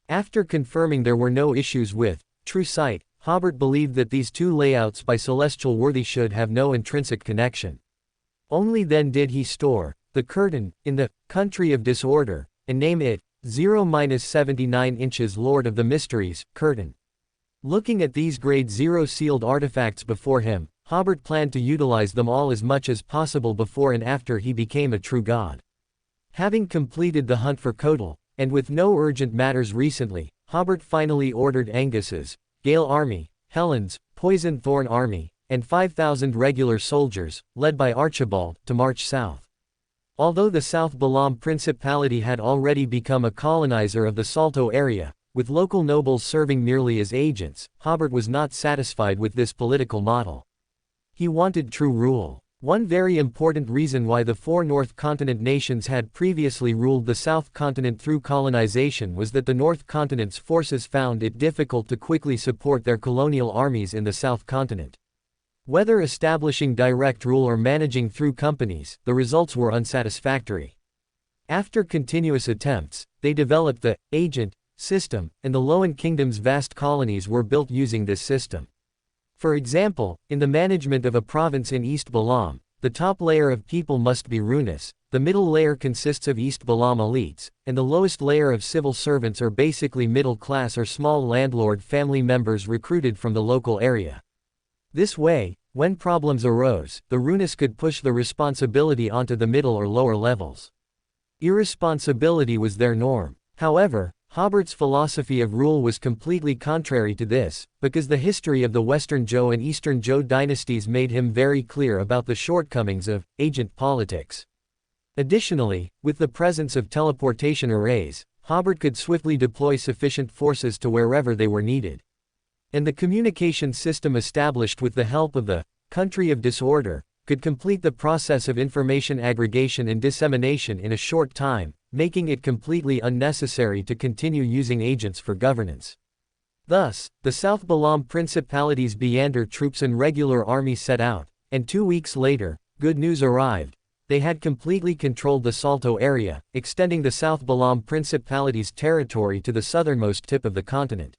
After confirming there were no issues with true sight, Hobert believed that these two layouts by Celestial Worthy should have no intrinsic connection. Only then did he store the curtain in the country of disorder and name it 0-79 inches Lord of the Mysteries curtain. Looking at these grade 0 sealed artifacts before him, Hobert planned to utilize them all as much as possible before and after he became a true god. Having completed the hunt for Kotal, and with no urgent matters recently, Hobert finally ordered Angus's Gale Army, Helen's Poison Thorn Army, and 5,000 regular soldiers, led by Archibald, to march south. Although the South Balam Principality had already become a colonizer of the Salto area, with local nobles serving merely as agents, Hobert was not satisfied with this political model. He wanted true rule. One very important reason why the four North Continent nations had previously ruled the South Continent through colonization was that the North Continent's forces found it difficult to quickly support their colonial armies in the South Continent. Whether establishing direct rule or managing through companies, the results were unsatisfactory. After continuous attempts, they developed the agent system, and the Loan Kingdom's vast colonies were built using this system. For example, in the management of a province in East Balam, the top layer of people must be Runas, the middle layer consists of East Balam elites, and the lowest layer of civil servants are basically middle class or small landlord family members recruited from the local area. This way, when problems arose, the Runas could push the responsibility onto the middle or lower levels. Irresponsibility was their norm. However, Hobert's philosophy of rule was completely contrary to this, because the history of the Western Zhou and Eastern Zhou dynasties made him very clear about the shortcomings of agent politics. Additionally, with the presence of teleportation arrays, Hobert could swiftly deploy sufficient forces to wherever they were needed. And the communication system established with the help of the country of disorder could complete the process of information aggregation and dissemination in a short time, making it completely unnecessary to continue using agents for governance. Thus, the South Balam Principality's Beander troops and regular army set out, and 2 weeks later, good news arrived. They had completely controlled the Salto area, extending the South Balam Principality's territory to the southernmost tip of the continent.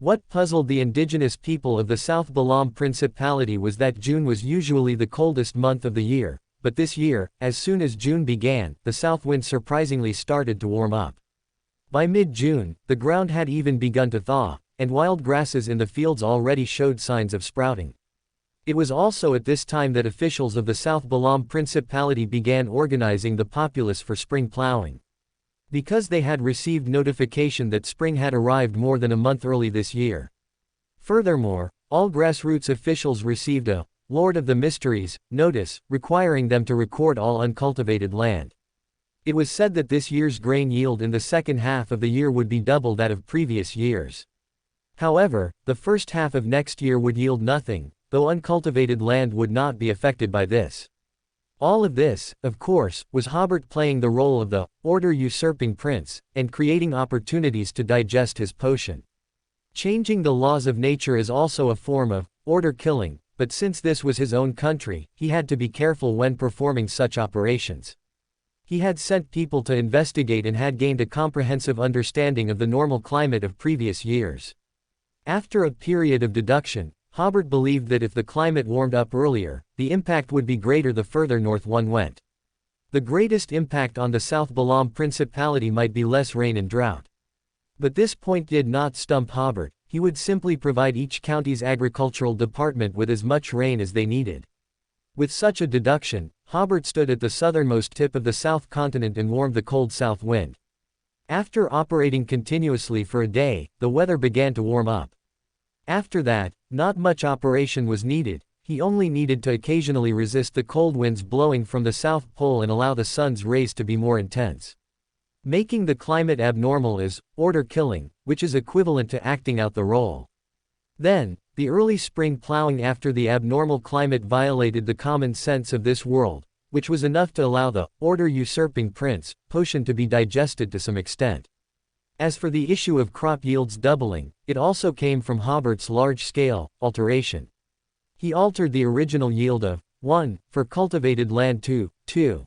What puzzled the indigenous people of the South Balam Principality was that June was usually the coldest month of the year, but this year, as soon as June began, the south wind surprisingly started to warm up. By mid-June, the ground had even begun to thaw, and wild grasses in the fields already showed signs of sprouting. It was also at this time that officials of the South Balam Principality began organizing the populace for spring plowing. Because they had received notification that spring had arrived more than a month early this year. Furthermore, all grassroots officials received a Lord of the Mysteries notice, requiring them to record all uncultivated land. It was said that this year's grain yield in the second half of the year would be double that of previous years. However, the first half of next year would yield nothing, though uncultivated land would not be affected by this. All of this, of course, was Hobert playing the role of the order-usurping prince, and creating opportunities to digest his potion. Changing the laws of nature is also a form of order-killing, but since this was his own country, he had to be careful when performing such operations. He had sent people to investigate and had gained a comprehensive understanding of the normal climate of previous years. After a period of deduction, Hobert believed that if the climate warmed up earlier, the impact would be greater the further north one went. The greatest impact on the South Balam Principality might be less rain and drought. But this point did not stump Hobert. He would simply provide each county's agricultural department with as much rain as they needed. With such a deduction, Hobert stood at the southernmost tip of the South Continent and warmed the cold south wind. After operating continuously for a day, the weather began to warm up. After that, not much operation was needed. He only needed to occasionally resist the cold winds blowing from the South Pole and allow the sun's rays to be more intense. Making the climate abnormal is order killing, which is equivalent to acting out the role. Then, the early spring plowing after the abnormal climate violated the common sense of this world, which was enough to allow the order-usurping prince potion to be digested to some extent. As for the issue of crop yields doubling, it also came from Hobert's large-scale alteration. He altered the original yield of 1 for cultivated land to 2.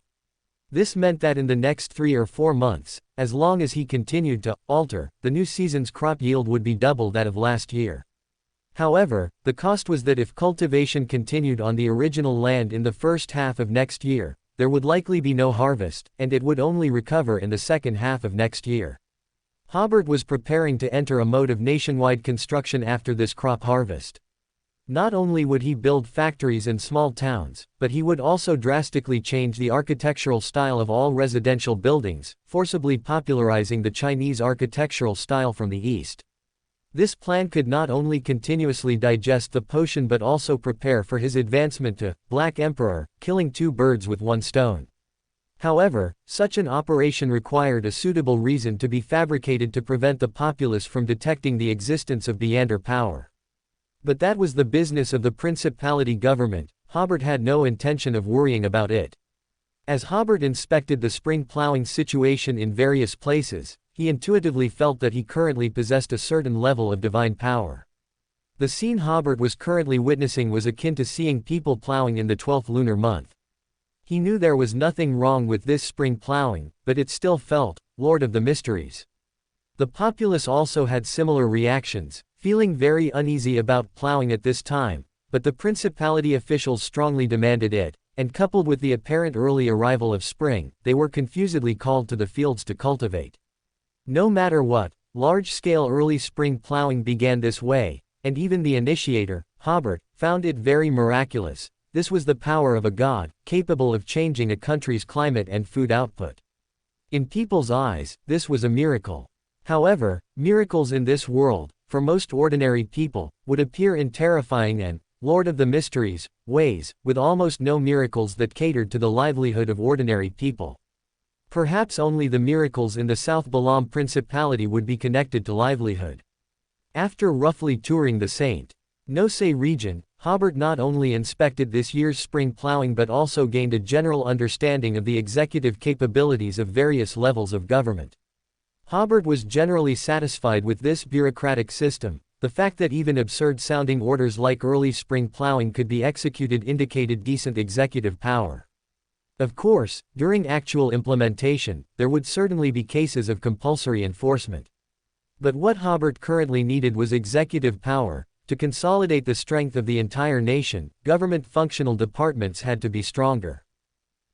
This meant that in the next 3 or 4 months, as long as he continued to alter, the new season's crop yield would be double that of last year. However, the cost was that if cultivation continued on the original land in the first half of next year, there would likely be no harvest, and it would only recover in the second half of next year. Hobert was preparing to enter a mode of nationwide construction after this crop harvest. Not only would he build factories and small towns, but he would also drastically change the architectural style of all residential buildings, forcibly popularizing the Chinese architectural style from the East. This plan could not only continuously digest the potion but also prepare for his advancement to Black Emperor, killing 2 birds with 1 stone. However, such an operation required a suitable reason to be fabricated to prevent the populace from detecting the existence of Beander power. But that was the business of the Principality government. Hobert had no intention of worrying about it. As Hobert inspected the spring plowing situation in various places, he intuitively felt that he currently possessed a certain level of divine power. The scene Hobert was currently witnessing was akin to seeing people plowing in the 12th lunar month. He knew there was nothing wrong with this spring plowing, but it still felt, Lord of the Mysteries. The populace also had similar reactions, feeling very uneasy about plowing at this time, but the Principality officials strongly demanded it, and coupled with the apparent early arrival of spring, they were confusedly called to the fields to cultivate. No matter what, large-scale early spring plowing began this way, and even the initiator, Hobert, found it very miraculous. This was the power of a god, capable of changing a country's climate and food output. In people's eyes, this was a miracle. However, miracles in this world, for most ordinary people, would appear in terrifying and, Lord of the Mysteries, ways, with almost no miracles that catered to the livelihood of ordinary people. Perhaps only the miracles in the South Balam Principality would be connected to livelihood. After roughly touring the St. Nose region, Hobert not only inspected this year's spring plowing but also gained a general understanding of the executive capabilities of various levels of government. Hobert was generally satisfied with this bureaucratic system. The fact that even absurd-sounding orders like early spring plowing could be executed indicated decent executive power. Of course, during actual implementation, there would certainly be cases of compulsory enforcement. But what Hobert currently needed was executive power. To consolidate the strength of the entire nation, government functional departments had to be stronger.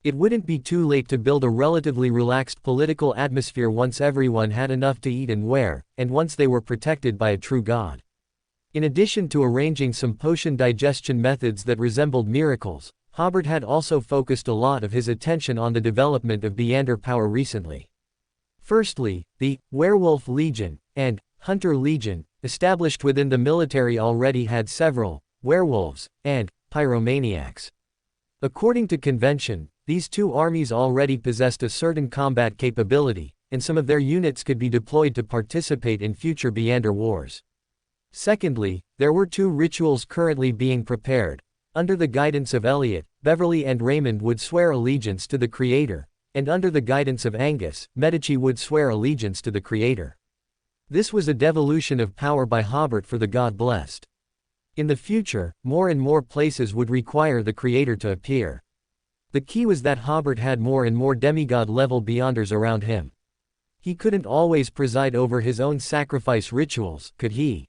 It wouldn't be too late to build a relatively relaxed political atmosphere once everyone had enough to eat and wear, and once they were protected by a true god. In addition to arranging some potion digestion methods that resembled miracles, Hobert had also focused a lot of his attention on the development of Beander power recently. Firstly, the Werewolf Legion and Hunter Legion, established within the military, already had several werewolves and pyromaniacs. According to convention, these 2 armies already possessed a certain combat capability, and some of their units could be deployed to participate in future Beander wars. Secondly, there were 2 rituals currently being prepared. Under the guidance of Elliot, Beverly and Raymond would swear allegiance to the Creator, and under the guidance of Angus, Medici would swear allegiance to the Creator. This was a devolution of power by Hobert for the God blessed. In the future, more and more places would require the Creator to appear. The key was that Hobert had more and more demigod-level Beyonders around him. He couldn't always preside over his own sacrifice rituals, could he?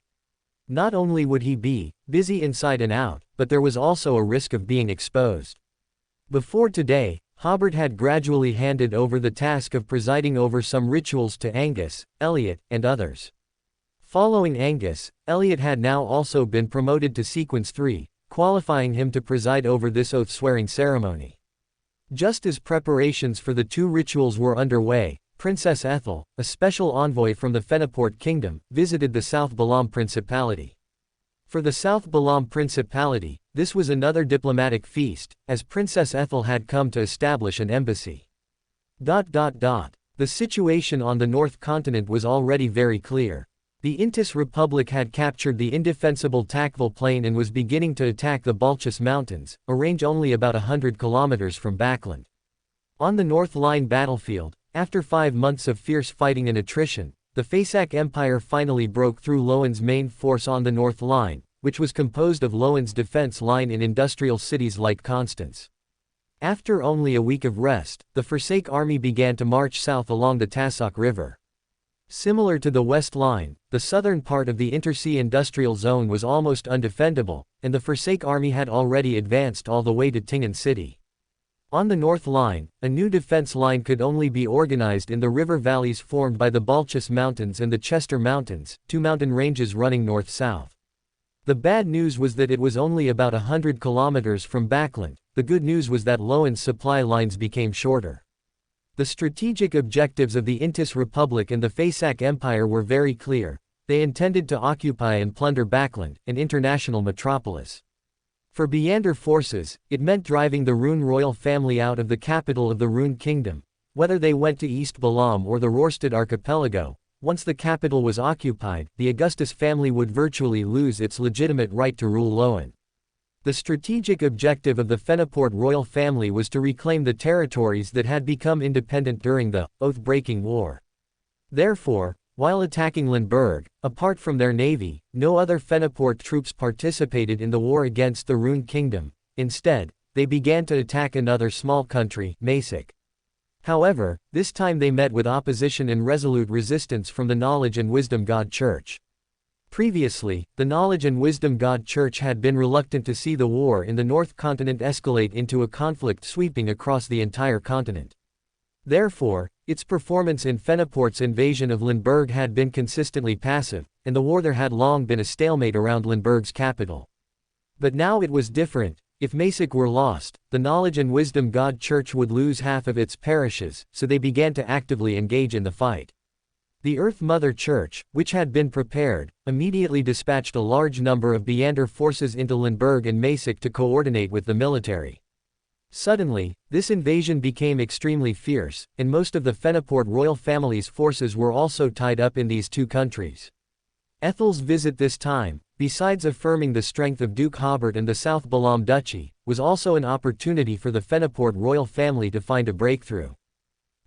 Not only would he be busy inside and out, but there was also a risk of being exposed. Before today, Hobert had gradually handed over the task of presiding over some rituals to Angus, Elliot, and others. Following Angus, Elliot had now also been promoted to Sequence 3, qualifying him to preside over this oath-swearing ceremony. Just as preparations for the 2 rituals were underway, Princess Ethel, a special envoy from the Fenaport Kingdom, visited the South Balam Principality. For the South Balam Principality, this was another diplomatic feast, as Princess Ethel had come to establish an embassy. The situation on the North Continent was already very clear. The Intis Republic had captured the indefensible Takval Plain and was beginning to attack the Balchus Mountains, a range only about 100 kilometers from Bakland. On the North Line battlefield, after 5 months of fierce fighting and attrition, the Fasak Empire finally broke through Lowen's main force on the North Line, which was composed of Lowen's defense line in industrial cities like Constance. After only a week of rest, the Forsake army began to march south along the Tasok River. Similar to the West Line, the southern part of the Intersea Industrial Zone was almost undefendable, and the Forsake army had already advanced all the way to Tingen City. On the North Line, a new defense line could only be organized in the river valleys formed by the Balchus Mountains and the Chester Mountains, 2 mountain ranges running north-south. The bad news was that it was only about 100 kilometers from Bakland. The good news was that Lowen's supply lines became shorter. The strategic objectives of the Intis Republic and the Fasak Empire were very clear. They intended to occupy and plunder Bakland, an international metropolis. For Biander forces, it meant driving the Rune royal family out of the capital of the Rune kingdom, whether they went to East Balam or the Rorstad archipelago. Once the capital was occupied, the Augustus family would virtually lose its legitimate right to rule Lowen. The strategic objective of the Fenaport royal family was to reclaim the territories that had become independent during the Oath-Breaking War. Therefore, while attacking Lindbergh, apart from their navy, no other Fenaport troops participated in the war against the Rune kingdom. Instead, they began to attack another small country, Masik. However, this time they met with opposition and resolute resistance from the Knowledge and Wisdom God Church. Previously, the Knowledge and Wisdom God Church had been reluctant to see the war in the North Continent escalate into a conflict sweeping across the entire continent. Therefore, its performance in Fenaport's invasion of Lindbergh had been consistently passive, and the war there had long been a stalemate around Lindbergh's capital. But now it was different. If Masik were lost, the Knowledge and Wisdom God Church would lose half of its parishes, so they began to actively engage in the fight. The Earth Mother Church, which had been prepared, immediately dispatched a large number of Biander forces into Lindbergh and Masik to coordinate with the military. Suddenly, this invasion became extremely fierce, and most of the Fenaport royal family's forces were also tied up in these two countries. Ethel's visit this time, besides affirming the strength of Duke Hobert and the South Balam Duchy, was also an opportunity for the Fenaport royal family to find a breakthrough.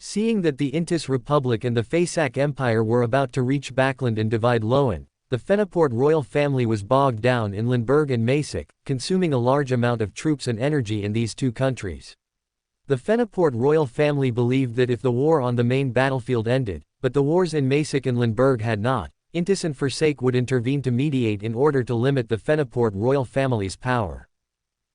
Seeing that the Intis Republic and the Fasak Empire were about to reach Bakland and divide Lowen, the Fenaport royal family was bogged down in Lindbergh and Masik, consuming a large amount of troops and energy in these two countries. The Fenaport royal family believed that if the war on the main battlefield ended, but the wars in Masik and Lindbergh had not, Intis and Forsake would intervene to mediate in order to limit the Fenaport royal family's power.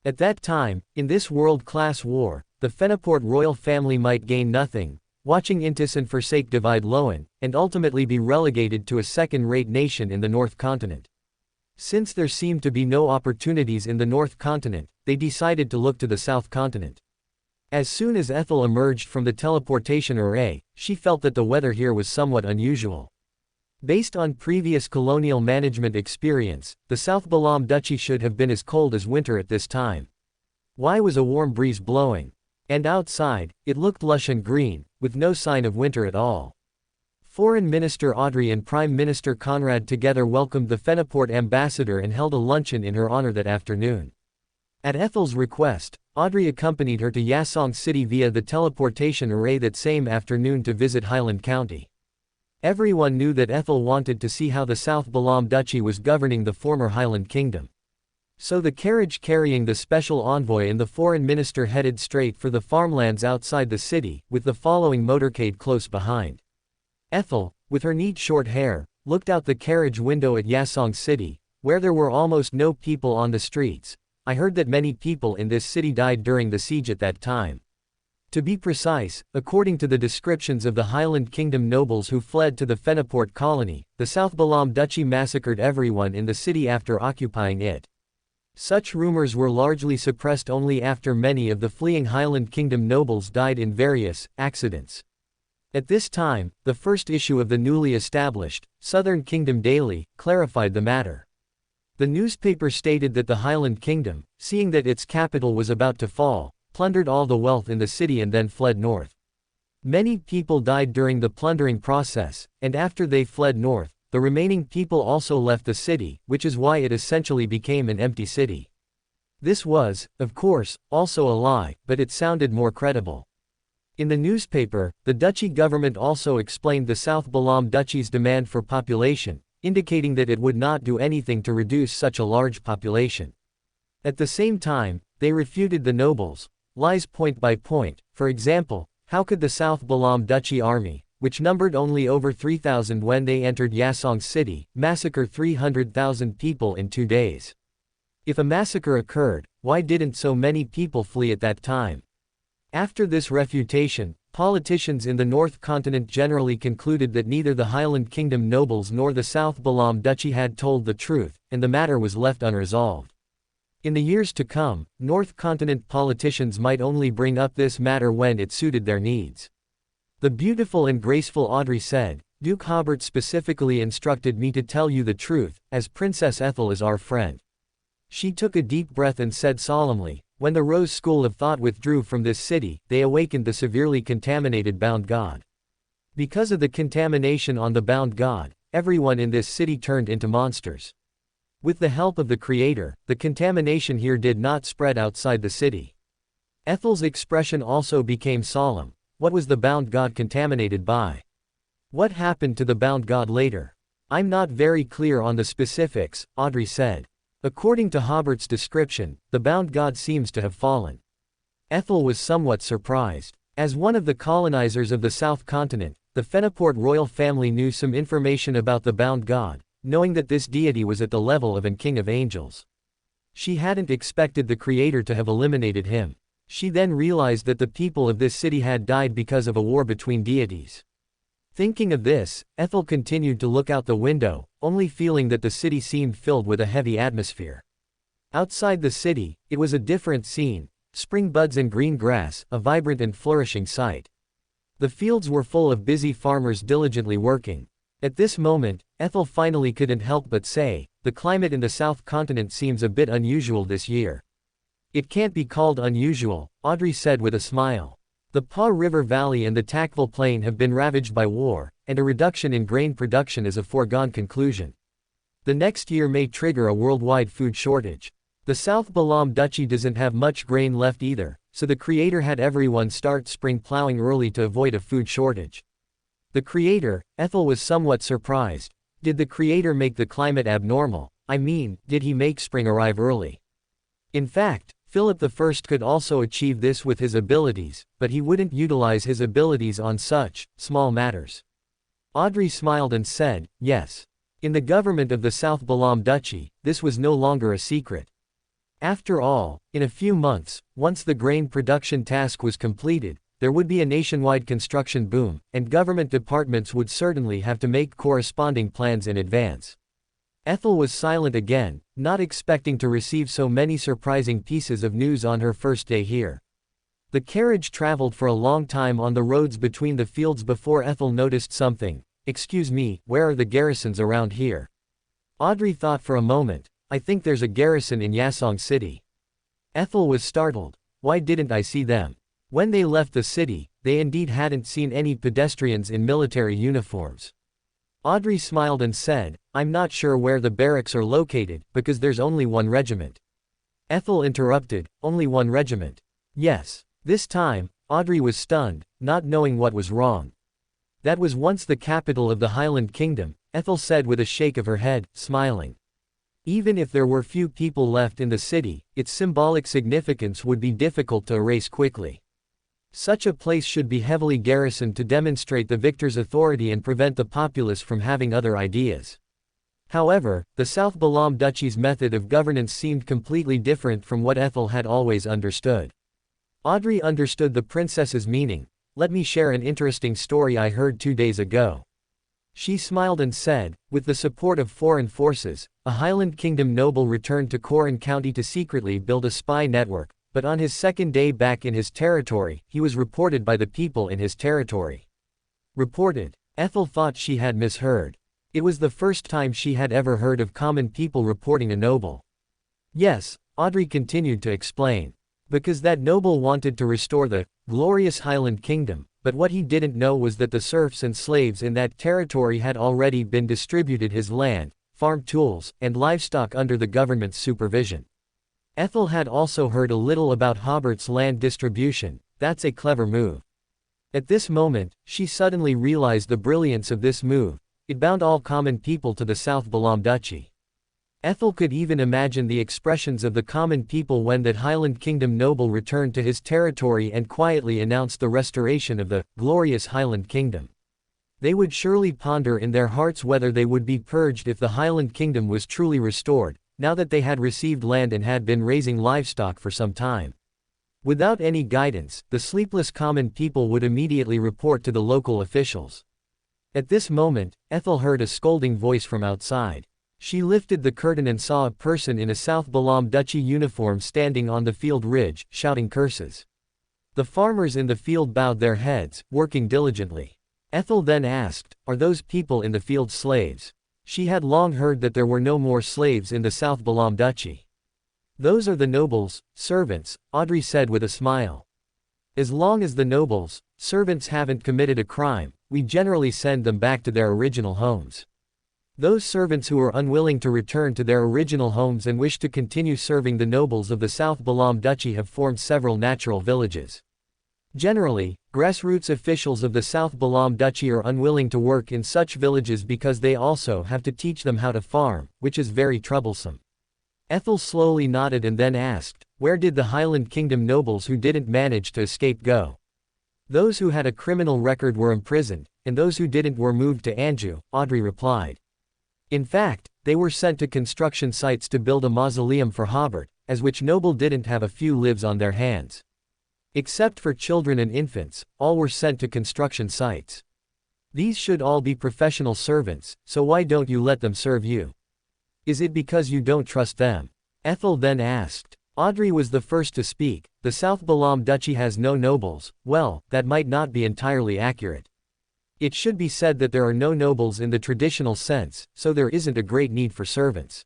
At that time, in this world-class war, the Fenaport royal family might gain nothing, watching Intis and Forsake divide Lowen, and ultimately be relegated to a second-rate nation in the North Continent. Since there seemed to be no opportunities in the North Continent, they decided to look to the South Continent. As soon as Ethel emerged from the teleportation array, she felt that the weather here was somewhat unusual. Based on previous colonial management experience, the South Balam Duchy should have been as cold as winter at this time. Why was a warm breeze blowing? And outside, it looked lush and green, with no sign of winter at all. Foreign Minister Audrey and Prime Minister Conrad together welcomed the Fenaport ambassador and held a luncheon in her honor that afternoon. At Ethel's request, Audrey accompanied her to Yasong City via the teleportation array that same afternoon to visit Highland County. Everyone knew that Ethel wanted to see how the South Balam Duchy was governing the former Highland Kingdom. So the carriage carrying the special envoy and the foreign minister headed straight for the farmlands outside the city, with the following motorcade close behind. Ethel, with her neat short hair, looked out the carriage window at Yasong City, where there were almost no people on the streets. I heard that many people in this city died during the siege at that time. To be precise, according to the descriptions of the Highland Kingdom nobles who fled to the Fenaport colony, the South Balam Duchy massacred everyone in the city after occupying it. Such rumors were largely suppressed only after many of the fleeing Highland Kingdom nobles died in various accidents. At this time, the first issue of the newly established Southern Kingdom Daily clarified the matter. The newspaper stated that the Highland Kingdom, seeing that its capital was about to fall, plundered all the wealth in the city and then fled north. Many people died during the plundering process, and after they fled north, the remaining people also left the city, which is why it essentially became an empty city. This was, of course, also a lie, but it sounded more credible. In the newspaper, the Duchy government also explained the South Balam Duchy's demand for population, indicating that it would not do anything to reduce such a large population. At the same time, they refuted the nobles' lies point by point. For example, how could the South Balam Duchy army, which numbered only over 3,000 when they entered Yasong City, massacre 300,000 people in 2 days? If a massacre occurred, why didn't so many people flee at that time? After this refutation, politicians in the North Continent generally concluded that neither the Highland Kingdom nobles nor the South Balam Duchy had told the truth, and the matter was left unresolved. In the years to come, North Continent politicians might only bring up this matter when it suited their needs. The beautiful and graceful Audrey said, "Duke Hobert specifically instructed me to tell you the truth, as Princess Ethel is our friend." She took a deep breath and said solemnly, "When the Rose School of Thought withdrew from this city, they awakened the severely contaminated bound god. Because of the contamination on the bound god, everyone in this city turned into monsters. With the help of the Creator, the contamination here did not spread outside the city." Ethel's expression also became solemn. What was the bound god contaminated by? What happened to the bound god later? "I'm not very clear on the specifics," Audrey said. According to Hobert's description, the bound god seems to have fallen. Ethel was somewhat surprised. As one of the colonizers of the South Continent, the Fenaport royal family knew some information about the bound god, knowing that this deity was at the level of an king of angels. She hadn't expected the Creator to have eliminated him. She then realized that the people of this city had died because of a war between deities. Thinking of this, Ethel continued to look out the window, only feeling that the city seemed filled with a heavy atmosphere. Outside the city, it was a different scene: spring buds and green grass, a vibrant and flourishing sight. The fields were full of busy farmers diligently working. At this moment, Ethel finally couldn't help but say, "The climate in the South Continent seems a bit unusual this year." "It can't be called unusual," Audrey said with a smile. "The Pa River Valley and the Tacville Plain have been ravaged by war, and a reduction in grain production is a foregone conclusion. The next year may trigger a worldwide food shortage. The South Balam Duchy doesn't have much grain left either, so the Creator had everyone start spring plowing early to avoid a food shortage." The Creator? Ethel was somewhat surprised. Did the Creator make the climate abnormal? I mean, did he make spring arrive early? In fact, Philip I could also achieve this with his abilities, but he wouldn't utilize his abilities on such small matters. Audrey smiled and said, "Yes. In the government of the South Balam Duchy, this was no longer a secret. After all, in a few months, once the grain production task was completed, there would be a nationwide construction boom, and government departments would certainly have to make corresponding plans in advance." Ethel was silent again, not expecting to receive so many surprising pieces of news on her first day here. The carriage traveled for a long time on the roads between the fields before Ethel noticed something. "Excuse me, where are the garrisons around here?" Audrey thought for a moment. "I think there's a garrison in Yasong City." Ethel was startled. "Why didn't I see them?" When they left the city, they indeed hadn't seen any pedestrians in military uniforms. Audrey smiled and said, "I'm not sure where the barracks are located, because there's only one regiment." Ethel interrupted, "Only one regiment?" "Yes." This time, Audrey was stunned, not knowing what was wrong. "That was once the capital of the Highland Kingdom," Ethel said with a shake of her head, smiling. "Even if there were few people left in the city, its symbolic significance would be difficult to erase quickly. Such a place should be heavily garrisoned to demonstrate the victor's authority and prevent the populace from having other ideas." However, the South Balam Duchy's method of governance seemed completely different from what Ethel had always understood. Audrey understood the princess's meaning. "Let me share an interesting story I heard 2 days ago." She smiled and said, "With the support of foreign forces, a Highland Kingdom noble returned to Corin County to secretly build a spy network. But on his second day back in his territory, he was reported by the people in his territory." Reported? Ethel thought she had misheard. It was the first time she had ever heard of common people reporting a noble. "Yes," Audrey continued to explain. "Because that noble wanted to restore the glorious Highland Kingdom, but what he didn't know was that the serfs and slaves in that territory had already been distributed his land, farm tools, and livestock under the government's supervision. Ethel had also heard a little about Hobert's land distribution. That's a clever move. At this moment, she suddenly realized the brilliance of this move. It bound all common people to the South Balam Duchy. Ethel could even imagine the expressions of the common people when that Highland Kingdom noble returned to his territory and quietly announced the restoration of the glorious Highland Kingdom. They would surely ponder in their hearts whether they would be purged if the Highland Kingdom was truly restored, now that they had received land and had been raising livestock for some time. Without any guidance, the sleepless common people would immediately report to the local officials. At this moment, Ethel heard a scolding voice from outside. She lifted the curtain and saw a person in a South Balam Duchy uniform standing on the field ridge, shouting curses. The farmers in the field bowed their heads, working diligently. Ethel then asked, "Are those people in the field slaves?" She had long heard that there were no more slaves in the South Balam Duchy. "Those are the nobles, servants," Audrey said with a smile. "As long as the nobles, servants haven't committed a crime, we generally send them back to their original homes. Those servants who are unwilling to return to their original homes and wish to continue serving the nobles of the South Balam Duchy have formed several natural villages. Generally, grassroots officials of the South Balam Duchy are unwilling to work in such villages because they also have to teach them how to farm, which is very troublesome." Ethel slowly nodded and then asked, "Where did the Highland Kingdom nobles who didn't manage to escape go?" "Those who had a criminal record were imprisoned, and those who didn't were moved to Anjou," Audrey replied. "In fact, they were sent to construction sites to build a mausoleum for Hobert, as which noble didn't have a few lives on their hands. Except for children and infants, all were sent to construction sites. These should all be professional servants, so why don't you let them serve you? Is it because you don't trust them?" Ethel then asked. Audrey was the first to speak. "The South Balam Duchy has no nobles." Well, that might not be entirely accurate. It should be said that there are no nobles in the traditional sense, so there isn't a great need for servants.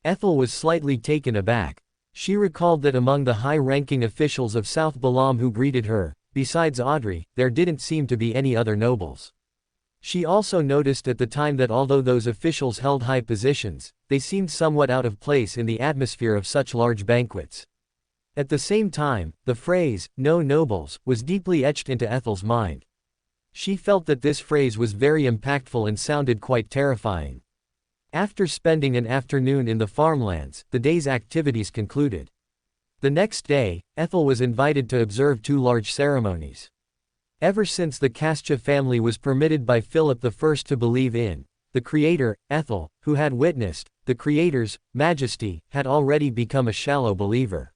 Ethel was slightly taken aback. She recalled that among the high-ranking officials of South Balam who greeted her, besides Audrey, there didn't seem to be any other nobles. She also noticed at the time that although those officials held high positions, they seemed somewhat out of place in the atmosphere of such large banquets. At the same time, the phrase, "no nobles," was deeply etched into Ethel's mind. She felt that this phrase was very impactful and sounded quite terrifying. After spending an afternoon in the farmlands, the day's activities concluded. The next day, Ethel was invited to observe two large ceremonies. Ever since the Kastja family was permitted by Philip I to believe in the Creator, Ethel, who had witnessed the Creator's majesty, had already become a shallow believer.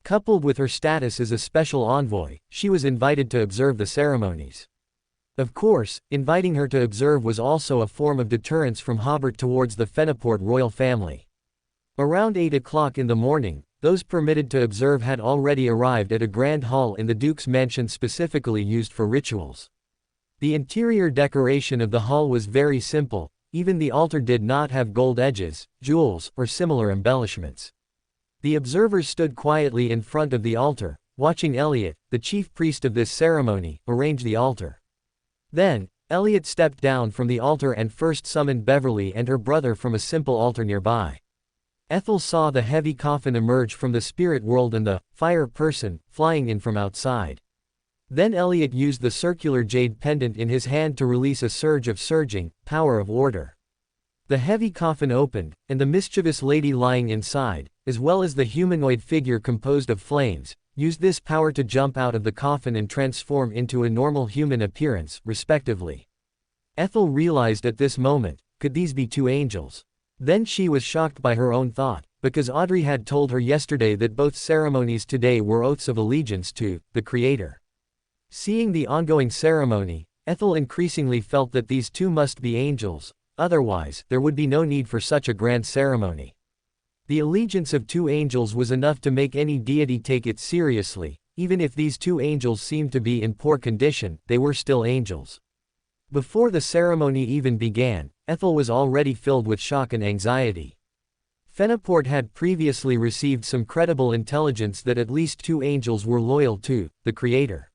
Coupled with her status as a special envoy, she was invited to observe the ceremonies. Of course, inviting her to observe was also a form of deterrence from Hobert towards the Fenaport royal family. Around 8 o'clock in the morning, those permitted to observe had already arrived at a grand hall in the Duke's mansion specifically used for rituals. The interior decoration of the hall was very simple, even the altar did not have gold edges, jewels, or similar embellishments. The observers stood quietly in front of the altar, watching Elliot, the chief priest of this ceremony, arrange the altar. Then, Elliot stepped down from the altar and first summoned Beverly and her brother from a simple altar nearby. Ethel saw the heavy coffin emerge from the spirit world and the fire person flying in from outside. Then Elliot used the circular jade pendant in his hand to release a surge of surging power of order. The heavy coffin opened, and the mischievous lady lying inside, as well as the humanoid figure composed of flames, used this power to jump out of the coffin and transform into a normal human appearance, respectively. Ethel realized at this moment, could these be two angels? Then she was shocked by her own thought, because Audrey had told her yesterday that both ceremonies today were oaths of allegiance to the Creator. Seeing the ongoing ceremony, Ethel increasingly felt that these two must be angels, otherwise, there would be no need for such a grand ceremony. The allegiance of two angels was enough to make any deity take it seriously. Even if these two angels seemed to be in poor condition, they were still angels. Before the ceremony even began, Ethel was already filled with shock and anxiety. Fenaport had previously received some credible intelligence that at least two angels were loyal to the Creator.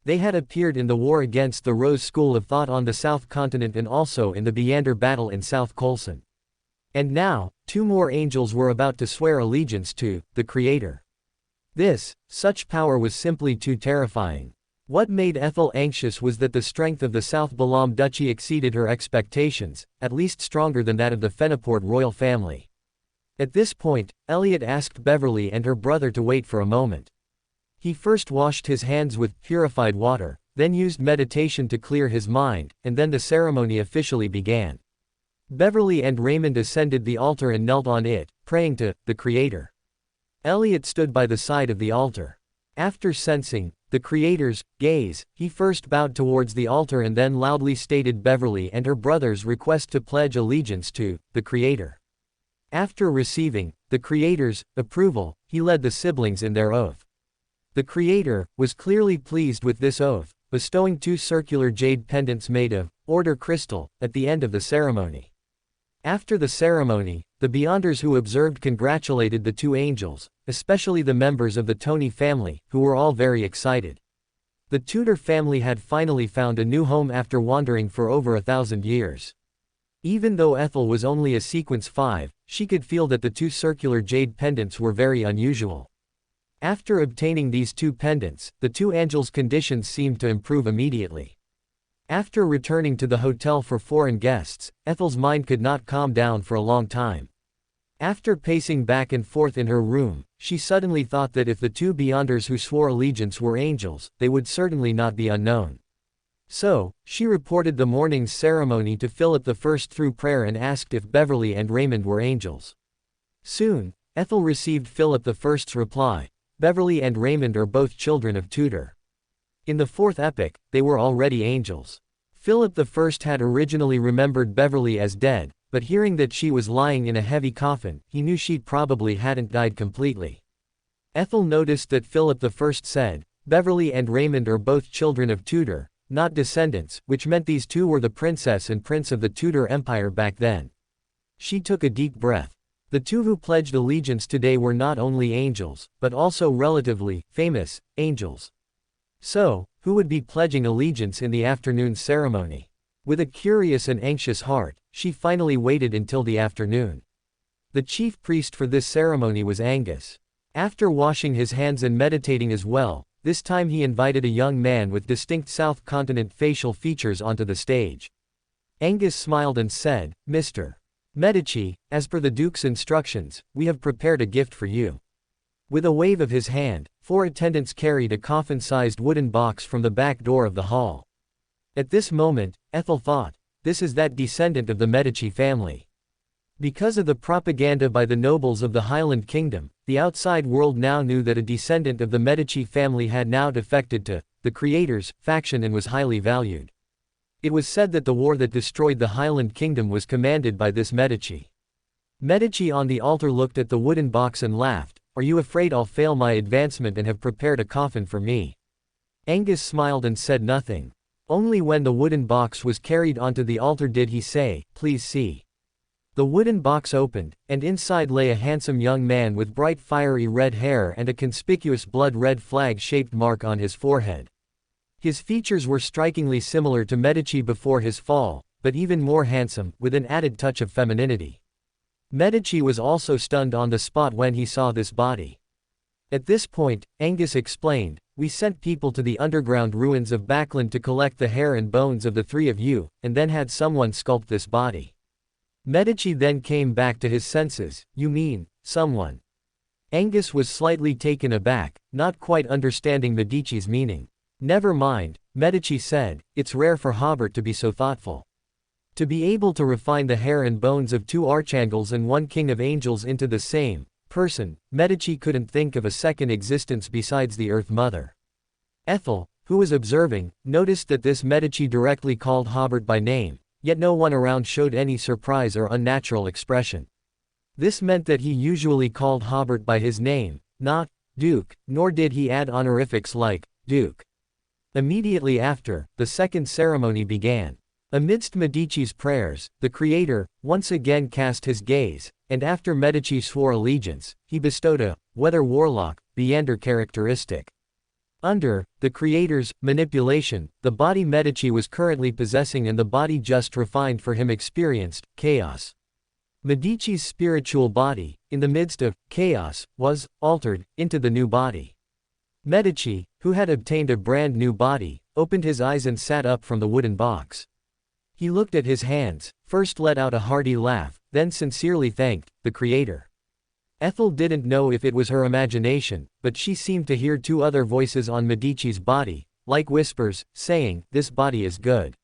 They had appeared in the war against the Rose School of Thought on the South Continent and also in the Beander battle in South Colson. And now, two more angels were about to swear allegiance to the Creator. Such power was simply too terrifying. What made Ethel anxious was that the strength of the South Balam Duchy exceeded her expectations, at least stronger than that of the Feniport royal family. At this point, Elliot asked Beverly and her brother to wait for a moment. He first washed his hands with purified water, then used meditation to clear his mind, and then the ceremony officially began. Beverly and Raymond ascended the altar and knelt on it, praying to the Creator. Elliot stood by the side of the altar. After sensing the Creator's gaze, he first bowed towards the altar and then loudly stated Beverly and her brother's request to pledge allegiance to the Creator. After receiving the Creator's approval, he led the siblings in their oath. The Creator was clearly pleased with this oath, bestowing 2 circular jade pendants made of order crystal at the end of the ceremony. After the ceremony, the Beyonders who observed congratulated the 2 angels, especially the members of the Tony family, who were all very excited. The Tudor family had finally found a new home after wandering for over 1,000 years. Even though Ethel was only a sequence 5, she could feel that the 2 circular jade pendants were very unusual. After obtaining these 2 pendants, the 2 angels' conditions seemed to improve immediately. After returning to the hotel for foreign guests, Ethel's mind could not calm down for a long time. After pacing back and forth in her room, she suddenly thought that if the 2 Beyonders who swore allegiance were angels, they would certainly not be unknown. So, she reported the morning's ceremony to Philip I through prayer and asked if Beverly and Raymond were angels. Soon, Ethel received Philip I's reply. Beverly and Raymond are both children of Tudor. In the 4th epoch, they were already angels. Philip I had originally remembered Beverly as dead, but hearing that she was lying in a heavy coffin, he knew she probably hadn't died completely. Ethel noticed that Philip I said, Beverly and Raymond are both children of Tudor, not descendants, which meant these 2 were the princess and prince of the Tudor Empire back then. She took a deep breath. The 2 who pledged allegiance today were not only angels, but also relatively famous angels. So, who would be pledging allegiance in the afternoon ceremony? With a curious and anxious heart, she finally waited until the afternoon. The chief priest for this ceremony was Angus. After washing his hands and meditating as well, this time he invited a young man with distinct South Continent facial features onto the stage. Angus smiled and said, Mr. Medici, as per the Duke's instructions, we have prepared a gift for you. With a wave of his hand, 4 attendants carried a coffin-sized wooden box from the back door of the hall. At this moment, Ethel thought, this is that descendant of the Medici family. Because of the propaganda by the nobles of the Highland Kingdom, the outside world now knew that a descendant of the Medici family had now defected to the Creator's faction and was highly valued. It was said that the war that destroyed the Highland Kingdom was commanded by this Medici. Medici on the altar looked at the wooden box and laughed, Are you afraid I'll fail my advancement and have prepared a coffin for me? Angus smiled and said nothing. Only when the wooden box was carried onto the altar did he say, Please see. The wooden box opened, and inside lay a handsome young man with bright fiery red hair and a conspicuous blood-red flag-shaped mark on his forehead. His features were strikingly similar to Medici before his fall, but even more handsome, with an added touch of femininity. Medici was also stunned on the spot when he saw this body. At this point, Angus explained, We sent people to the underground ruins of Backland to collect the hair and bones of the 3 of you, and then had someone sculpt this body. Medici then came back to his senses, You mean, someone? Angus was slightly taken aback, not quite understanding Medici's meaning. Never mind, Medici said, it's rare for Hobert to be so thoughtful. To be able to refine the hair and bones of 2 archangels and 1 king of angels into the same person, Medici couldn't think of a second existence besides the Earth Mother. Ethel, who was observing, noticed that this Medici directly called Hobert by name, yet no one around showed any surprise or unnatural expression. This meant that he usually called Hobert by his name, not Duke, nor did he add honorifics like Duke. Immediately after, the second ceremony began. Amidst Medici's prayers, the Creator once again cast his gaze, and after Medici swore allegiance, he bestowed a weather warlock Beander characteristic. Under the creator's manipulation, the body Medici was currently possessing and the body just refined for him experienced chaos. Medici's spiritual body, in the midst of chaos, was altered into the new body. Medici, who had obtained a brand new body, opened his eyes and sat up from the wooden box. He looked at his hands, first let out a hearty laugh, then sincerely thanked the creator. Ethel didn't know if it was her imagination, but she seemed to hear two other voices on Medici's body, like whispers, saying, "This body is good."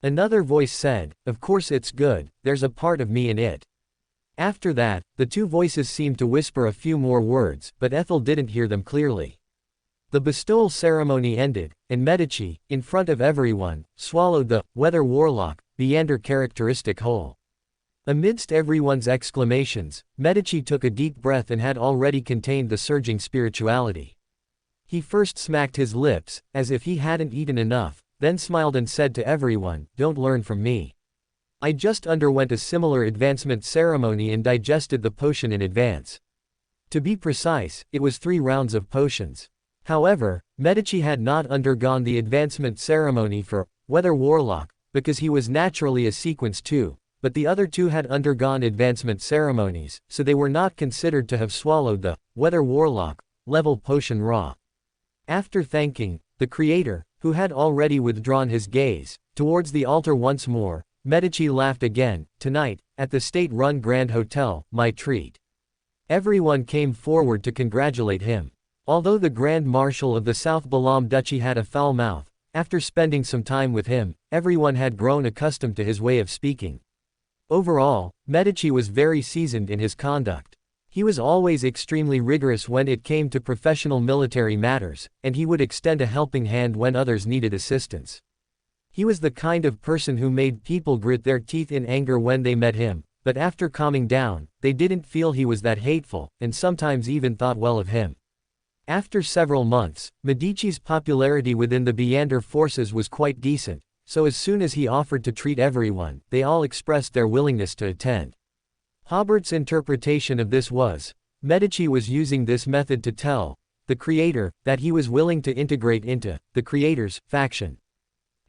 Another voice said, "Of course it's good, there's a part of me in it." After that, the two voices seemed to whisper a few more words, but Ethel didn't hear them clearly. The bestowal ceremony ended, and Medici, in front of everyone, swallowed the weather warlock Meander characteristic whole. Amidst everyone's exclamations, Medici took a deep breath and had already contained the surging spirituality. He first smacked his lips, as if he hadn't eaten enough, then smiled and said to everyone, "Don't learn from me. I just underwent a similar advancement ceremony and digested the potion in advance. To be precise, it was 3 rounds of potions." However, Medici had not undergone the advancement ceremony for Weather Warlock, because he was naturally a sequence 2, but the other 2 had undergone advancement ceremonies, so they were not considered to have swallowed the Weather Warlock level potion raw. After thanking the creator, who had already withdrawn his gaze towards the altar once more, Medici laughed again. "Tonight, at the state-run Grand Hotel, my treat." Everyone came forward to congratulate him. Although the Grand Marshal of the South Balam Duchy had a foul mouth, after spending some time with him, everyone had grown accustomed to his way of speaking. Overall, Medici was very seasoned in his conduct. He was always extremely rigorous when it came to professional military matters, and he would extend a helping hand when others needed assistance. He was the kind of person who made people grit their teeth in anger when they met him, but after calming down, they didn't feel he was that hateful, and sometimes even thought well of him. After several months, Medici's popularity within the Meander forces was quite decent, so as soon as he offered to treat everyone, they all expressed their willingness to attend. Hobert's interpretation of this was, Medici was using this method to tell the creator that he was willing to integrate into the creator's faction.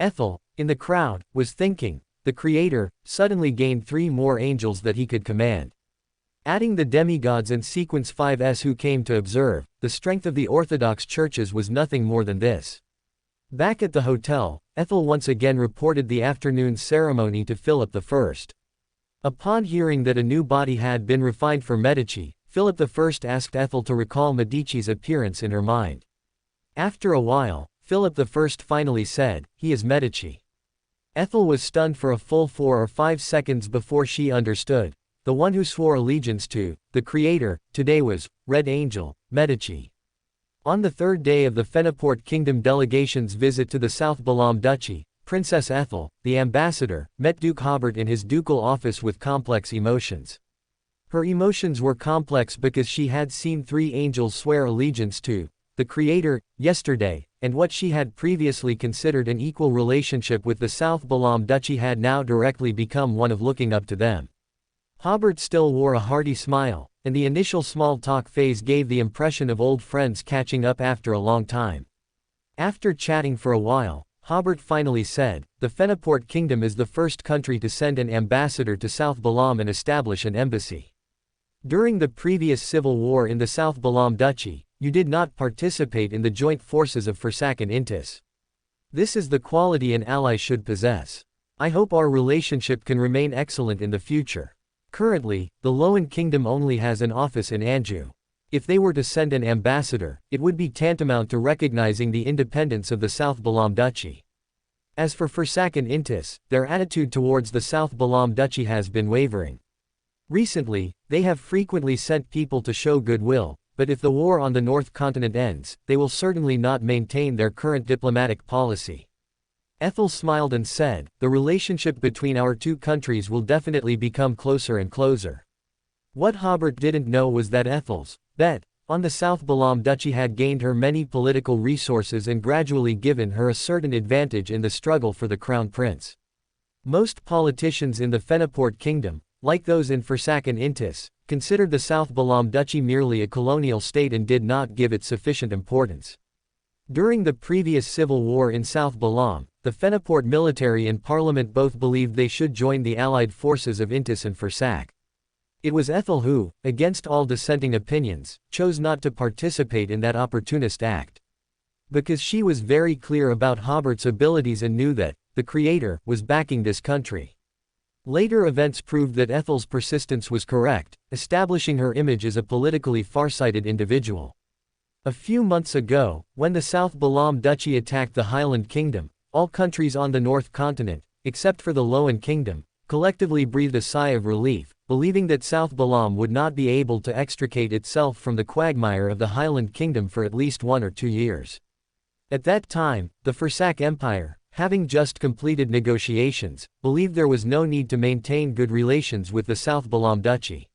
Ethel, in the crowd, was thinking, the creator suddenly gained 3 more angels that he could command. Adding the demigods and sequence 5s who came to observe, the strength of the Orthodox churches was nothing more than this. Back at the hotel, Ethel once again reported the afternoon ceremony to Philip I. Upon hearing that a new body had been refined for Medici, Philip I asked Ethel to recall Medici's appearance in her mind. After a while, Philip I finally said, "He is Medici." Ethel was stunned for a full 4 or 5 seconds before she understood. The one who swore allegiance to the creator today was Red Angel Medici. On the 3rd day of the Fenaport Kingdom delegation's visit to the South Balam Duchy, Princess Ethel, the ambassador, met Duke Hobert in his ducal office with complex emotions. Her emotions were complex because she had seen 3 angels swear allegiance to the creator yesterday, and what she had previously considered an equal relationship with the South Balam Duchy had now directly become one of looking up to them. Hobert still wore a hearty smile, and the initial small talk phase gave the impression of old friends catching up after a long time. After chatting for a while, Hobert finally said, "The Fenaport Kingdom is the first country to send an ambassador to South Balam and establish an embassy. During the previous civil war in the South Balam Duchy, you did not participate in the joint forces of Fursak and Intis. This is the quality an ally should possess. I hope our relationship can remain excellent in the future. Currently, the Loan Kingdom only has an office in Anjou. If they were to send an ambassador, it would be tantamount to recognizing the independence of the South Balam Duchy. As for Fursak and Intis, their attitude towards the South Balam Duchy has been wavering. Recently, they have frequently sent people to show goodwill, but if the war on the North Continent ends, they will certainly not maintain their current diplomatic policy." Ethel smiled and said, "The relationship between our 2 countries will definitely become closer and closer." What Hobert didn't know was that Ethel's bet on the South Balam Duchy had gained her many political resources and gradually given her a certain advantage in the struggle for the crown prince. Most politicians in the Fenaport Kingdom, like those in Fursak and Intis, considered the South Balam Duchy merely a colonial state and did not give it sufficient importance. During the previous civil war in South Balam, the Fenaport military and parliament both believed they should join the allied forces of Intis and Fursak. It was Ethel who, against all dissenting opinions, chose not to participate in that opportunist act. Because she was very clear about Hobert's abilities and knew that, the Creator, was backing this country. Later events proved that Ethel's persistence was correct, establishing her image as a politically farsighted individual. A few months ago, when the South Balam Duchy attacked the Highland Kingdom, all countries on the North Continent, except for the Lowen Kingdom, collectively breathed a sigh of relief, believing that South Balam would not be able to extricate itself from the quagmire of the Highland Kingdom for at least 1 or 2 years. At that time, the Fursak Empire, having just completed negotiations, believed there was no need to maintain good relations with the South Balam Duchy.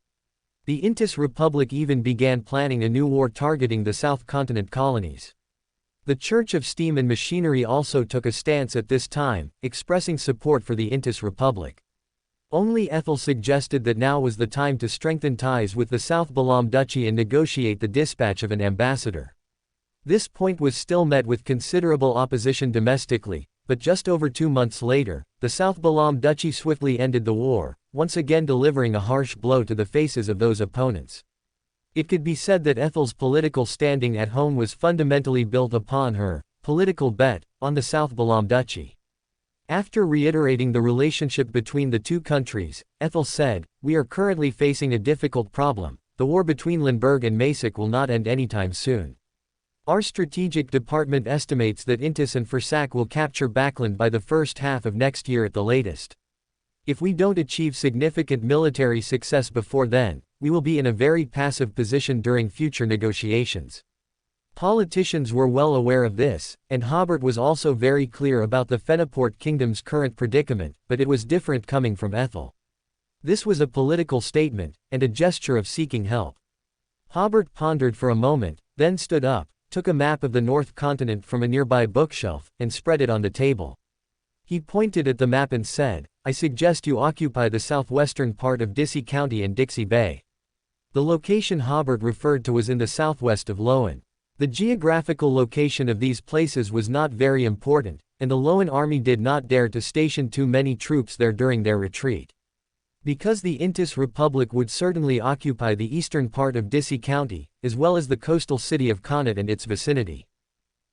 The Intis Republic even began planning a new war targeting the South Continent colonies. The Church of Steam and Machinery also took a stance at this time, expressing support for the Intis Republic. Only Ethel suggested that now was the time to strengthen ties with the South Balam Duchy and negotiate the dispatch of an ambassador. This point was still met with considerable opposition domestically, but just over 2 months later, the South Balam Duchy swiftly ended the war, once again delivering a harsh blow to the faces of those opponents. It could be said that Ethel's political standing at home was fundamentally built upon her political bet on the South Balam Duchy. After reiterating the relationship between the two countries, Ethel said, "We are currently facing a difficult problem. The war between Limburg and Maesic will not end anytime soon. Our strategic department estimates that Intis and Fursak will capture Backland by the first half of next year at the latest. If we don't achieve significant military success before then, we will be in a very passive position during future negotiations." Politicians were well aware of this, and Hobert was also very clear about the Fenaport Kingdom's current predicament, but it was different coming from Ethel. This was a political statement, and a gesture of seeking help. Hobert pondered for a moment, then stood up, took a map of the North Continent from a nearby bookshelf, and spread it on the table. He pointed at the map and said, "I suggest you occupy the southwestern part of Dissy County and Dixie Bay." The location Hobert referred to was in the southwest of Lowen. The geographical location of these places was not very important, and the Lowen army did not dare to station too many troops there during their retreat. Because the Intis Republic would certainly occupy the eastern part of Dissy County, as well as the coastal city of Connaught and its vicinity.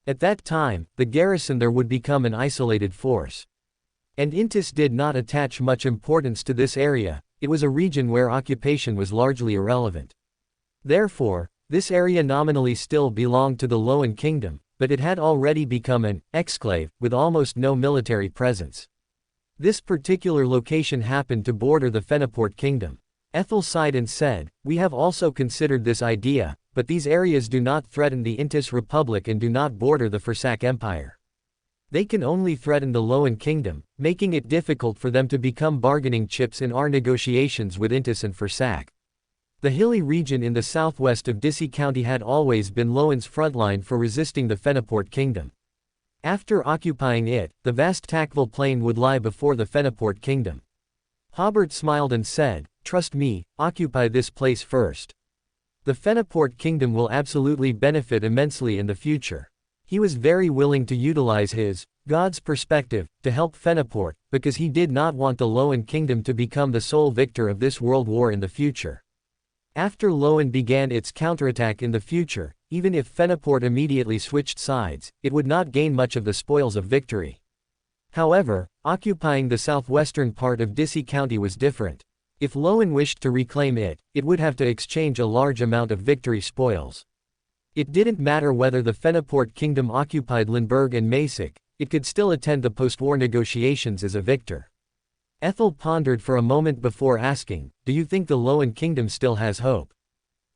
At that time, the garrison there would become an isolated force. And Intis did not attach much importance to this area, it was a region where occupation was largely irrelevant. Therefore, this area nominally still belonged to the Lowen Kingdom, but it had already become an exclave, with almost no military presence. This particular location happened to border the Fenaport Kingdom. Ethel sighed and said, "We have also considered this idea, but these areas do not threaten the Intis Republic and do not border the Fursak Empire. They can only threaten the Lowen Kingdom, making it difficult for them to become bargaining chips in our negotiations with Intis and Fursak." The hilly region in the southwest of Dissy County had always been Lowen's frontline for resisting the Fenaport Kingdom. After occupying it, the vast Tacville Plain would lie before the Fenaport Kingdom. Hobert smiled and said, "Trust me, occupy this place first. The Fenaport Kingdom will absolutely benefit immensely in the future." He was very willing to utilize his, God's perspective, to help Fenaport, because he did not want the Lowen Kingdom to become the sole victor of this world war in the future. After Lowen began its counterattack in the future, even if Fenaport immediately switched sides, it would not gain much of the spoils of victory. However, occupying the southwestern part of Dissy County was different. If Lowen wished to reclaim it, it would have to exchange a large amount of victory spoils. It didn't matter whether the Fenaport Kingdom occupied Limburg and Maesic, it could still attend the post-war negotiations as a victor. Ethel pondered for a moment before asking, "Do you think the Lowen Kingdom still has hope?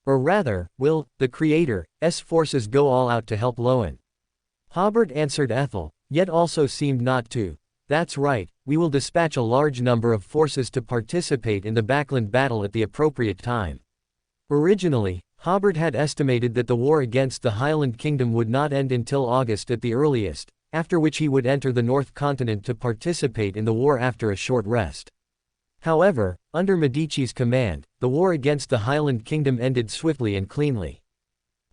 Or rather, will the Creator's forces go all out to help Lowen?" Hobert answered Ethel, yet also seemed not to. "That's right, we will dispatch a large number of forces to participate in the Backland battle at the appropriate time." Originally, Hobert had estimated that the war against the Highland Kingdom would not end until August at the earliest, after which he would enter the North Continent to participate in the war after a short rest. However, under Medici's command, the war against the Highland Kingdom ended swiftly and cleanly.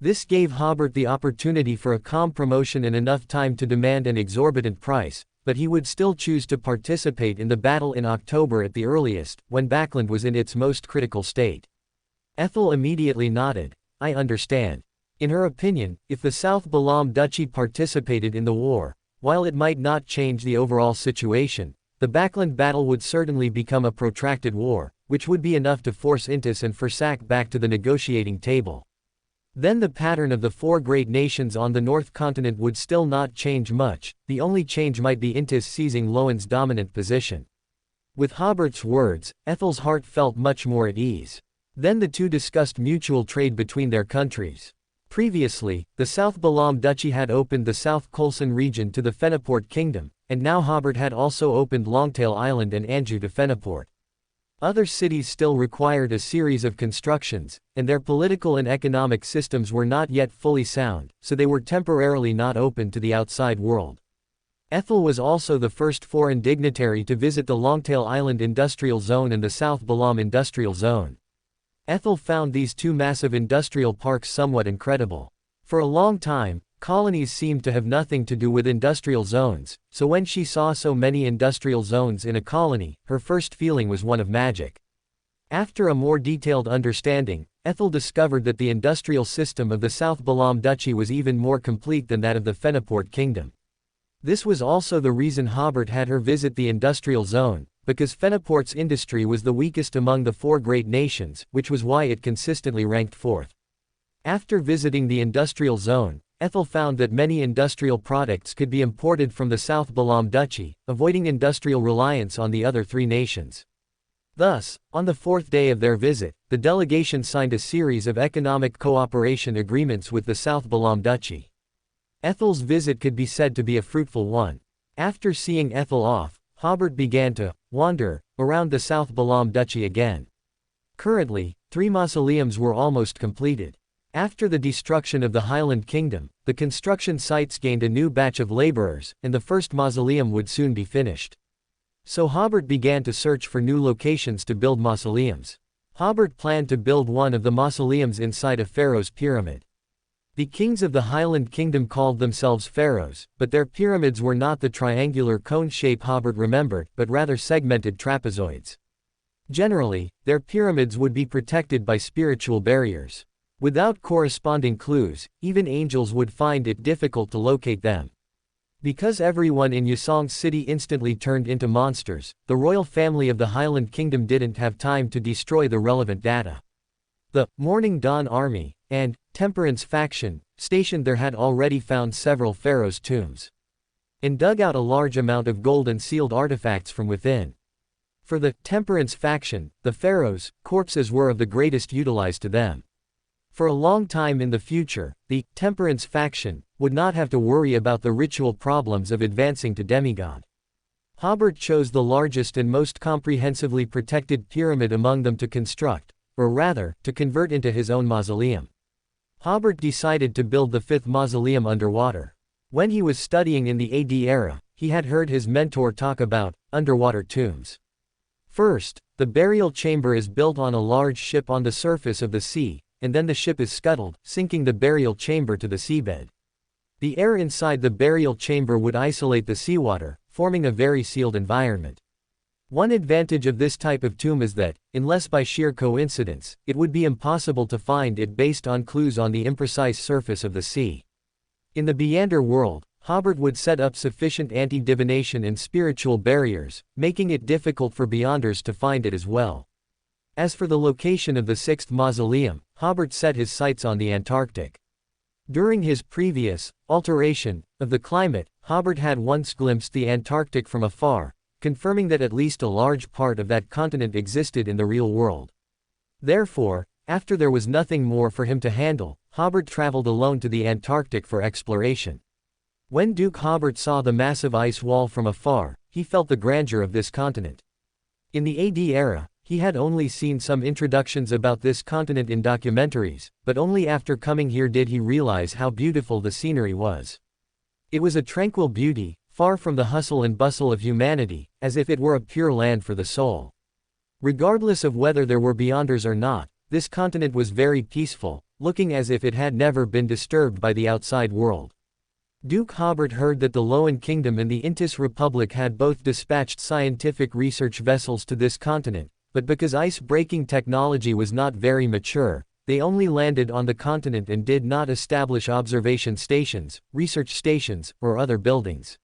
This gave Hobert the opportunity for a calm promotion and enough time to demand an exorbitant price, but he would still choose to participate in the battle in October at the earliest, when Backland was in its most critical state. Ethel immediately nodded. I understand. In her opinion, if the South Balam Duchy participated in the war, while it might not change the overall situation, the Backland battle would certainly become a protracted war, which would be enough to force Intis and Fursak back to the negotiating table. Then the pattern of the four great nations on the North Continent would still not change much, the only change might be Intis seizing Loan's dominant position. With Hobert's words, Ethel's heart felt much more at ease. Then the two discussed mutual trade between their countries. Previously, the South Balam Duchy had opened the South Kholson region to the Fenaport Kingdom, and now Hobert had also opened Longtail Island and Anjou to Fenaport. Other cities still required a series of constructions, and their political and economic systems were not yet fully sound, so they were temporarily not open to the outside world. Ethel was also the first foreign dignitary to visit the Longtail Island Industrial Zone and the South Balam Industrial Zone. Ethel found these two massive industrial parks somewhat incredible. For a long time, colonies seemed to have nothing to do with industrial zones, so when she saw so many industrial zones in a colony, her first feeling was one of magic. After a more detailed understanding, Ethel discovered that the industrial system of the South Balam Duchy was even more complete than that of the Fenaport Kingdom. This was also the reason Hobert had her visit the industrial zone, because Fenaport's industry was the weakest among the four great nations, which was why it consistently ranked fourth. After visiting the industrial zone, Ethel found that many industrial products could be imported from the South Balam Duchy, avoiding industrial reliance on the other three nations. Thus, on the fourth day of their visit, the delegation signed a series of economic cooperation agreements with the South Balam Duchy. Ethel's visit could be said to be a fruitful one. After seeing Ethel off, Hobert began to wander around the South Balam Duchy again. Currently, 3 mausoleums were almost completed. After the destruction of the Highland Kingdom, the construction sites gained a new batch of laborers, and the first mausoleum would soon be finished. So Hobert began to search for new locations to build mausoleums. Hobert planned to build one of the mausoleums inside a pharaoh's pyramid. The kings of the Highland Kingdom called themselves pharaohs, but their pyramids were not the triangular cone shape Hobert remembered, but rather segmented trapezoids. Generally, their pyramids would be protected by spiritual barriers. Without corresponding clues, even angels would find it difficult to locate them. Because everyone in Yusong City instantly turned into monsters, the royal family of the Highland Kingdom didn't have time to destroy the relevant data. The Morning Dawn Army and Temperance faction, stationed there, had already found several pharaohs' tombs and dug out a large amount of gold and sealed artifacts from within. For the Temperance faction, the pharaohs' corpses were of the greatest utilized to them. For a long time in the future, the Temperance faction would not have to worry about the ritual problems of advancing to demigod. Hobert chose the largest and most comprehensively protected pyramid among them to construct, or rather, to convert into his own mausoleum. Hobert decided to build the 5th mausoleum underwater. When he was studying in the AD era, he had heard his mentor talk about underwater tombs. First, the burial chamber is built on a large ship on the surface of the sea, and then the ship is scuttled, sinking the burial chamber to the seabed. The air inside the burial chamber would isolate the seawater, forming a very sealed environment. One advantage of this type of tomb is that, unless by sheer coincidence, it would be impossible to find it based on clues on the imprecise surface of the sea. In the Beyonder world, Hobert would set up sufficient anti-divination and spiritual barriers, making it difficult for Beyonders to find it as well. As for the location of the 6th mausoleum, Hobert set his sights on the Antarctic. During his previous alteration of the climate, Hobert had once glimpsed the Antarctic from afar, confirming that at least a large part of that continent existed in the real world. Therefore, after there was nothing more for him to handle, Hobert traveled alone to the Antarctic for exploration. When Duke Hobert saw the massive ice wall from afar, he felt the grandeur of this continent. In the AD era, he had only seen some introductions about this continent in documentaries, but only after coming here did he realize how beautiful the scenery was. It was a tranquil beauty, far from the hustle and bustle of humanity, as if it were a pure land for the soul. Regardless of whether there were Beyonders or not, this continent was very peaceful, looking as if it had never been disturbed by the outside world. Duke Hobert heard that the Loan Kingdom and the Intis Republic had both dispatched scientific research vessels to this continent, but because ice-breaking technology was not very mature, they only landed on the continent and did not establish observation stations, research stations, or other buildings.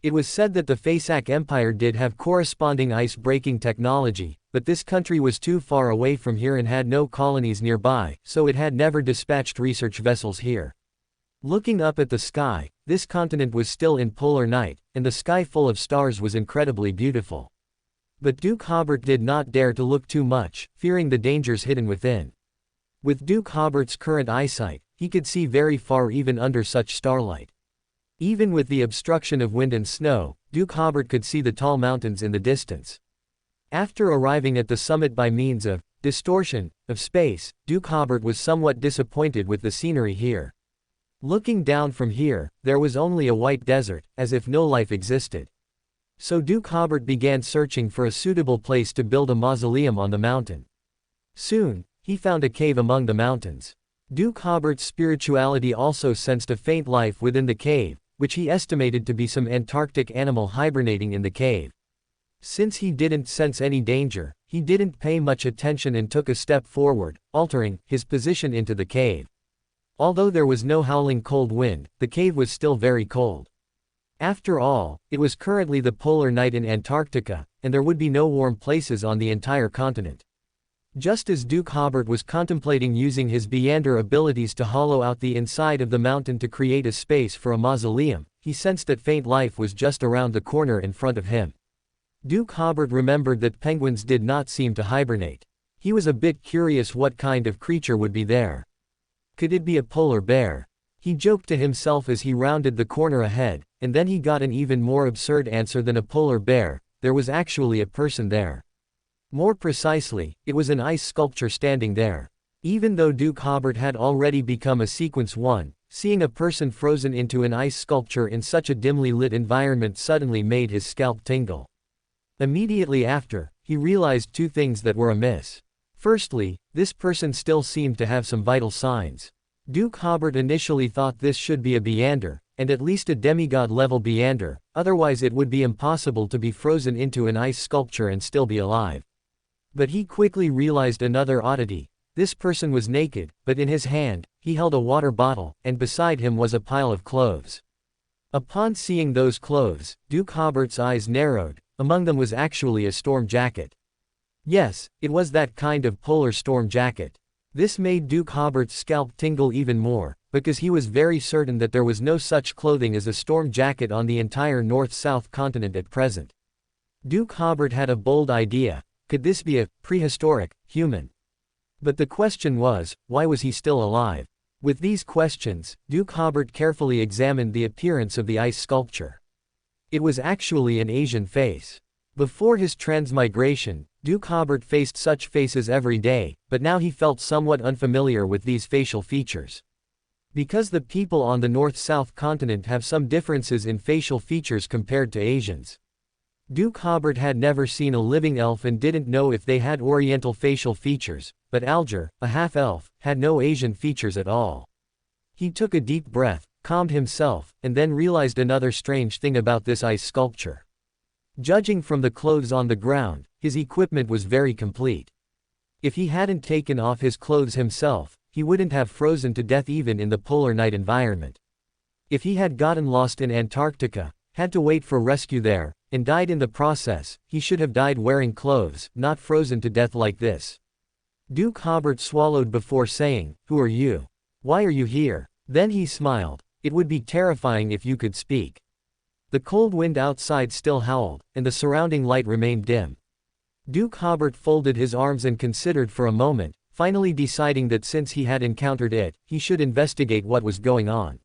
It was said that the Faesac Empire did have corresponding ice-breaking technology, but this country was too far away from here and had no colonies nearby, so it had never dispatched research vessels here. Looking up at the sky, this continent was still in polar night, and the sky full of stars was incredibly beautiful. But Duke Hobert did not dare to look too much, fearing the dangers hidden within. With Duke Hobert's current eyesight, he could see very far even under such starlight. Even with the obstruction of wind and snow, Duke Hobert could see the tall mountains in the distance. After arriving at the summit by means of distortion of space, Duke Hobert was somewhat disappointed with the scenery here. Looking down from here, there was only a white desert, as if no life existed. So Duke Hobert began searching for a suitable place to build a mausoleum on the mountain. Soon, he found a cave among the mountains. Duke Hobert's spirituality also sensed a faint life within the cave, which he estimated to be some Antarctic animal hibernating in the cave. Since he didn't sense any danger, he didn't pay much attention and took a step forward, altering his position into the cave. Although there was no howling cold wind, the cave was still very cold. After all, it was currently the polar night in Antarctica, and there would be no warm places on the entire continent. Just as Duke Hobert was contemplating using his Beander abilities to hollow out the inside of the mountain to create a space for a mausoleum, he sensed that faint life was just around the corner in front of him. Duke Hobert remembered that penguins did not seem to hibernate. He was a bit curious what kind of creature would be there. Could it be a polar bear? He joked to himself as he rounded the corner ahead, and then he got an even more absurd answer than a polar bear. There was actually a person there. More precisely, it was an ice sculpture standing there. Even though Duke Hobert had already become a Sequence 1, seeing a person frozen into an ice sculpture in such a dimly lit environment suddenly made his scalp tingle. Immediately after, he realized two things that were amiss. Firstly, this person still seemed to have some vital signs. Duke Hobert initially thought this should be a Beander, and at least a demigod-level Beander, otherwise it would be impossible to be frozen into an ice sculpture and still be alive. But he quickly realized another oddity. This person was naked, but in his hand, he held a water bottle, and beside him was a pile of clothes. Upon seeing those clothes, Duke Hobert's eyes narrowed. Among them was actually a storm jacket. Yes, it was that kind of polar storm jacket. This made Duke Hobert's scalp tingle even more, because he was very certain that there was no such clothing as a storm jacket on the entire North-South continent at present. Duke Hobert had a bold idea. Could this be a prehistoric human? But the question was, why was he still alive? With these questions, Duke Hobert carefully examined the appearance of the ice sculpture. It was actually an Asian face. Before his transmigration, Duke Hobert faced such faces every day, but now he felt somewhat unfamiliar with these facial features. Because the people on the North-South continent have some differences in facial features compared to Asians. Duke Hobert had never seen a living elf and didn't know if they had Oriental facial features, but Alger, a half-elf, had no Asian features at all. He took a deep breath, calmed himself, and then realized another strange thing about this ice sculpture. Judging from the clothes on the ground, his equipment was very complete. If he hadn't taken off his clothes himself, he wouldn't have frozen to death even in the polar night environment. If he had gotten lost in Antarctica, had to wait for rescue there, and died in the process, he should have died wearing clothes, not frozen to death like this. Duke Hobert swallowed before saying, "Who are you? Why are you here?" Then he smiled. It would be terrifying if you could speak. The cold wind outside still howled, and the surrounding light remained dim. Duke Hobert folded his arms and considered for a moment, finally deciding that since he had encountered it, he should investigate what was going on.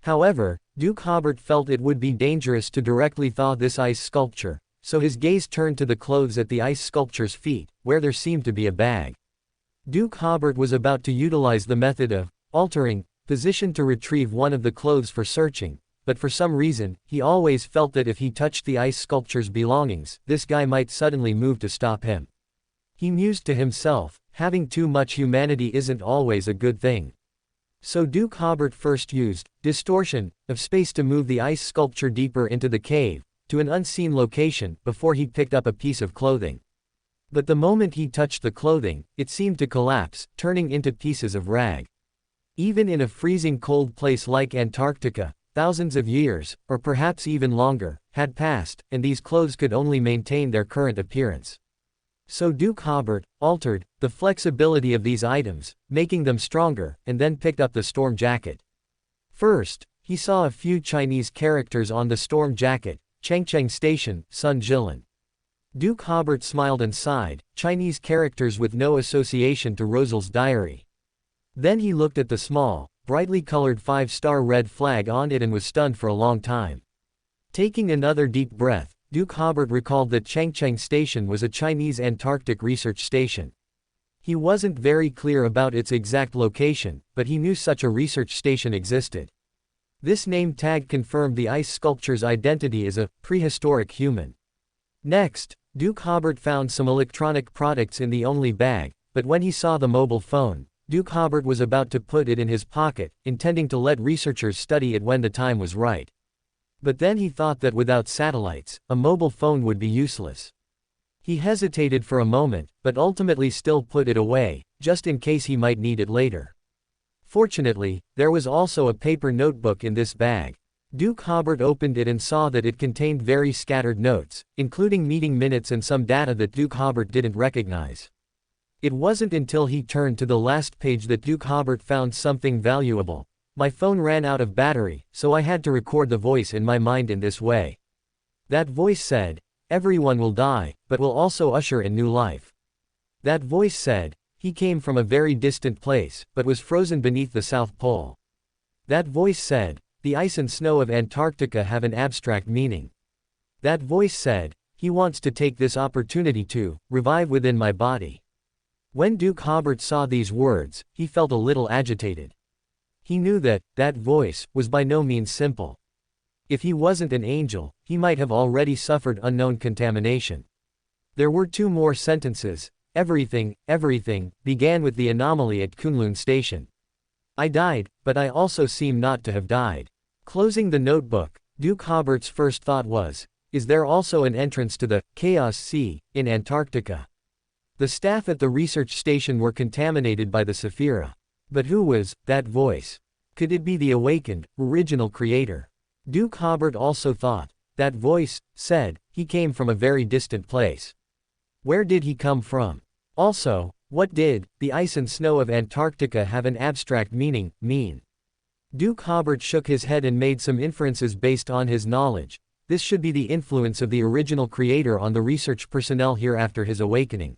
However, Duke Hobert felt it would be dangerous to directly thaw this ice sculpture, so his gaze turned to the clothes at the ice sculpture's feet, where there seemed to be a bag. Duke Hobert was about to utilize the method of altering position to retrieve one of the clothes for searching, but for some reason, he always felt that if he touched the ice sculpture's belongings, this guy might suddenly move to stop him. He mused to himself, having too much humanity isn't always a good thing. So Duke Hobert first used distortion of space to move the ice sculpture deeper into the cave, to an unseen location, before he picked up a piece of clothing. But the moment he touched the clothing, it seemed to collapse, turning into pieces of rag. Even in a freezing cold place like Antarctica, thousands of years, or perhaps even longer, had passed, and these clothes could only maintain their current appearance. So Duke Hobert altered the flexibility of these items, making them stronger, and then picked up the storm jacket. First, he saw a few Chinese characters on the storm jacket: Changcheng Station, Sun Jilin. Duke Hobert smiled and sighed, Chinese characters with no association to Rosal's diary. Then he looked at the small, brightly colored 5-star red flag on it and was stunned for a long time. Taking another deep breath, Duke Hobert recalled that Changcheng Station was a Chinese Antarctic research station. He wasn't very clear about its exact location, but he knew such a research station existed. This name tag confirmed the ice sculpture's identity as a prehistoric human. Next, Duke Hobert found some electronic products in the only bag, but when he saw the mobile phone, Duke Hobert was about to put it in his pocket, intending to let researchers study it when the time was right. But then he thought that without satellites, a mobile phone would be useless. He hesitated for a moment, but ultimately still put it away, just in case he might need it later. Fortunately, there was also a paper notebook in this bag. Duke Hobert opened it and saw that it contained very scattered notes, including meeting minutes and some data that Duke Hobert didn't recognize. It wasn't until he turned to the last page that Duke Hobert found something valuable. My phone ran out of battery, so I had to record the voice in my mind in this way. That voice said, everyone will die, but will also usher in new life. That voice said, he came from a very distant place, but was frozen beneath the South Pole. That voice said, the ice and snow of Antarctica have an abstract meaning. That voice said, he wants to take this opportunity to revive within my body. When Duke Hobert saw these words, he felt a little agitated. He knew that that voice was by no means simple. If he wasn't an angel, he might have already suffered unknown contamination. There were 2 more sentences. Everything began with the anomaly at Kunlun Station. I died, but I also seem not to have died. Closing the notebook, Duke Hobert's first thought was, is there also an entrance to the Chaos Sea in Antarctica? The staff at the research station were contaminated by the Saphira. But who was that voice? Could it be the awakened, original creator? Duke Hobert also thought. That voice said, he came from a very distant place. Where did he come from? Also, what did the ice and snow of Antarctica have an abstract meaning mean? Duke Hobert shook his head and made some inferences based on his knowledge. This should be the influence of the original creator on the research personnel here after his awakening.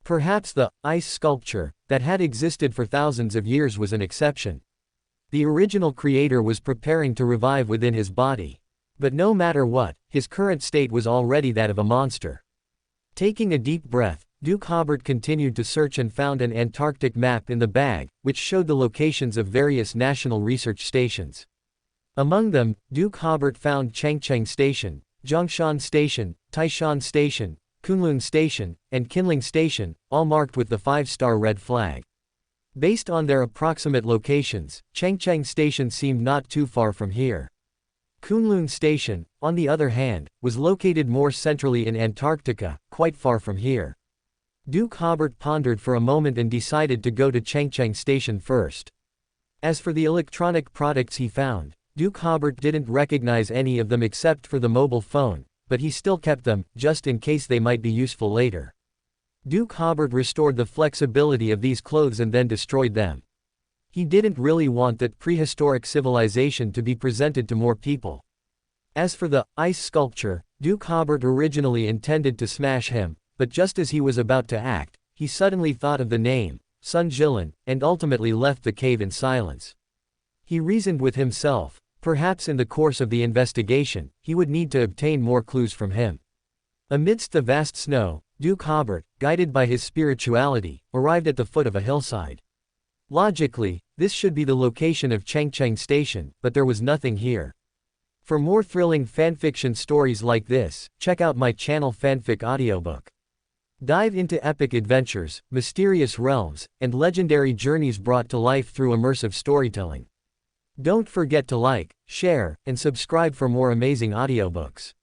Perhaps the ice sculpture that had existed for thousands of years was an exception. The original creator was preparing to revive within his body. But no matter what, his current state was already that of a monster. Taking a deep breath, Duke Hobert continued to search and found an Antarctic map in the bag, which showed the locations of various national research stations. Among them, Duke Hobert found Changcheng Station, Zhongshan Station, Taishan Station, Kunlun Station, and Kinling Station, all marked with the 5-star red flag. Based on their approximate locations, Changcheng Station seemed not too far from here. Kunlun Station, on the other hand, was located more centrally in Antarctica, quite far from here. Duke Hobert pondered for a moment and decided to go to Changcheng Station first. As for the electronic products he found, Duke Hobert didn't recognize any of them except for the mobile phone, but he still kept them, just in case they might be useful later. Duke Hobert restored the flexibility of these clothes and then destroyed them. He didn't really want that prehistoric civilization to be presented to more people. As for the ice sculpture, Duke Hobert originally intended to smash him, but just as he was about to act, he suddenly thought of the name, Sun Jilin, and ultimately left the cave in silence. He reasoned with himself. Perhaps in the course of the investigation, he would need to obtain more clues from him. Amidst the vast snow, Duke Hobert, guided by his spirituality, arrived at the foot of a hillside. Logically, this should be the location of Changcheng Station, but there was nothing here. For more thrilling fanfiction stories like this, check out my channel Fanfic Audiobook. Dive into epic adventures, mysterious realms, and legendary journeys brought to life through immersive storytelling. Don't forget to like, share, and subscribe for more amazing audiobooks.